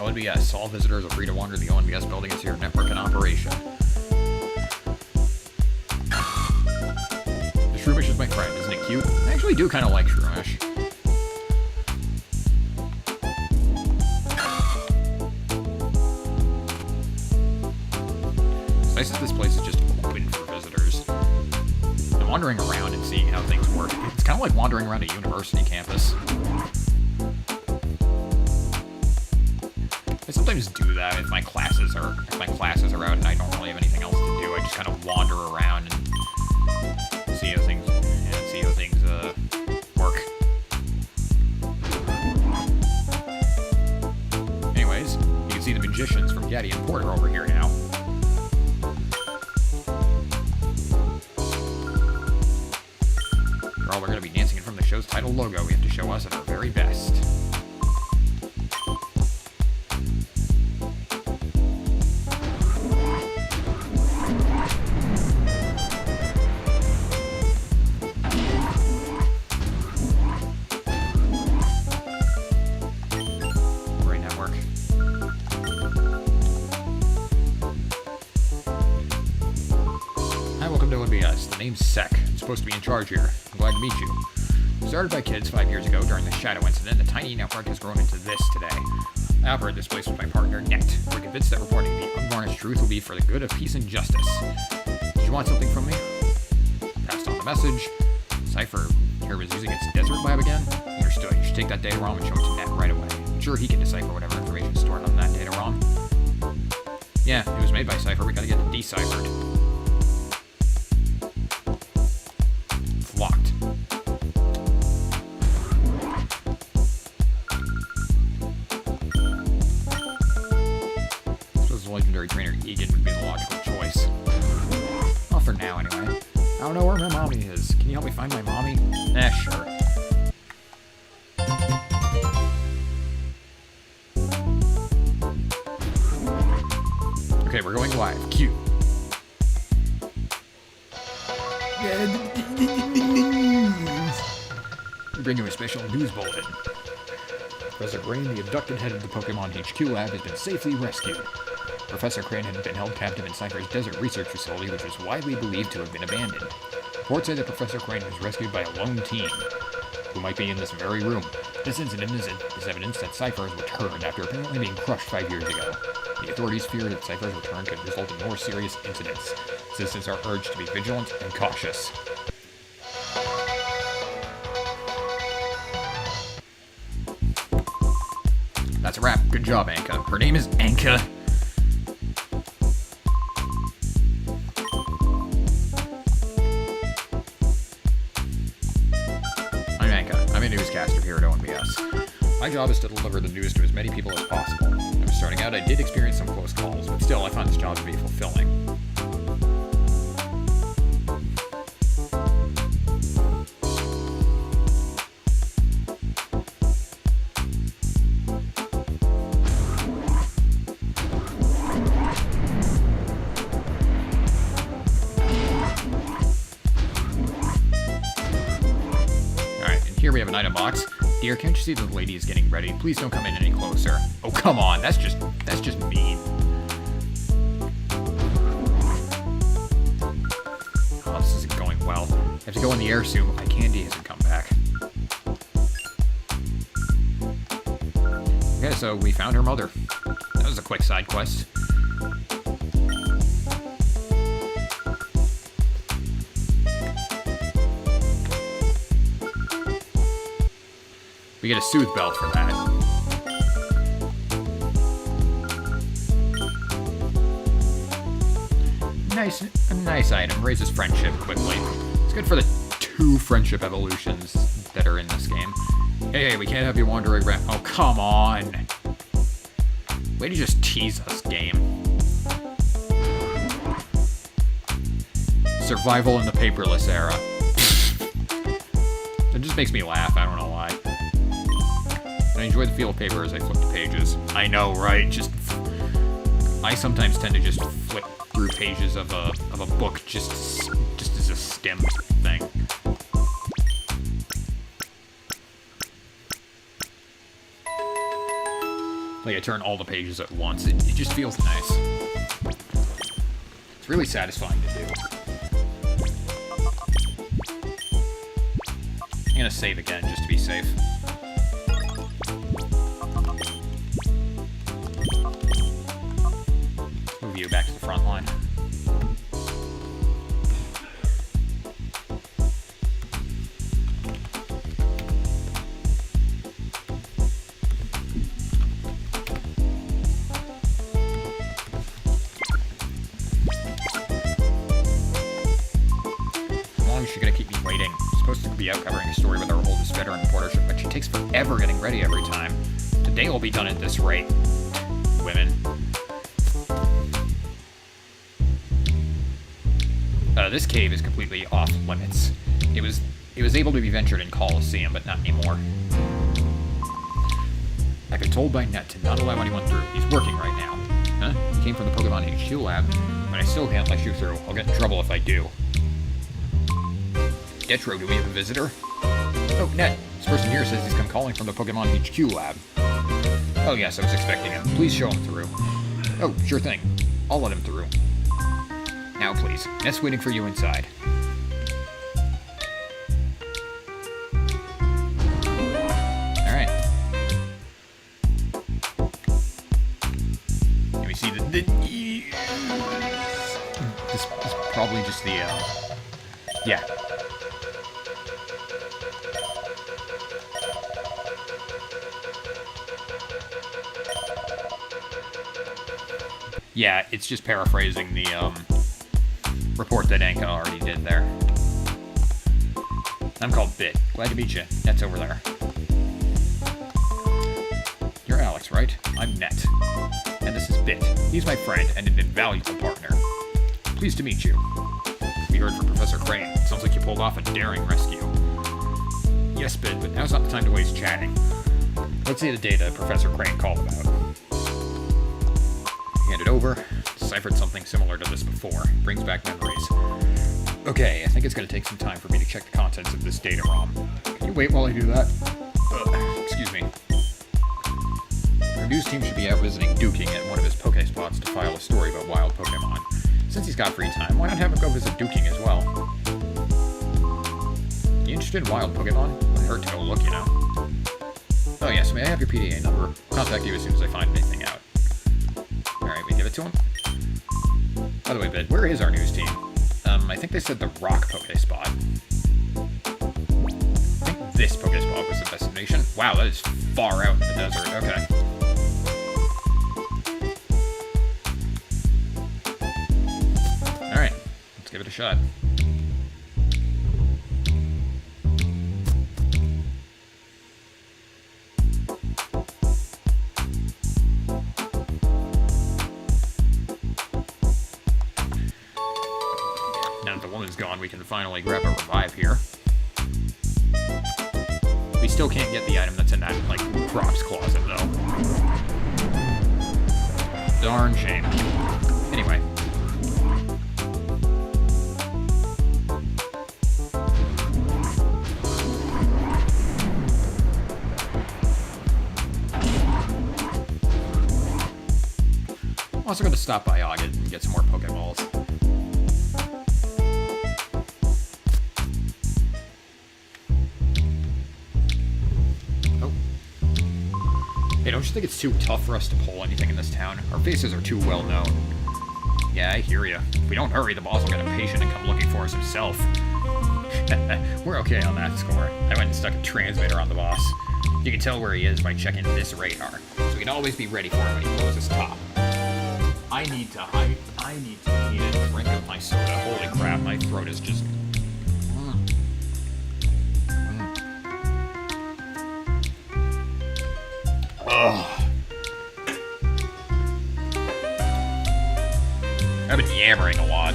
A: ONBS. All visitors are free to wander the ONBS building as your network in operation. The Shroomish is my friend, isn't it cute. I actually do kind of like Shroomish. It's nice that this place is just open for visitors. I'm wandering around and seeing how things work. It's kind of like wandering around a university campus. I sometimes do that if my classes are out and I don't really have anything else to do. I just kind of wander around and see how things work. Anyways, you can see the magicians from Getty and Porter over here now. After all, we're going to be dancing in front of the show's title logo. We have to show us at our very best. Name's Sec. I'm supposed to be in charge here. I'm glad to meet you. Started by kids 5 years ago during the Shadow incident, the tiny network has grown into this today. I operate this place with my partner, Net. We're convinced that reporting the unvarnished truth will be for the good of peace and justice. Did you want something from me? Passed on the message. Cypher here was using its desert lab again? Understood. You should take that data ROM and show it to Net right away. I'm sure he can decipher whatever information is stored on that data ROM. Yeah, it was made by Cypher. We gotta get it deciphered. Locked. I suppose the legendary trainer Egan would be the logical choice. Well, for now, anyway. I don't know where my mommy is. Can you help me find my mommy? Sure. Okay, we're going live. Cue. We bring you a special news bulletin. Professor Crane, the abducted head of the Pokémon HQ lab, has been safely rescued. Professor Crane had been held captive in Cypher's desert research facility, which was widely believed to have been abandoned. Reports say that Professor Crane was rescued by a lone team, who might be in this very room. This incident is evidence that Cypher has returned after apparently being crushed 5 years ago. The authorities fear that Cypher's return could result in more serious incidents. Citizens are urged to be vigilant and cautious. That's a wrap. Good job, Anka. Her name is Anka. I'm Anka. I'm a newscaster here at ONBS. My job is to deliver the news to as many people as possible. When I was starting out, I did experience some close calls, but still, I found this job to be fulfilling. Here we have an item box. Dear, can't you see that the lady is getting ready? Please don't come in any closer. Oh, come on. That's just mean. Oh, this isn't going well. I have to go in the air soon, but my candy hasn't come back. Okay, so we found her mother. That was a quick side quest. We get a soothe belt for that. A nice item. Raises friendship quickly. It's good for the 2 friendship evolutions that are in this game. Hey, we can't have you wandering around. Oh, come on. Way to just tease us, game. Survival in the paperless era. It just makes me laugh. I don't know why. I enjoy the feel of paper as I flip the pages. I know, right? I sometimes tend to just flip through pages of a book just as a stim thing. Like I turn all the pages at once. It just feels nice. It's really satisfying to do.
C: gonna save again, just to be safe. Move you back to the front line. She's gonna keep me waiting. She's supposed to be out covering a story with our oldest veteran reportership, but she takes forever getting ready every time. Today will be done at this rate. Women. This cave is completely off limits. It was able to be ventured in Coliseum, but not anymore. I've been told by Net to not allow anyone through. He's working right now. Huh? He came from the Pokemon HQ lab, but I still can't let you through. I'll get in trouble if I do. Detro, do we have a visitor? Oh, Net. This person here says he's come calling from the Pokemon HQ lab. Oh yes, I was expecting him. Please show him through. Oh, sure thing. I'll let him through. Now please. Net's waiting for you inside. Alright. Can we see the this is probably just the, yeah. Yeah, it's just paraphrasing the, report that Anka already did there. I'm called Bit. Glad to meet you. Net's over there. You're Alex, right? I'm Net. And this is Bit. He's my friend and an invaluable partner. Pleased to meet you. We heard from Professor Crane. Sounds like you pulled off a daring rescue. Yes, Bit, but now's not the time to waste chatting. Let's see the data Professor Crane called about. Hand it over. Deciphered something similar to this before. Brings back memories. Okay, I think it's going to take some time for me to check the contents of this data ROM. Can you wait while I do that? Excuse me. Our news team should be out visiting Duking at one of his Pokespots to file a story about wild Pokemon. Since he's got free time, why not have him go visit Duking as well? You interested in wild Pokemon? Wouldn't hurt to go look, you know. Oh yes, may I have your PDA number? I'll contact you as soon as I find anything out. Alright, we give it to him. By the way, Bit, where is our news team? I think they said the Rock Pokespot. I think this Pokespot was the destination. Wow, that is far out in the desert. Okay. Alright, let's give it a shot. We can finally grab a revive here. We still can't get the item that's in that, like, props closet, though. Darn shame. Anyway. I'm also going to stop by August and get some more Pokeballs. Hey, don't you think it's too tough for us to pull anything in this town? Our faces are too well known. Yeah, I hear ya. If we don't hurry, the boss will get impatient and come looking for us himself. We're okay on that score. I went and stuck a transmitter on the boss. You can tell where he is by checking this radar, so we can always be ready for him when he blows his top. I need to eat a drink of my soda. Holy crap, my throat is just... Ugh. I've been yammering a lot.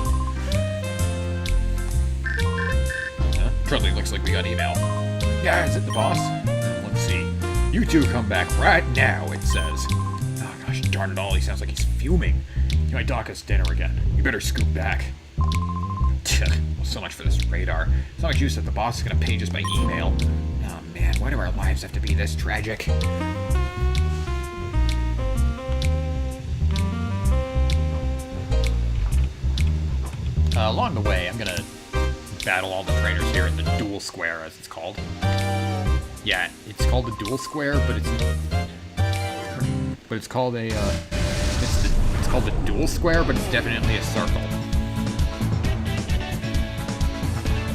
C: Truly looks like we got email. Yeah, is it the boss? Let's see. You two come back right now, it says. Oh gosh, darn it all, he sounds like he's fuming. He might dock us dinner again. You better scoot back. So much for this radar. It's not much use that the boss is gonna page us by email. Oh man, why do our lives have to be this tragic? Along the way, I'm gonna battle all the trainers here in the dual square, as it's called. Yeah, it's called the dual square, but it's called a it's called the dual square, but it's definitely a circle.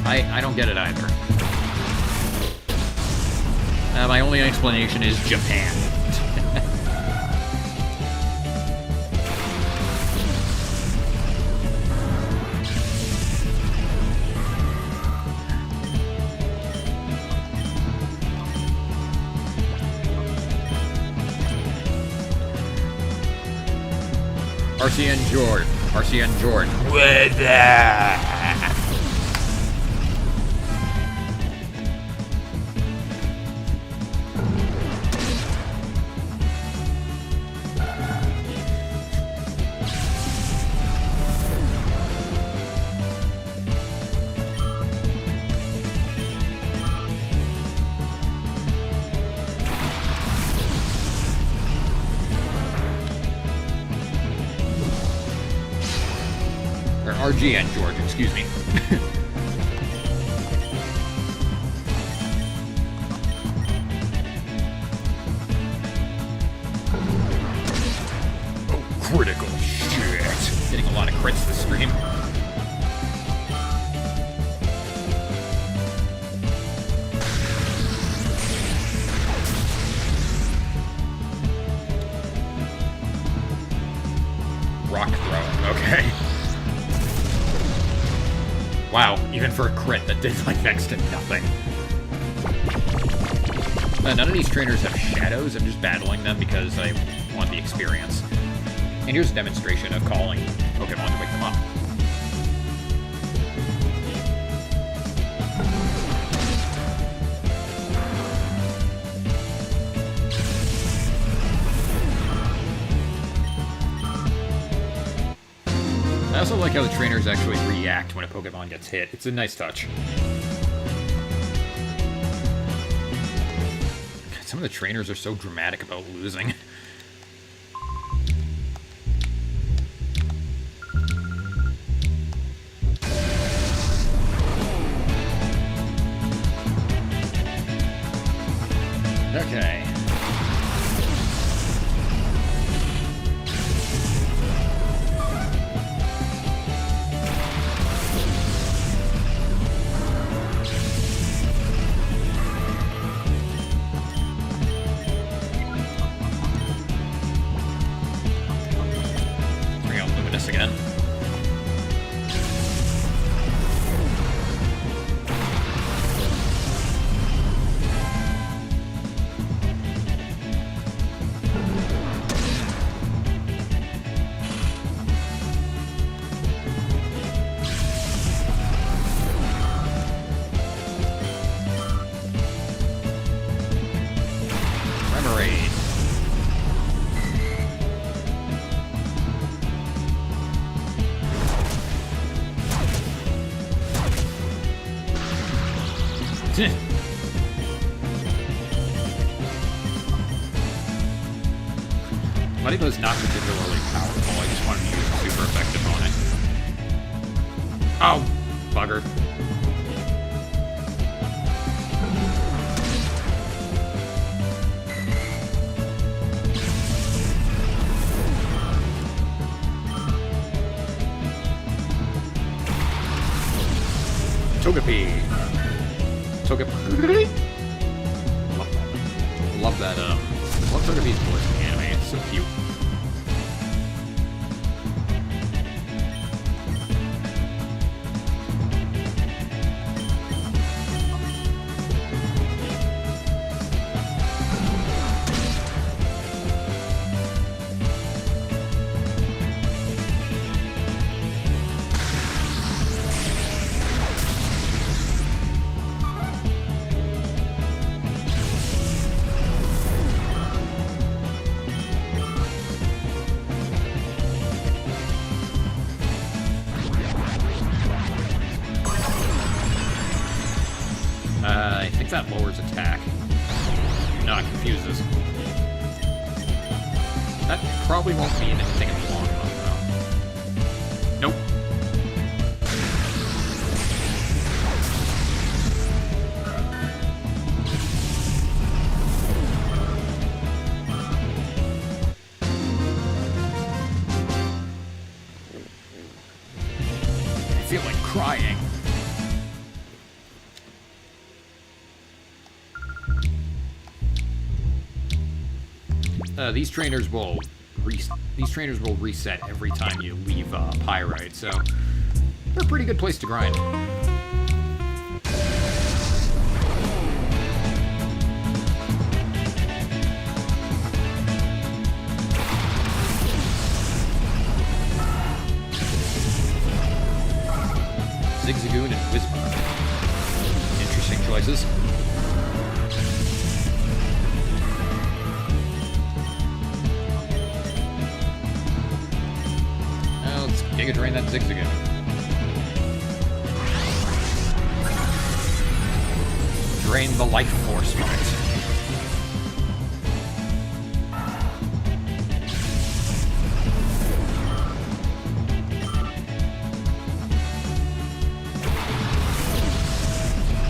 C: I don't get it either. My only explanation is Japan. RCN Jordan. With that. RGN George, excuse me. Oh, critical shit. Getting a lot of crits this stream. Rock throw, okay. Wow, even for a crit, that did like next to nothing. None of these trainers have shadows, I'm just battling them because I want the experience. And here's a demonstration of calling Pokemon to wake them up. I also like how the trainers actually react when a Pokemon gets hit. It's a nice touch. Some of the trainers are so dramatic about losing. Okay. Again. Mightybo's not particularly powerful, I just wanted to use a super effective on it. Oh, bugger. Togepi. Love that, love Togepi's voice in the anime, it's so cute. I think that lowers attack. No, it confuses. That probably won't mean anything in the long run, though. Nope. These trainers will reset every time you leave Pyrite, so they're a pretty good place to grind. Zigzagoon and Whisper. Interesting choices. Now let's Giga Drain that Zigzagoon. Drain the life force from it.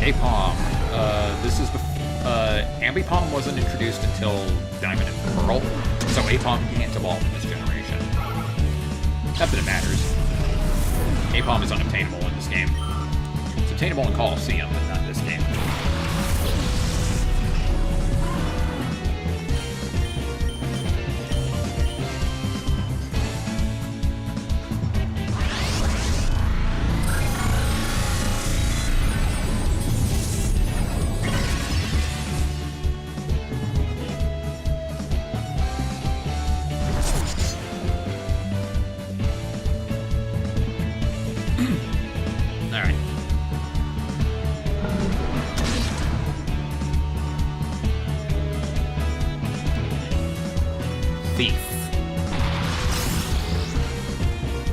C: Apom. This is Ambipom wasn't introduced until Diamond and Pearl, so Apom can't evolve in this generation. Not that it matters. Apom is unobtainable in this game. It's obtainable in Coliseum, but not this game.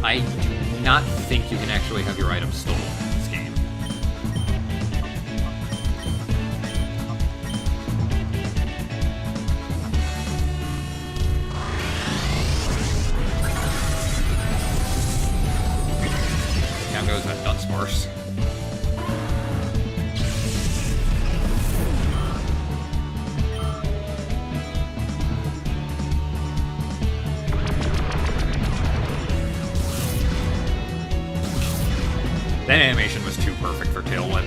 C: I do not think you can actually have your items stolen in this game. Down goes that Dunsparce. That animation was too perfect for Tailwind.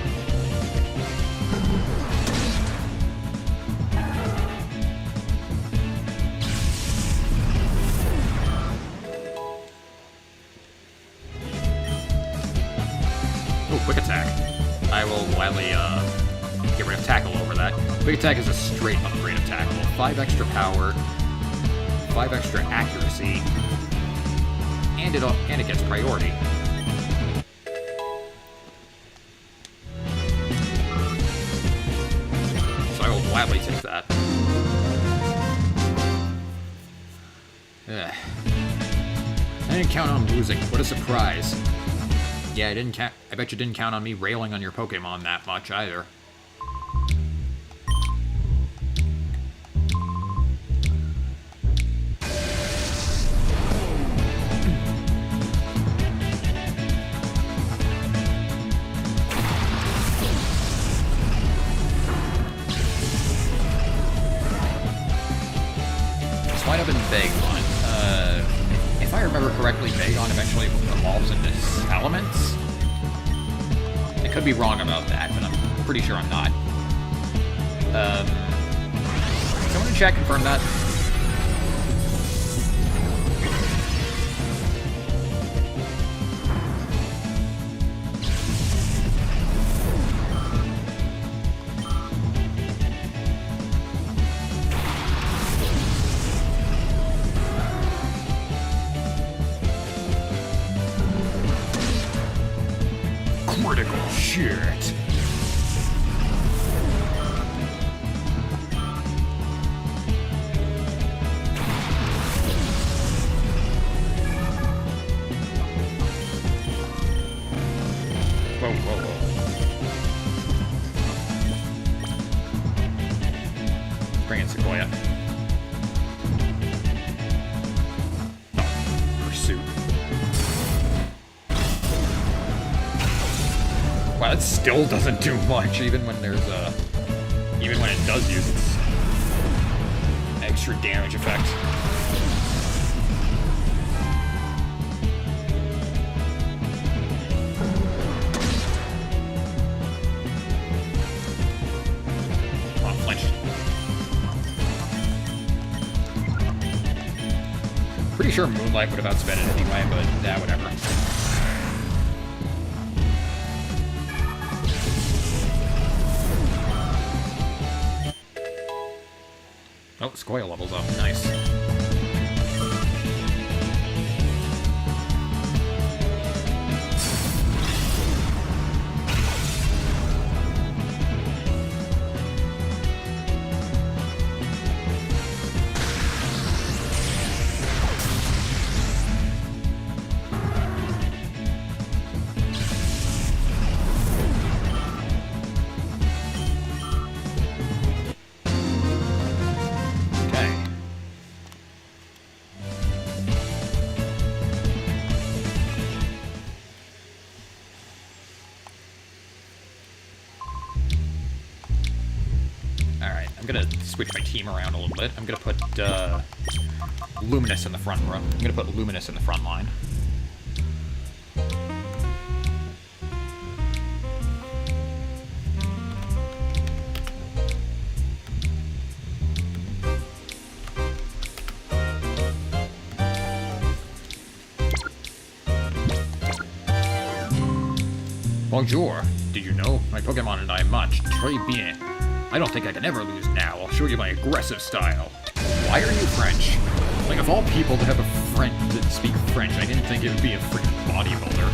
C: Oh, Quick Attack. I will gladly get rid of Tackle over that. Quick Attack is a straight upgrade of Tackle. 5 extra power, 5 extra accuracy, and it gets priority. Gladly take that. Ugh. I didn't count on losing. What a surprise. Yeah, I bet you didn't count on me railing on your Pokemon that much either. Might have been Bagon. If I remember correctly, Bagon eventually evolves into Elements. I could be wrong about that, but I'm pretty sure I'm not. Someone in chat confirm that? Critical shit. Whoa, whoa, whoa. Bring in Sequoia. Oh, Pursuit. Wow, that still doesn't do much, even when there's even when it does use its extra damage effect. Come on, flinch. pretty sure Moonlight would have outspent it anyway, but whatever. Oh, Scoil levels up. Nice. I'm gonna switch my team around a little bit. I'm gonna put Luminous in the front row. I'm gonna put Luminous in the front line. Bonjour. Did you know my Pokemon and I match? Très bien. I don't think I can ever lose now. I'll show you my aggressive style. Why are you French? Like, of all people to have a friend that speak French, I didn't think it would be a freaking bodybuilder.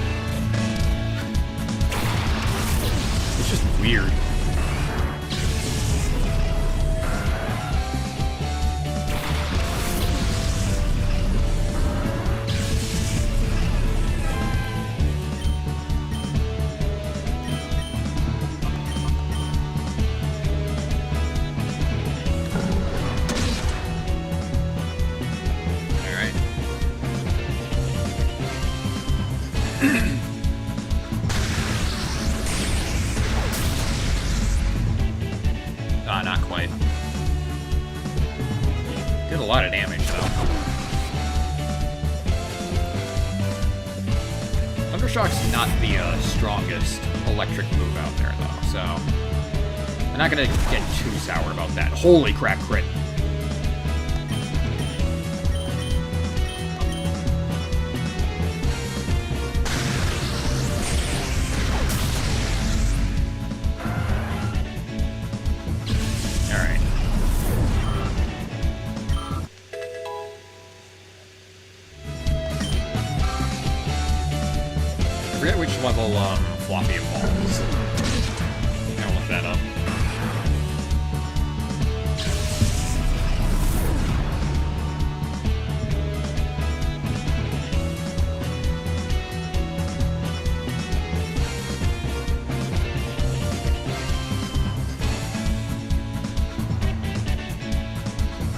C: It's just weird. Not quite. Did a lot of damage, though. Thundershock's not the strongest electric move out there, though, so I'm not gonna get too sour about that. Holy crap, crit. I forget which level Floppy evolves. I'll look that up.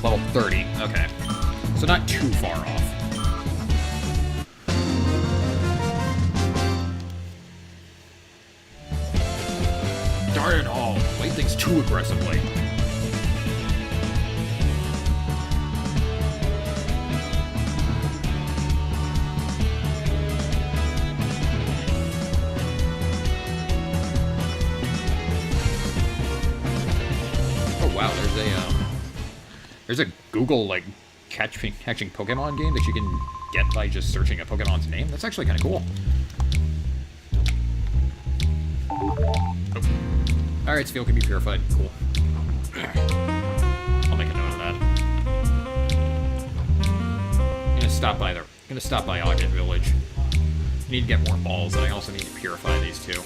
C: Level 30, okay. So not too far off. Darn it all. Play things too aggressively. Oh wow, there's a Google like catching Pokemon game that you can get by just searching a Pokemon's name. That's actually kind of cool. Alright, Spheal can be purified. Cool. I'll make a note of that. I'm gonna stop by Ogden Village. I need to get more balls, and I also need to purify these two.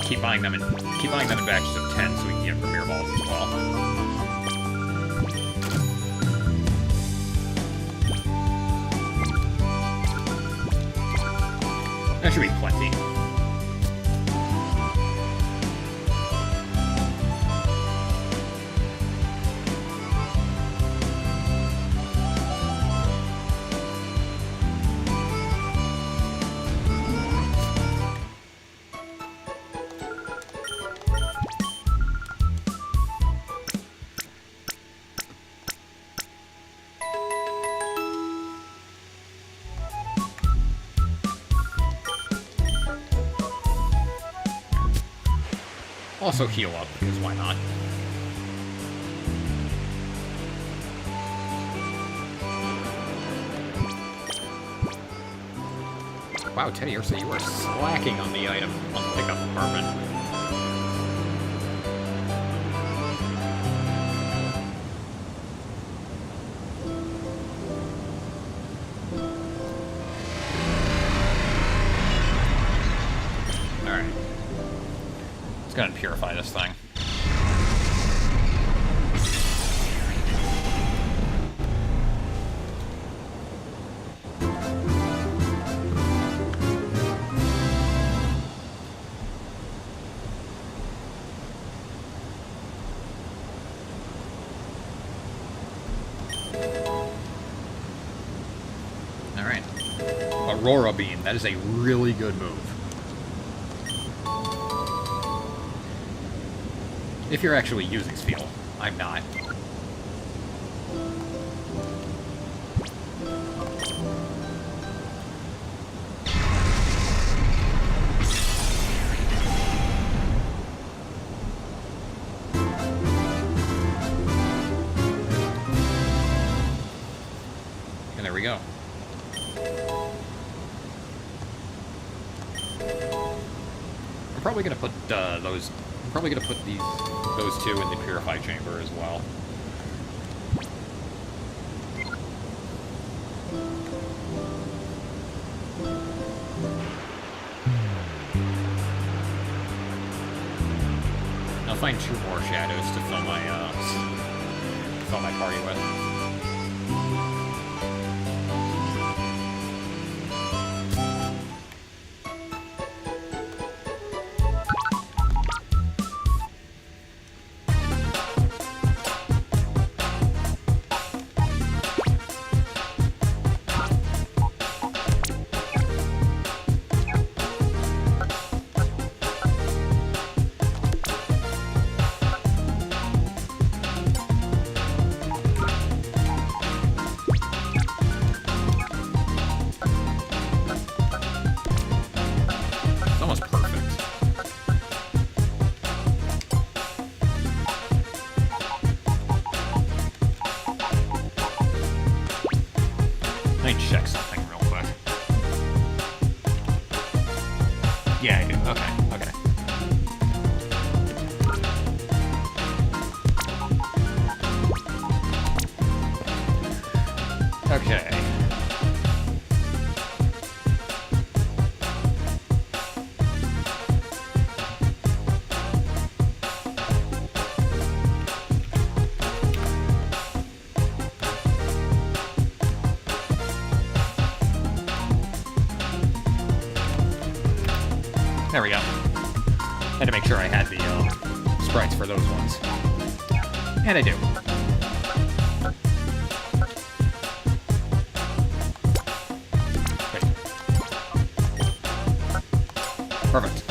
C: Keep buying them in batches of 10 so we can get Premier Balls as well. That should be plenty. also heal up, because why not? Wow, Teddy Ursa, you are slacking on the item on the pickup department. Alright. Let's go ahead and purify this thing. Alright. Aurora Beam. That is a really good move. If you're actually using Spheal. I'm not. And there we go. I'm probably gonna put those. I'm probably gonna put those two in the purify chamber as well. I'll find 2 more shadows to fill my party with. Let me check something real quick. Yeah, I do. Okay, okay. Okay. There we go. Had to make sure I had the sprites for those ones. And I do. Great. Perfect.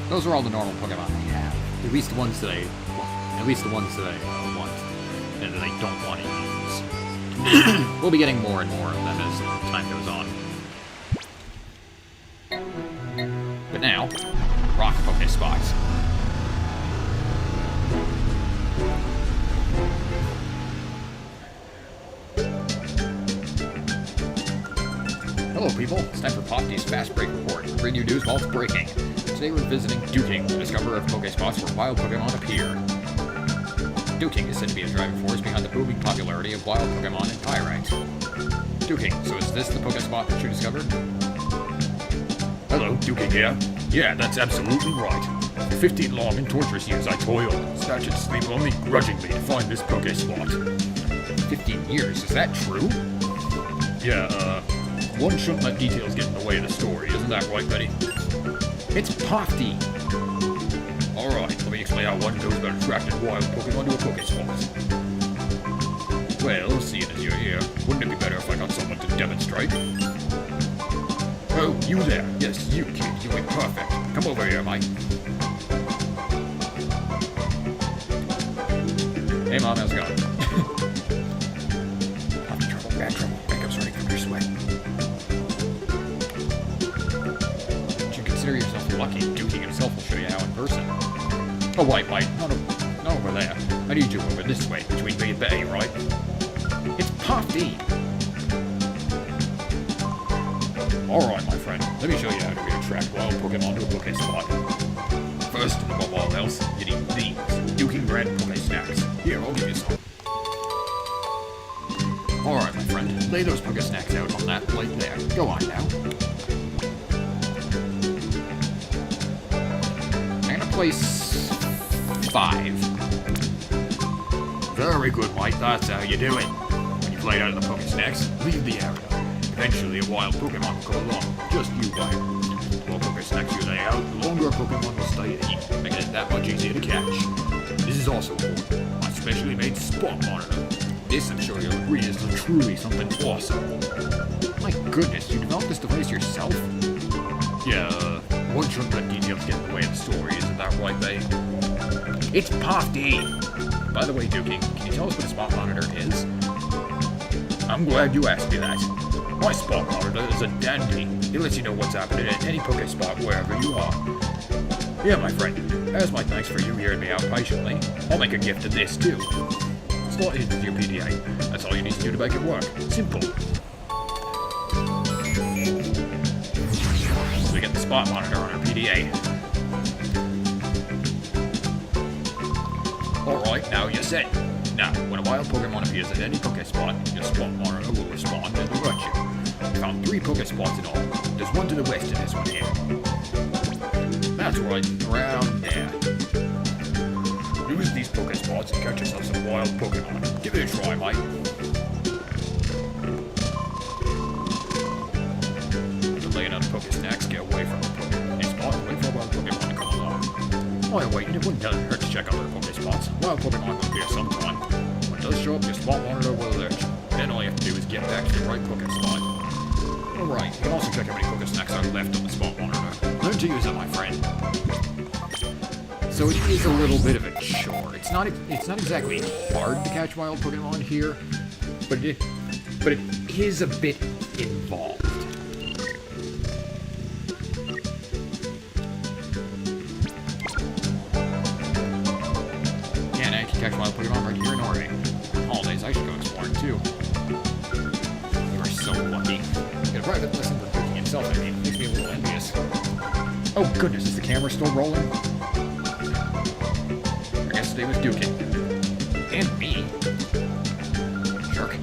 C: Those are all the normal Pokemon I have. At least the ones that I want, and that I don't want to use. We'll be getting more and more of them as time goes on. But now, rock Pokespots. Hello, people. It's time for Popty's Fast Break Report. Bring you news while it's breaking. Today we're visiting Duking, the discoverer of Pokespots where wild Pokemon appear. Duking is said to be a driving force behind the booming popularity of wild Pokemon and Pyrite. Duking, so is this the Pokespot that you discovered?
D: Hello, Duking here. Yeah, that's absolutely right. For 15 long and torturous years I toiled, snatched and sleep only grudgingly to find this Pokespot.
C: 15 years, is that true?
D: Yeah, one shouldn't let details get in the way of the story, isn't that right, Betty?
C: It's Popty!
D: Alright, let me explain how one goes about attracting wild Pokemon to a Pokespot. Well, seeing as you're here, wouldn't it be better if I got someone to demonstrate? Oh, you there. Yes, you, kid. You ain't perfect. Come over here, mate.
C: Hey, Mom, how's it going?
D: Having trouble, bad trouble. Makeup's running from your sweat.
C: You should consider yourself lucky. Dookie himself will show you how in person. Oh, wait, not over there. I need you over this way, between B and Bay, right? It's Pop D. Alright, my friend. Let me show you how to attract wild Pokemon to a Poké spot. First, and above all else, you need these Dookie brand Poké snacks. Here, I'll give you some. Alright, my friend. Lay those Poké snacks out on that plate there. Go on now. I'm gonna place 5. Very good, Mike. That's how you do it. When you've laid out the Poké snacks, leave the area. Eventually, a wild Pokemon will come along. Just you wait. The more Poké snacks you lay out, the longer a Pokemon will stay to eat, making it that much easier to catch. This is also my specially made spot monitor. This, I'm sure you'll agree, is truly something awesome. My goodness, you developed this device yourself? Yeah, one shouldn't let details get in the way of the story, isn't that right, babe? It's Pop D! By the way, Dookie, can you tell us what a spot monitor is? I'm glad you asked me that. My spot monitor is a dandy. It lets you know what's happening at any Poké spot wherever you are. Yeah, my friend, as my thanks for you hearing me out patiently, I'll make a gift of this too. Slot it into your PDA. That's all you need to do to make it work. Simple. So we get the spot monitor on our PDA. Alright, now you're set. Now, when a wild Pokemon appears at any Poké spot, your spot monitor will respond and alert you. I found 3 Poké spots in all. There's one to the west of this one here. That's right, around there. Use these Poké spots and catch yourself some wild Pokemon. Give it a try, mate. After laying out Poké snacks, get away from the Poké spot and wait for a wild Pokemon to come along. While you're waiting, it wouldn't hurt to check out other Poké spots. Wild Pokemon will appear sometime. When it does show up, your spot monitor will alert you. Then all you have to do is get back to the right Poké spot. Alright, you can also check how many Poké snacks are left on the spot monitor. Learn to use it, my friend. So it is a little bit of a chore. It's not exactly hard to catch wild Pokemon here, but it is a bit involved. Yeah, now you can catch wild Pokemon right here in Orre. On holidays, I should go exploring too. You are so lucky. Get a private lesson for cooking himself, I mean. Makes me a little envious. Oh goodness, is the camera still rolling? I guess stay with Dookie. And me. Jerk.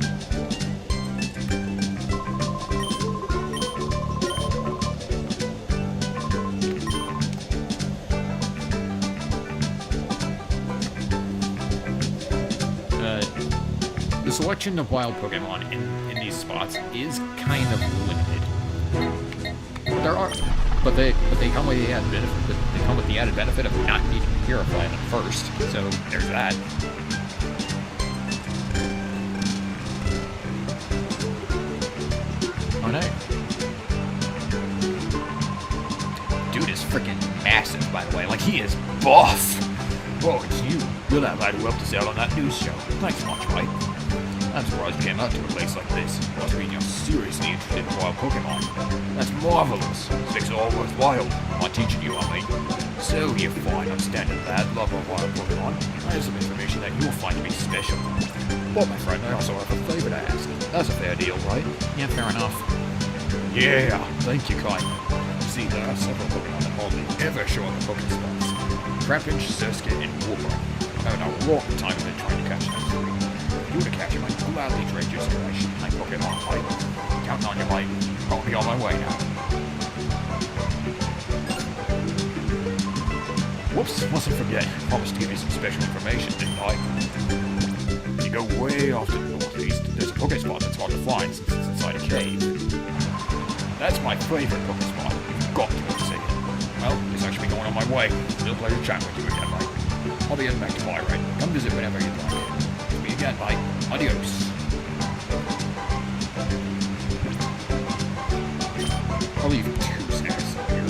C: The selection of wild Pokemon in these spots is kind of limited. But they come with the added benefit. They come with the added benefit of not needing to purify them first. So there's that. Oh no. Dude is freaking massive, by the way. Like, he is buff. Oh, it's you. You're that lad who helped us out on that news show. Thanks much, mate. I'm surprised you came out to a place like this. Must mean you're seriously interested in wild Pokemon. That's marvelous. This makes it all worthwhile. I'm teaching you, I mean. So, you fine, upstanding lad, lover of wild Pokemon. I have some information that you'll find to be special. But, my friend, I also have a favor to ask. That's a fair deal, right? Yeah, fair enough. Yeah, thank you kindly. See, there are several Pokemon that hardly ever show up in Pokespots. Trapinch, Surskit, and Wooper. I had a long time of it trying to catch them. If you were to catch him, I'd gladly trade you some nice Pokemon fight. Counting on you, mate. I'll be on my way now. Whoops, mustn't forget. Promised to give you some special information, didn't I? If you go way off to the northeast, there's a Pokespot that's hard to find since it's inside a cave. That's my favorite Pokespot. You've got to go see it. Well, it's actually going on my way. Still pleasure chatting with you again, mate. I'll be heading back to Byron. Come visit whenever you'd like. See me again, mate. Adios. I'll leave 2 snacks here.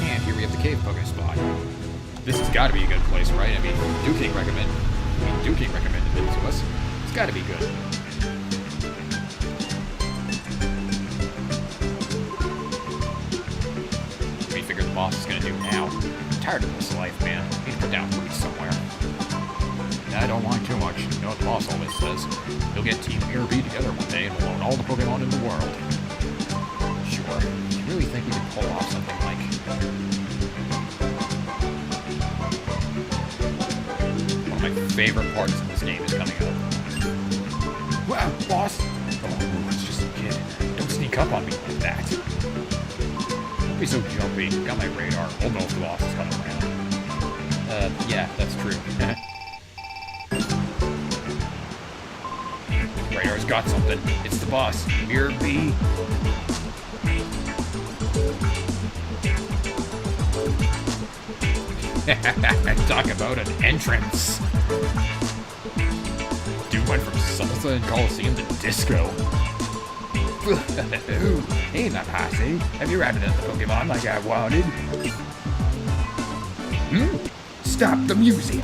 C: And here we have the cave Pokespot. This has got to be a good place, right? I mean, Duking recommended it to us. It's got to be good. What do you figure the boss is going to do now? I'm tired of this life, man. I need to put down roots somewhere. I don't want too much. You know what the boss always says. You'll get Team A or B together one day and we'll own all the Pokemon in the world. Sure. Do you really think we can pull off something like... One of my favorite parts in this game is coming up. Wow, boss! Oh, it's just a kid. Don't sneak up on me like that. Don't be so jumpy. Got my radar. We'll know if the boss is coming around. Yeah, that's true. Radar's got something. It's the boss. Mirror B. Talk about an entrance. Dude went from salsa and Coliseum to disco. Hey, my posse. Have you ratted at the Pokemon like I wanted? Stop the music.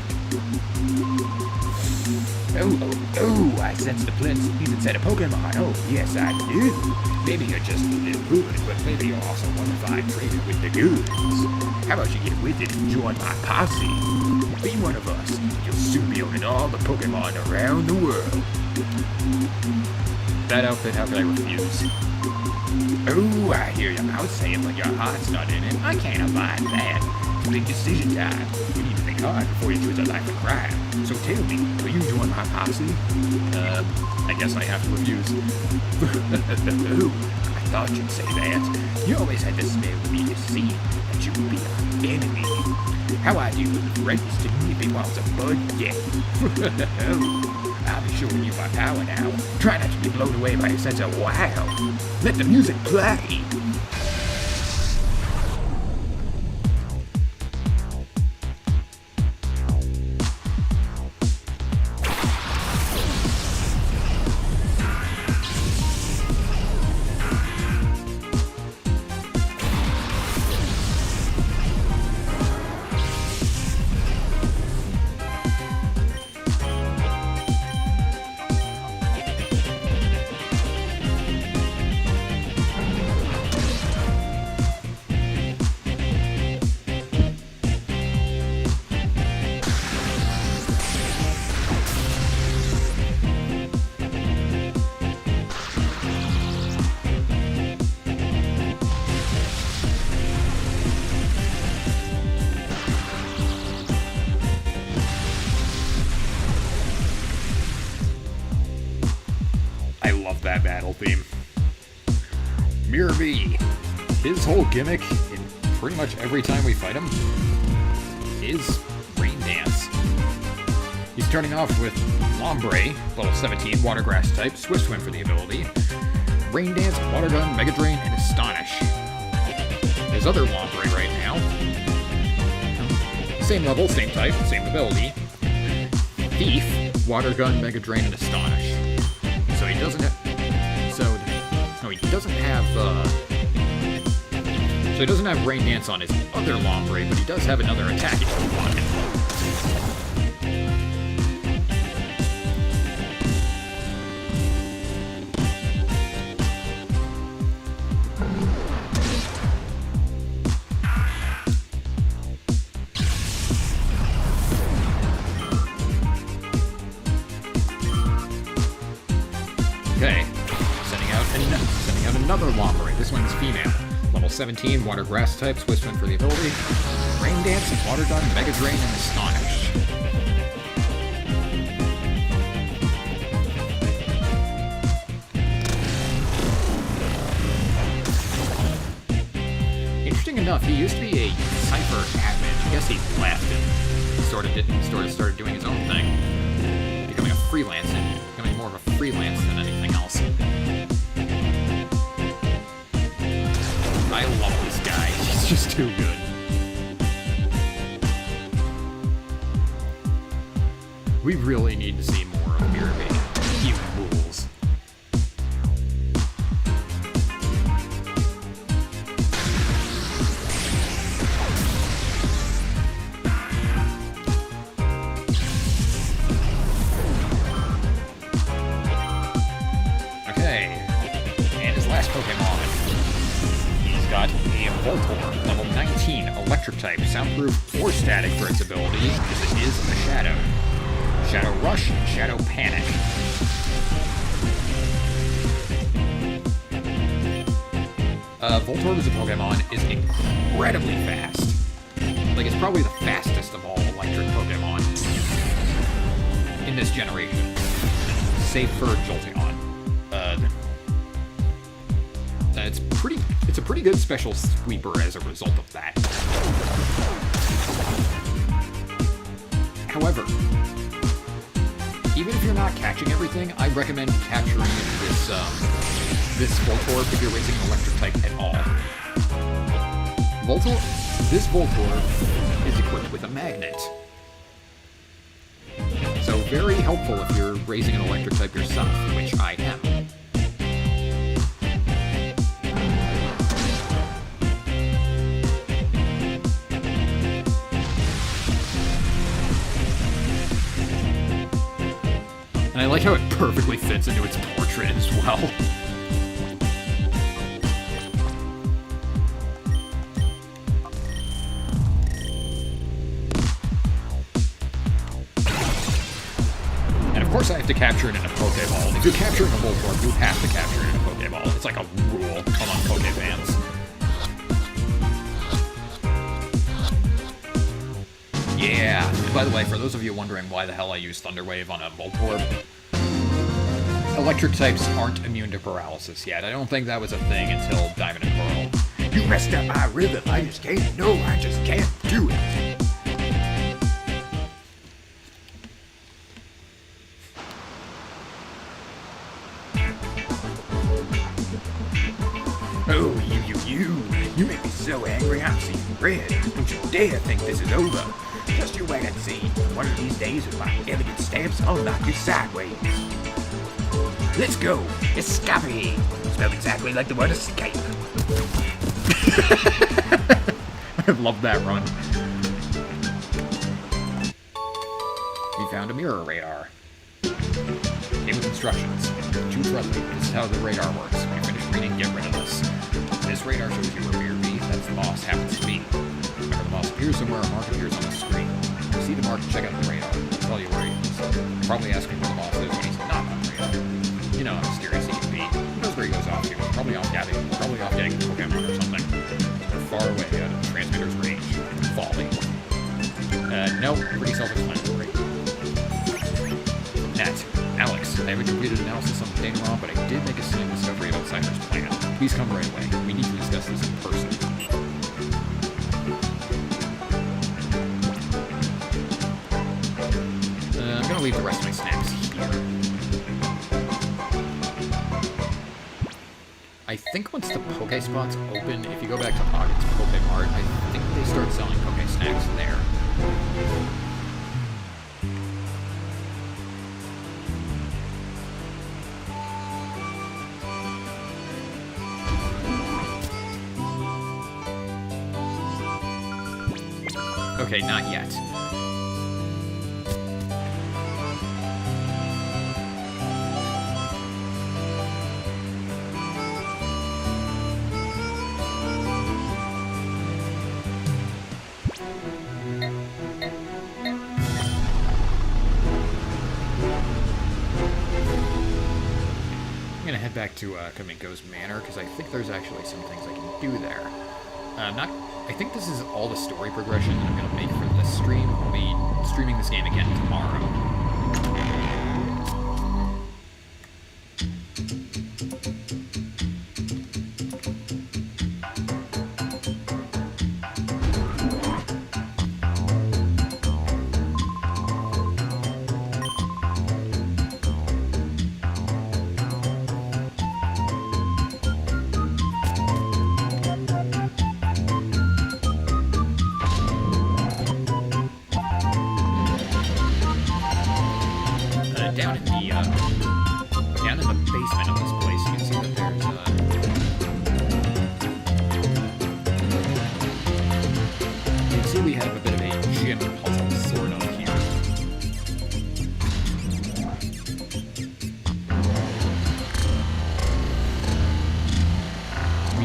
C: Oh, I sense the Prince needs a set of Pokemon. Oh, yes, I do. Maybe you're just a little good, but maybe you're also one of I traded with the goods. How about you get with it and join my posse? Be one of us. You'll soon be owning all the Pokemon around the world. That outfit, how could I refuse? Oh, I hear your mouth saying, but your heart's not in it. I can't abide that. It's a big decision time. You need to think hard before you choose a life of crime. So tell me, will you join my posse? I guess I have to refuse. Oh, I thought you'd say that. You always had this smell to be deceived that you would be our enemy. How I do with friends to me if he wants a bud yet. I'll be showing you my power now. Try not to be blown away by a sense of wow. Let the music play. That battle theme. Mirror B. His whole gimmick in pretty much every time we fight him is Rain Dance. He's starting off with Lombre, level 17, Water Grass type, Swift Swim for the ability, Rain Dance, Water Gun, Mega Drain, and Astonish. His other Lombre right now, same level, same type, same ability, Thief, Water Gun, Mega Drain, and Astonish. So he doesn't have... he doesn't have Rain Dance on his other Lombre, but he does have another attacking Pokemon. Okay, sending out another Lombre. This one's female. Level 17, Water Grass type, Swift Swim for the ability. Rain Dance, Water Gun, Mega Drain, and Astonish. Interesting enough, he used to be a Cypher admin. I guess he left and sort of started doing his own thing. Becoming more of a freelance than anything else. I love this guy. He's just too good. We really need to see more of Mirror B. He rules. next Pokemon. He's got a Voltorb, level 19, electric type, soundproof or static for its ability, because it is a Shadow. Shadow Rush, Shadow Panic. Voltorb as a Pokemon is incredibly fast. Like, it's probably the fastest of all electric Pokemon in this generation. Save for Jolteon. It's a pretty good special sweeper as a result of that. However, even if you're not catching everything, I recommend capturing this Voltorb if you're raising an electric type at all. This Voltorb is equipped with a magnet. So very helpful if you're raising an electric type yourself, which I am. And I like how it perfectly fits into its portrait as well. And of course I have to capture it in a Pokeball. If you're capturing a Voltorb, you have to capture it in a Pokeball. It's like a rule among Pokefans. Yeah, and by the way, for those of you wondering why the hell I use Thunder Wave on a Voltorb, electric types aren't immune to paralysis yet. I don't think that was a thing until Diamond and Pearl.
B: You messed up my rhythm. I just can't do it. Oh, you make me so angry I'm seeing red. Don't you dare think this is over. Just you wait and see. One of these days with my elegant stamps, I'll knock you sideways. Let's go. Escape. Spelled exactly like the word escape.
C: I love that run. We found a mirror radar. Came with instructions. Too friendly. This is how the radar works. When you're finished reading, get rid of this. This radar shows you where BRB, that's the boss, happens to be. Whenever the boss appears somewhere, a mark appears on the screen. If you see the mark, check out the radar. It'll tell you where he is. You're probably asking where the boss is when he's not on the radar. You know how mysterious he can be. Who knows where he goes off to? Probably off getting Pokemon or something. Or far away out of the transmitter's range. Falling. No, pretty self-explanatory. Net. Alex, I haven't completed analysis on the Pokemon, but I did make a stunning discovery about Cypher's plan. Please come right away. We need to discuss this in person. I'm gonna leave the rest of my snacks here. I think once the Poke Spots open, if you go back to Ogden's Pokemart, I think they start selling Poke Snacks there. Okay, not yet. I'm gonna head back to Kaminko's Manor, because I think there's actually some things I can do there. I think this is all the story progression that I'm going to make for this stream. I'll be streaming this game again tomorrow.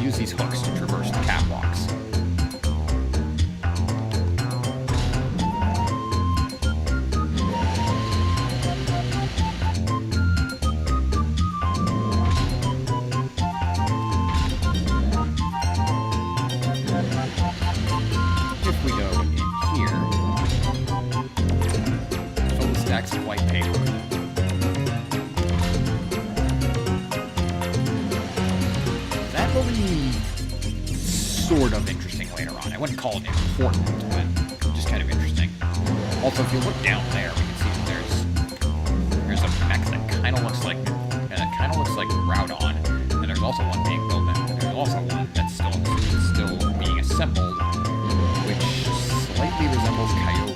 C: use these hooks to traverse the catwalks. If we go in here, fill the stacks of white paper. That will be sort of interesting later on. I wouldn't call it important, but just kind of interesting. Also, if you look down there, we can see that there's a mech that kind of looks like Groudon, and there's also one being built, and there's also one that's still being assembled, which slightly resembles Kyogre.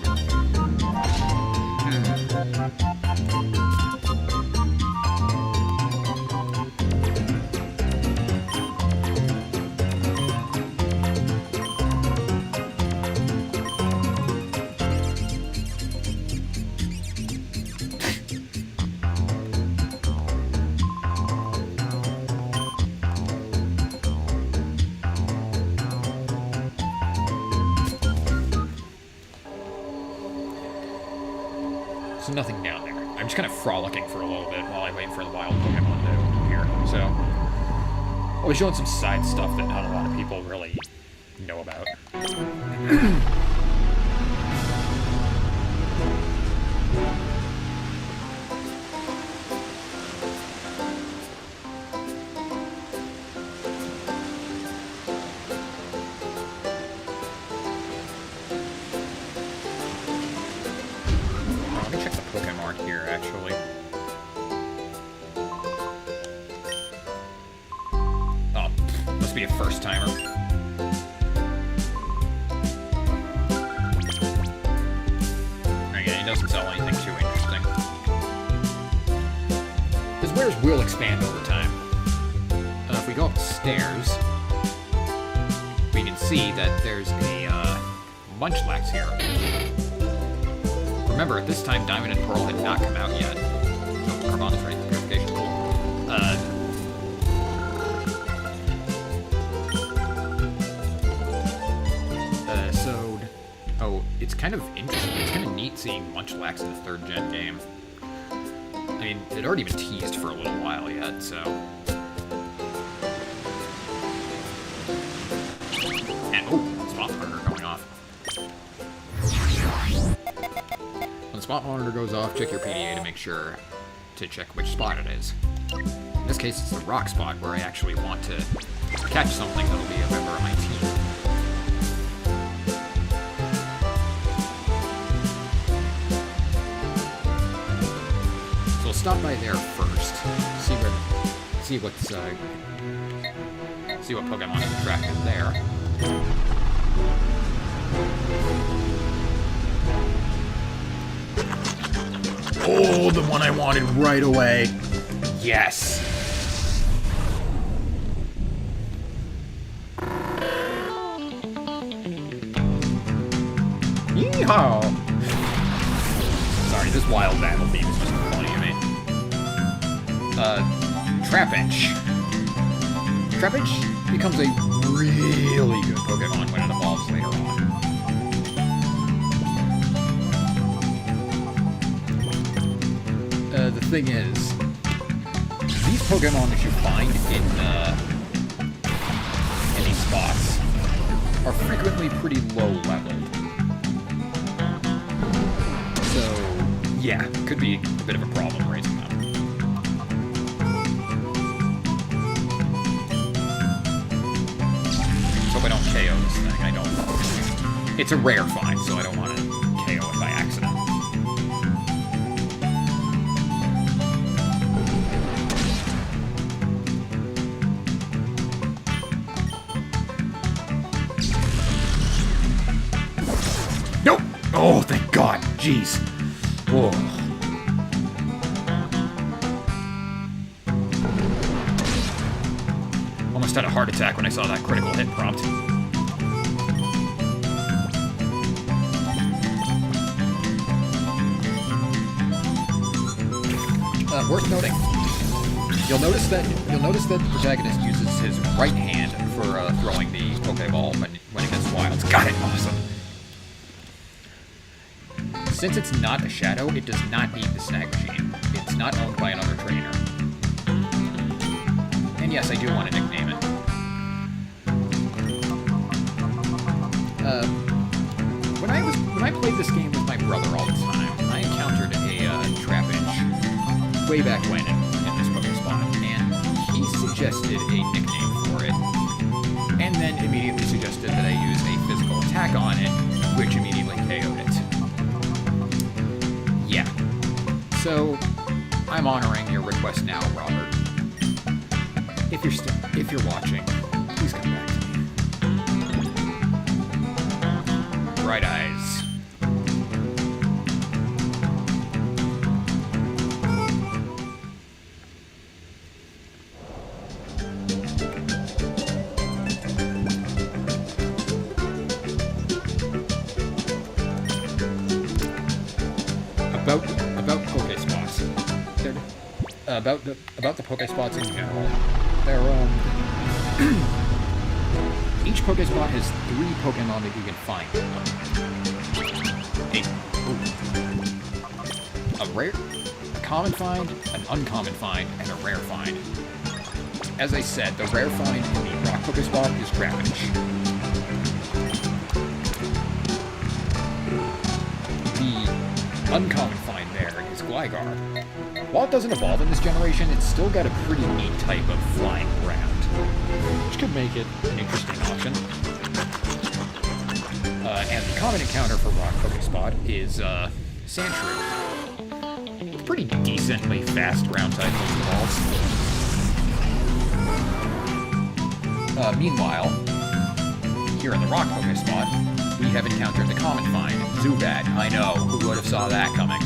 C: So nothing down there. I'm just kind of frolicking for a little bit while I wait for the wild Pokemon to appear. So I'll be showing some side stuff that not a lot of people really know about. Let me check the Pokemon here, actually. Oh, must be a first-timer. Again, he doesn't sell anything too interesting. His wares will expand over time. If we go up the stairs, we can see that there's a Munchlax here. Remember, at this time, Diamond and Pearl had not come out yet. So, Carbon's ready for purification. Oh, it's kind of interesting. It's kind of neat seeing Munchlax in the 3rd gen game. I mean, it had already been teased for a little while yet, so... And, oh, spot monitor going off. When the spot monitor goes off, check your PDA to make sure to check which spot it is. In this case, it's the rock spot where I actually want to catch something that'll be a member of my team. So we'll stop by there first, see what Pokemon is attractive there.
A: Oh, the one I wanted right away. Yes. Yeehaw! Sorry, this wild battle theme is just funny to me. Trapinch. Trapinch becomes a really good Pokemon when it evolves later on. The thing is, these Pokemon that you find in these spots are frequently pretty low level. So, yeah, could be a bit of a problem raising them. Let's hope I don't KO this thing. I don't. It's a rare find, so I don't want to KO it by accident. Nope! Oh, thank God. Jeez. Whoa. Almost had a heart attack when I saw that critical hit prompt. Worth noting. You'll notice that the protagonist uses his right hand
C: for throwing the Pokeball when it gets wild. Got it! Awesome. Since it's not a Shadow, it does not need the Snag Machine. It's not owned by another trainer. And yes, I do want to nickname it. When I played this game with my brother all the time, I encountered a Trapinch way back when in this Pokespot, and he suggested a nickname for it, and then immediately suggested that I use a physical attack on it, which immediately KO'd it. Yeah. So, I'm honoring your request now, Robert. If you're watching, please come back to me. Bright eyes. About Pokespots. About the Pokespots in general. They're each Pokespot has 3 Pokemon that you can find. A rare, a common find, an uncommon find, and a rare find. As I said, the rare find in the Rock Pokespot is Trapinch. The uncommon find there is Gligar. While it doesn't evolve in this generation, it's still got a pretty neat type of flying ground, which could make it an interesting option. And the common encounter for Rock Pokespot is Sandshrew. It's pretty decently fast ground type evolves. Meanwhile, here in the Rock Pokespot, we have encountered the common find, Zubat. I know, who would have saw that coming?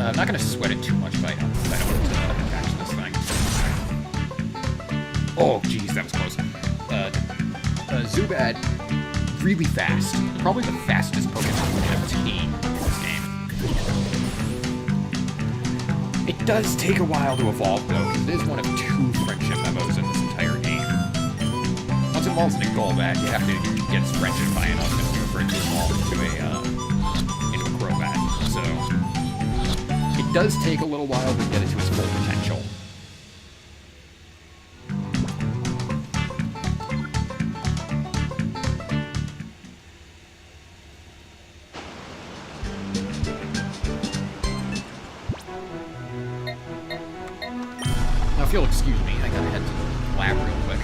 C: I'm not going to sweat it too much if I don't want to catch this thing. Oh, jeez, that was close. Zubat, really fast. Probably the fastest Pokemon we can obtain in this game. It does take a while to evolve, though, because it is one of 2 friendship memos in this entire game. Once it evolves into Golbat, you have to get its friendship high enough for it to evolve into a Crobat. So it does take a little while to get it to its full potential. Now, if you'll excuse me, I gotta head to the lab real quick.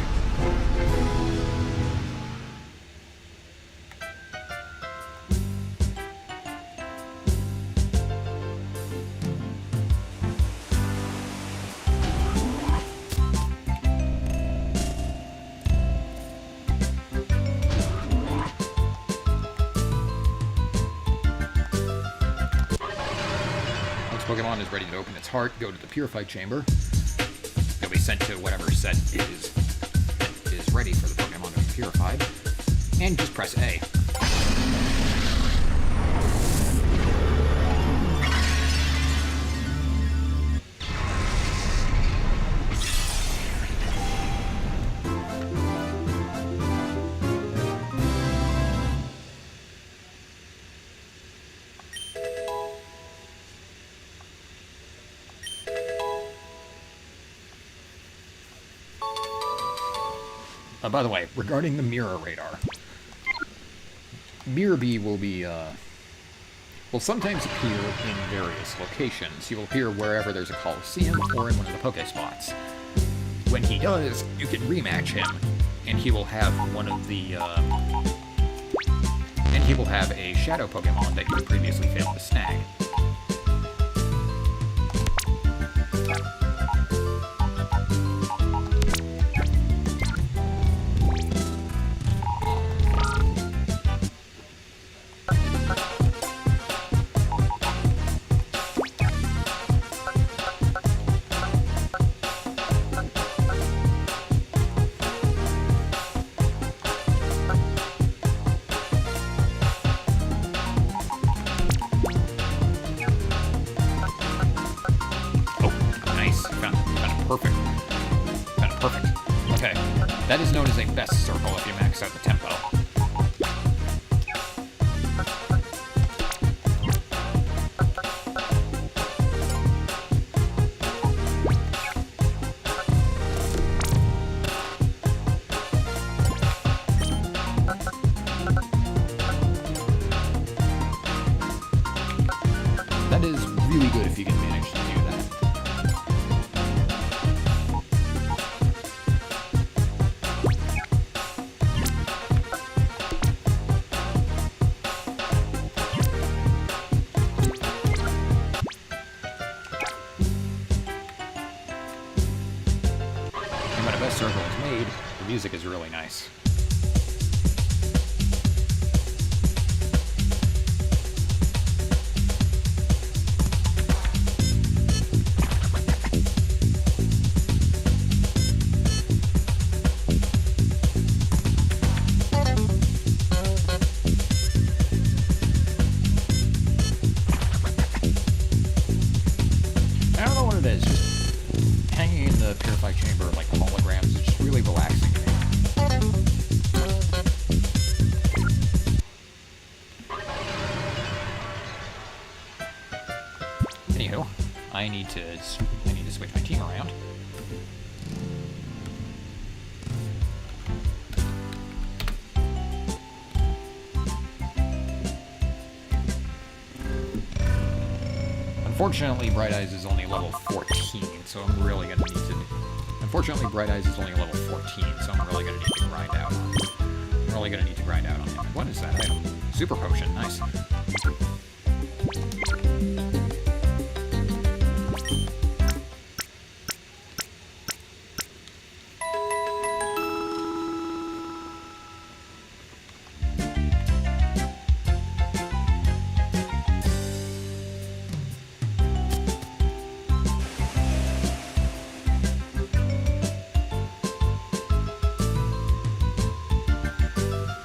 C: Pokemon is ready to open its heart, go to the Purified Chamber. You'll be sent to whatever set is ready for the Pokemon to be purified. And just press A. By the way, regarding the mirror radar, Mirror Bee will sometimes appear in various locations. He will appear wherever there's a Coliseum or in one of the Pokespots. When he does, you can rematch him, and he will have a Shadow Pokemon that you previously failed to snag. perfect. Kind of perfect. Okay, that is known as a best circle if you max out the tempo. That is really good if you can manage to do that. And when a best circle is made, the music is really nice. I don't know what it is. Just hanging in the purified chamber like holograms is just really relaxing to me. Anywho, I need to switch my team around. Unfortunately, Bright Eyes is only level 14, so I'm really gonna need to... Unfortunately, Bright Eyes is only level 14, so I'm really gonna need to grind out on... I'm really gonna need to grind out on him. What is that item? Super Potion, nice.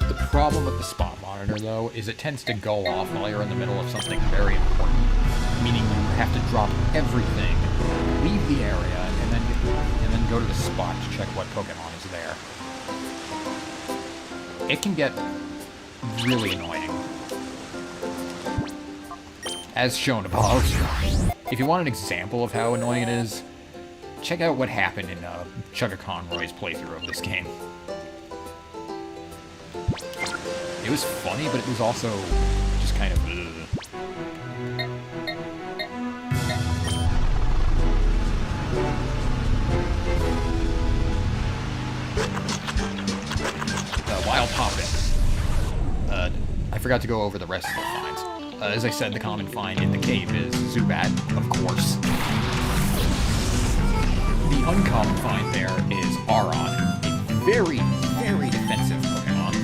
C: The problem with the spot monitor, though, is it tends to go off while you're in the middle of something very important, meaning you have to drop everything, leave the area, and then go to the spot to check what Pokemon is there. It can get really annoying. As shown above. If you want an example of how annoying it is, check out what happened in Chugga Conroy's playthrough of this game. It was funny, but it was also just kind of ugh. Wild Poppin. I forgot to go over the rest of the finds. As I said, the common find in the cave is Zubat, of course. The uncommon find there is Aron, a very, very defensive Pokemon.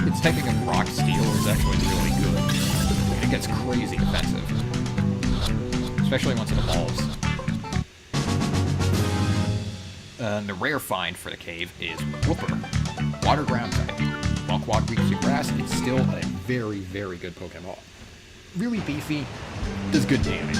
C: Its typing of Rock Steel is actually really good. It gets crazy defensive. Especially once it evolves. The rare find for the cave is Wooper, water ground type. While Quad weak to grass, it's still a very, very good Pokemon. Really beefy, does good damage.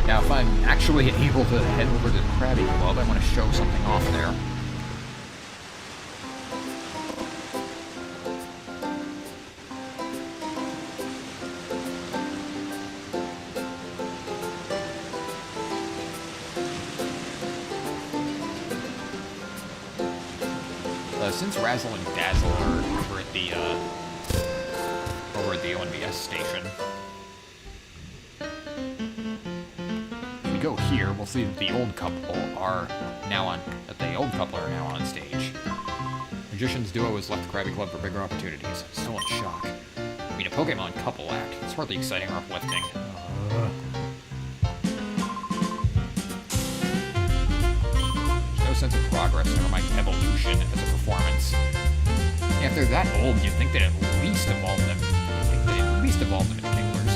C: Now, if I'm actually able to head over to the Krabby Club, I want to show something off there. Since Razzle and Dazzle are over at the ONBS station, if we go here, we'll see that the old couple are now on stage. Magician's duo has left the Krabby Club for bigger opportunities. Still in shock. I mean, a Pokemon couple act. It's hardly exciting or uplifting. No sense of progress, never mind evolution as a performance. Yeah, if they're that old, you'd think they'd at least evolve them. Into Kinglers.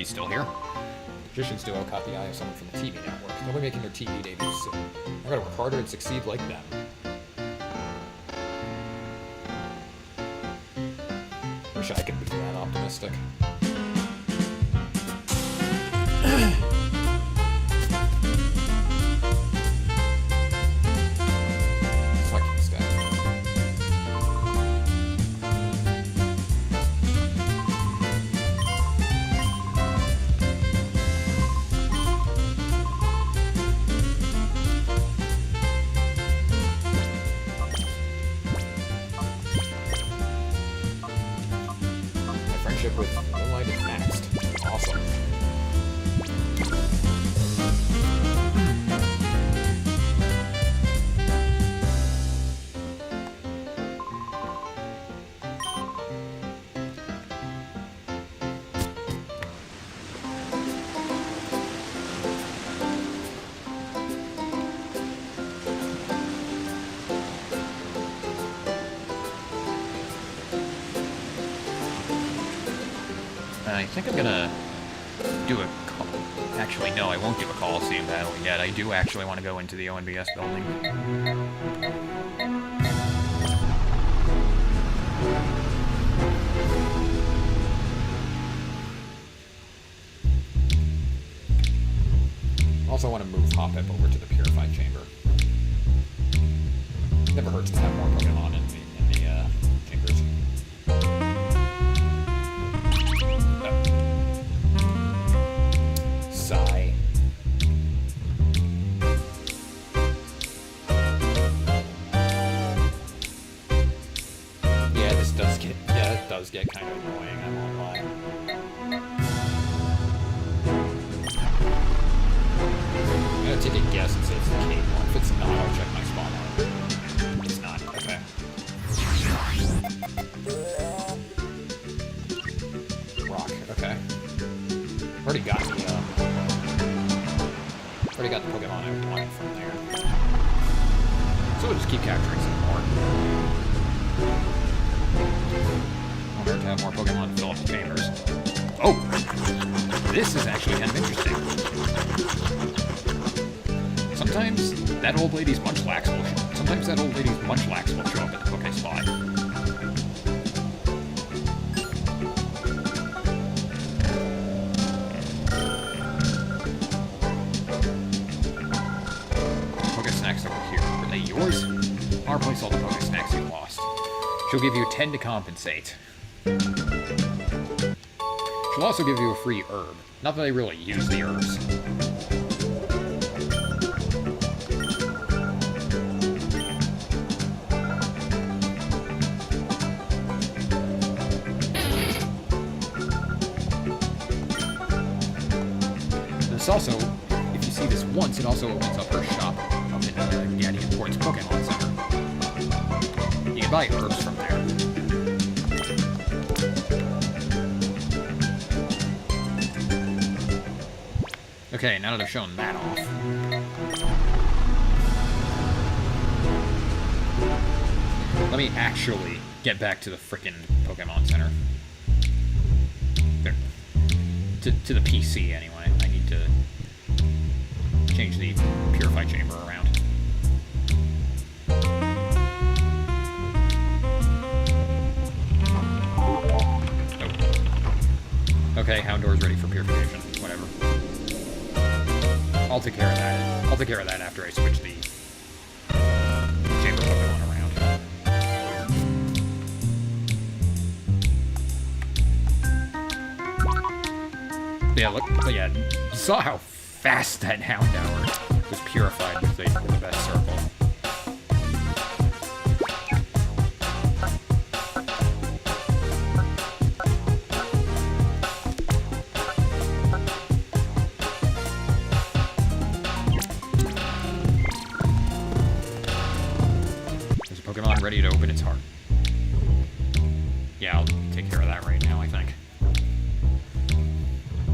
C: Bluesky still here. Magician's duo caught the eye of someone from the TV network. They'll be making their TV debuts soon. I gotta work harder and succeed like them. Wish I could be that optimistic. Fuck this guy. With Moonlight is maxed. Awesome. I think I'm gonna do a call. Actually, no, I won't do a Coliseum battle yet. I do actually want to go into the ONBS building. Also want to move Hoppip over to the Purified Chamber. Never hurts to have more Pokemon in the chambers. Sigh. Yeah, this does get, it does get kind of annoying, I won't lie. I'm gonna take a guess and say it's the cave one. If it's not, I'll check my spawn on it. It's not, okay. Rock, okay. Already got the Pokemon I wanted from there. So we'll just keep capturing some more. I'll hurt to have more Pokemon to fill up the chambers. Oh! This is actually kind of interesting. Sometimes that old lady's Munchlax will show up at the Poké spot. Yours? I'll replace all the Pokésnacks you lost. She'll give you 10 to compensate. She'll also give you a free herb. Not that I really use the herbs. This also, if you see this once, it also opens up her shop. Daddy Imports Pokémon Center. You can buy herbs from there. Okay, now that I've shown that off. Let me actually get back to the frickin' Pokémon Center. There. To the PC, anyway. I need to change the Purify Chamber around. Okay, Houndour's ready for purification. Whatever. I'll take care of that. I'll take care of that after I switch the chamber Pokemon around. Yeah, look. But yeah, you saw how fast that Houndour was purified with the best circle. Ready to open its heart. Yeah, I'll take care of that right now, I think.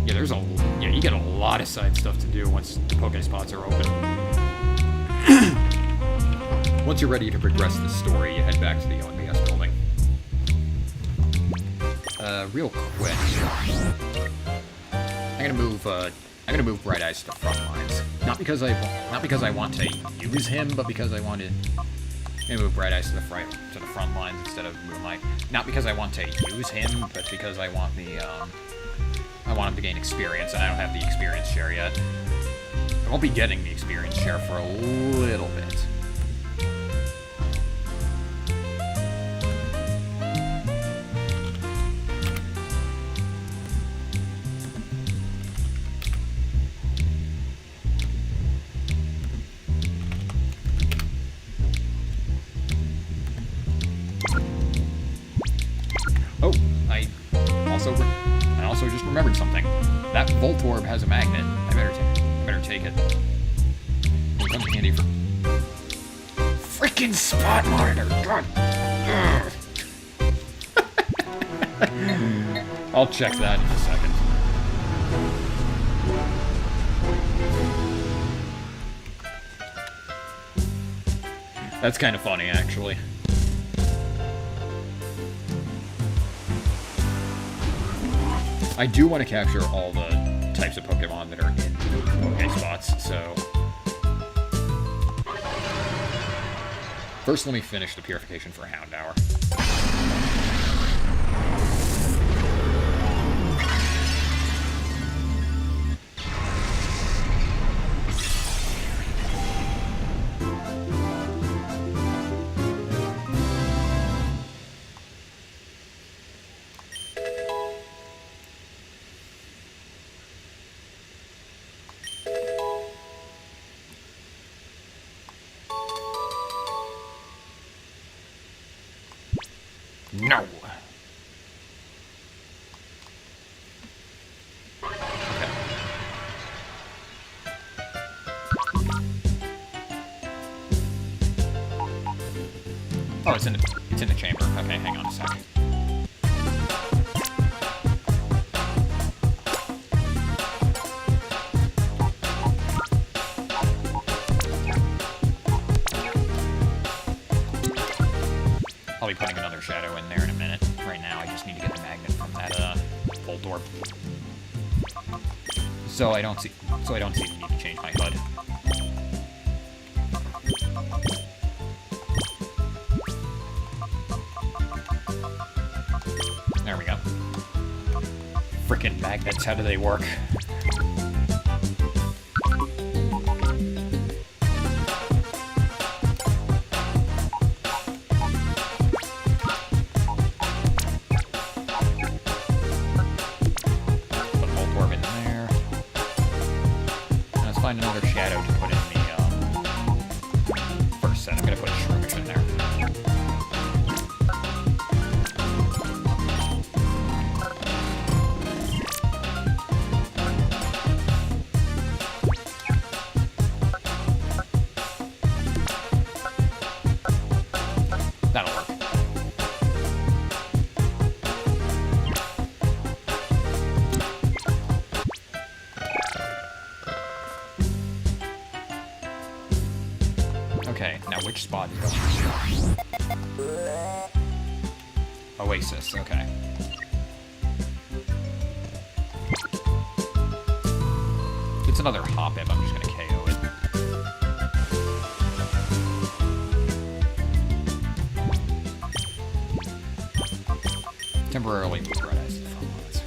C: Yeah, you get a lot of side stuff to do once the Pokéspots are open. Once you're ready to progress the story, you head back to the ONBS building. Real quick. I'm gonna move Bright Eyes to the front lines. Not because I want to use him, but because I want to. I'm gonna move Bright Eyes to the front lines instead of Moonlight. Not because I want to use him, but because I want I want him to gain experience, and I don't have the experience share yet. I won't be getting the experience share for a little bit. Oh, I also just remembered something. That Volt Orb has a magnet. I better take it. It'll come in handy for frickin' spot monitor. God. I'll check that in a second. That's kind of funny, actually. I do want to capture all the types of Pokemon that are in Pokespots, so... First, let me finish the purification for Houndour. No! Okay. Oh, it's in the chamber. Okay, hang on a second. I'll be putting another shadow in there in a minute. Right now, I just need to get the magnet from that Volt Orb. So I don't see the need to change my HUD. There we go. Frickin' magnets, how do they work? Find another shadow to put in the first set. I'm gonna put a Shroomish in there. That'll work. Okay, now which spot is Oasis, okay. If it's another Hoppip, I'm just gonna KO it. Temporarily move Red Eyes to the front lines.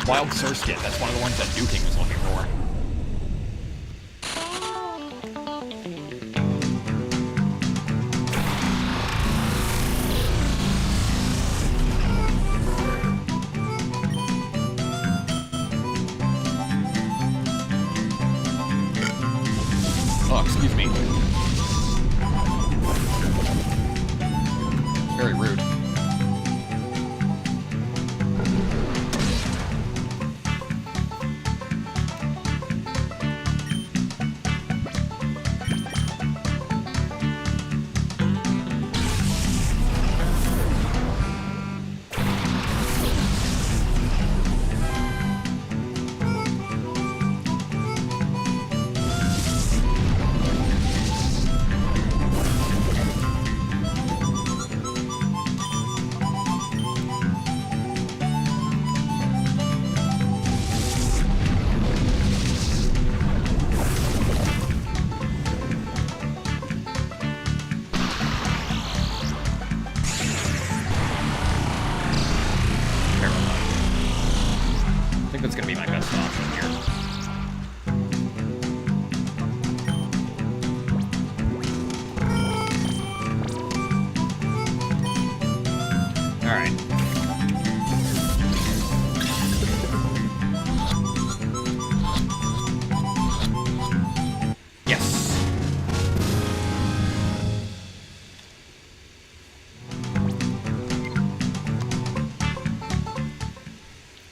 C: Wild Surskit, that's one of the ones that Duking was looking for. Oh, excuse me. Very rude.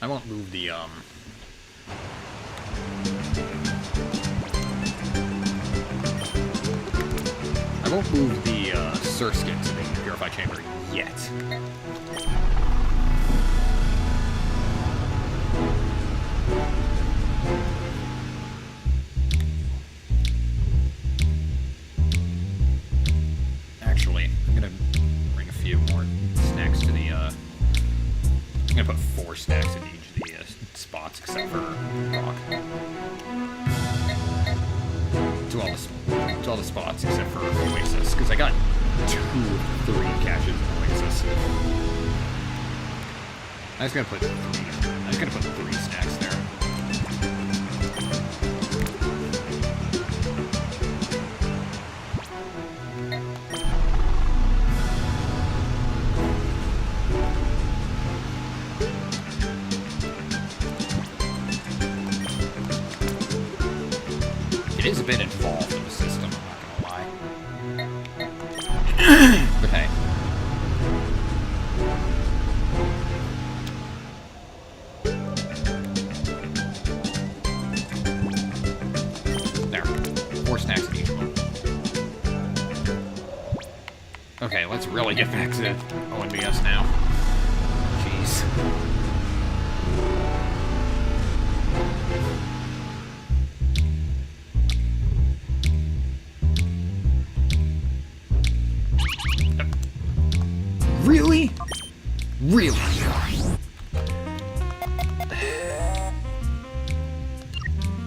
C: I won't move the, I won't move the, Surskit to the Purify Chamber yet. Actually, I'm gonna bring a few more snacks to the, I'm gonna put 4 snacks in each of the spots except for rock. To all the spots except for Oasis, because I got 2 of 3 caches in Oasis. I'm just gonna put 3 snacks there. It is a bit involved in the system, I'm not gonna lie. But hey. There. 4 snacks in each one. Okay, let's really get back to ONBS now. Jeez. Really? Really?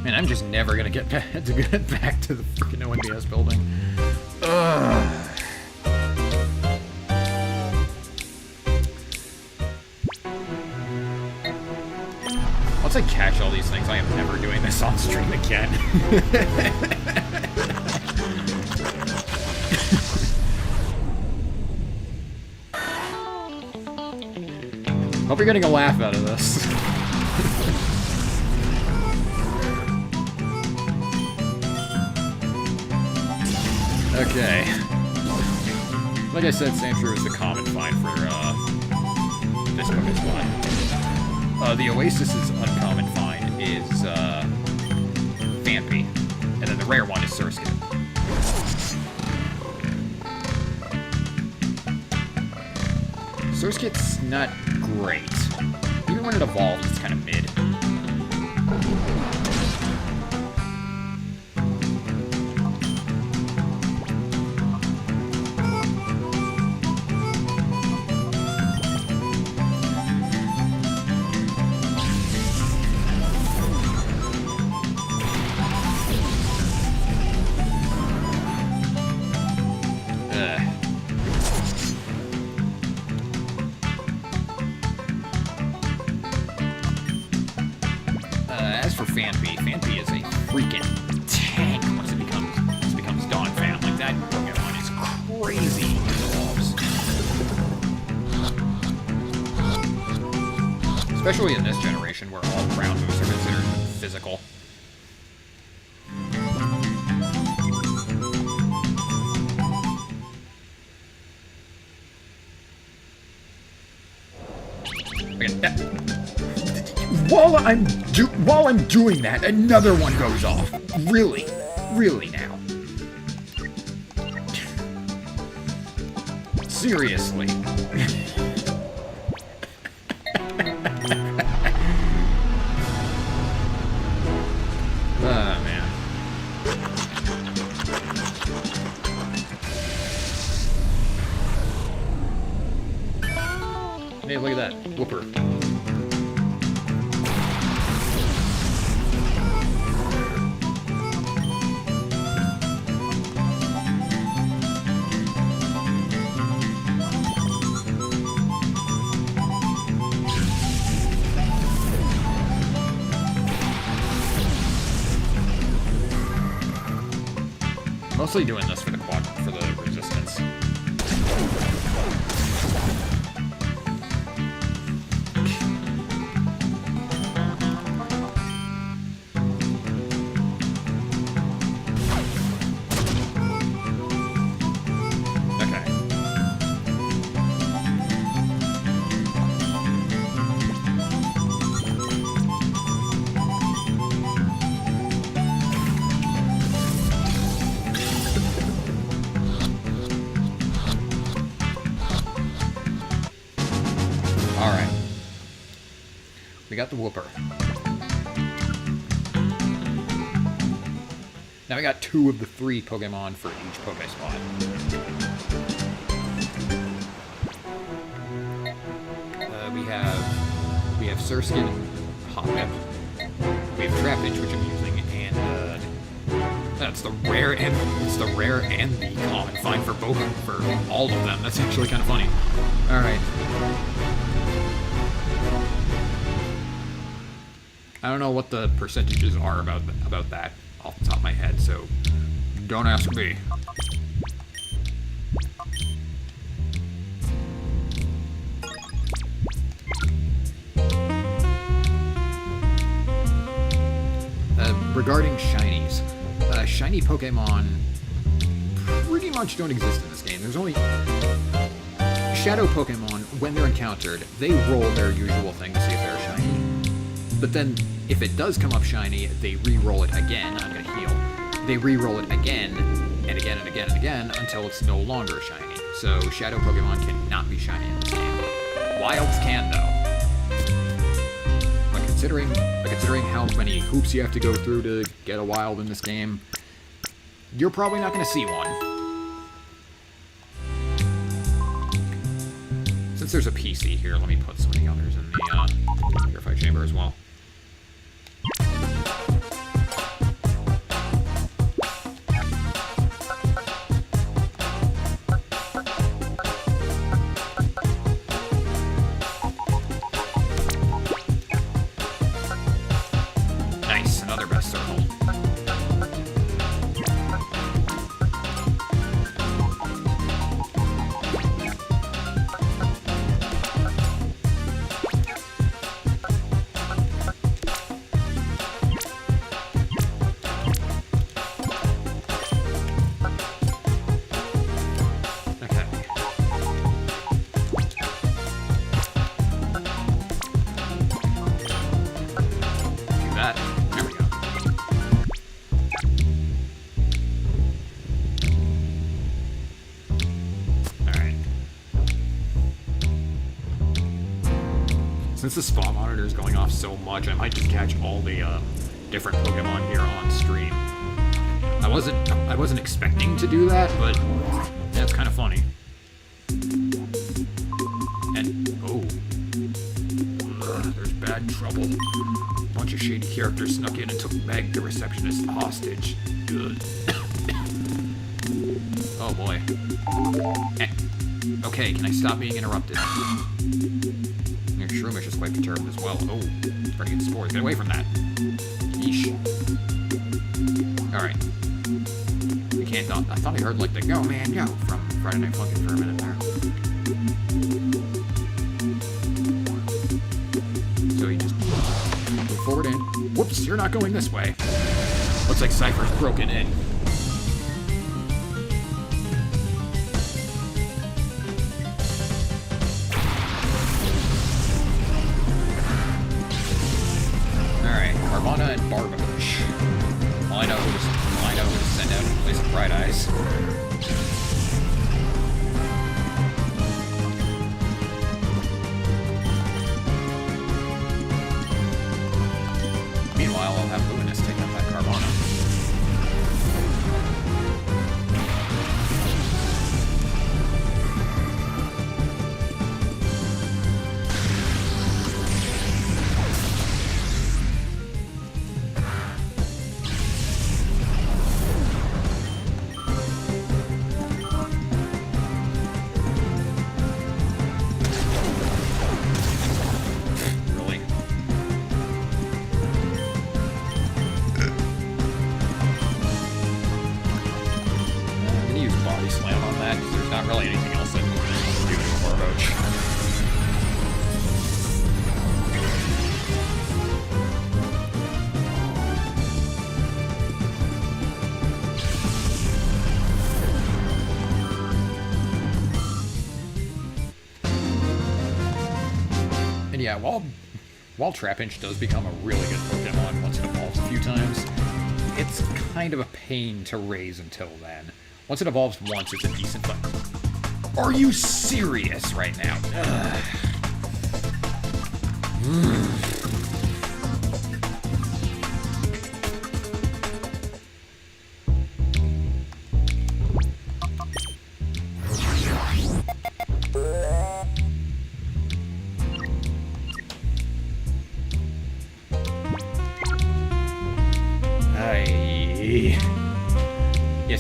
C: Man, I'm just never gonna get back to the freaking ONBS building. Ugh. Once I catch all these things, I am never doing this on stream again. Hope you're getting a laugh out of this. Okay. Like I said, Sandshrew is the common find for this book as well. The Oasis's uncommon find is Vampy, and then the rare one is Surskit. Surskit's not great. Even when it evolves, it's kind of mid. As for Fanpy is a freaking tank once it becomes Dawn Fan. Like, that Pokemon is crazy when it evolves. Especially in this generation where all ground moves are considered physical. Okay, While I'm doing that, another one goes off. Really? Really now? Seriously? Ah, man. Hey, look at that. Whooper. Mostly doing this for the resistance. got the Whooper. Now we got 2 of the 3 Pokemon for each Pokespot. We have Surskit, Hot Whip. We have Trapinch, which I'm using, and that's the rare and the common find for both for all of them. That's actually kind of funny. All right. I don't know what the percentages are about that off the top of my head, so don't ask me. Regarding shinies, shiny Pokemon pretty much don't exist in this game. There's only Shadow Pokemon, when they're encountered, they roll their usual thing to see if they're shiny. But then, if it does come up shiny, they re-roll it again. I'm gonna heal. They re-roll it again, and again, and again, and again, until it's no longer shiny. So, Shadow Pokemon cannot be shiny in this game. Wilds can, though. But considering how many hoops you have to go through to get a wild in this game, you're probably not gonna see one. Since there's a PC here, let me put some of the others in the Purify Chamber as well. Nice, another best circle. Since the spawn monitor is going off so much, I might just catch all the different Pokemon here on stream. I wasn't expecting to do that, but that's kind of funny. And there's bad trouble. A bunch of shady characters snuck in and took Meg, the receptionist, hostage. Good. Oh boy. Okay, can I stop being interrupted? Your Shroomish is quite perturbed as well. Oh, starting to get spores. Get away from that. Yeesh. Alright. We can't... I thought I heard, like, the Go Man Go from Friday Night Funkin' for a minute there. So he just move forward in. Whoops, you're not going this way. Looks like Cypher's broken in. Carvana and Barbabush. All I know is send out and play some Bright Eyes. Meanwhile, I'll have Luminous take up that Carvana. Yeah, while Trapinch does become a really good Pokemon once it evolves a few times, it's kind of a pain to raise until then. Once it evolves once, it's a decent fight. Are you serious right now?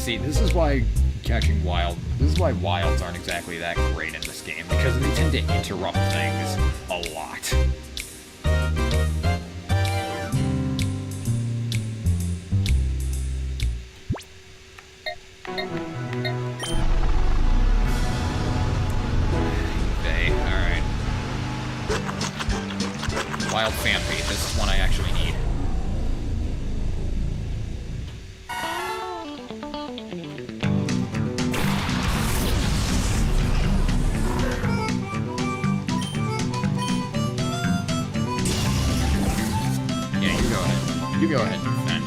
C: See, this is why wilds aren't exactly that great in this game, because they tend to interrupt things a lot. Okay, alright. Wild fan bait, this is one I actually need. You go ahead, then.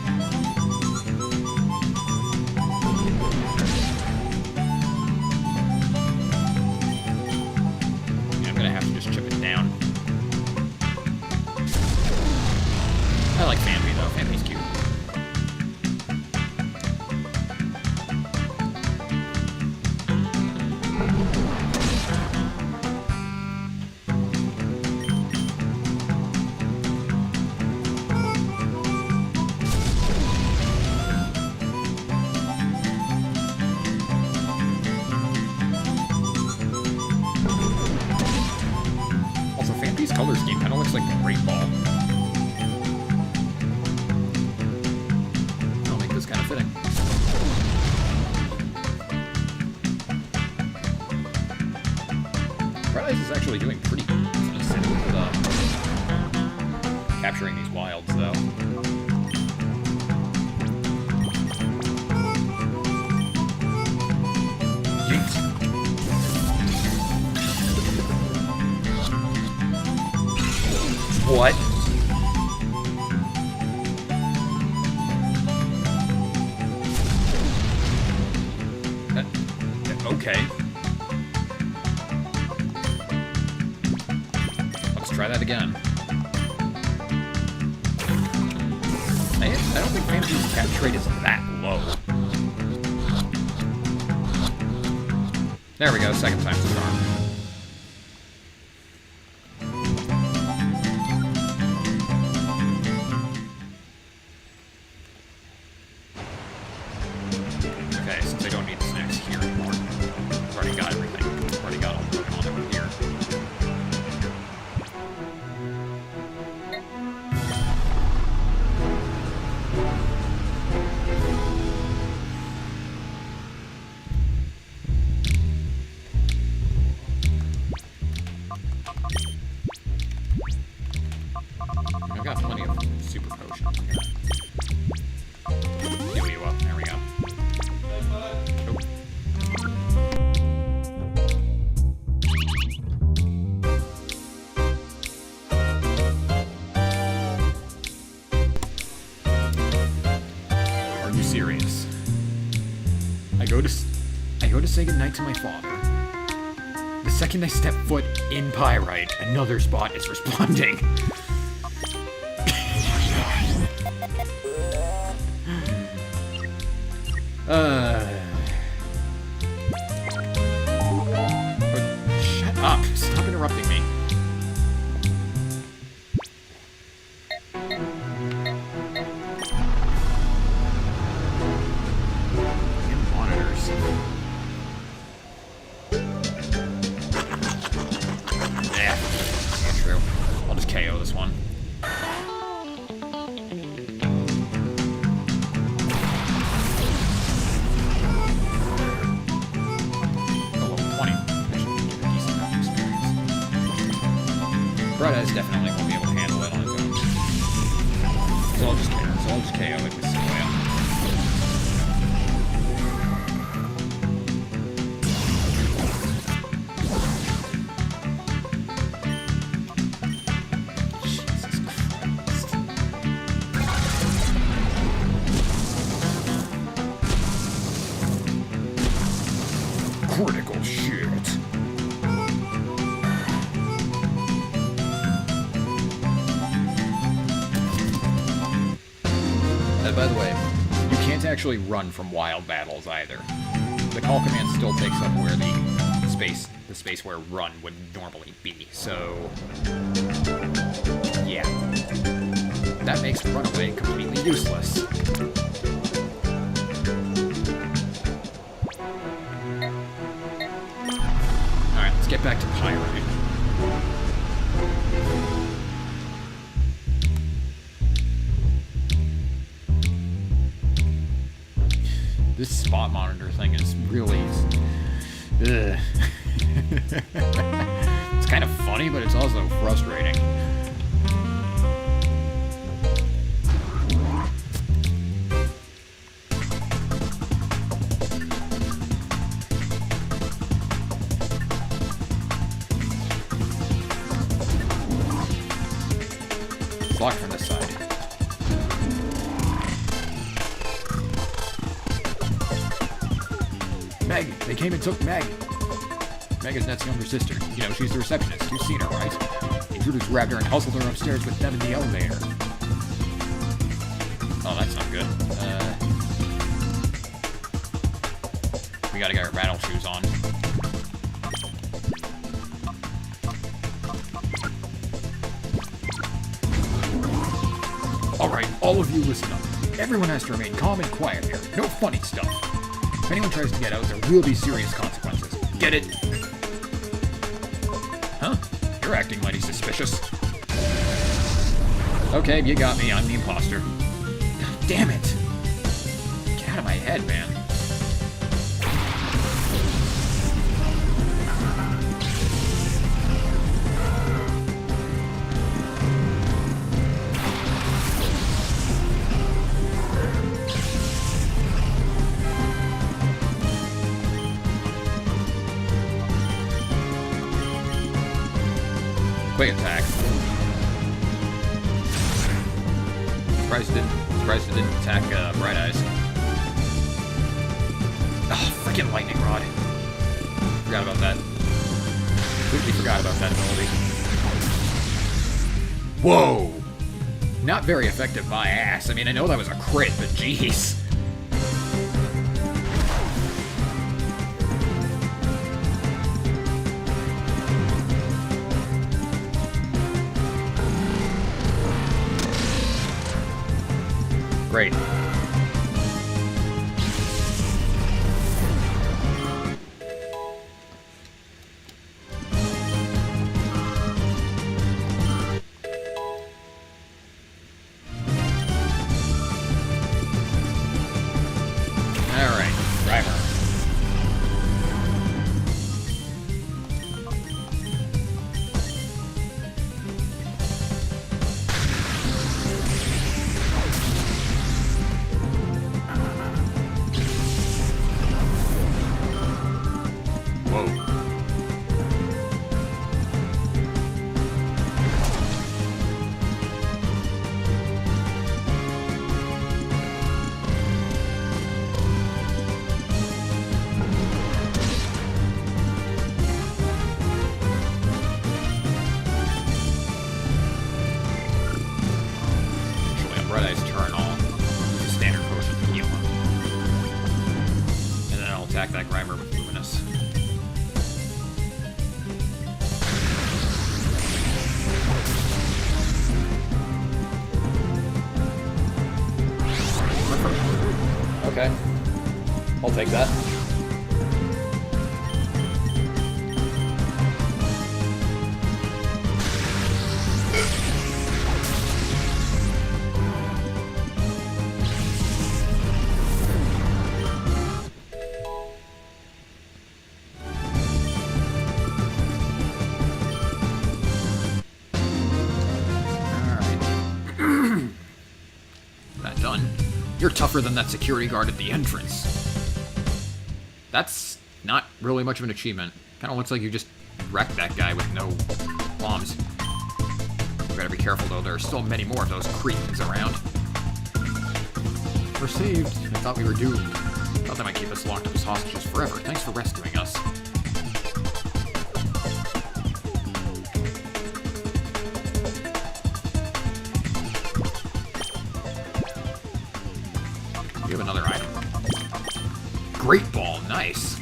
C: Yeah, I'm gonna have to just chip it down. I like Fanby though. Fanby's cute. Color scheme kind of looks like a great ball. I'll make this kind of fitting. Red Eyes is actually doing pretty decent with capturing these wilds, though. What? Okay. Let's try that again. I don't think Fantasy's capture rate is that low. There we go, second time's the charm. I've got plenty of super potions. Heal you up. There we go. Nope. Are you serious? I go to say goodnight to my father. The second I step foot in Pyrite, another spot is responding. Shut up! Stop interrupting me. Monitors. Yeah, true. I'll just KO this one. Red Eyes definitely won't be able to handle it on his own. So I'll just KO it with Sequoia. Jesus Christ. Critical shit. By the way, you can't actually run from wild battles either. The call command still takes up where the space where run would normally be, so yeah. That makes runaway completely useless. get back to pirating. This spot monitor thing is really... Ugh. It's kind of funny, but it's also frustrating. Blocked from this side.
B: Maggie, they came and took Maggie.
C: Mega's Net's younger sister. You know, she's the receptionist. You've seen her, right? The intruders grabbed her and hustled her upstairs with them in the elevator. Oh, that's not good. We gotta get our battle shoes on. Alright, all of you listen up. Everyone has to remain calm and quiet here. No funny stuff. If anyone tries to get out, there will be serious consequences. Get it? Huh? You're acting mighty suspicious. Okay, you got me. I'm the imposter. God damn it! Get out of my head, man. Quick attack. Surprised it didn't attack Bright Eyes. Oh, freaking lightning rod. Forgot about that. Completely forgot about that ability. Whoa! Not very effective by ass. I mean, I know that was a crit, but jeez. Great. Alright, driver. Red Eye's turn on. Use a standard potion to heal him. And then I'll attack that Grimer with Luminous. Okay. I'll take that. You're tougher than that security guard at the entrance. That's not really much of an achievement. Kinda looks like you just wrecked that guy with no bombs. You better be careful though, there are still many more of those cretins around. We're saved. I thought we were doomed. Thought they might keep us locked up as hostages forever. Thanks for rescuing us. You have another item. Great ball, nice.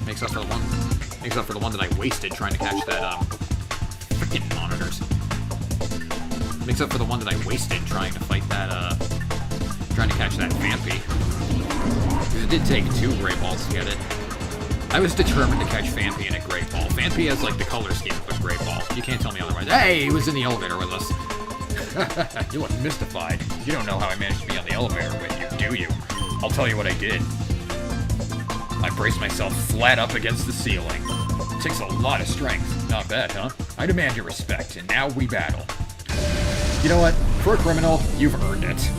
C: Makes up for the one that I wasted trying to catch that freaking monitors. Makes up for the one that I wasted trying to fight that trying to catch that Vampy. Because it did take 2 great balls to get it. I was determined to catch Phanpy in a Great Ball. Phanpy has, like, the color scheme of a Great Ball. You can't tell me otherwise. Hey, he was in the elevator with us.
D: You look mystified. You don't know how I managed to be on the elevator with you, do you? I'll tell you what I did. I braced myself flat up against the ceiling. It takes a lot of strength. Not bad, huh? I demand your respect, and now we battle.
C: You know what? For a criminal, you've earned it.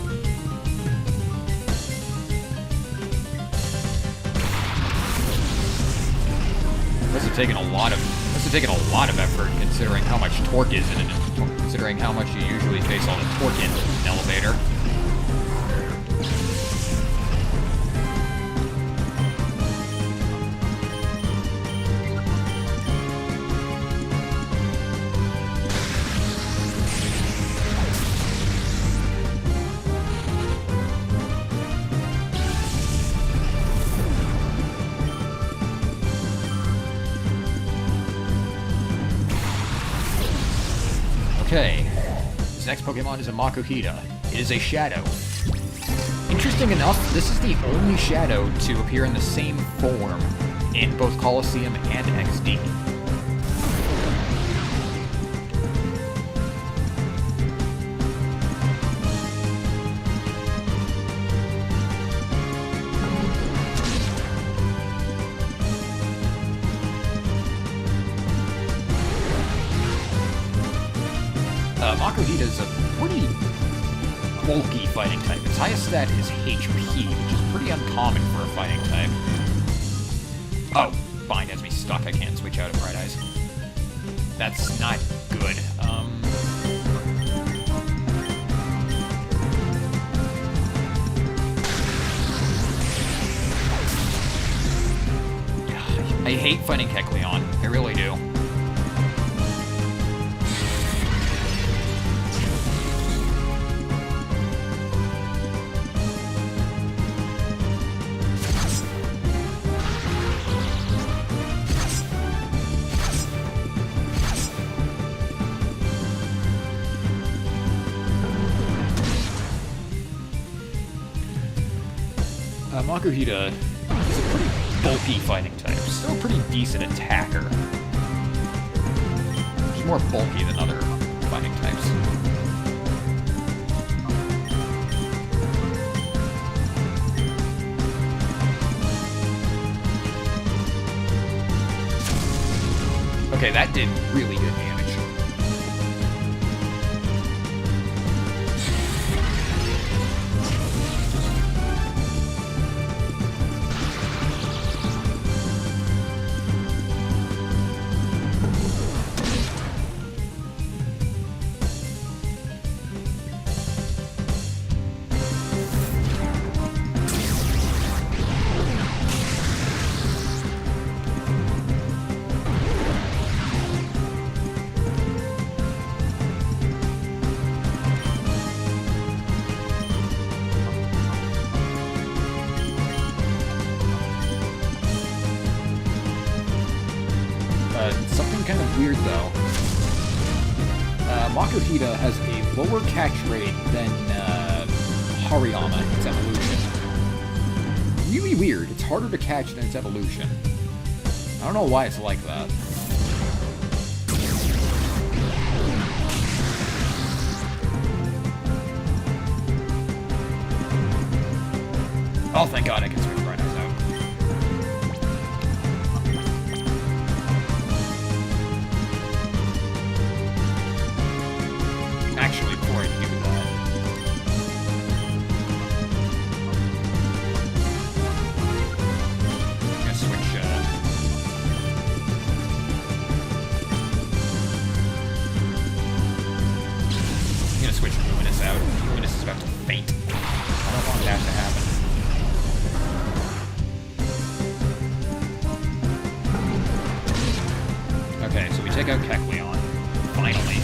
C: This has taken a lot of effort, considering how much torque is in it, considering how much you usually face all the torque in an elevator. Okay, this next Pokemon is a Makuhita. It is a Shadow. Interesting enough, this is the only Shadow to appear in the same form in both Colosseum and XD. Makuhita is a pretty bulky fighting type. Its highest stat is HP, which is pretty uncommon for a fighting type. Oh, Bind has me stuck. I can't switch out of Bright Eyes. That's not good. I hate fighting Kecleon. I really do. Makuhita is a pretty bulky fighting type. Still a pretty decent attacker. She's more bulky than other fighting types. Okay, that did really good damage. Something kind of weird, though. Makuhita has a lower catch rate than Hariyama in its evolution. Really weird. It's harder to catch than its evolution. I don't know why it's like that. Oh, thank God I can switch Bright Eyes out. Actually, before I do that, I'm gonna switch, Luminous out. Luminous is about to faint. I don't want that to happen. Okay, so we take out Kecleon. Finally.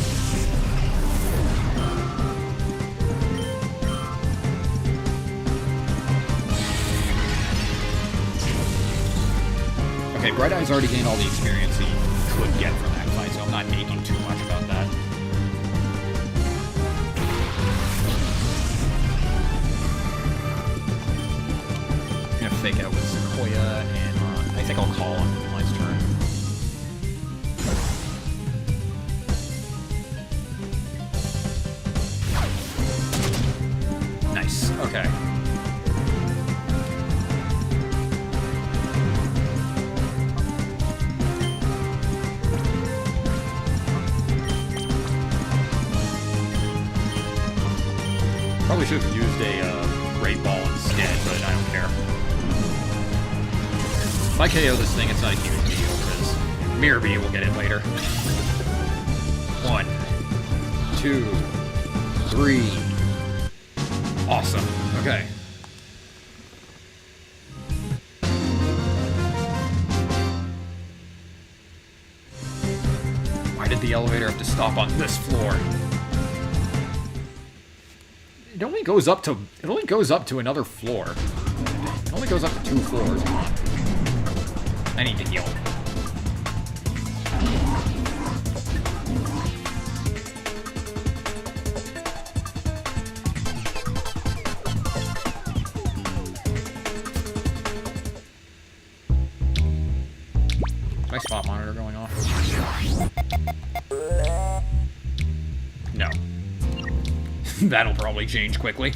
C: Okay, Bright Eyes already gained all the experience he could get from that fight, so I'm not making too much about that. I'm gonna fake out with Sequoia and I think I'll call on Moonlight's turn. Nice. Okay. Probably should have used a Great Ball instead, but I don't care. If I KO this thing, it's not a huge deal, because Mirror Bee will get it later. 1, 2, 3. Awesome. Okay. Why did the elevator have to stop on this floor? It only goes up to another floor. It only goes up to 2 floors. Come on. I need to heal. Is my spot monitor going off? No. That'll probably change quickly.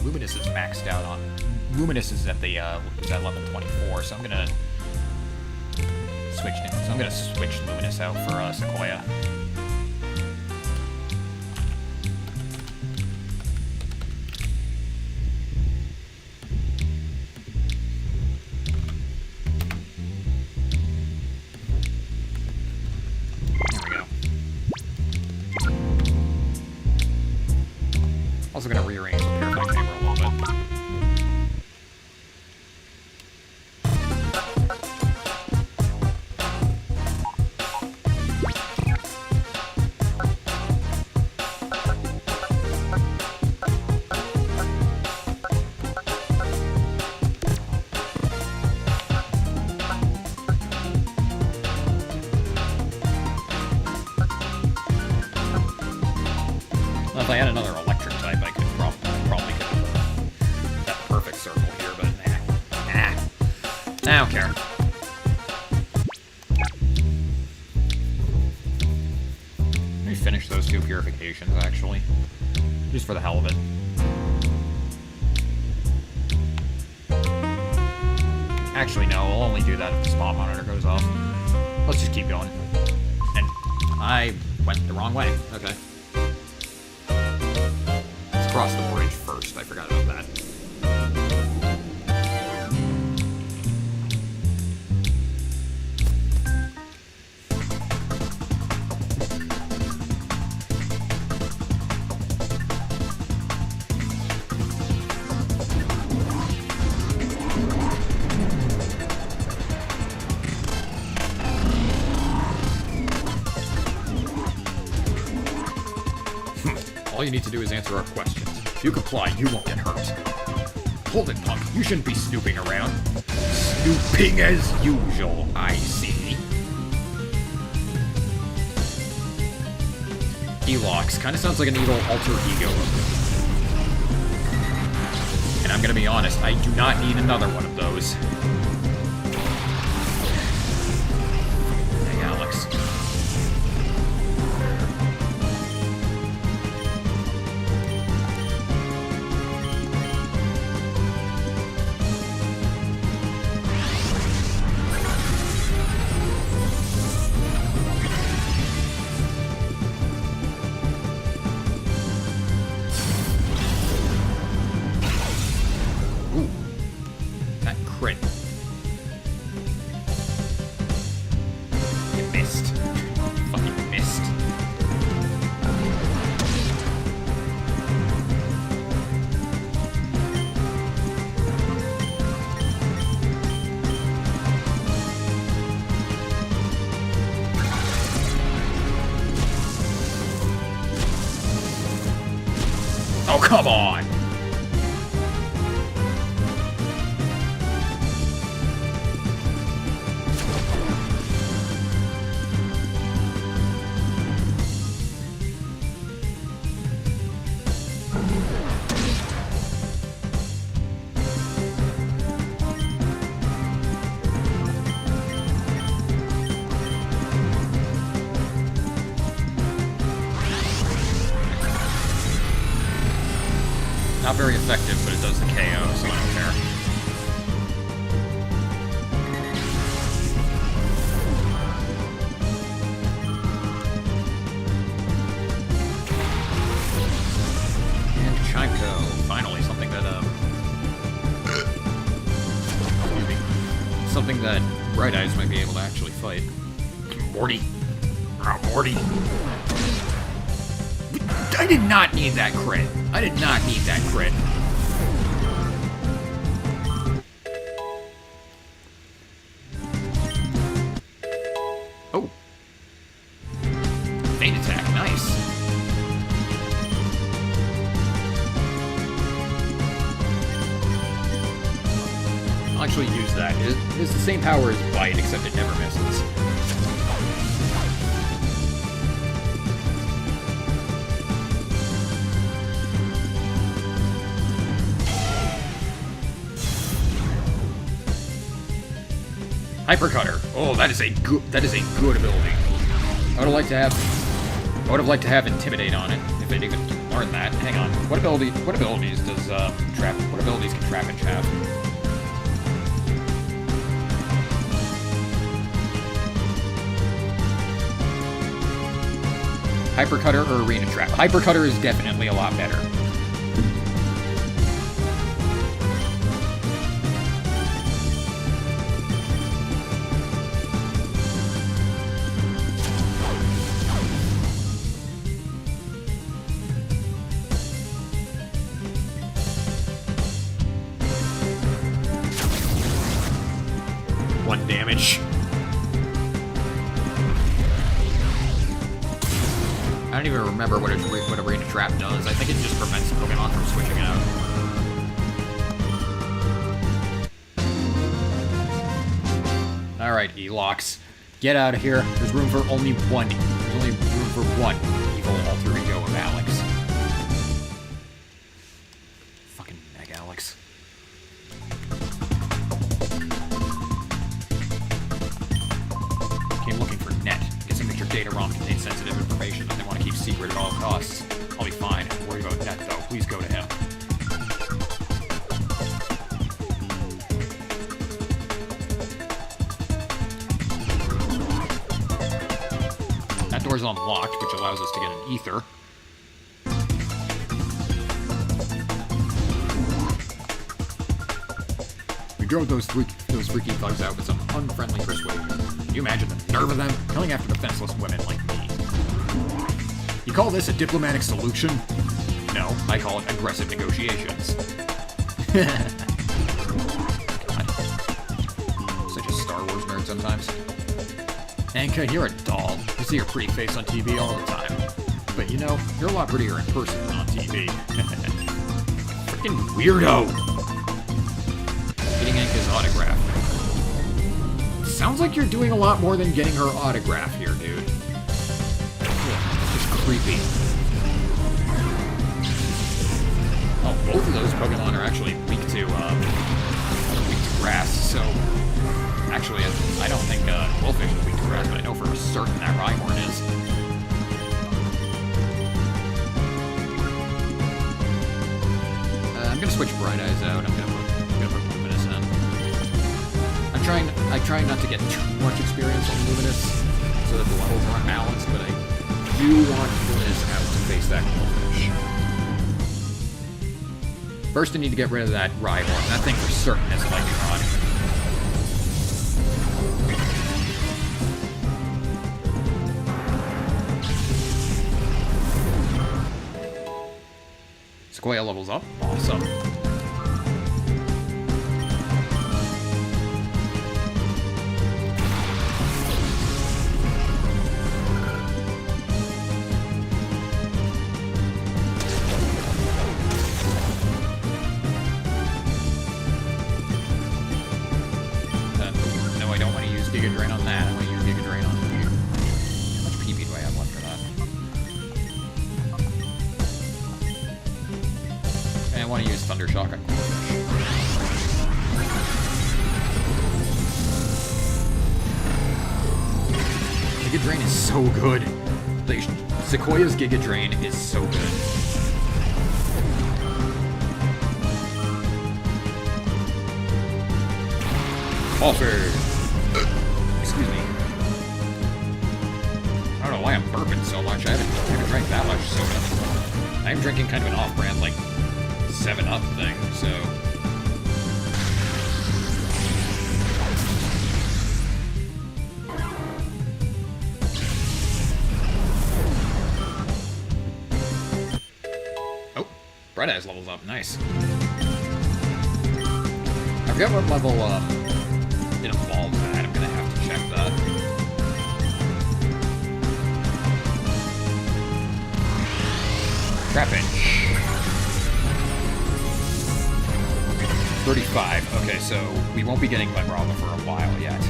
C: Luminous is maxed out on. Luminous is at the is at level 24, so I'm gonna switch Luminous out for Sequoia. There we go. Also gonna rearrange the pair of my camera a little bit. Well, if I had another electric type, I could probably could that perfect circle here, but nah. I don't care. Let me finish those 2 purifications, actually. Just for the hell of it. Actually, no, I'll only do that if the spawn monitor goes off. Let's just keep going. And I went the wrong way. Okay. Let's cross the bridge first. I forgot about that. All you need to do is answer our questions. If you comply, you won't get hurt. Hold it, punk. You shouldn't be snooping around. Snooping as usual, I see. Elox. Kinda sounds like an evil alter ego. And I'm gonna be honest, I do not need another one of those. Hey, Alex. Crit. You missed. Fucking missed. Oh, come on! Not very effective, but it does the KO, so I don't care. And Chimco, finally, something that, excuse me. Something that Bright Eyes might be able to actually fight. Morty. Oh, Morty. I did not need that crit. I did not need that crit. Oh. Feint attack, nice. I'll actually use that. It's the same power as Bite, except it never misses. Hypercutter. Oh, that is a good ability. I would have liked to have Intimidate on it if it even learned that. Hang on. What abilities does what abilities can Trapinch have? Hypercutter or Arena Trap? Hypercutter is definitely a lot better. Damage. I don't even remember what Arena Trap does. I think it just prevents Pokemon from switching out. Alright, Elox. Get out of here. There's room for only one. There's only room for one evil alter ego of Alex. Fucking Meg Alex. Came looking for net. Guessing that your data ROM contains sensitive information that they want to keep secret at all costs. I'll be fine. Don't worry about net, though. Please go to him. That door's unlocked, which allows us to get an ether. We drove those freaky thugs out with some unfriendly persuasion. Can you imagine the nerve of them killing after defenseless women like me? You call this a diplomatic solution? No, I call it aggressive negotiations. God. Such a Star Wars nerd sometimes. Anka, you're a doll. I see your pretty face on TV all the time. But you know, you're a lot prettier in person than on TV. Freaking weirdo! Getting Anka's autograph. Sounds like you're doing a lot more than getting her autograph here, dude. It's just creepy. Oh, both of those Pokemon are actually weak to grass, so... Actually, I don't think Quillfish is weak to grass, but I know for certain that Rhyhorn is. I'm gonna switch Bright Eyes out. I'm gonna put Luminous in. I'm trying not to get too much experience on Luminous, so that the levels aren't balanced, but I do want Luminous out to face that Quillfish. First, I need to get rid of that Rhyhorn. That thing for certain has a Lightning Rod. Sequoia levels up. Awesome. Giga Drain on that. I'm gonna use Giga Drain on you. How much PP do I have left for that? And I want to use Thunder Shock on Corfish. Giga Drain is so good. Like, Sequoia's Giga Drain is so good. Offer. Excuse me. I don't know why I'm burping so much. I haven't drank that much soda. I'm drinking kind of an off-brand, like, 7-Up thing, so... Oh, Bright Eyes levels up. Nice. I forgot what level, it evolves at. I'm gonna have to check that. Trapinch. 35. Okay, so we won't be getting Vibrava for a while yet.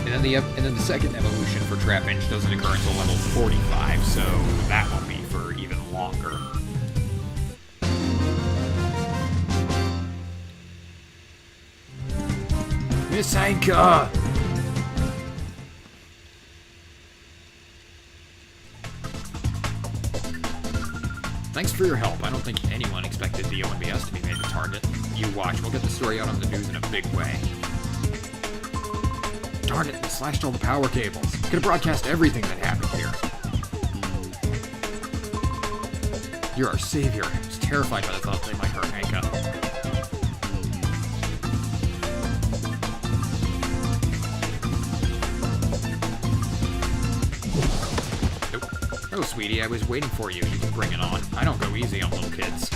C: And then the second evolution for Trapinch doesn't occur until level 45, so that won't be for even longer. Miss Anka! Thanks for your help. I don't think anyone expected the ONBS to be made the target. You watch, we'll get the story out on the news in a big way. Darn it, they slashed all the power cables. Could have broadcast everything that happened here. You're our savior. I was terrified by the thought they might hurt Anka. Oh, sweetie, I was waiting for you. You can bring it on. I don't go easy on little kids.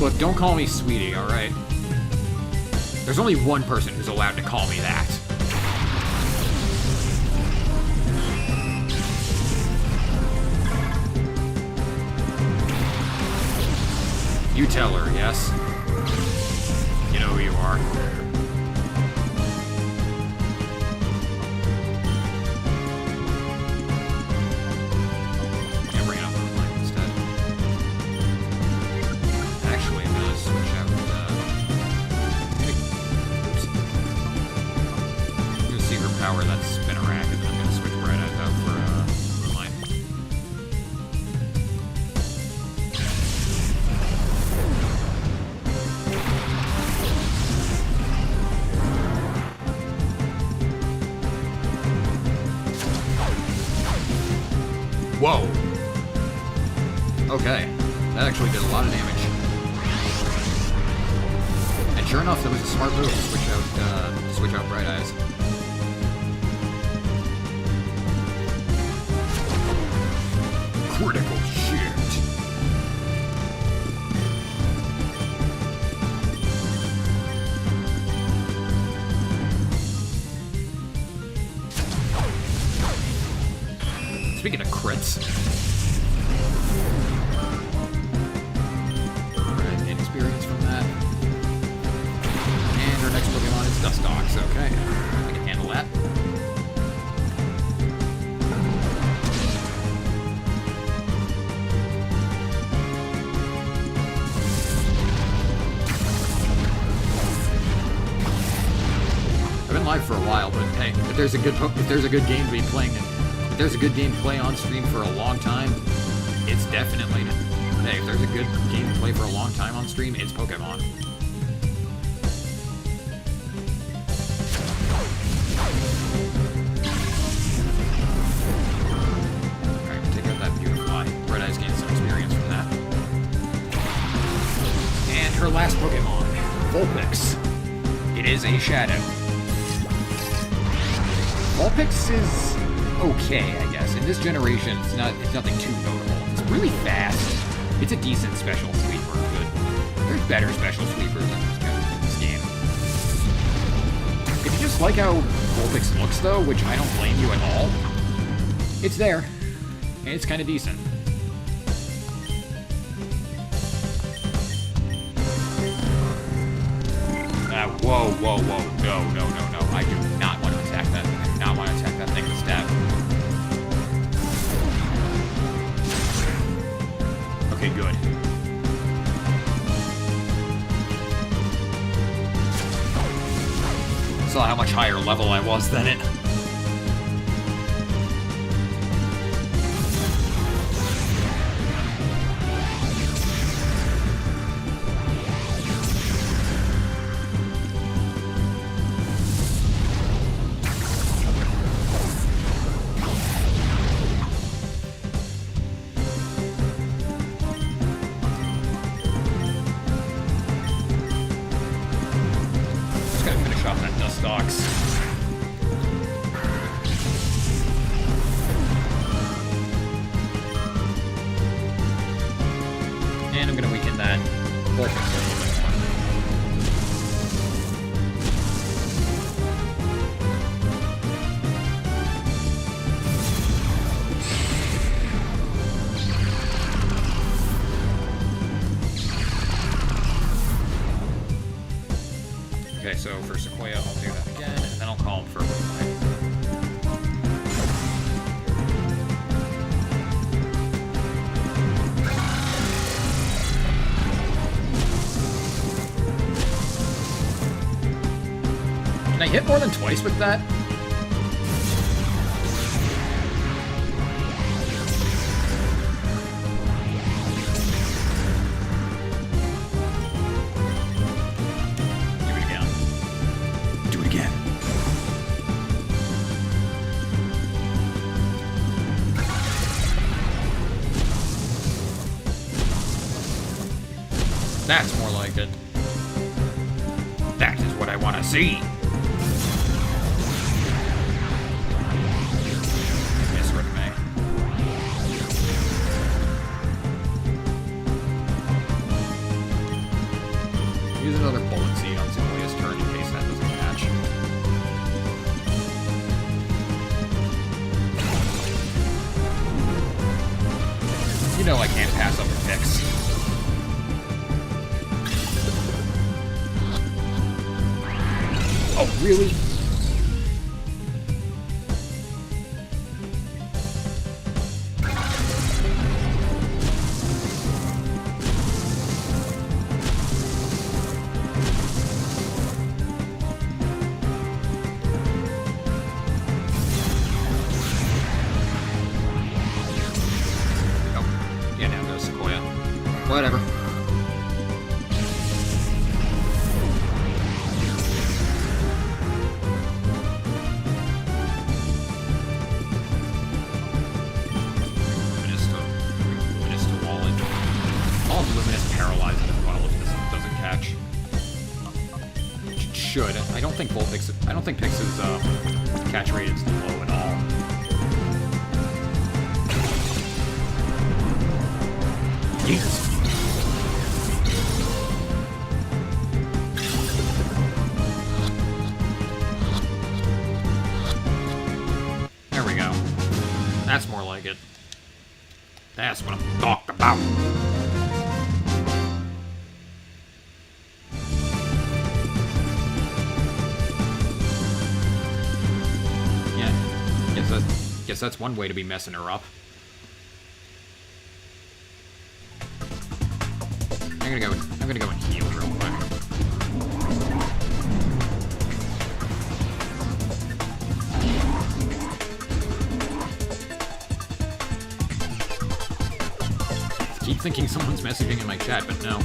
C: Look, don't call me sweetie, alright? There's only one person who's allowed to call me that. You tell her, yes? You know who you are. That Spinnerack, and then I'm gonna switch Bright Eyes out for mine. Whoa! Okay, that actually did a lot of damage. And sure enough, that was a smart move to switch out Bright Eyes. Critical shit. Speaking of crits. Alright, gain experience from that. And our next Pokemon is Dustox, okay. I can handle that. Live for a while, but hey, if there's a good game to be playing, if there's a good game to play on stream for a long time, it's definitely, hey, if there's a good game to play for a long time on stream, it's Pokemon. Alright, we'll take out that Beautifly. Red Eyes gained some experience from that. And her last Pokemon, Vulpix. It is a Shadow. Vulpix is okay, I guess. In this generation, it's nothing too notable. It's really fast. It's a decent special sweeper, but there's better special sweepers in this game. If you just like how Vulpix looks, though, which I don't blame you at all, it's there, and it's kind of decent. whoa, whoa. No, no, no, no. I do not want to attack that. I do not want to attack that thing with stab. Okay, good. Saw how much higher level I was than it. And I'm gonna weaken that Vortex a little bit more. Okay, so for Sequoia, I'll do that again, and then I'll call him for a reply. Can I hit more than twice with that? Do it again. Do it again. That's more like it. That is what I want to see. Use another bullet seed on Sequoia's turn in case that doesn't match. You know I can't pass up a fix. Oh, really? Whatever. Luminous to wall it. All of Luminous paralyze it as well if this doesn't catch. It should. I don't think Pix's catch rate is low at all. Jesus. There we go. That's more like it. That's what I'm talking about. Yeah. Guess that's one way to be messing her up. I'm gonna go and heal real quick. I keep thinking someone's messaging in my chat, but no.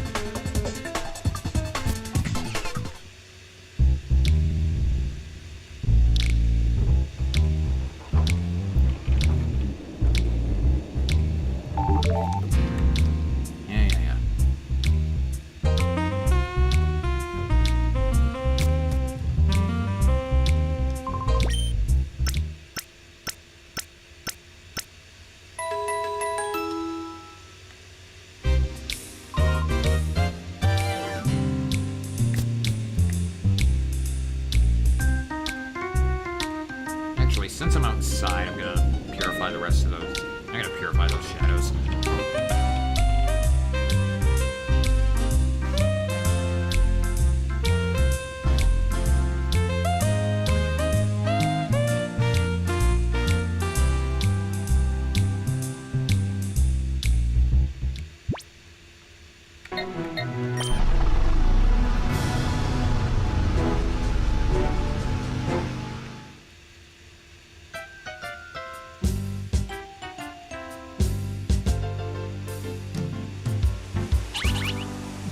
C: Since I'm outside, I'm gonna purify the rest of those. I'm gonna purify those shadows.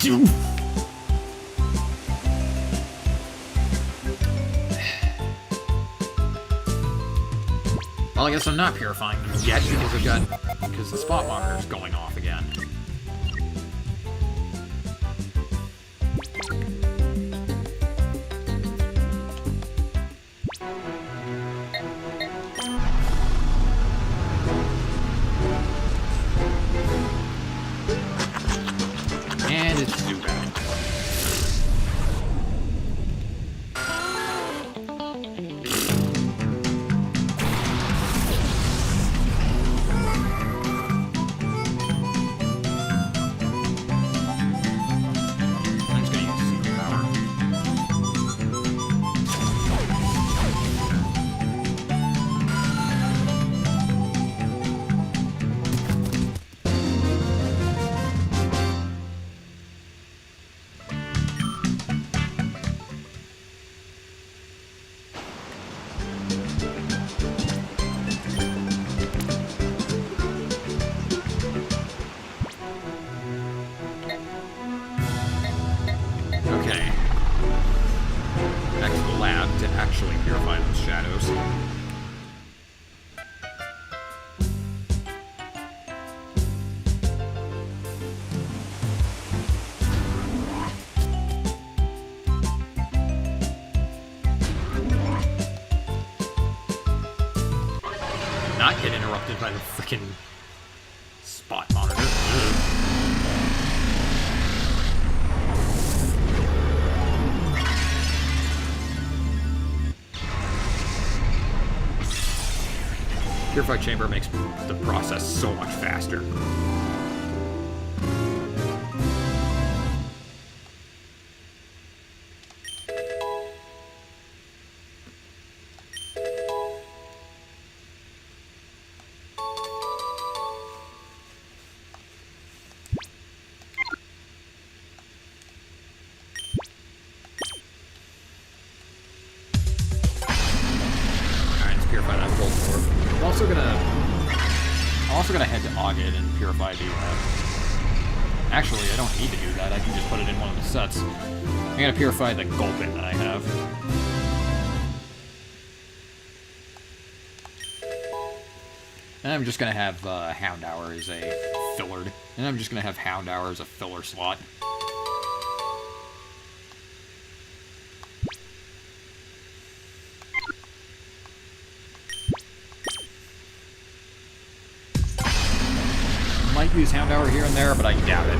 C: Well, I guess I'm not purifying them yet because the spot monitor's going off again. And it's too bad. Actually purify those shadows. Not get interrupted by the frickin' spot monitor. Purified chamber makes the process so much faster. Alright, let's purify that gold orb. I'm also gonna head to Augid and purify the, actually, I don't need to do that. I can just put it in one of the sets. I'm gonna purify the Gulpin that I have. And I'm just gonna have, Hound Hour as a filler. And I'm just gonna have Hound Hour as a filler slot. Might use Hound Hour here and there, but I doubt it.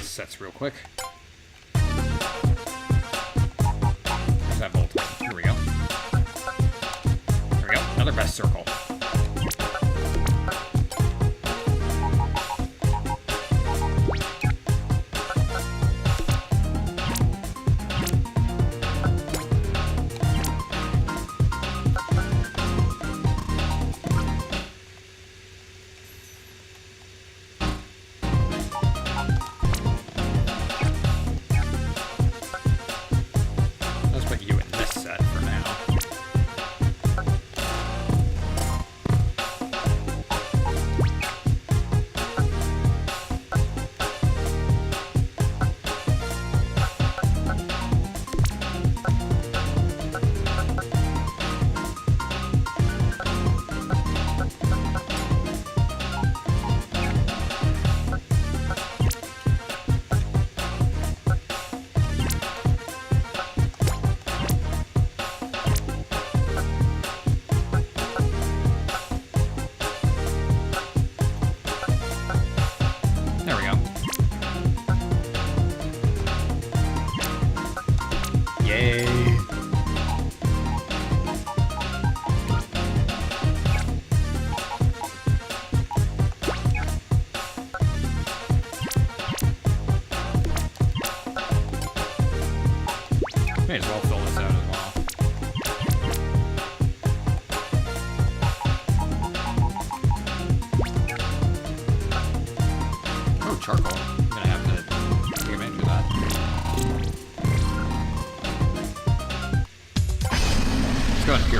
C: Sets real quick. Where's that bolt? Here we go. There we go. Another best circle.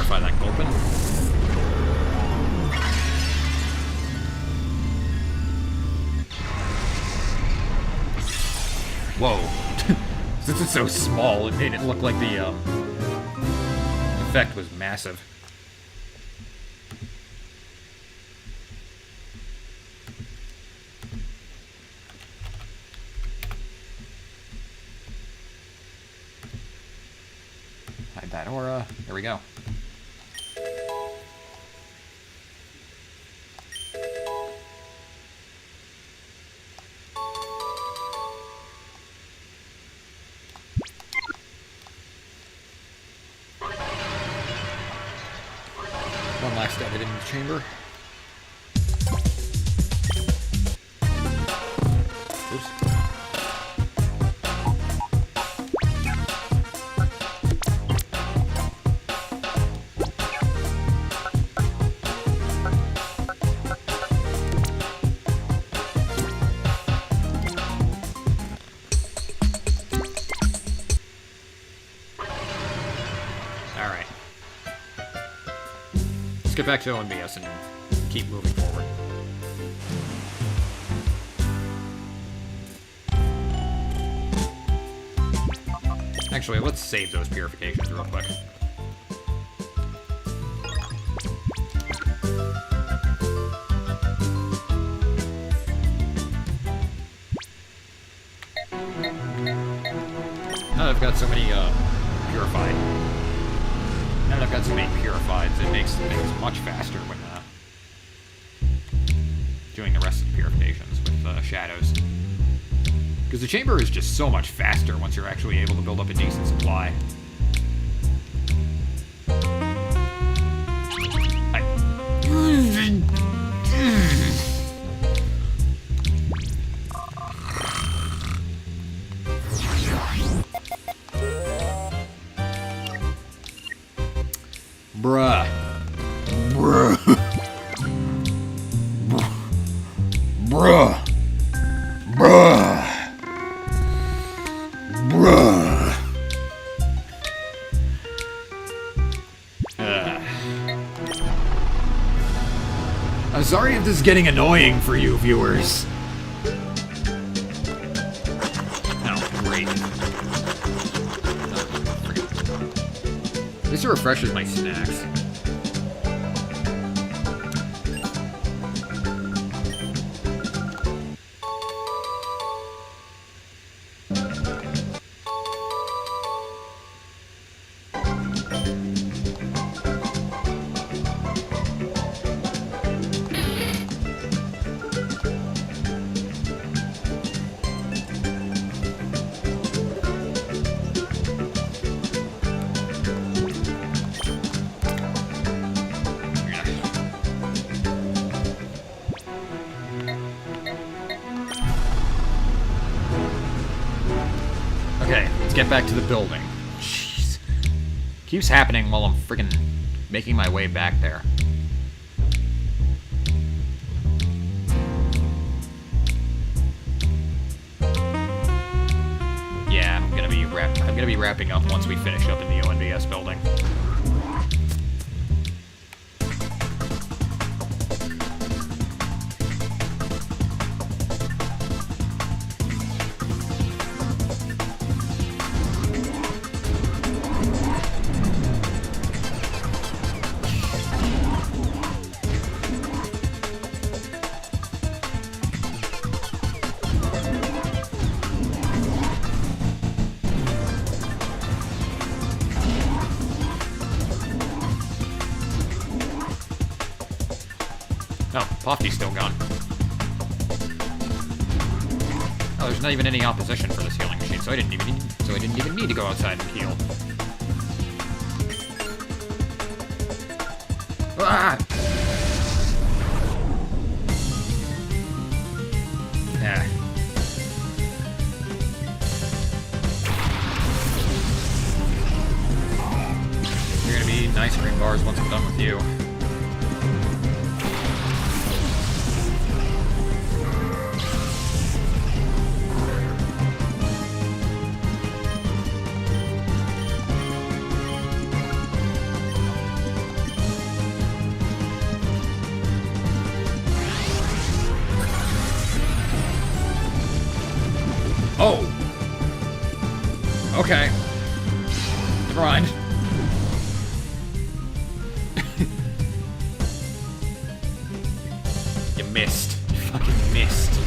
C: purify that open. Whoa. Since it's so small, it made it look like the effect was massive. Hide that aura. There we go. One last edit in the chamber. Oops. Alright. Let's get back to OMBS and keep moving forward. Actually, let's save those purifications real quick. Now that I've got so many purified. Now that I've got so many purifieds, it makes things much faster when doing the rest of the purifications with shadows. Because the chamber is just so much faster once you're actually able to build up a decent supply. Bruh.
B: Bruh. Bruh. Bruh. Bruh.
C: I'm sorry if this is getting annoying for you viewers. Oh, great. This refreshes my snacks. Okay, let's get back to the building. Jeez. Keeps happening while I'm friggin' making my way back there. Yeah, I'm gonna be wrapping up once we finish up in the ONBS building. Oh, Pofty's still gone. Oh, there's not even any opposition for this healing machine, so I didn't even need to go outside and heal. Ah! Yeah. You're gonna be nice green bars once I'm done with you. Okay. Never mind. You missed. You fucking missed.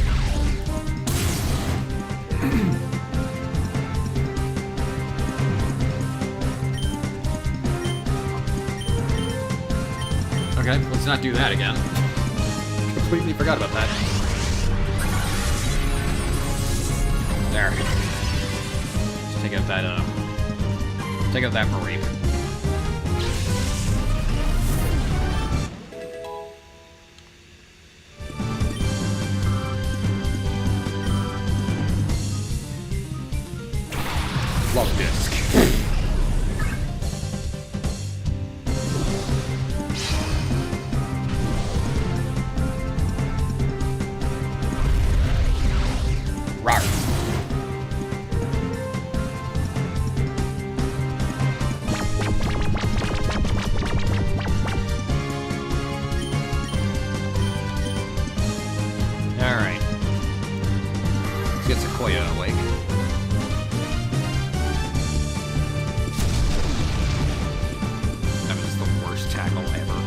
C: Okay, let's not do that again. Completely forgot about that. There. Let's take out that Mareep. Love disc. Rawr. Alright. Let's get Sequoia awake. That was the worst tackle ever.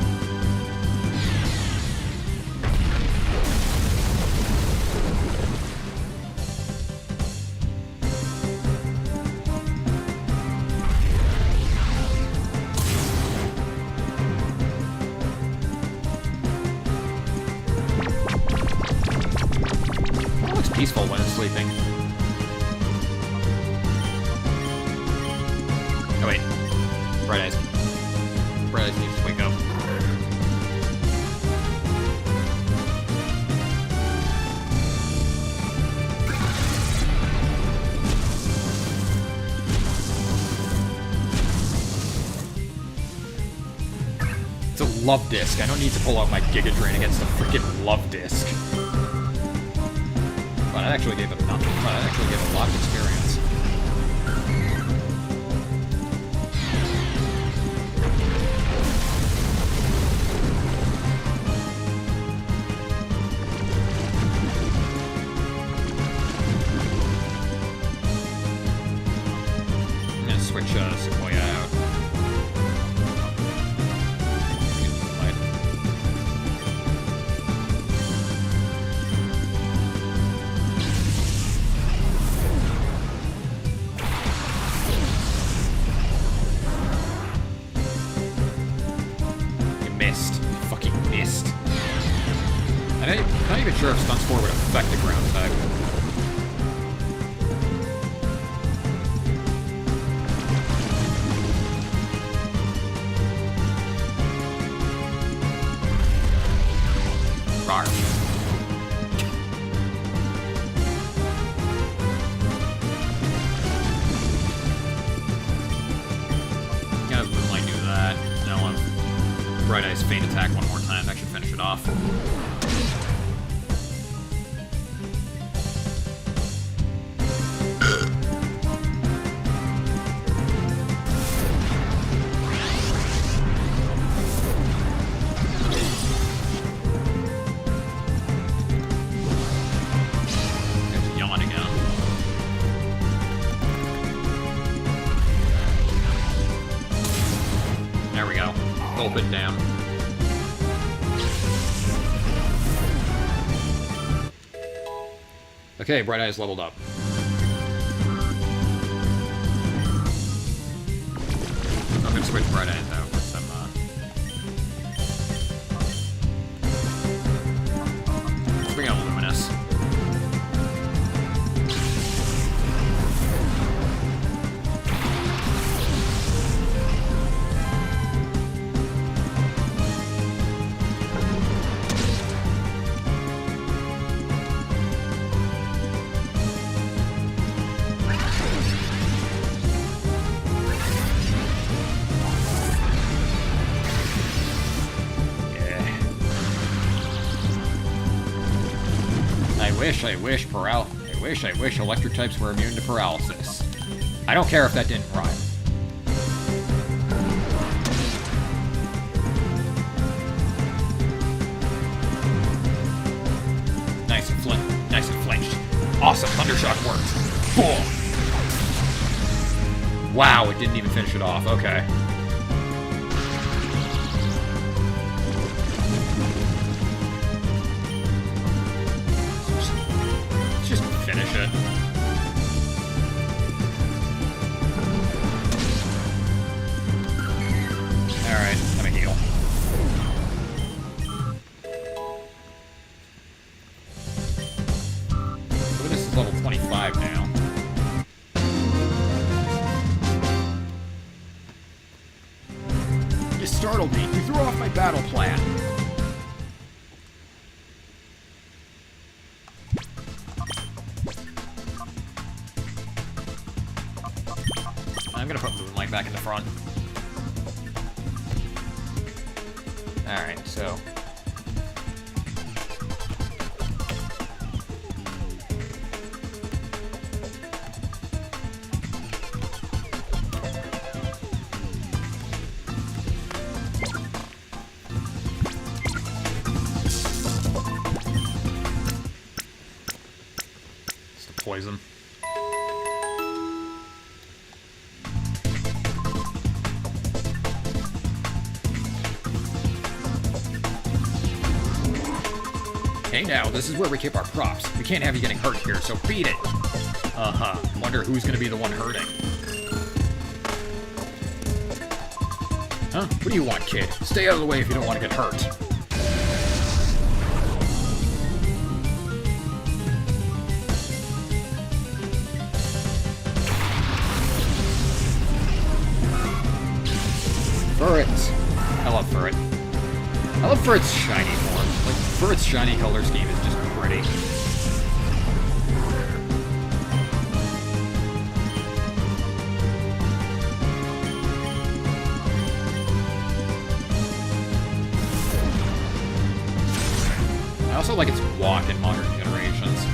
C: It looks peaceful when it's sleeping. Oh wait. Bright Eyes. Bright Eyes needs to wake up. It's a love disc. I don't need to pull out my Giga Drain against the freaking love disc. Well, that actually gave him nothing. Well, that actually gave him a lot of experience. I'm gonna switch Sequoia out. Missed. Fucking missed. I'm not even sure if Stun Spore would affect the ground type. Rawr. Gotta Moonlight do that. No one. Bright Eyes Feint attack one more time. That should finish it off. There's Yawn again. There we go. Gulp it down. Okay, Bright Eyes leveled up. I'm gonna switch Bright Eyes out with some, let's bring out Luminous. I wish electric types were immune to paralysis. I don't care if that didn't rhyme. Nice and flinched. Awesome, Thundershock worked. Cool. Wow, it didn't even finish it off. Okay. Let's just finish it. Alright, let me heal. So this is level 25 now. You startled me. You threw off my battle plan. I'm gonna put Moonlight back in the front. Alright, so... it's the poison. Hey now, this is where we keep our props. We can't have you getting hurt here, so beat it! Uh-huh. Wonder who's gonna be the one hurting. Huh? What do you want, kid? Stay out of the way if you don't want to get hurt. Furret. I love Furret. I love Furret's shiny form. Like, Furret's shiny color scheme is just pretty. I also like its walk in modern generations.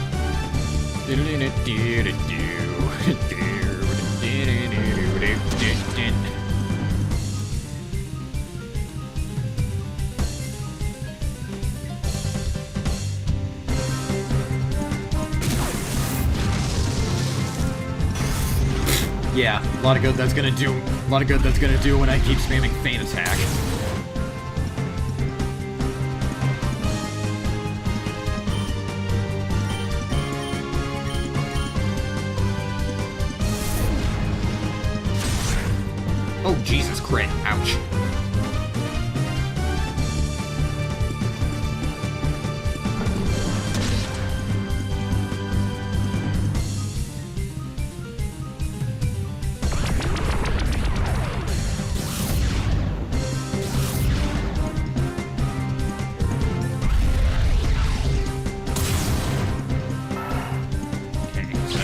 C: Yeah, a lot of good that's gonna do. A lot of good that's gonna do when I keep spamming Feint Attack. Oh, Jesus, crit. Ouch.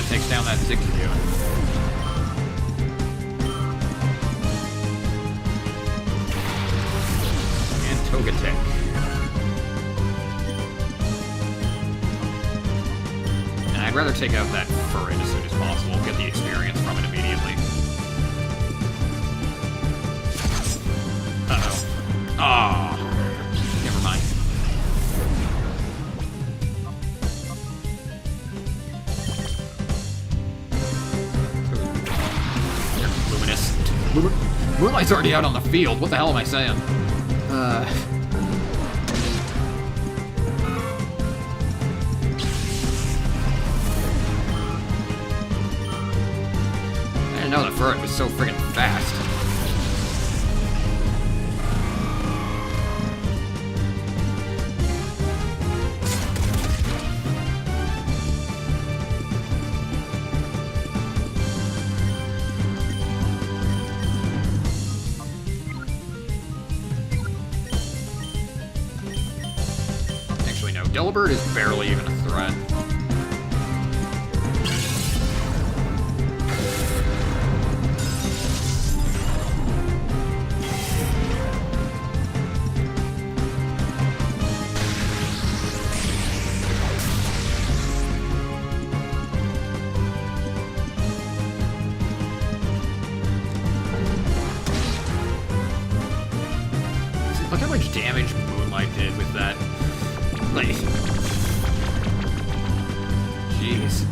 C: Takes down that 6 of you. And Togetic. And I'd rather take out that Furret as soon as possible, get the experience from it immediately. Uh-oh. Ah. Never mind. Moonlight's already out on the field. What the hell am I saying? I didn't know that Furret was so friggin' fast. Delibird is barely even a threat. Look how much damage Moonlight did with that. Like, jeez.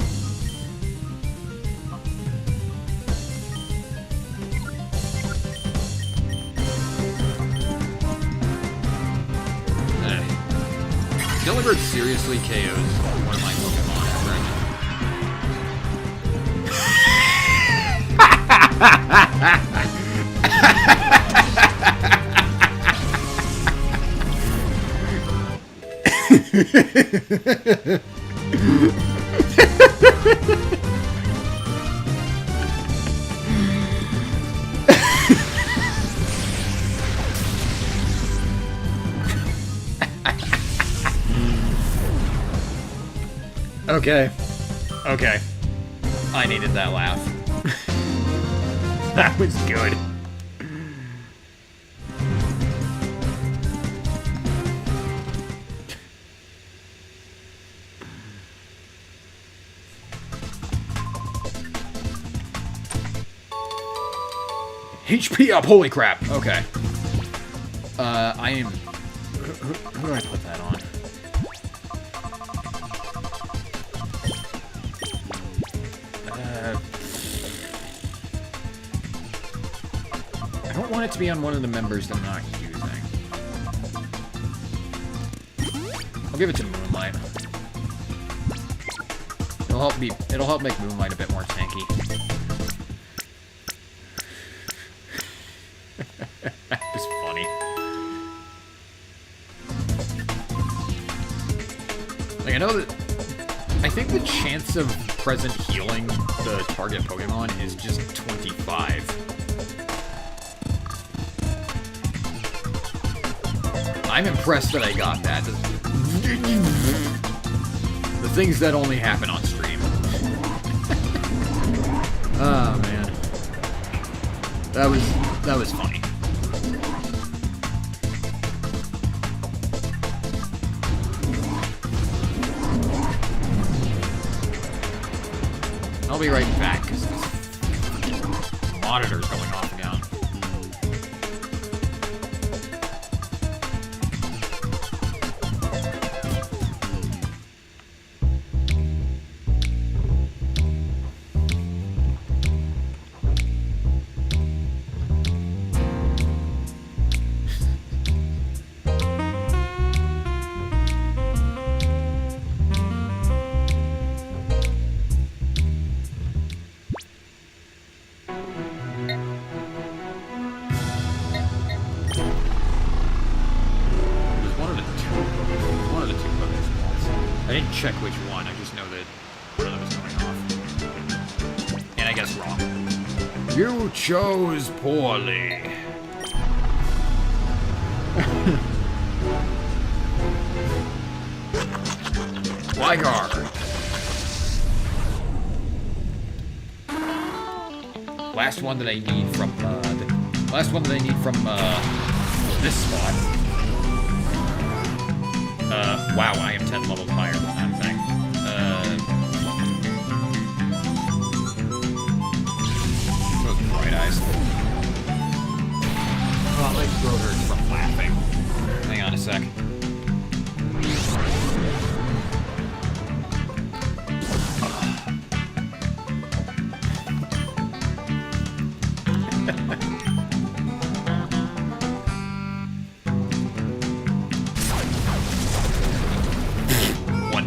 C: Delibird seriously KOs one of my Pokemon. Okay. Okay. I needed that laugh. That was good. HP up, holy crap. Okay. I am... Who do I put that on? I don't want it to be on one of the members that I'm not using. I'll give it to Moonlight. It'll help make Moonlight a bit more tanky. That was funny. Like, I know that... I think the chance of present healing the target Pokemon is just 25. I'm impressed that I got that. The things that only happen on stream. Oh, man. That was funny. I'll be right back, because this monitor's going off again. Check which one, I just know that one of them is going off. And I guess wrong. You chose poorly. Gligar. Last one that I need from this spot. Wow, I am 10 levels higher than that thing. Those bright eyes. Oh, my throat hurts from laughing. Hang on a sec.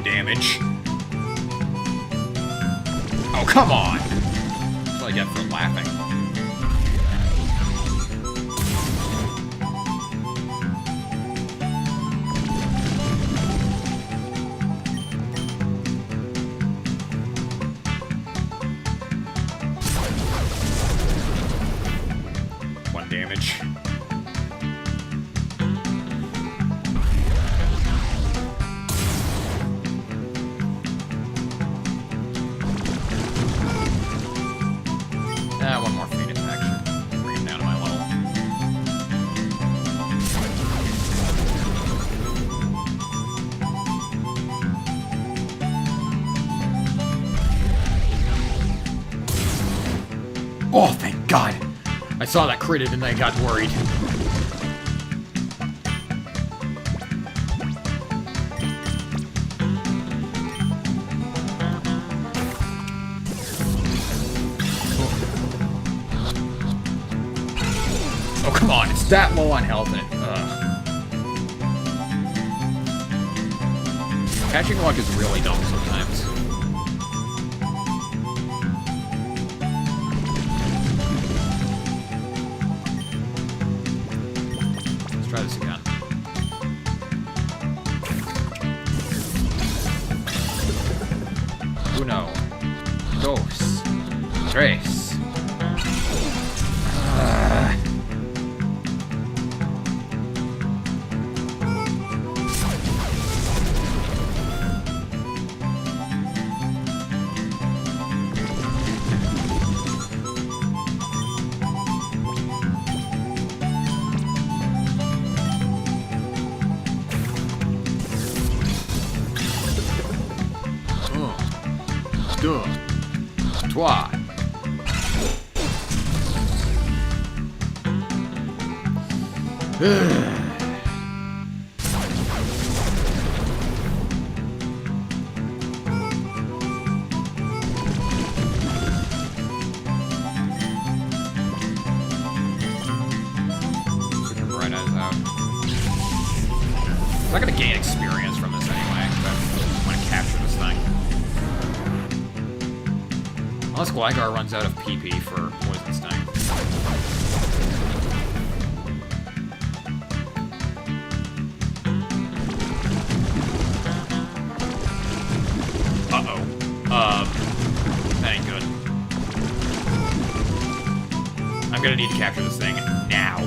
C: Damage. Oh, come on! That's what I get for laughing. One damage. One more faint attack should bring him down to my level. Oh, thank God! I saw that critted and I got worried. Oh, come on, it's that low on health and Catching luck is really dumb sometimes. Let's try this again. Uno, dos, tres. Deux, trois. Super bright eyes out. I'm not gonna gain experience from this anyway, but I want to capture this thing. Unless Gligar runs out of PP for Poison Sting. Uh-oh. That ain't good. I'm gonna need to capture this thing now.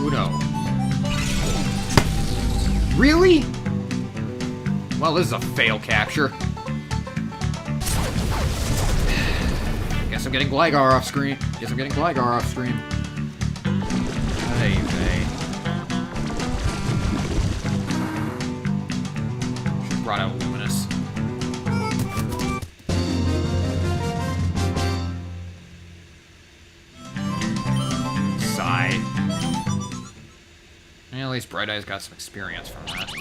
C: Uno. Really? Well, this is a fail capture. Guess I'm getting Gligar off screen. Hey, hey. Should've brought out Luminous. Sigh. At least Bright Eyes got some experience from that.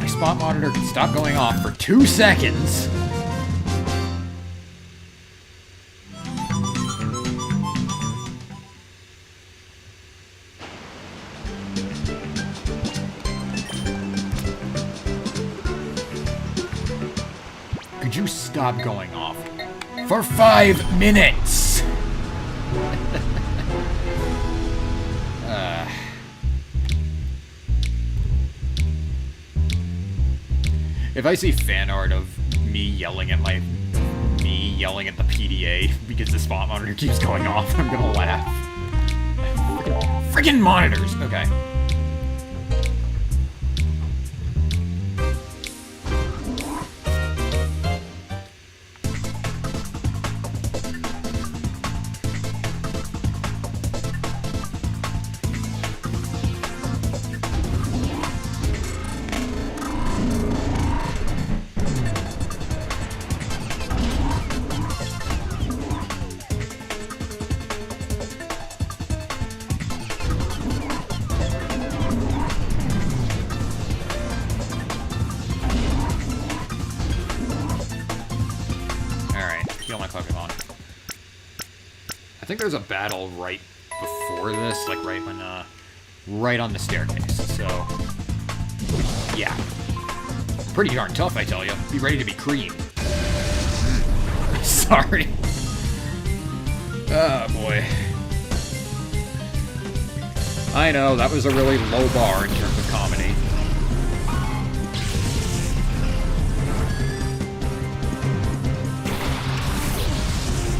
C: Spot monitor can stop going off for 2 seconds. Could you stop going off for 5 minutes? If I see fan art of me yelling at the PDA because the spot monitor keeps going off, I'm gonna laugh. Freaking monitors! Okay. I think there's a battle right before this, like right when, right on the staircase, so... Yeah. Pretty darn tough, I tell you. Be ready to be creamed. Sorry. Oh, boy. I know, that was a really low bar in terms of comedy.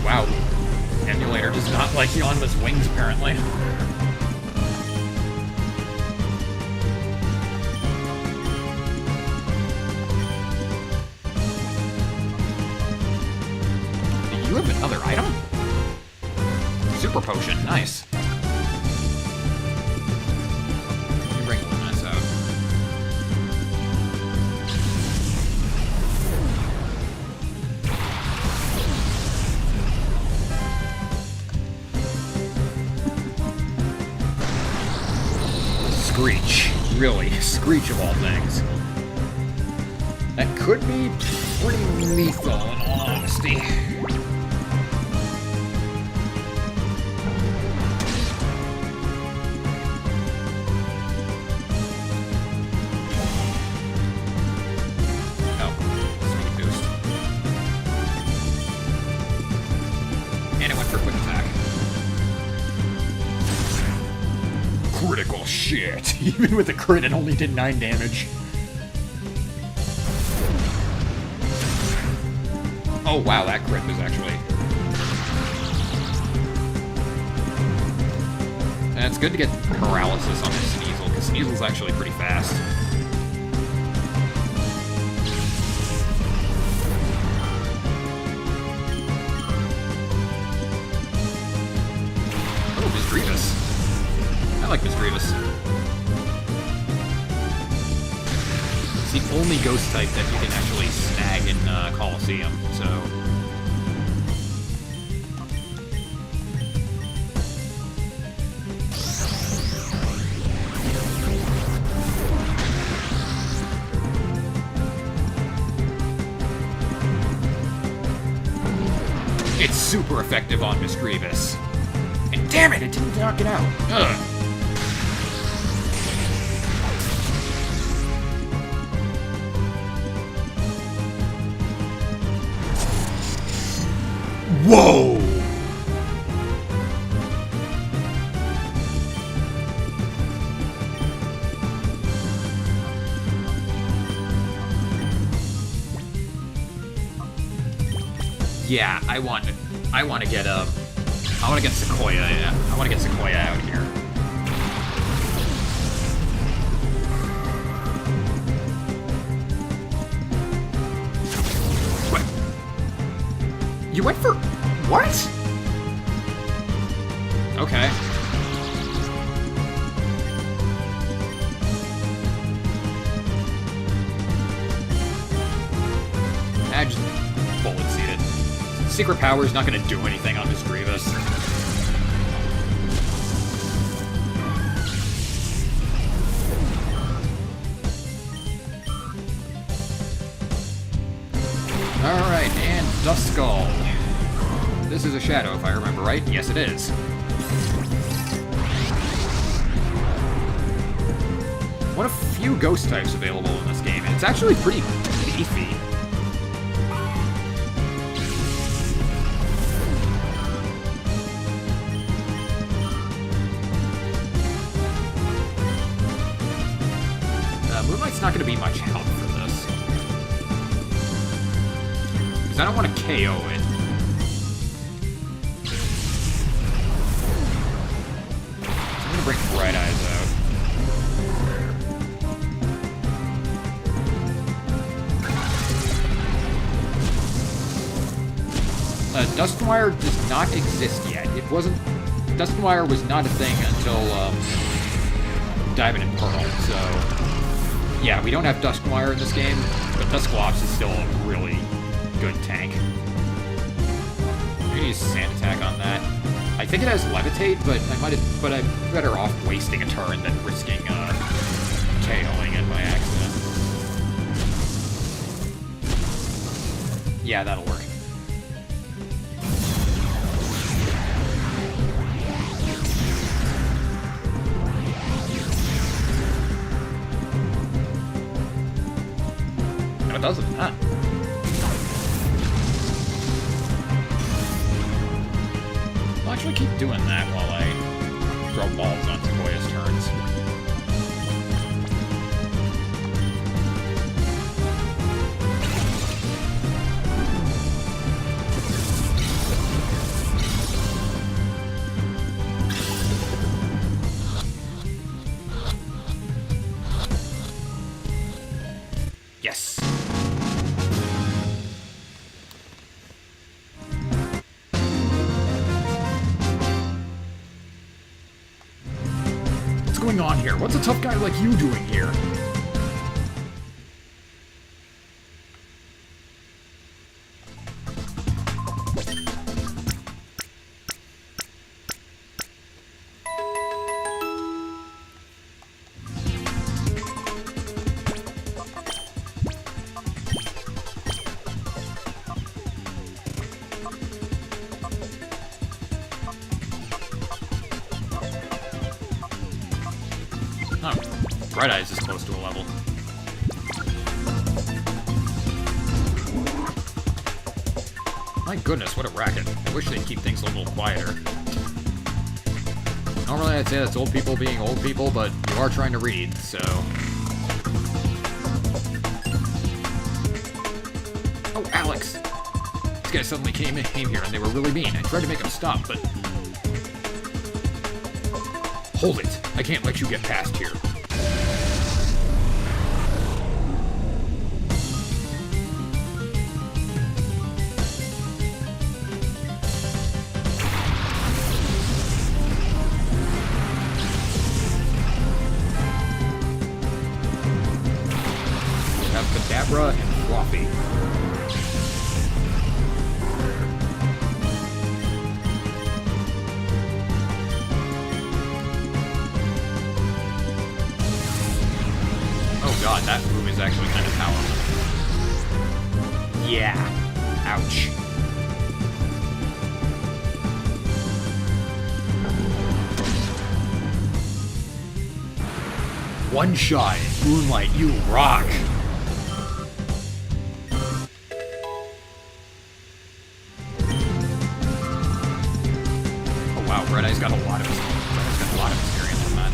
C: Wow. Emulator does not like Yanma's wings, apparently. You have another item? Super potion, nice. Let me bring this out. Screech. Really, Screech of all things. That could be pretty lethal, in all honesty. Oh, speed boost. And it went for quick attack. Critical shit. Even with the crit, it only did 9 damage. Oh wow, that crit was actually... And it's good to get paralysis on his Sneasel, because Sneasel's actually pretty fast. Oh, Miss Grievous. I like Miss Grievous. It's the only ghost type that you can actually snag in Colosseum, so... It's super effective on Miss Grievous. And damn it, it didn't knock it out. Ugh. Whoa! Yeah, I want to get Sequoia. Yeah, I want to get Sequoia out here. What? You went for what? Okay. I just bullet seeded. Secret power is not going to do anything on Miss Grievous. Alright, and Duskull. This is a shadow, if I remember right. Yes, it is. One of few ghost types available in this game, and it's actually pretty beefy. Moonlight's not going to be much help for this. Because I don't want to KO it. So I'm going to bring Bright Eyes out. Duskmire does not exist yet. It wasn't... Duskmire was not a thing until Diamond and Pearl, so... Yeah, we don't have Duskmire in this game, but Dusclops is still a really good tank. I'm gonna use Sand Attack on that. I think it has Levitate, but I'm better off wasting a turn than risking KOing it by accident. Yeah, that'll work. I'll actually keep doing that while I throw balls on Sequoia's turns. Yes! What's going on here? What's a tough guy like you doing here? Oh, Bright Eyes is close to a level. My goodness, what a racket. I wish they'd keep things a little quieter. Normally I'd say that's old people being old people, but you are trying to read, so... Oh, Alex! These guys suddenly came here and they were really mean. I tried to make them stop, but... Hold it! I can't let you get past here. We have Kadabra and Floppy. God, that move is actually kind of powerful. Yeah. Ouch. One shot, Moonlight, you rock. Oh wow, Red Eye's got a lot of experience on that.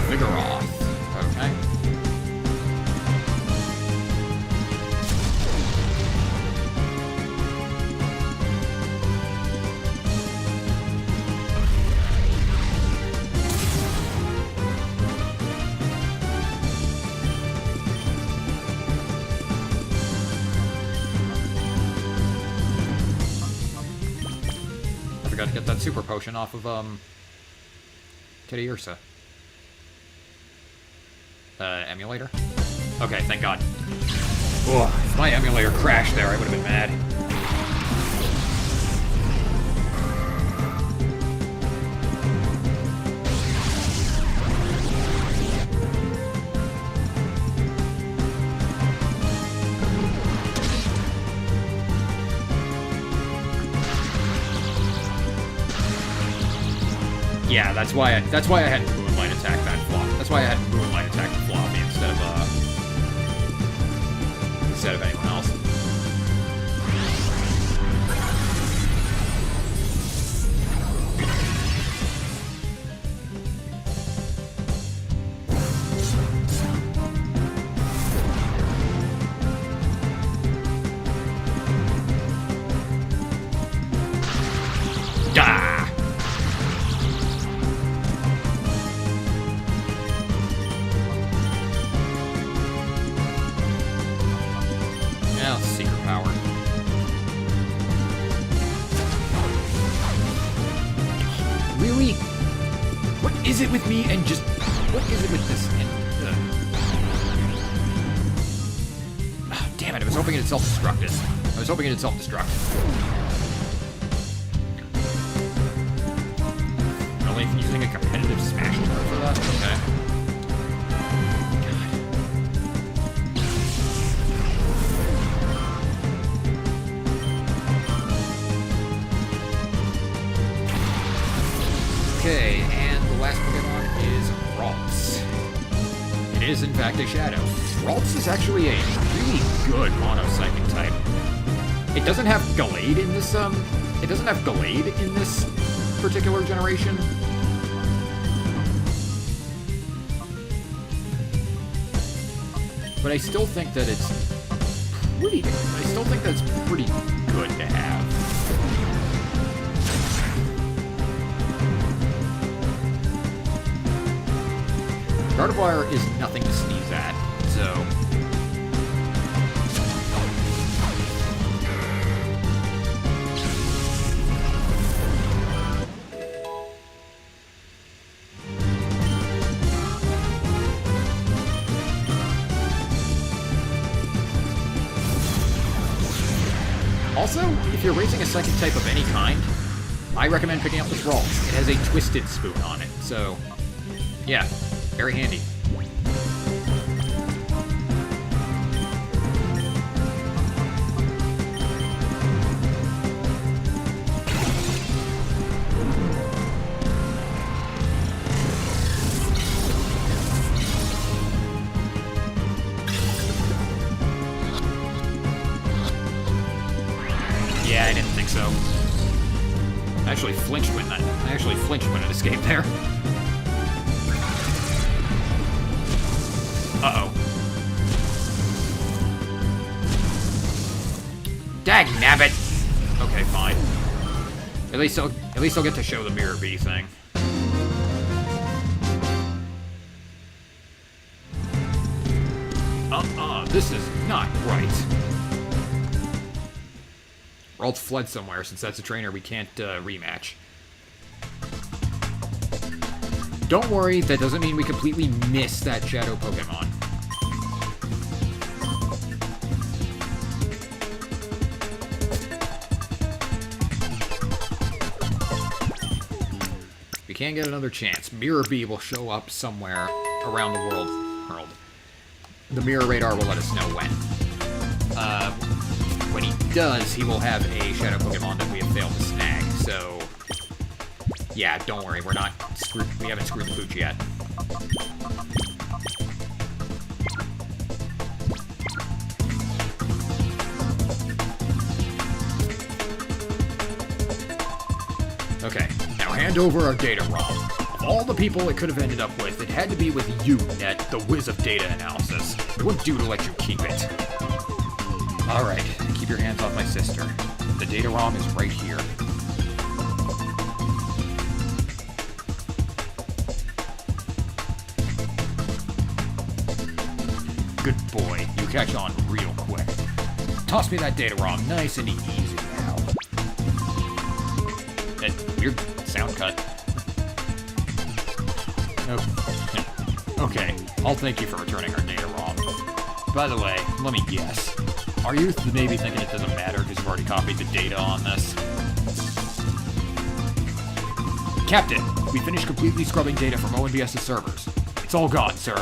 C: Vigoroth. Okay. Got to get that super potion off of, Kitty Ursa. Emulator? Okay, thank God. Ugh, if my emulator crashed there, I would have been mad. Yeah, that's why I had Moonlight attack that flop. That's why I had Moonlight attack the floppy instead of anyone else. Really? What is it with me and just... What is it with this? Oh, damn it, I was hoping it'd self-destruct it. I was hoping it'd self-destruct. Only using a competitive smash turret for that? Okay. Okay, and the last Pokemon is Ralts. It is, in fact, a Shadow. Ralts is actually a really good mono-psychic type. It doesn't have Gallade in this, particular generation. But I still think that it's pretty good. I still think that's pretty good to have. Gardevoir is nothing to sneeze at, so... Also, if you're raising a psychic type of any kind, I recommend picking up this roll. It has a twisted spoon on it, so yeah, very handy. Yeah, I didn't think so. I actually flinched when it escaped there. Uh-oh. Daggy nabbit! Okay, fine. At least I'll get to show the Mirror Bee thing. This is not right. Ralt fled somewhere, since that's a trainer we can't rematch. Don't worry, that doesn't mean we completely miss that Shadow Pokemon. We can't get another chance. Mirror Bee will show up somewhere around the world. The Mirror Radar will let us know when. When he does, he will have a Shadow Pokemon that we have failed to snag, so... yeah, don't worry, we haven't screwed the pooch yet. Okay, now hand over our data ROM. Of all the people it could have ended up with, it had to be with you, Net, the whiz of data analysis. It wouldn't do to let you keep it. Alright, keep your hands off my sister. The data ROM is right here. Good boy, you catch on real quick. Toss me that data ROM nice and easy now. That weird sound cut. Oh. Okay, I'll thank you for returning our data ROM. By the way, let me guess. Are you maybe thinking it doesn't matter because you've already copied the data on this? Captain, we finished completely scrubbing data from ONBS's servers. It's all gone, sir.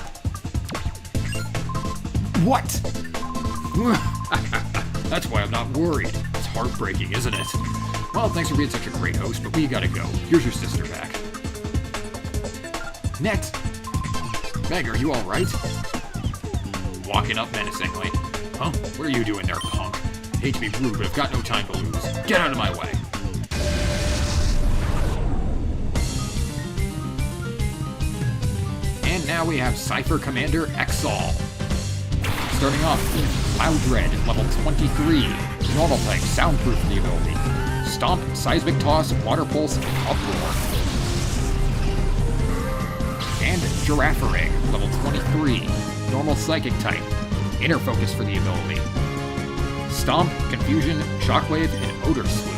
C: What? That's why I'm not worried. It's heartbreaking, isn't it? Well, thanks for being such a great host, but we gotta go. Here's your sister back. Net! Meg, are you alright? Walking up menacingly. Huh? What are you doing there, punk? Hate to be rude, but I've got no time to lose. Get out of my way. And now we have Cypher Commander Exall. Starting off, Loudred, level 23. Normal type, soundproof in the ability. Stomp, Seismic Toss, Water Pulse, and Uproar. And Girafarig, level 23. Normal psychic type. Inner Focus for the ability. Stomp, Confusion, Shockwave, and Odor Sleuth.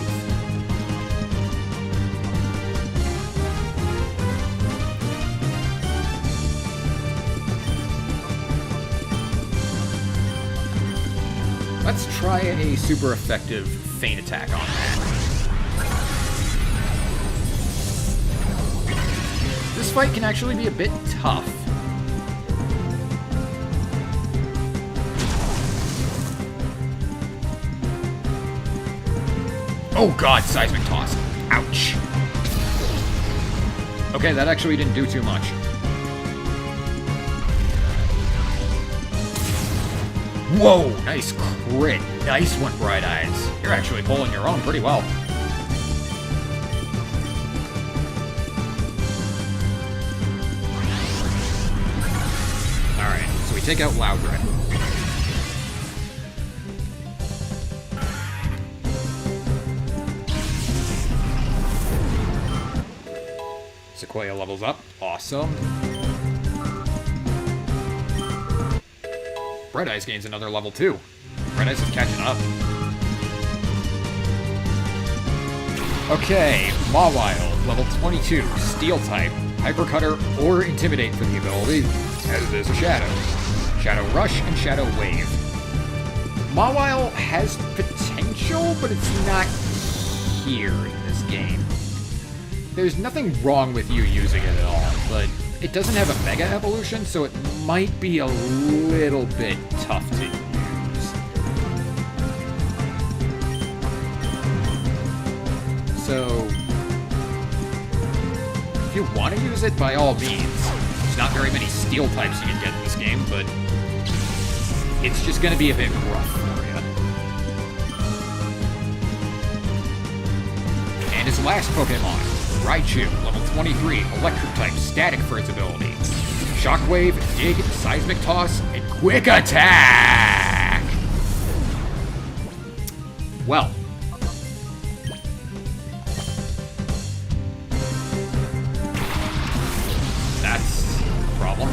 C: Let's try a super effective Feint attack on that. This fight can actually be a bit tough. Oh god, Seismic Toss. Ouch. Okay, that actually didn't do too much. Whoa, nice crit. Nice one, Bright Eyes. You're actually pulling your own pretty well. take out Loudred. Sequoia levels up. Awesome. Bright Eyes gains another level too. Bright Eyes is catching up. Okay, Mawile, level 22, Steel type, Hyper Cutter or Intimidate for the ability, as is a Shadow. Shadow Rush and Shadow Wave. Mawile has potential, but it's not here in this game. There's nothing wrong with you using it at all, but it doesn't have a Mega Evolution, so it might be a little bit tough to use. So, if you want to use it, by all means. There's not very many Steel types you can get in this game, but it's just going to be a bit rough for you. And his last Pokemon, Raichu, level 23, Electric type, Static for its ability. Shockwave, Dig, Seismic Toss, and Quick Attack! Well. That's a problem.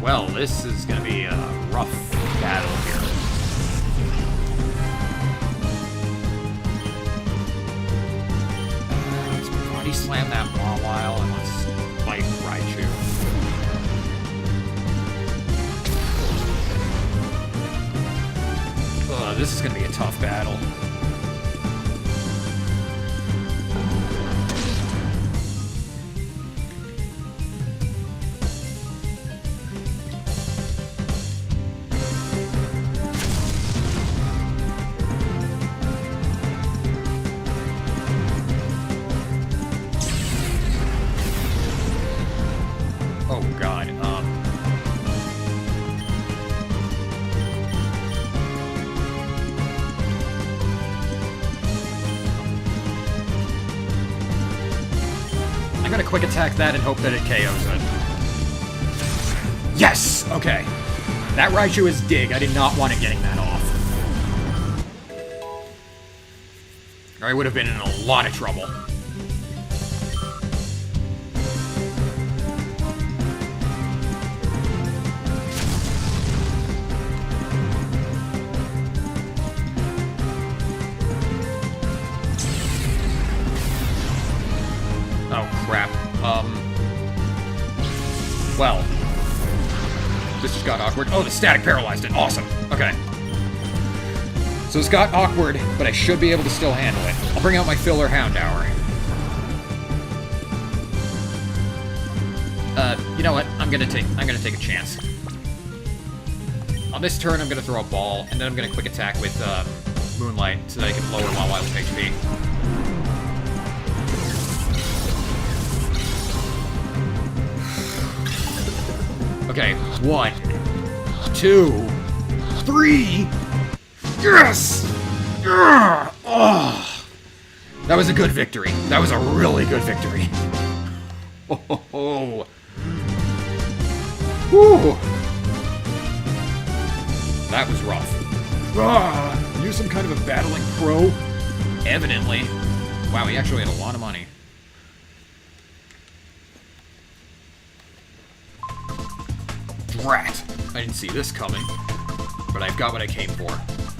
C: Well, this is going to be a rough battle here. Let's body slam that Mawile and let's fight Raichu. This is going to be a tough battle. Oh god, I'm gonna quick attack that and hope that it KOs it. Yes! Okay. That Raichu is Dig. I did not want it getting that off. Or I would have been in a lot of trouble. Oh, crap. Well. This just got awkward. Oh, the static paralyzed it. Awesome. Okay. So it's got awkward, but I should be able to still handle it. I'll bring out my filler Houndour. You know what? I'm gonna take a chance. On this turn, I'm gonna throw a ball, and then I'm gonna quick attack with, Moonlight, so that I can lower Mawile's HP. Okay, 1, 2, 3. Yes! Oh, that was a good victory. That was a really good victory. Oh, ho, ho. Whew. That was rough. You some kind of a battling pro? Evidently. Wow, he actually had a lot of money. Drat! I didn't see this coming, but I've got what I came for.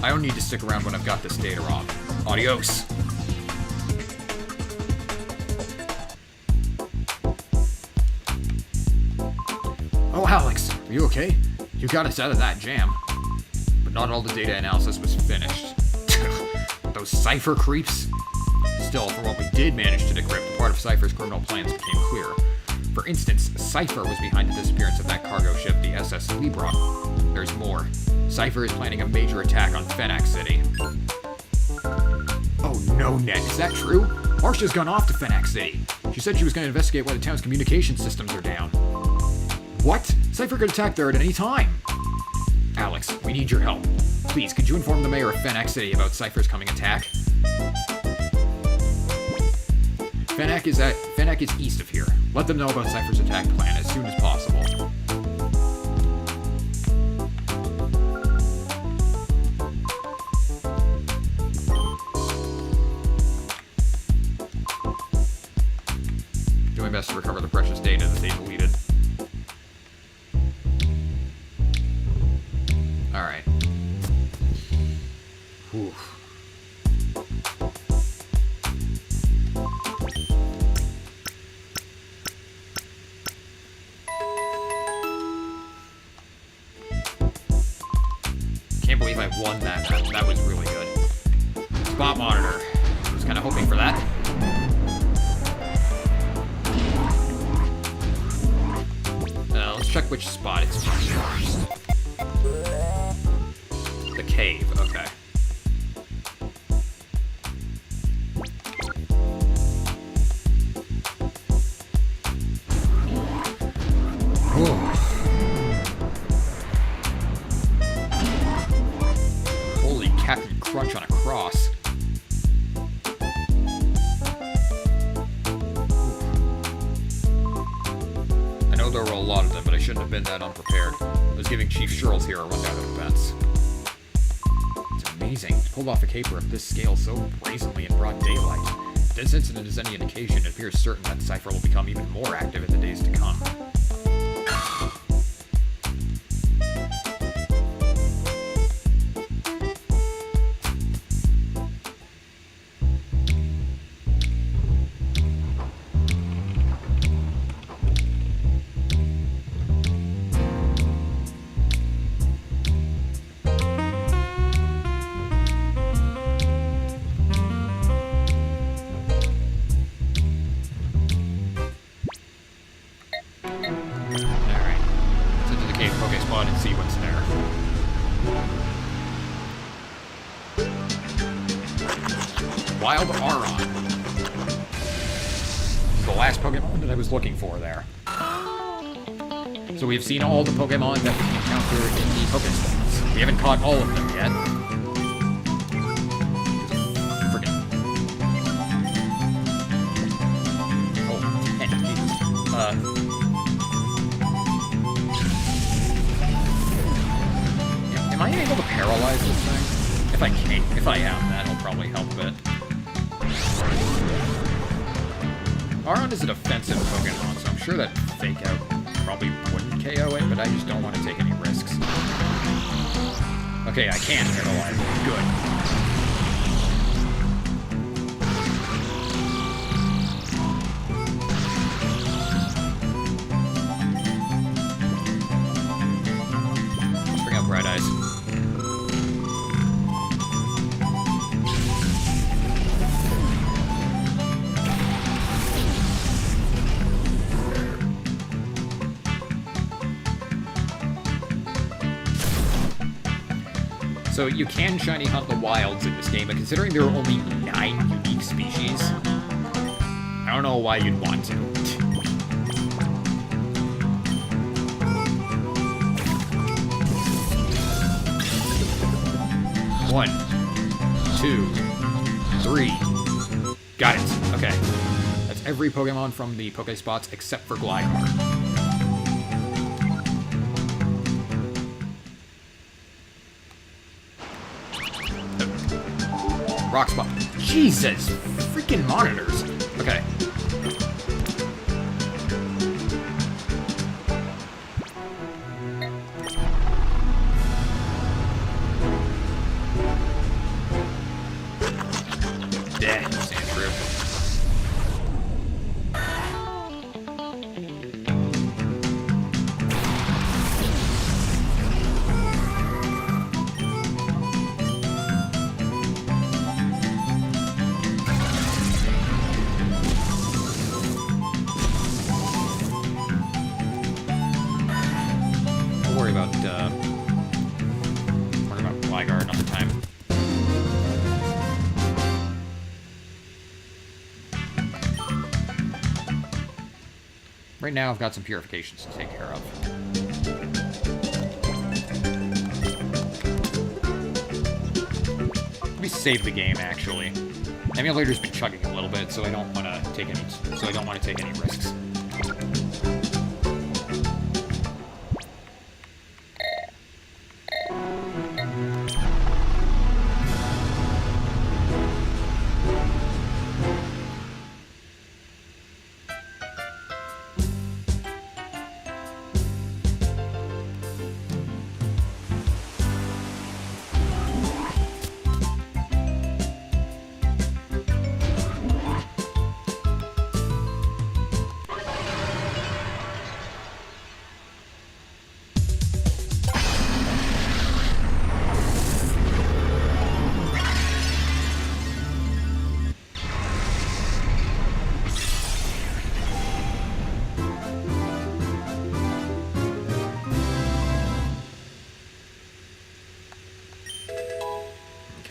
C: I don't need to stick around when I've got this data wrong. Adios! Oh, Alex, are you okay? You got us out of that jam. but not all the data analysis was finished. Those Cypher creeps? Still, for what we did manage to decrypt, part of Cypher's criminal plans became clear. For instance, Cypher was behind the disappearance of that cargo ship, the SS Libra. There's more. Cypher is planning a major attack on Fanart City. Oh no, Ned, is that true? Marcia's gone off to Fanart City. She said she was going to investigate why the town's communication systems are down. What? Cypher could attack there at any time. Alex, we need your help. Please, could you inform the mayor of Fanart City about Cypher's coming attack? Fanart is east of here. Let them know about Cypher's attack plan as soon as possible. Do my best to recover the precious data that they deleted. Alright. Whew. Can't believe I won that. That was really good. Spot monitor. I was kind of hoping for that. Let's check which spot it's from. The cave, okay. Holy Captain Crunch on a cross. I know there were a lot of them, but I shouldn't have been that unprepared. I was giving Chief Sherrills here a rundown of events. It's amazing. To pull off a caper of this scale so brazenly in broad daylight. If this incident is any indication, it appears certain that Cypher will become even more active in the days to come. And see what's there. Wild Aron. The last Pokemon that I was looking for there. So we've seen all the Pokemon that we encounter in the Pokestops. We haven't caught all of them yet. Oh, 10, Jesus. Am I able to paralyze this thing? If I can't, if I am, that'll probably help a bit. Aron is a defensive Pokemon, so I'm sure that Fake Out probably wouldn't KO it, but I just don't want to take any risks. Okay, I can paralyze it. Good. Bright Eyes. So you can shiny hunt the wilds in this game, but considering there are only 9 unique species, I don't know why you'd want to. One, 2, 3. Got it. Okay. That's every Pokemon from the Pokespots except for Gligar. Rock Spot. Jesus! Freaking monitors. Okay. Damn, Sandshrew. about Gligar another time. Right now, I've got some purifications to take care of. Let me save the game, actually. The emulator's been chugging a little bit, so I don't want to take any risks.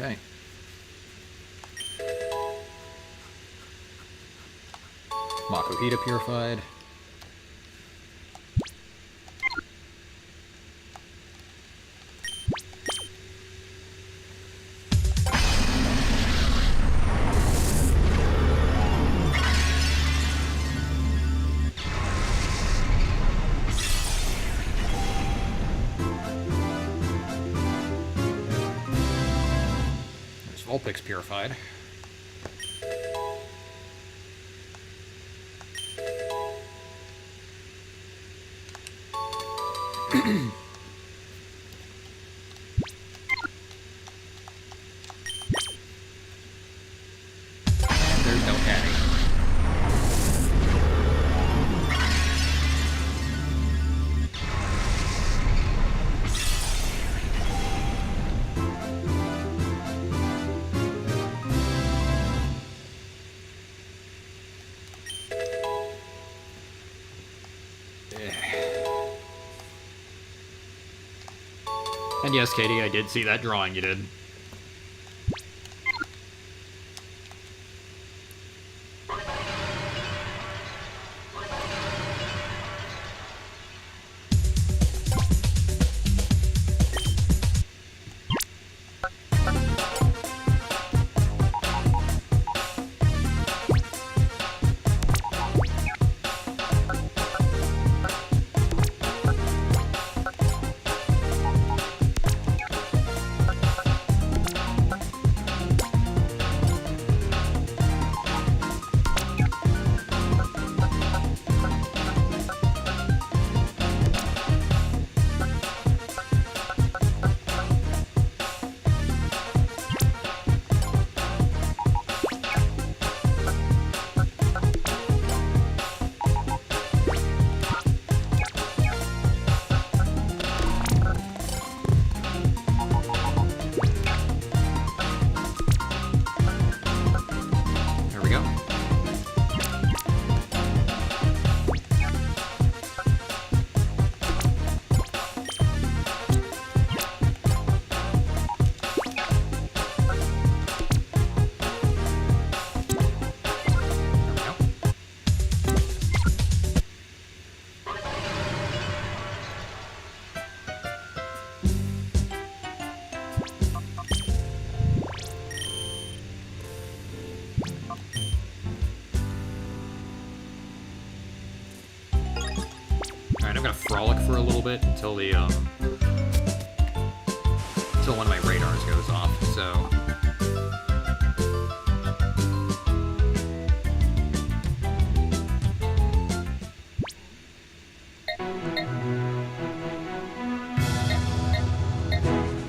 C: Okay. Makuhita purified. There's Vulpix purified. There's no caddy. And yes, Katie, I did see that drawing you did. There we go. Alright, I'm gonna frolic for a little bit until the until one of my radars goes off, so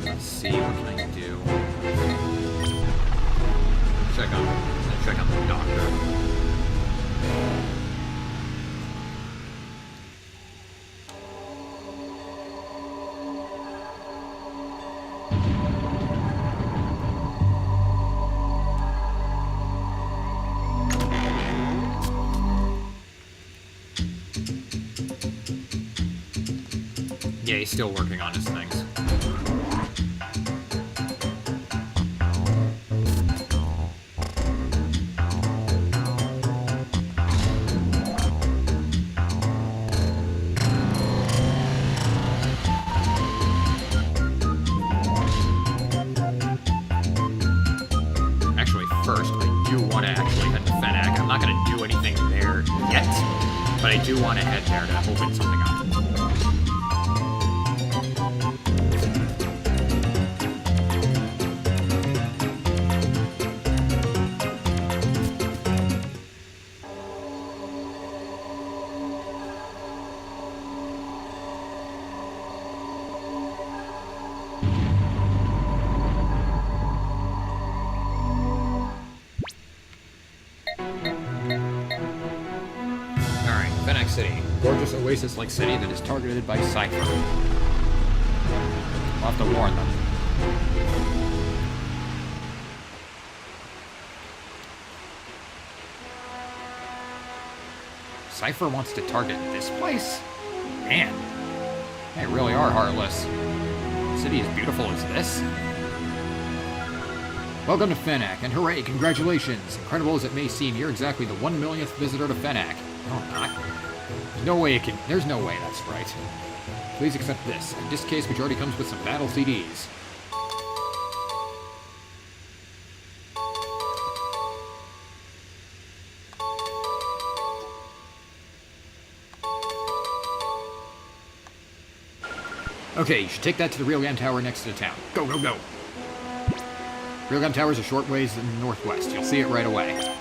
C: let's see, what can I do? Check on the doctor. Yeah, he's still working on his things. Actually, first, I do want to actually head to Fennec. I'm not going to do anything there yet, but I do want to head there to open something up. City. Gorgeous oasis-like city that is targeted by Cypher. We'll have to warn them. Cypher wants to target this place? Man, they really are heartless. A city as beautiful as this? Welcome to Fennec, and hooray, congratulations! Incredible as it may seem, you're exactly the 1 millionth visitor to Fennec. No, I'm not. There's no way that's right. Please accept this. In this case, which already comes with some battle CDs. Okay, you should take that to the Railgun Tower next to the town. Go, go, go! Railgun Tower is a short ways in the northwest. You'll see it right away.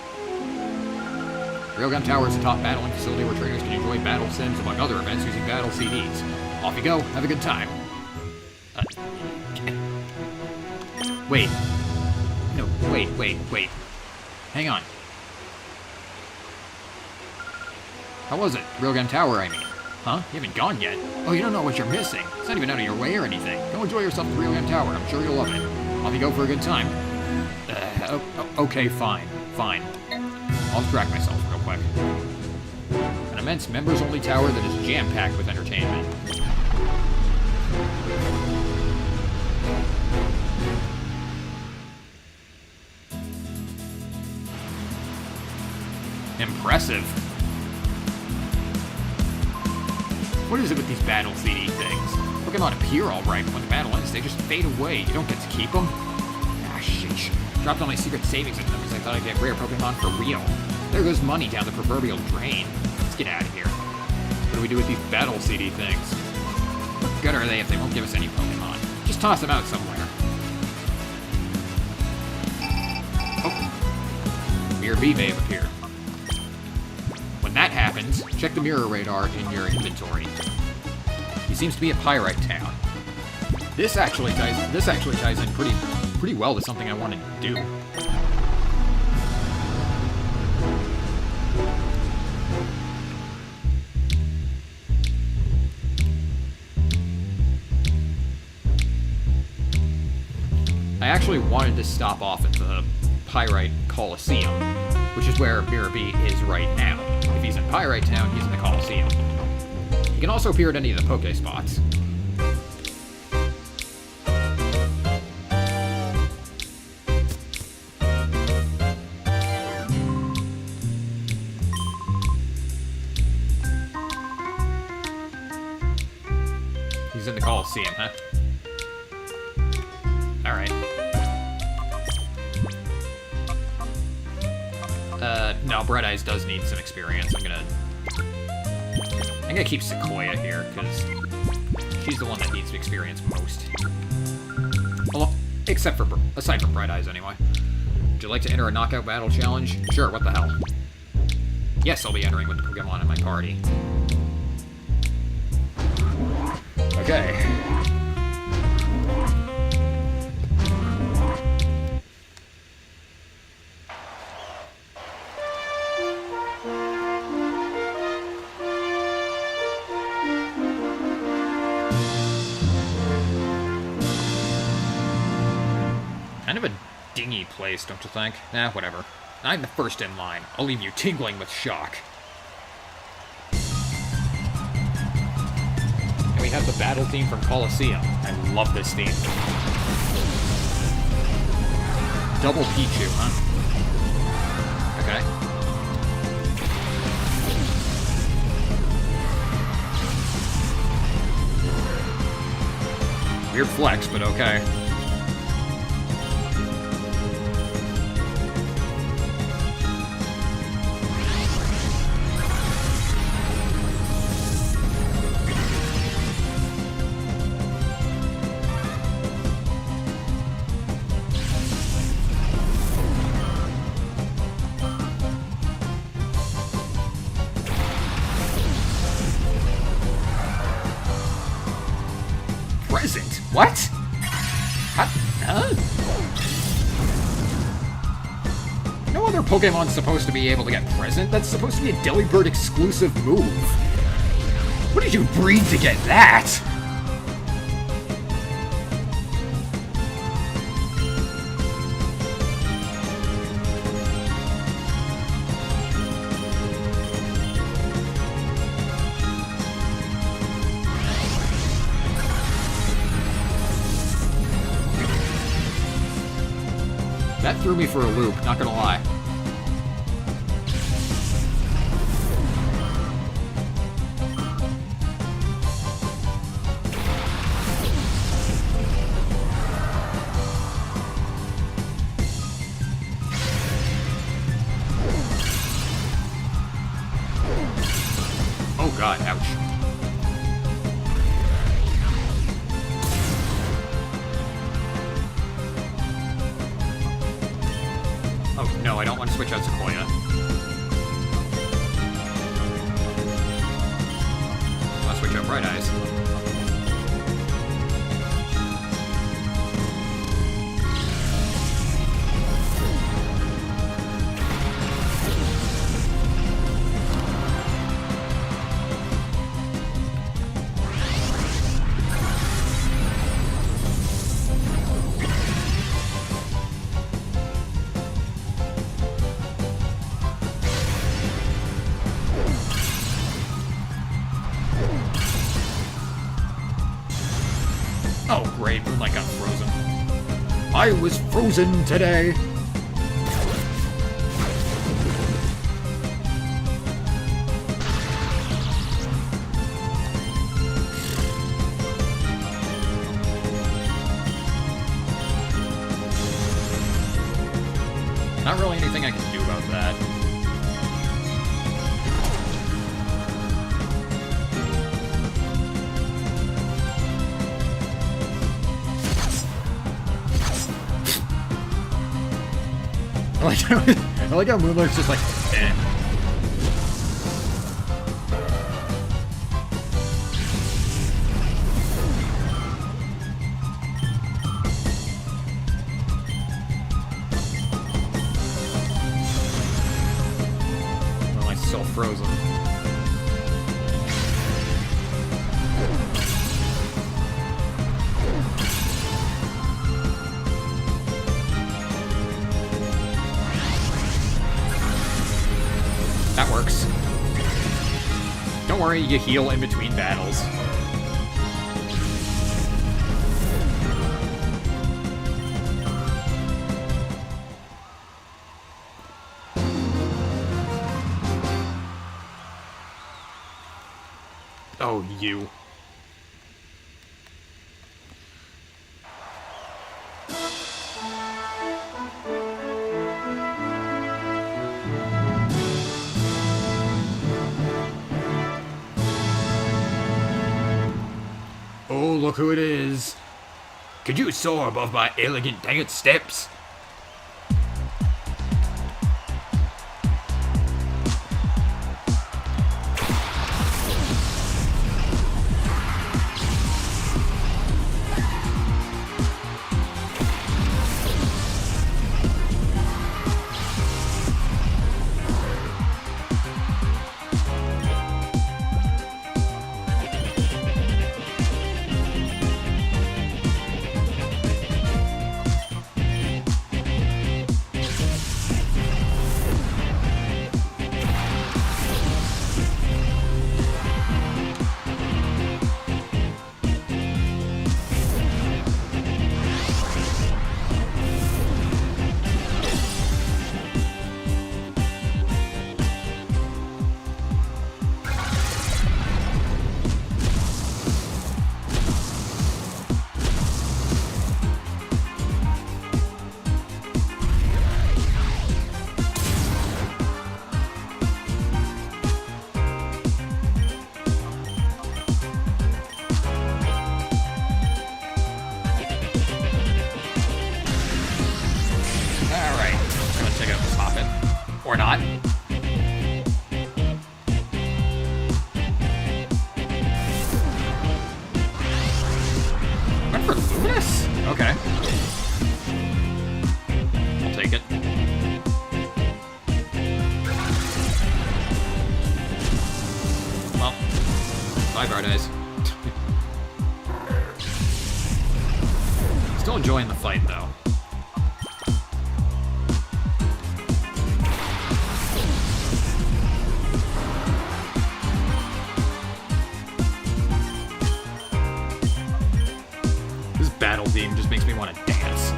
C: Railgun Tower is a top battling facility where trainers can enjoy battle sims, among other events, using battle CDs. Off you go, have a good time. Wait. No, wait. Hang on. How was it? Railgun Tower, I mean. Huh? You haven't gone yet? Oh, you don't know what you're missing. It's not even out of your way or anything. Go enjoy yourself at the Railgun Tower. I'm sure you'll love it. Off you go for a good time. Okay, fine. I'll distract myself real quick. An immense members-only tower that is jam-packed with entertainment. Impressive. What is it with these battle CD things? Pokemon appear alright, but when the battle ends, they just fade away. You don't get to keep them? Ah, sheesh. Dropped all my secret savings into them because I thought I'd get rare Pokemon for real. There goes money down the proverbial drain. Let's get out of here. What do we do with these battle CD things? What good are they if they won't give us any Pokemon? Just toss them out somewhere. Oh. Mirror B may have appeared. When that happens, check the mirror radar in your inventory. He seems to be a Pyrite town. This actually ties in pretty well to something I want to do. I actually wanted to stop off at the Pyrite Coliseum, which is where Mirror B is right now. If he's in Pyrite Town, he's in the Coliseum. He can also appear at any of the Poké spots. He's in the Coliseum, huh? Alright. No, Bright Eyes does need some experience. I'm gonna keep Sequoia here, because she's the one that needs to experience most. Well, aside from Bright Eyes, anyway. Would you like to enter a knockout battle challenge? Sure, what the hell. Yes, I'll be entering with the Pokemon in my party. Okay. Kind of a dingy place, don't you think? Nah, whatever. I'm the first in line. I'll leave you tingling with shock. Can we they have the battle theme from Colosseum. I love this theme. Double Pichu, huh? Okay. Weird flex, but okay.
D: Present? What? Huh?
C: No other Pokemon's supposed to be able to get present. That's supposed to be a Delibird exclusive move.
D: What did you breed to get that?
C: That threw me for a loop, not gonna lie. Oh god, ouch. Oh no, I don't want to switch out Sequoia. I want to switch out Bright Eyes. Oh great, Moonlight got frozen. I was frozen today! Not really anything I can do about that. I like how Moonlight's just like, eh. Moonlight's still frozen. That works. Don't worry, you heal in between battles. Oh, you. Oh, look who it is.
D: Could you soar above my elegant dance steps?
C: Or not. Went for Luminous? Okay. I'll take it. Well, bye, Bright Eyes. Still enjoying the fight, though. This battle theme just makes me want to dance.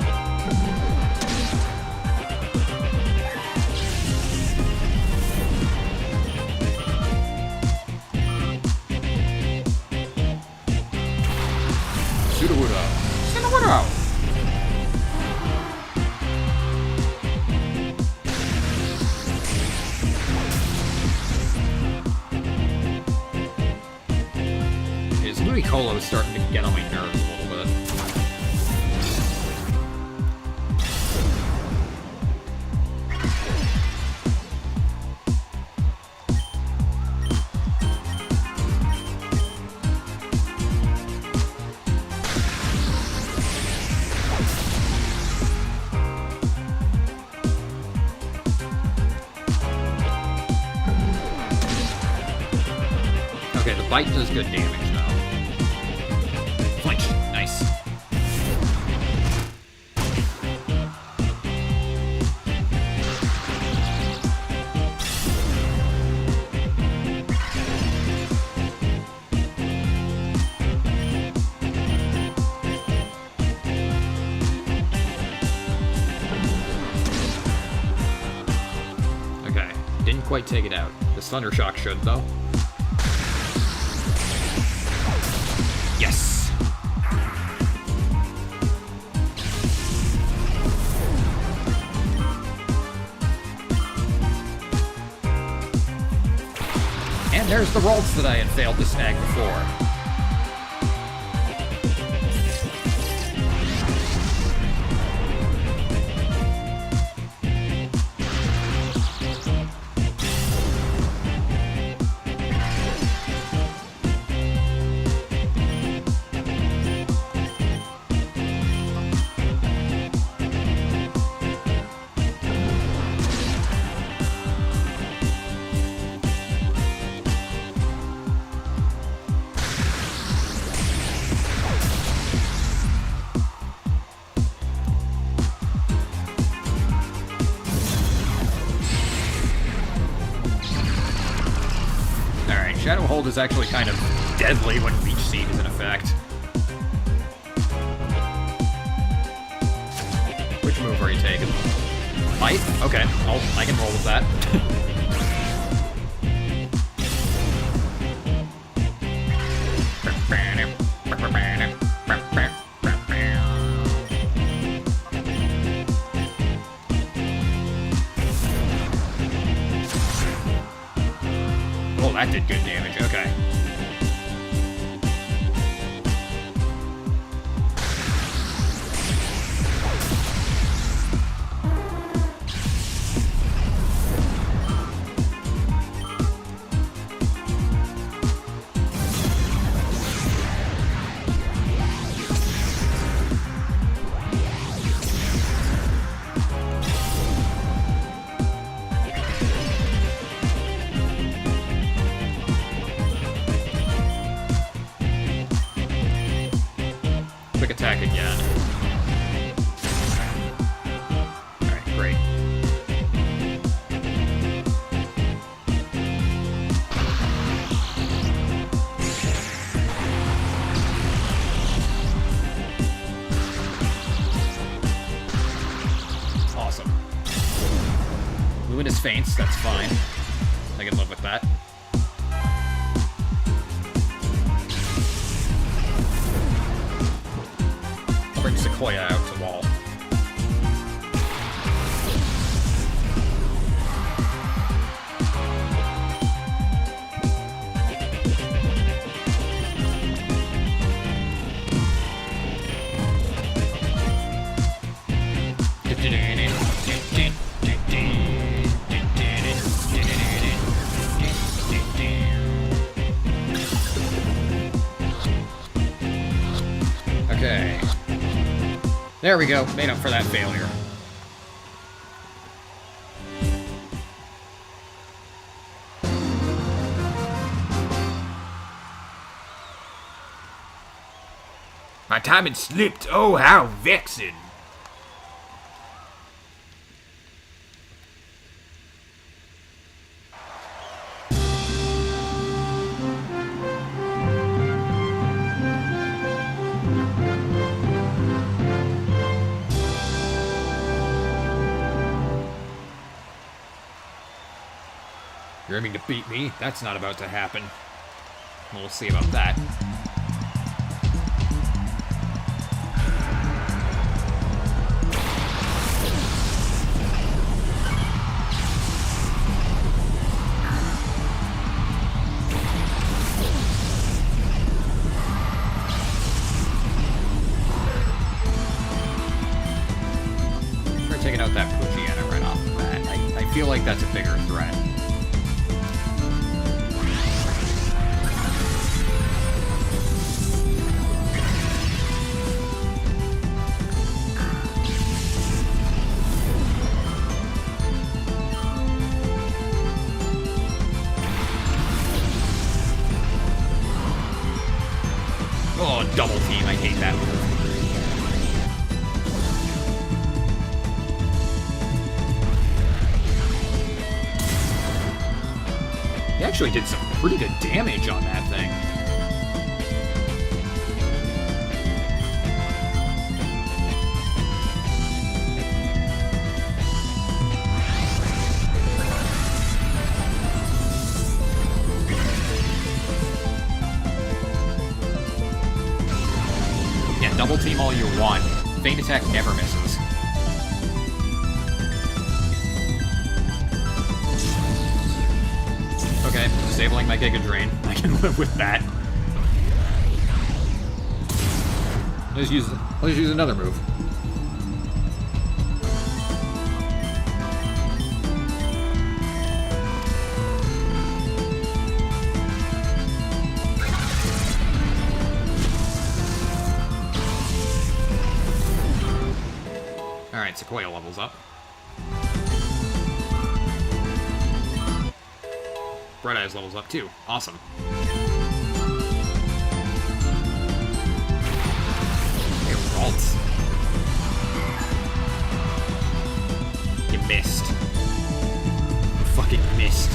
C: Sudowoodo! His Ludicolo is starting to get on my nerves a little bit. Okay, the bite does good damage now. Flinch, nice. Okay, didn't quite take it out. The Thunder Shock should, though. Yes! And there's the rolls that I had failed to snag before. Shadow Hold is actually kind of deadly when Leech Seed is in effect. Which move are you taking? Bite? Okay, I can roll with that. Oh, that did good damage, okay. Quick attack again. Alright, great. Awesome. Luminous Feints, that's fine. I can live with that. Bring Sequoia out to wall. Okay. There we go. Made up for that failure.
B: My timing slipped. Oh, how vexing.
C: You're aiming to beat me? That's not about to happen. We'll see about that. Try taking out that Pokémon right off the bat. I feel like that's a bigger threat. Oh, double team. I hate that move. He actually did some pretty good damage on that thing. Double team all you want. Feint attack never misses. Okay, disabling my Giga Drain. I can live with that. Let's use another move. Alright, Sequoia levels up. Bright Eyes levels up too. Awesome. Hey, Ralts. You missed. You fucking missed.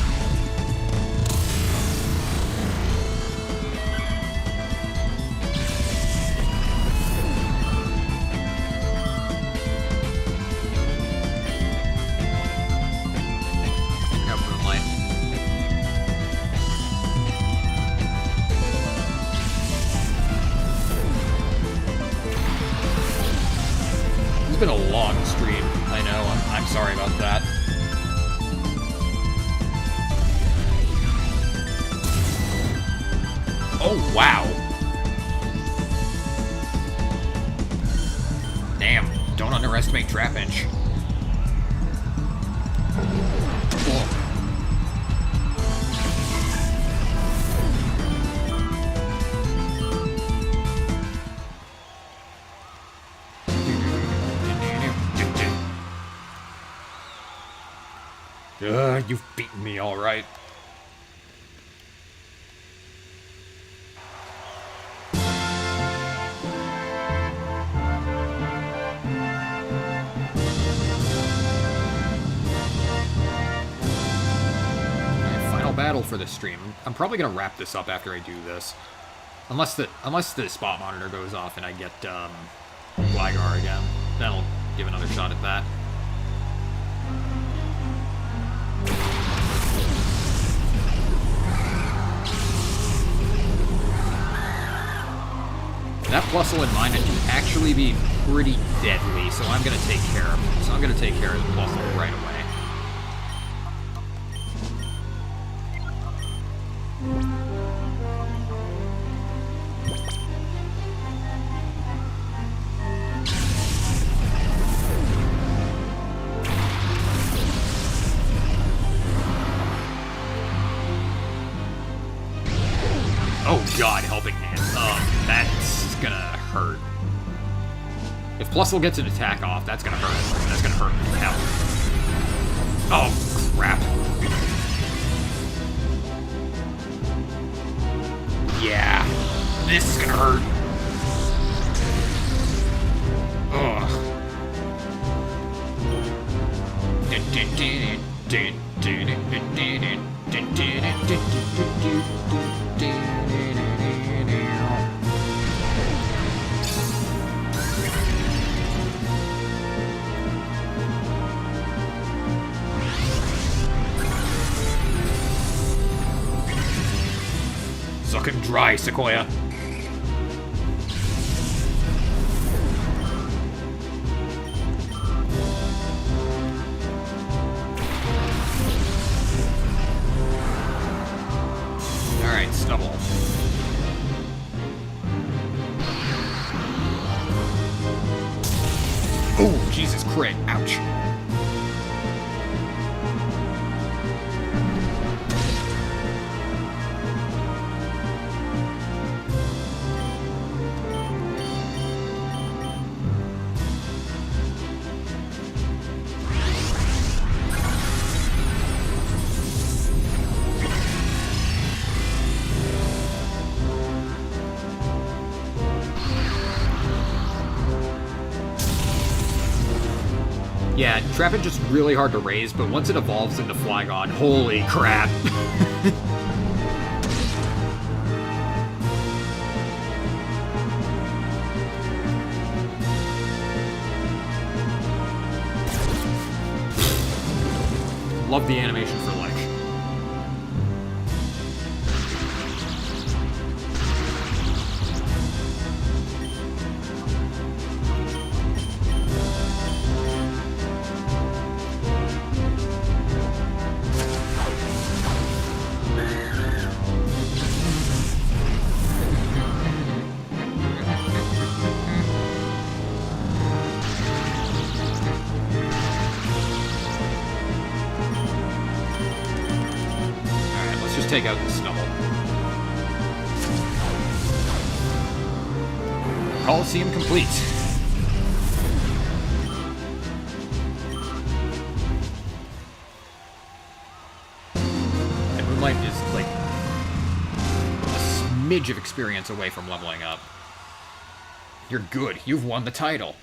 C: It's been a long stream. I know. I'm sorry about that. Oh, wow. Damn. Don't underestimate Trapinch. Oh. You've beaten me, all right. Final battle for this stream. I'm probably gonna wrap this up after I do this, unless the spot monitor goes off and I get Gligar again. Then I'll give another shot at that. That Plusle in mine can actually be pretty deadly, so I'm gonna take care of him. So I'm gonna take care of the Plusle right away. Oh god, helping hand. That's gonna hurt. Plus, we'll get an attack off. That's gonna hurt. That's gonna hurt. Hell. Oh, crap. Yeah. This is gonna hurt. Ugh. Suck him dry, Sequoia. Alright, stubble. Oh, Jesus, crit. Ouch. Yeah, Trapinch just really hard to raise, but once it evolves into Flygon, holy crap. Love the animation for Lich. Take out the Snubble. Coliseum complete. And Moonlight is like a smidge of experience away from leveling up. You're good. You've won the title.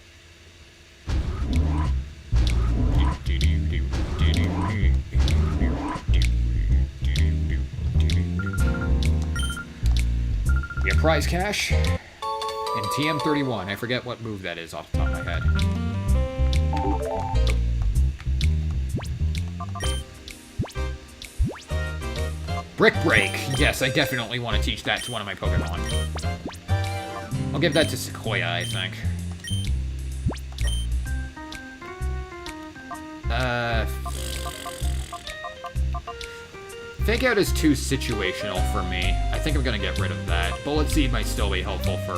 C: We have prize cash and TM31. I forget what move that is off the top of my head. Brick Break. Yes, I definitely want to teach that to one of my Pokemon. I'll give that to Sequoia, I think. Fake Out is too situational for me. I think I'm gonna get rid of that. Bullet Seed might still be helpful for,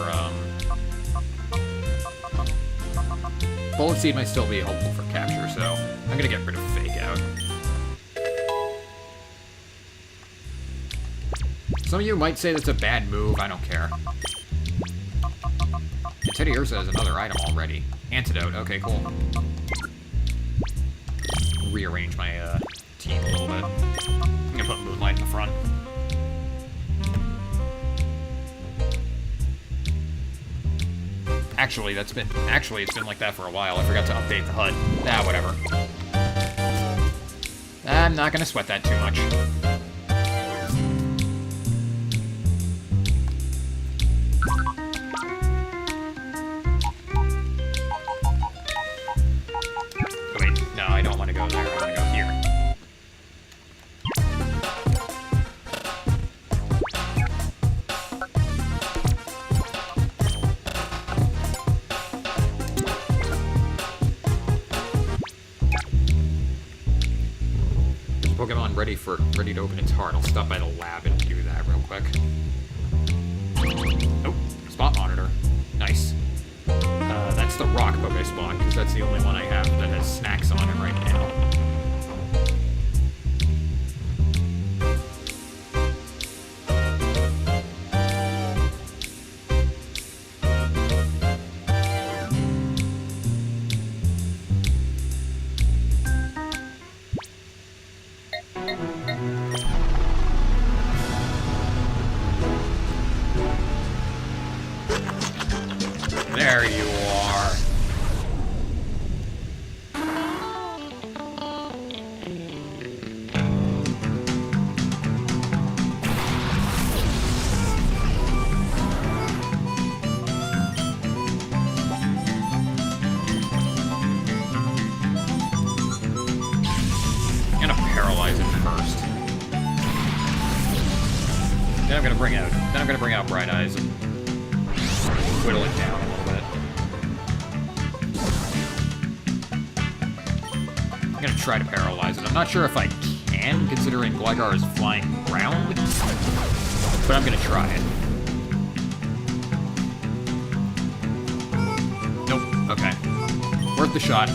C: Bullet Seed might still be helpful for capture, so I'm gonna get rid of Fake Out. Some of you might say that's a bad move, I don't care. And Teddy Ursa has another item already. Antidote, okay, cool. Rearrange my, team a little bit. I'm gonna put Moonlight in the front. Actually, it's been like that for a while. I forgot to update the HUD. Ah, whatever. I'm not gonna sweat that too much. Oh, wait, no, I don't want to go there. I want to go here. Pokemon ready to open its heart. I'll stop by the lab and do that real quick. Oh, spot monitor. Nice. That's the rock Pokespawn, because that's the only one I have that has snacks on it right now. There you are. I'm gonna paralyze him first. Then I'm gonna bring out Bright Eyes and whittle it down a little bit. I'm gonna try to paralyze it. I'm not sure if I can, considering Gligar is flying around, but I'm gonna try it. Nope. Okay. Worth the shot.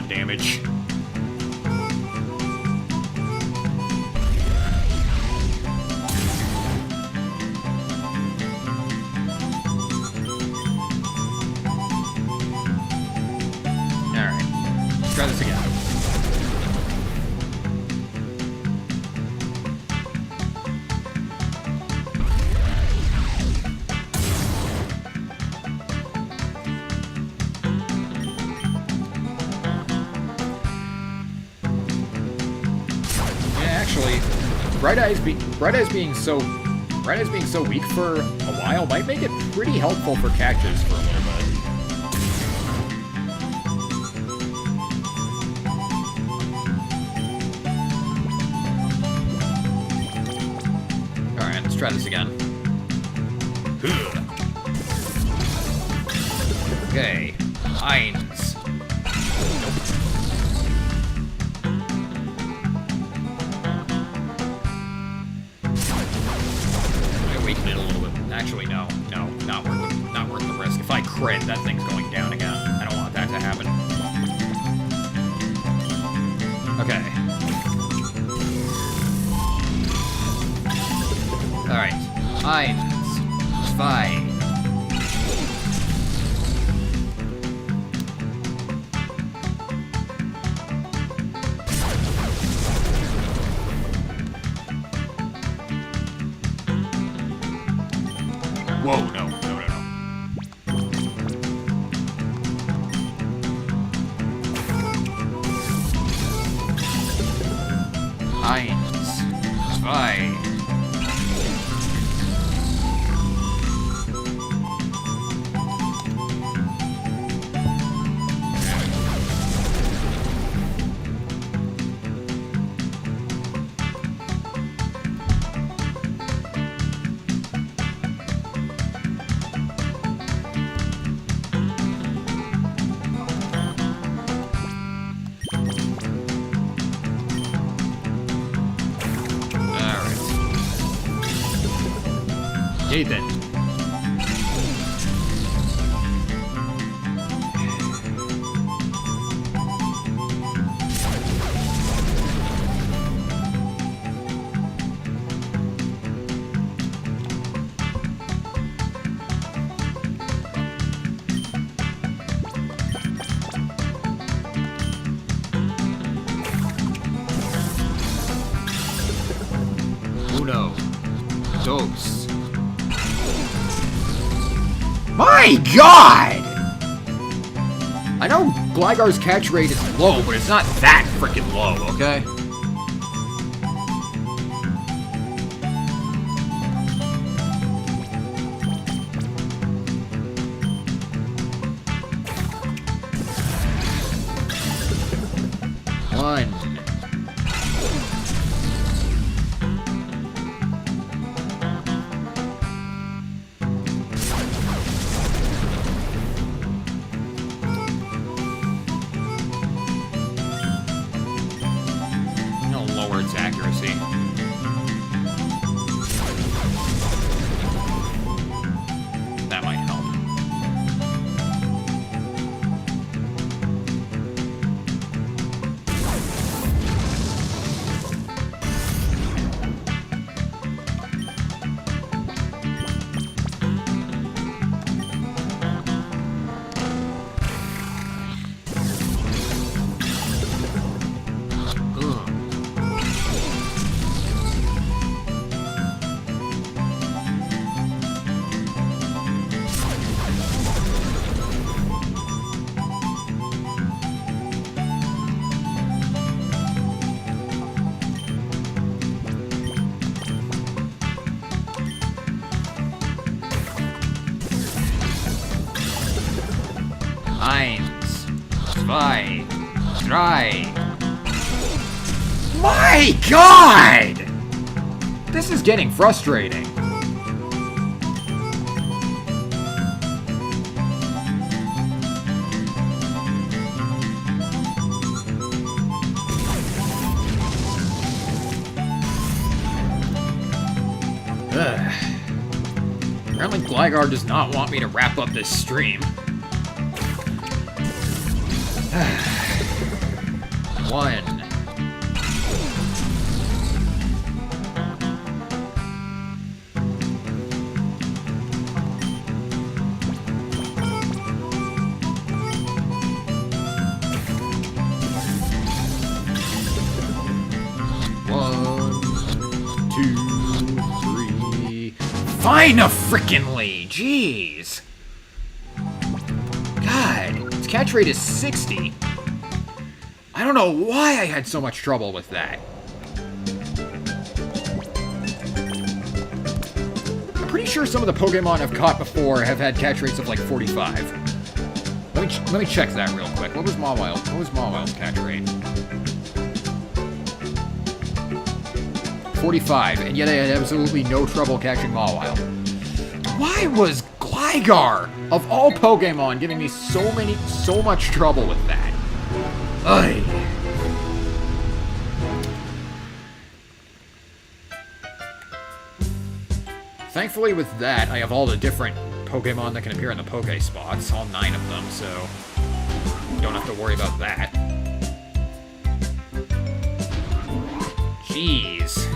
C: Damage. Alright, let's try this again. Actually, Bright Eyes being so weak for a while might make it pretty helpful for Cactus for a little bit. Alright, let's try this again. Okay, Heinz. Nope. Weaken it a little bit. Actually, no, not worth the risk. If I crit, that thing's going down again. I don't want that to happen. Okay. All right. Heinz. Zwei. Whoa, no. Heinz. Zwei. Okay then. Uno. Dos.
A: My God! I know Gligar's catch rate is low, but it's not that freaking low, okay? One.
C: Eins, zwei, drei.
A: My God! This is getting frustrating.
C: Apparently Gligar does not want me to wrap up this stream. One.
A: Fine-a-frickin-ly! Jeez! God, its catch rate is 60. I don't know why I had so much trouble with that. I'm pretty sure some of the Pokemon I've caught before have had catch rates of like 45. Let me check that real quick. What was Mawilde's catch rate? 45, and yet I had absolutely no trouble catching Mawile. Why was Gligar, of all Pokemon, giving me so much trouble with that? Ugh. Thankfully with that, I have all the different Pokemon that can appear in the Pokespots, all 9 of them, so don't have to worry about that. Jeez.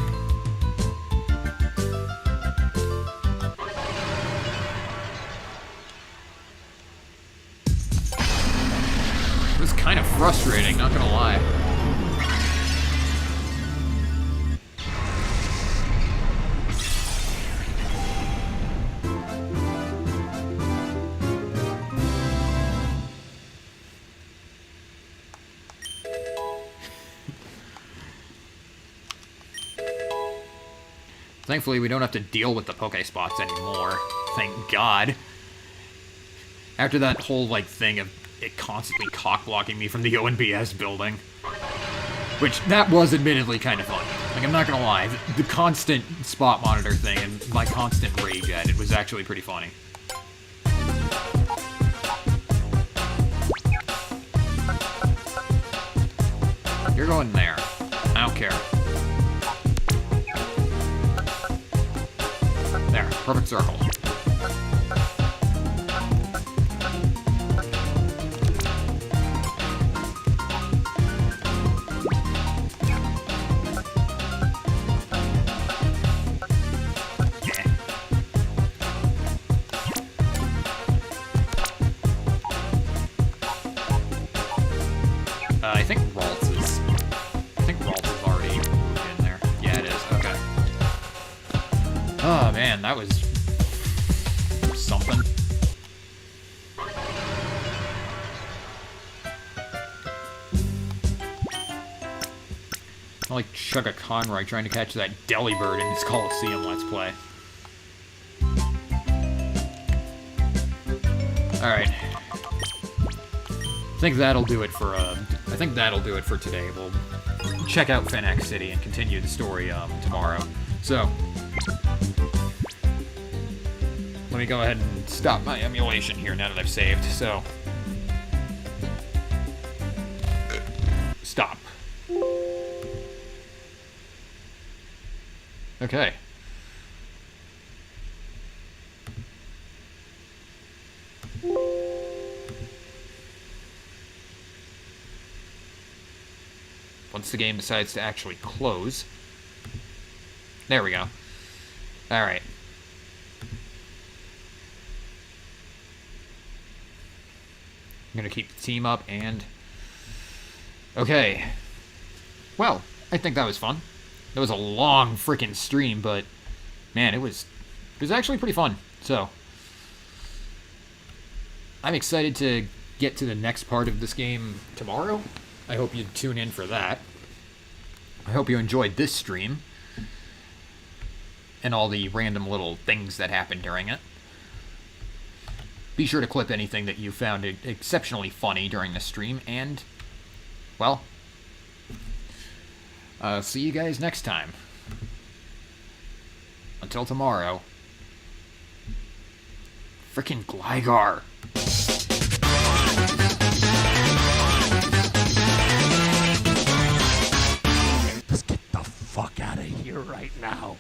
A: It was kind of frustrating, not gonna lie. Thankfully, we don't have to deal with the Pokespots anymore. Thank God. After that whole, like, thing of it constantly cock-blocking me from the ONBS building. Which, that was admittedly kind of fun. Like, I'm not gonna lie, the constant spot monitor thing and my constant rage at it was actually pretty funny. You're going there. I don't care. There, perfect circle. I think Ralts is already in there. Yeah, it is. Okay. Oh man, that was something. I like Chugga Conroy trying to catch that Delibird in his Coliseum Let's Play. Alright. I think that'll do it for today. We'll check out Fennec City and continue the story tomorrow. So let me go ahead and stop my emulation here now that I've saved. So stop. Okay. Once the game decides to actually close. There we go. Alright. I'm gonna keep the team up and... Okay. Well, I think that was fun. It was a long freaking stream, but... Man, it was actually pretty fun. So... I'm excited to get to the next part of this game tomorrow. I hope you tune in for that. I hope you enjoyed this stream. And all the random little things that happened during it.
C: Be sure to clip anything that you found exceptionally funny during the stream, and, well, see you guys next time. Until tomorrow. Frickin' Gligar.
E: Let's get the fuck out of here right now.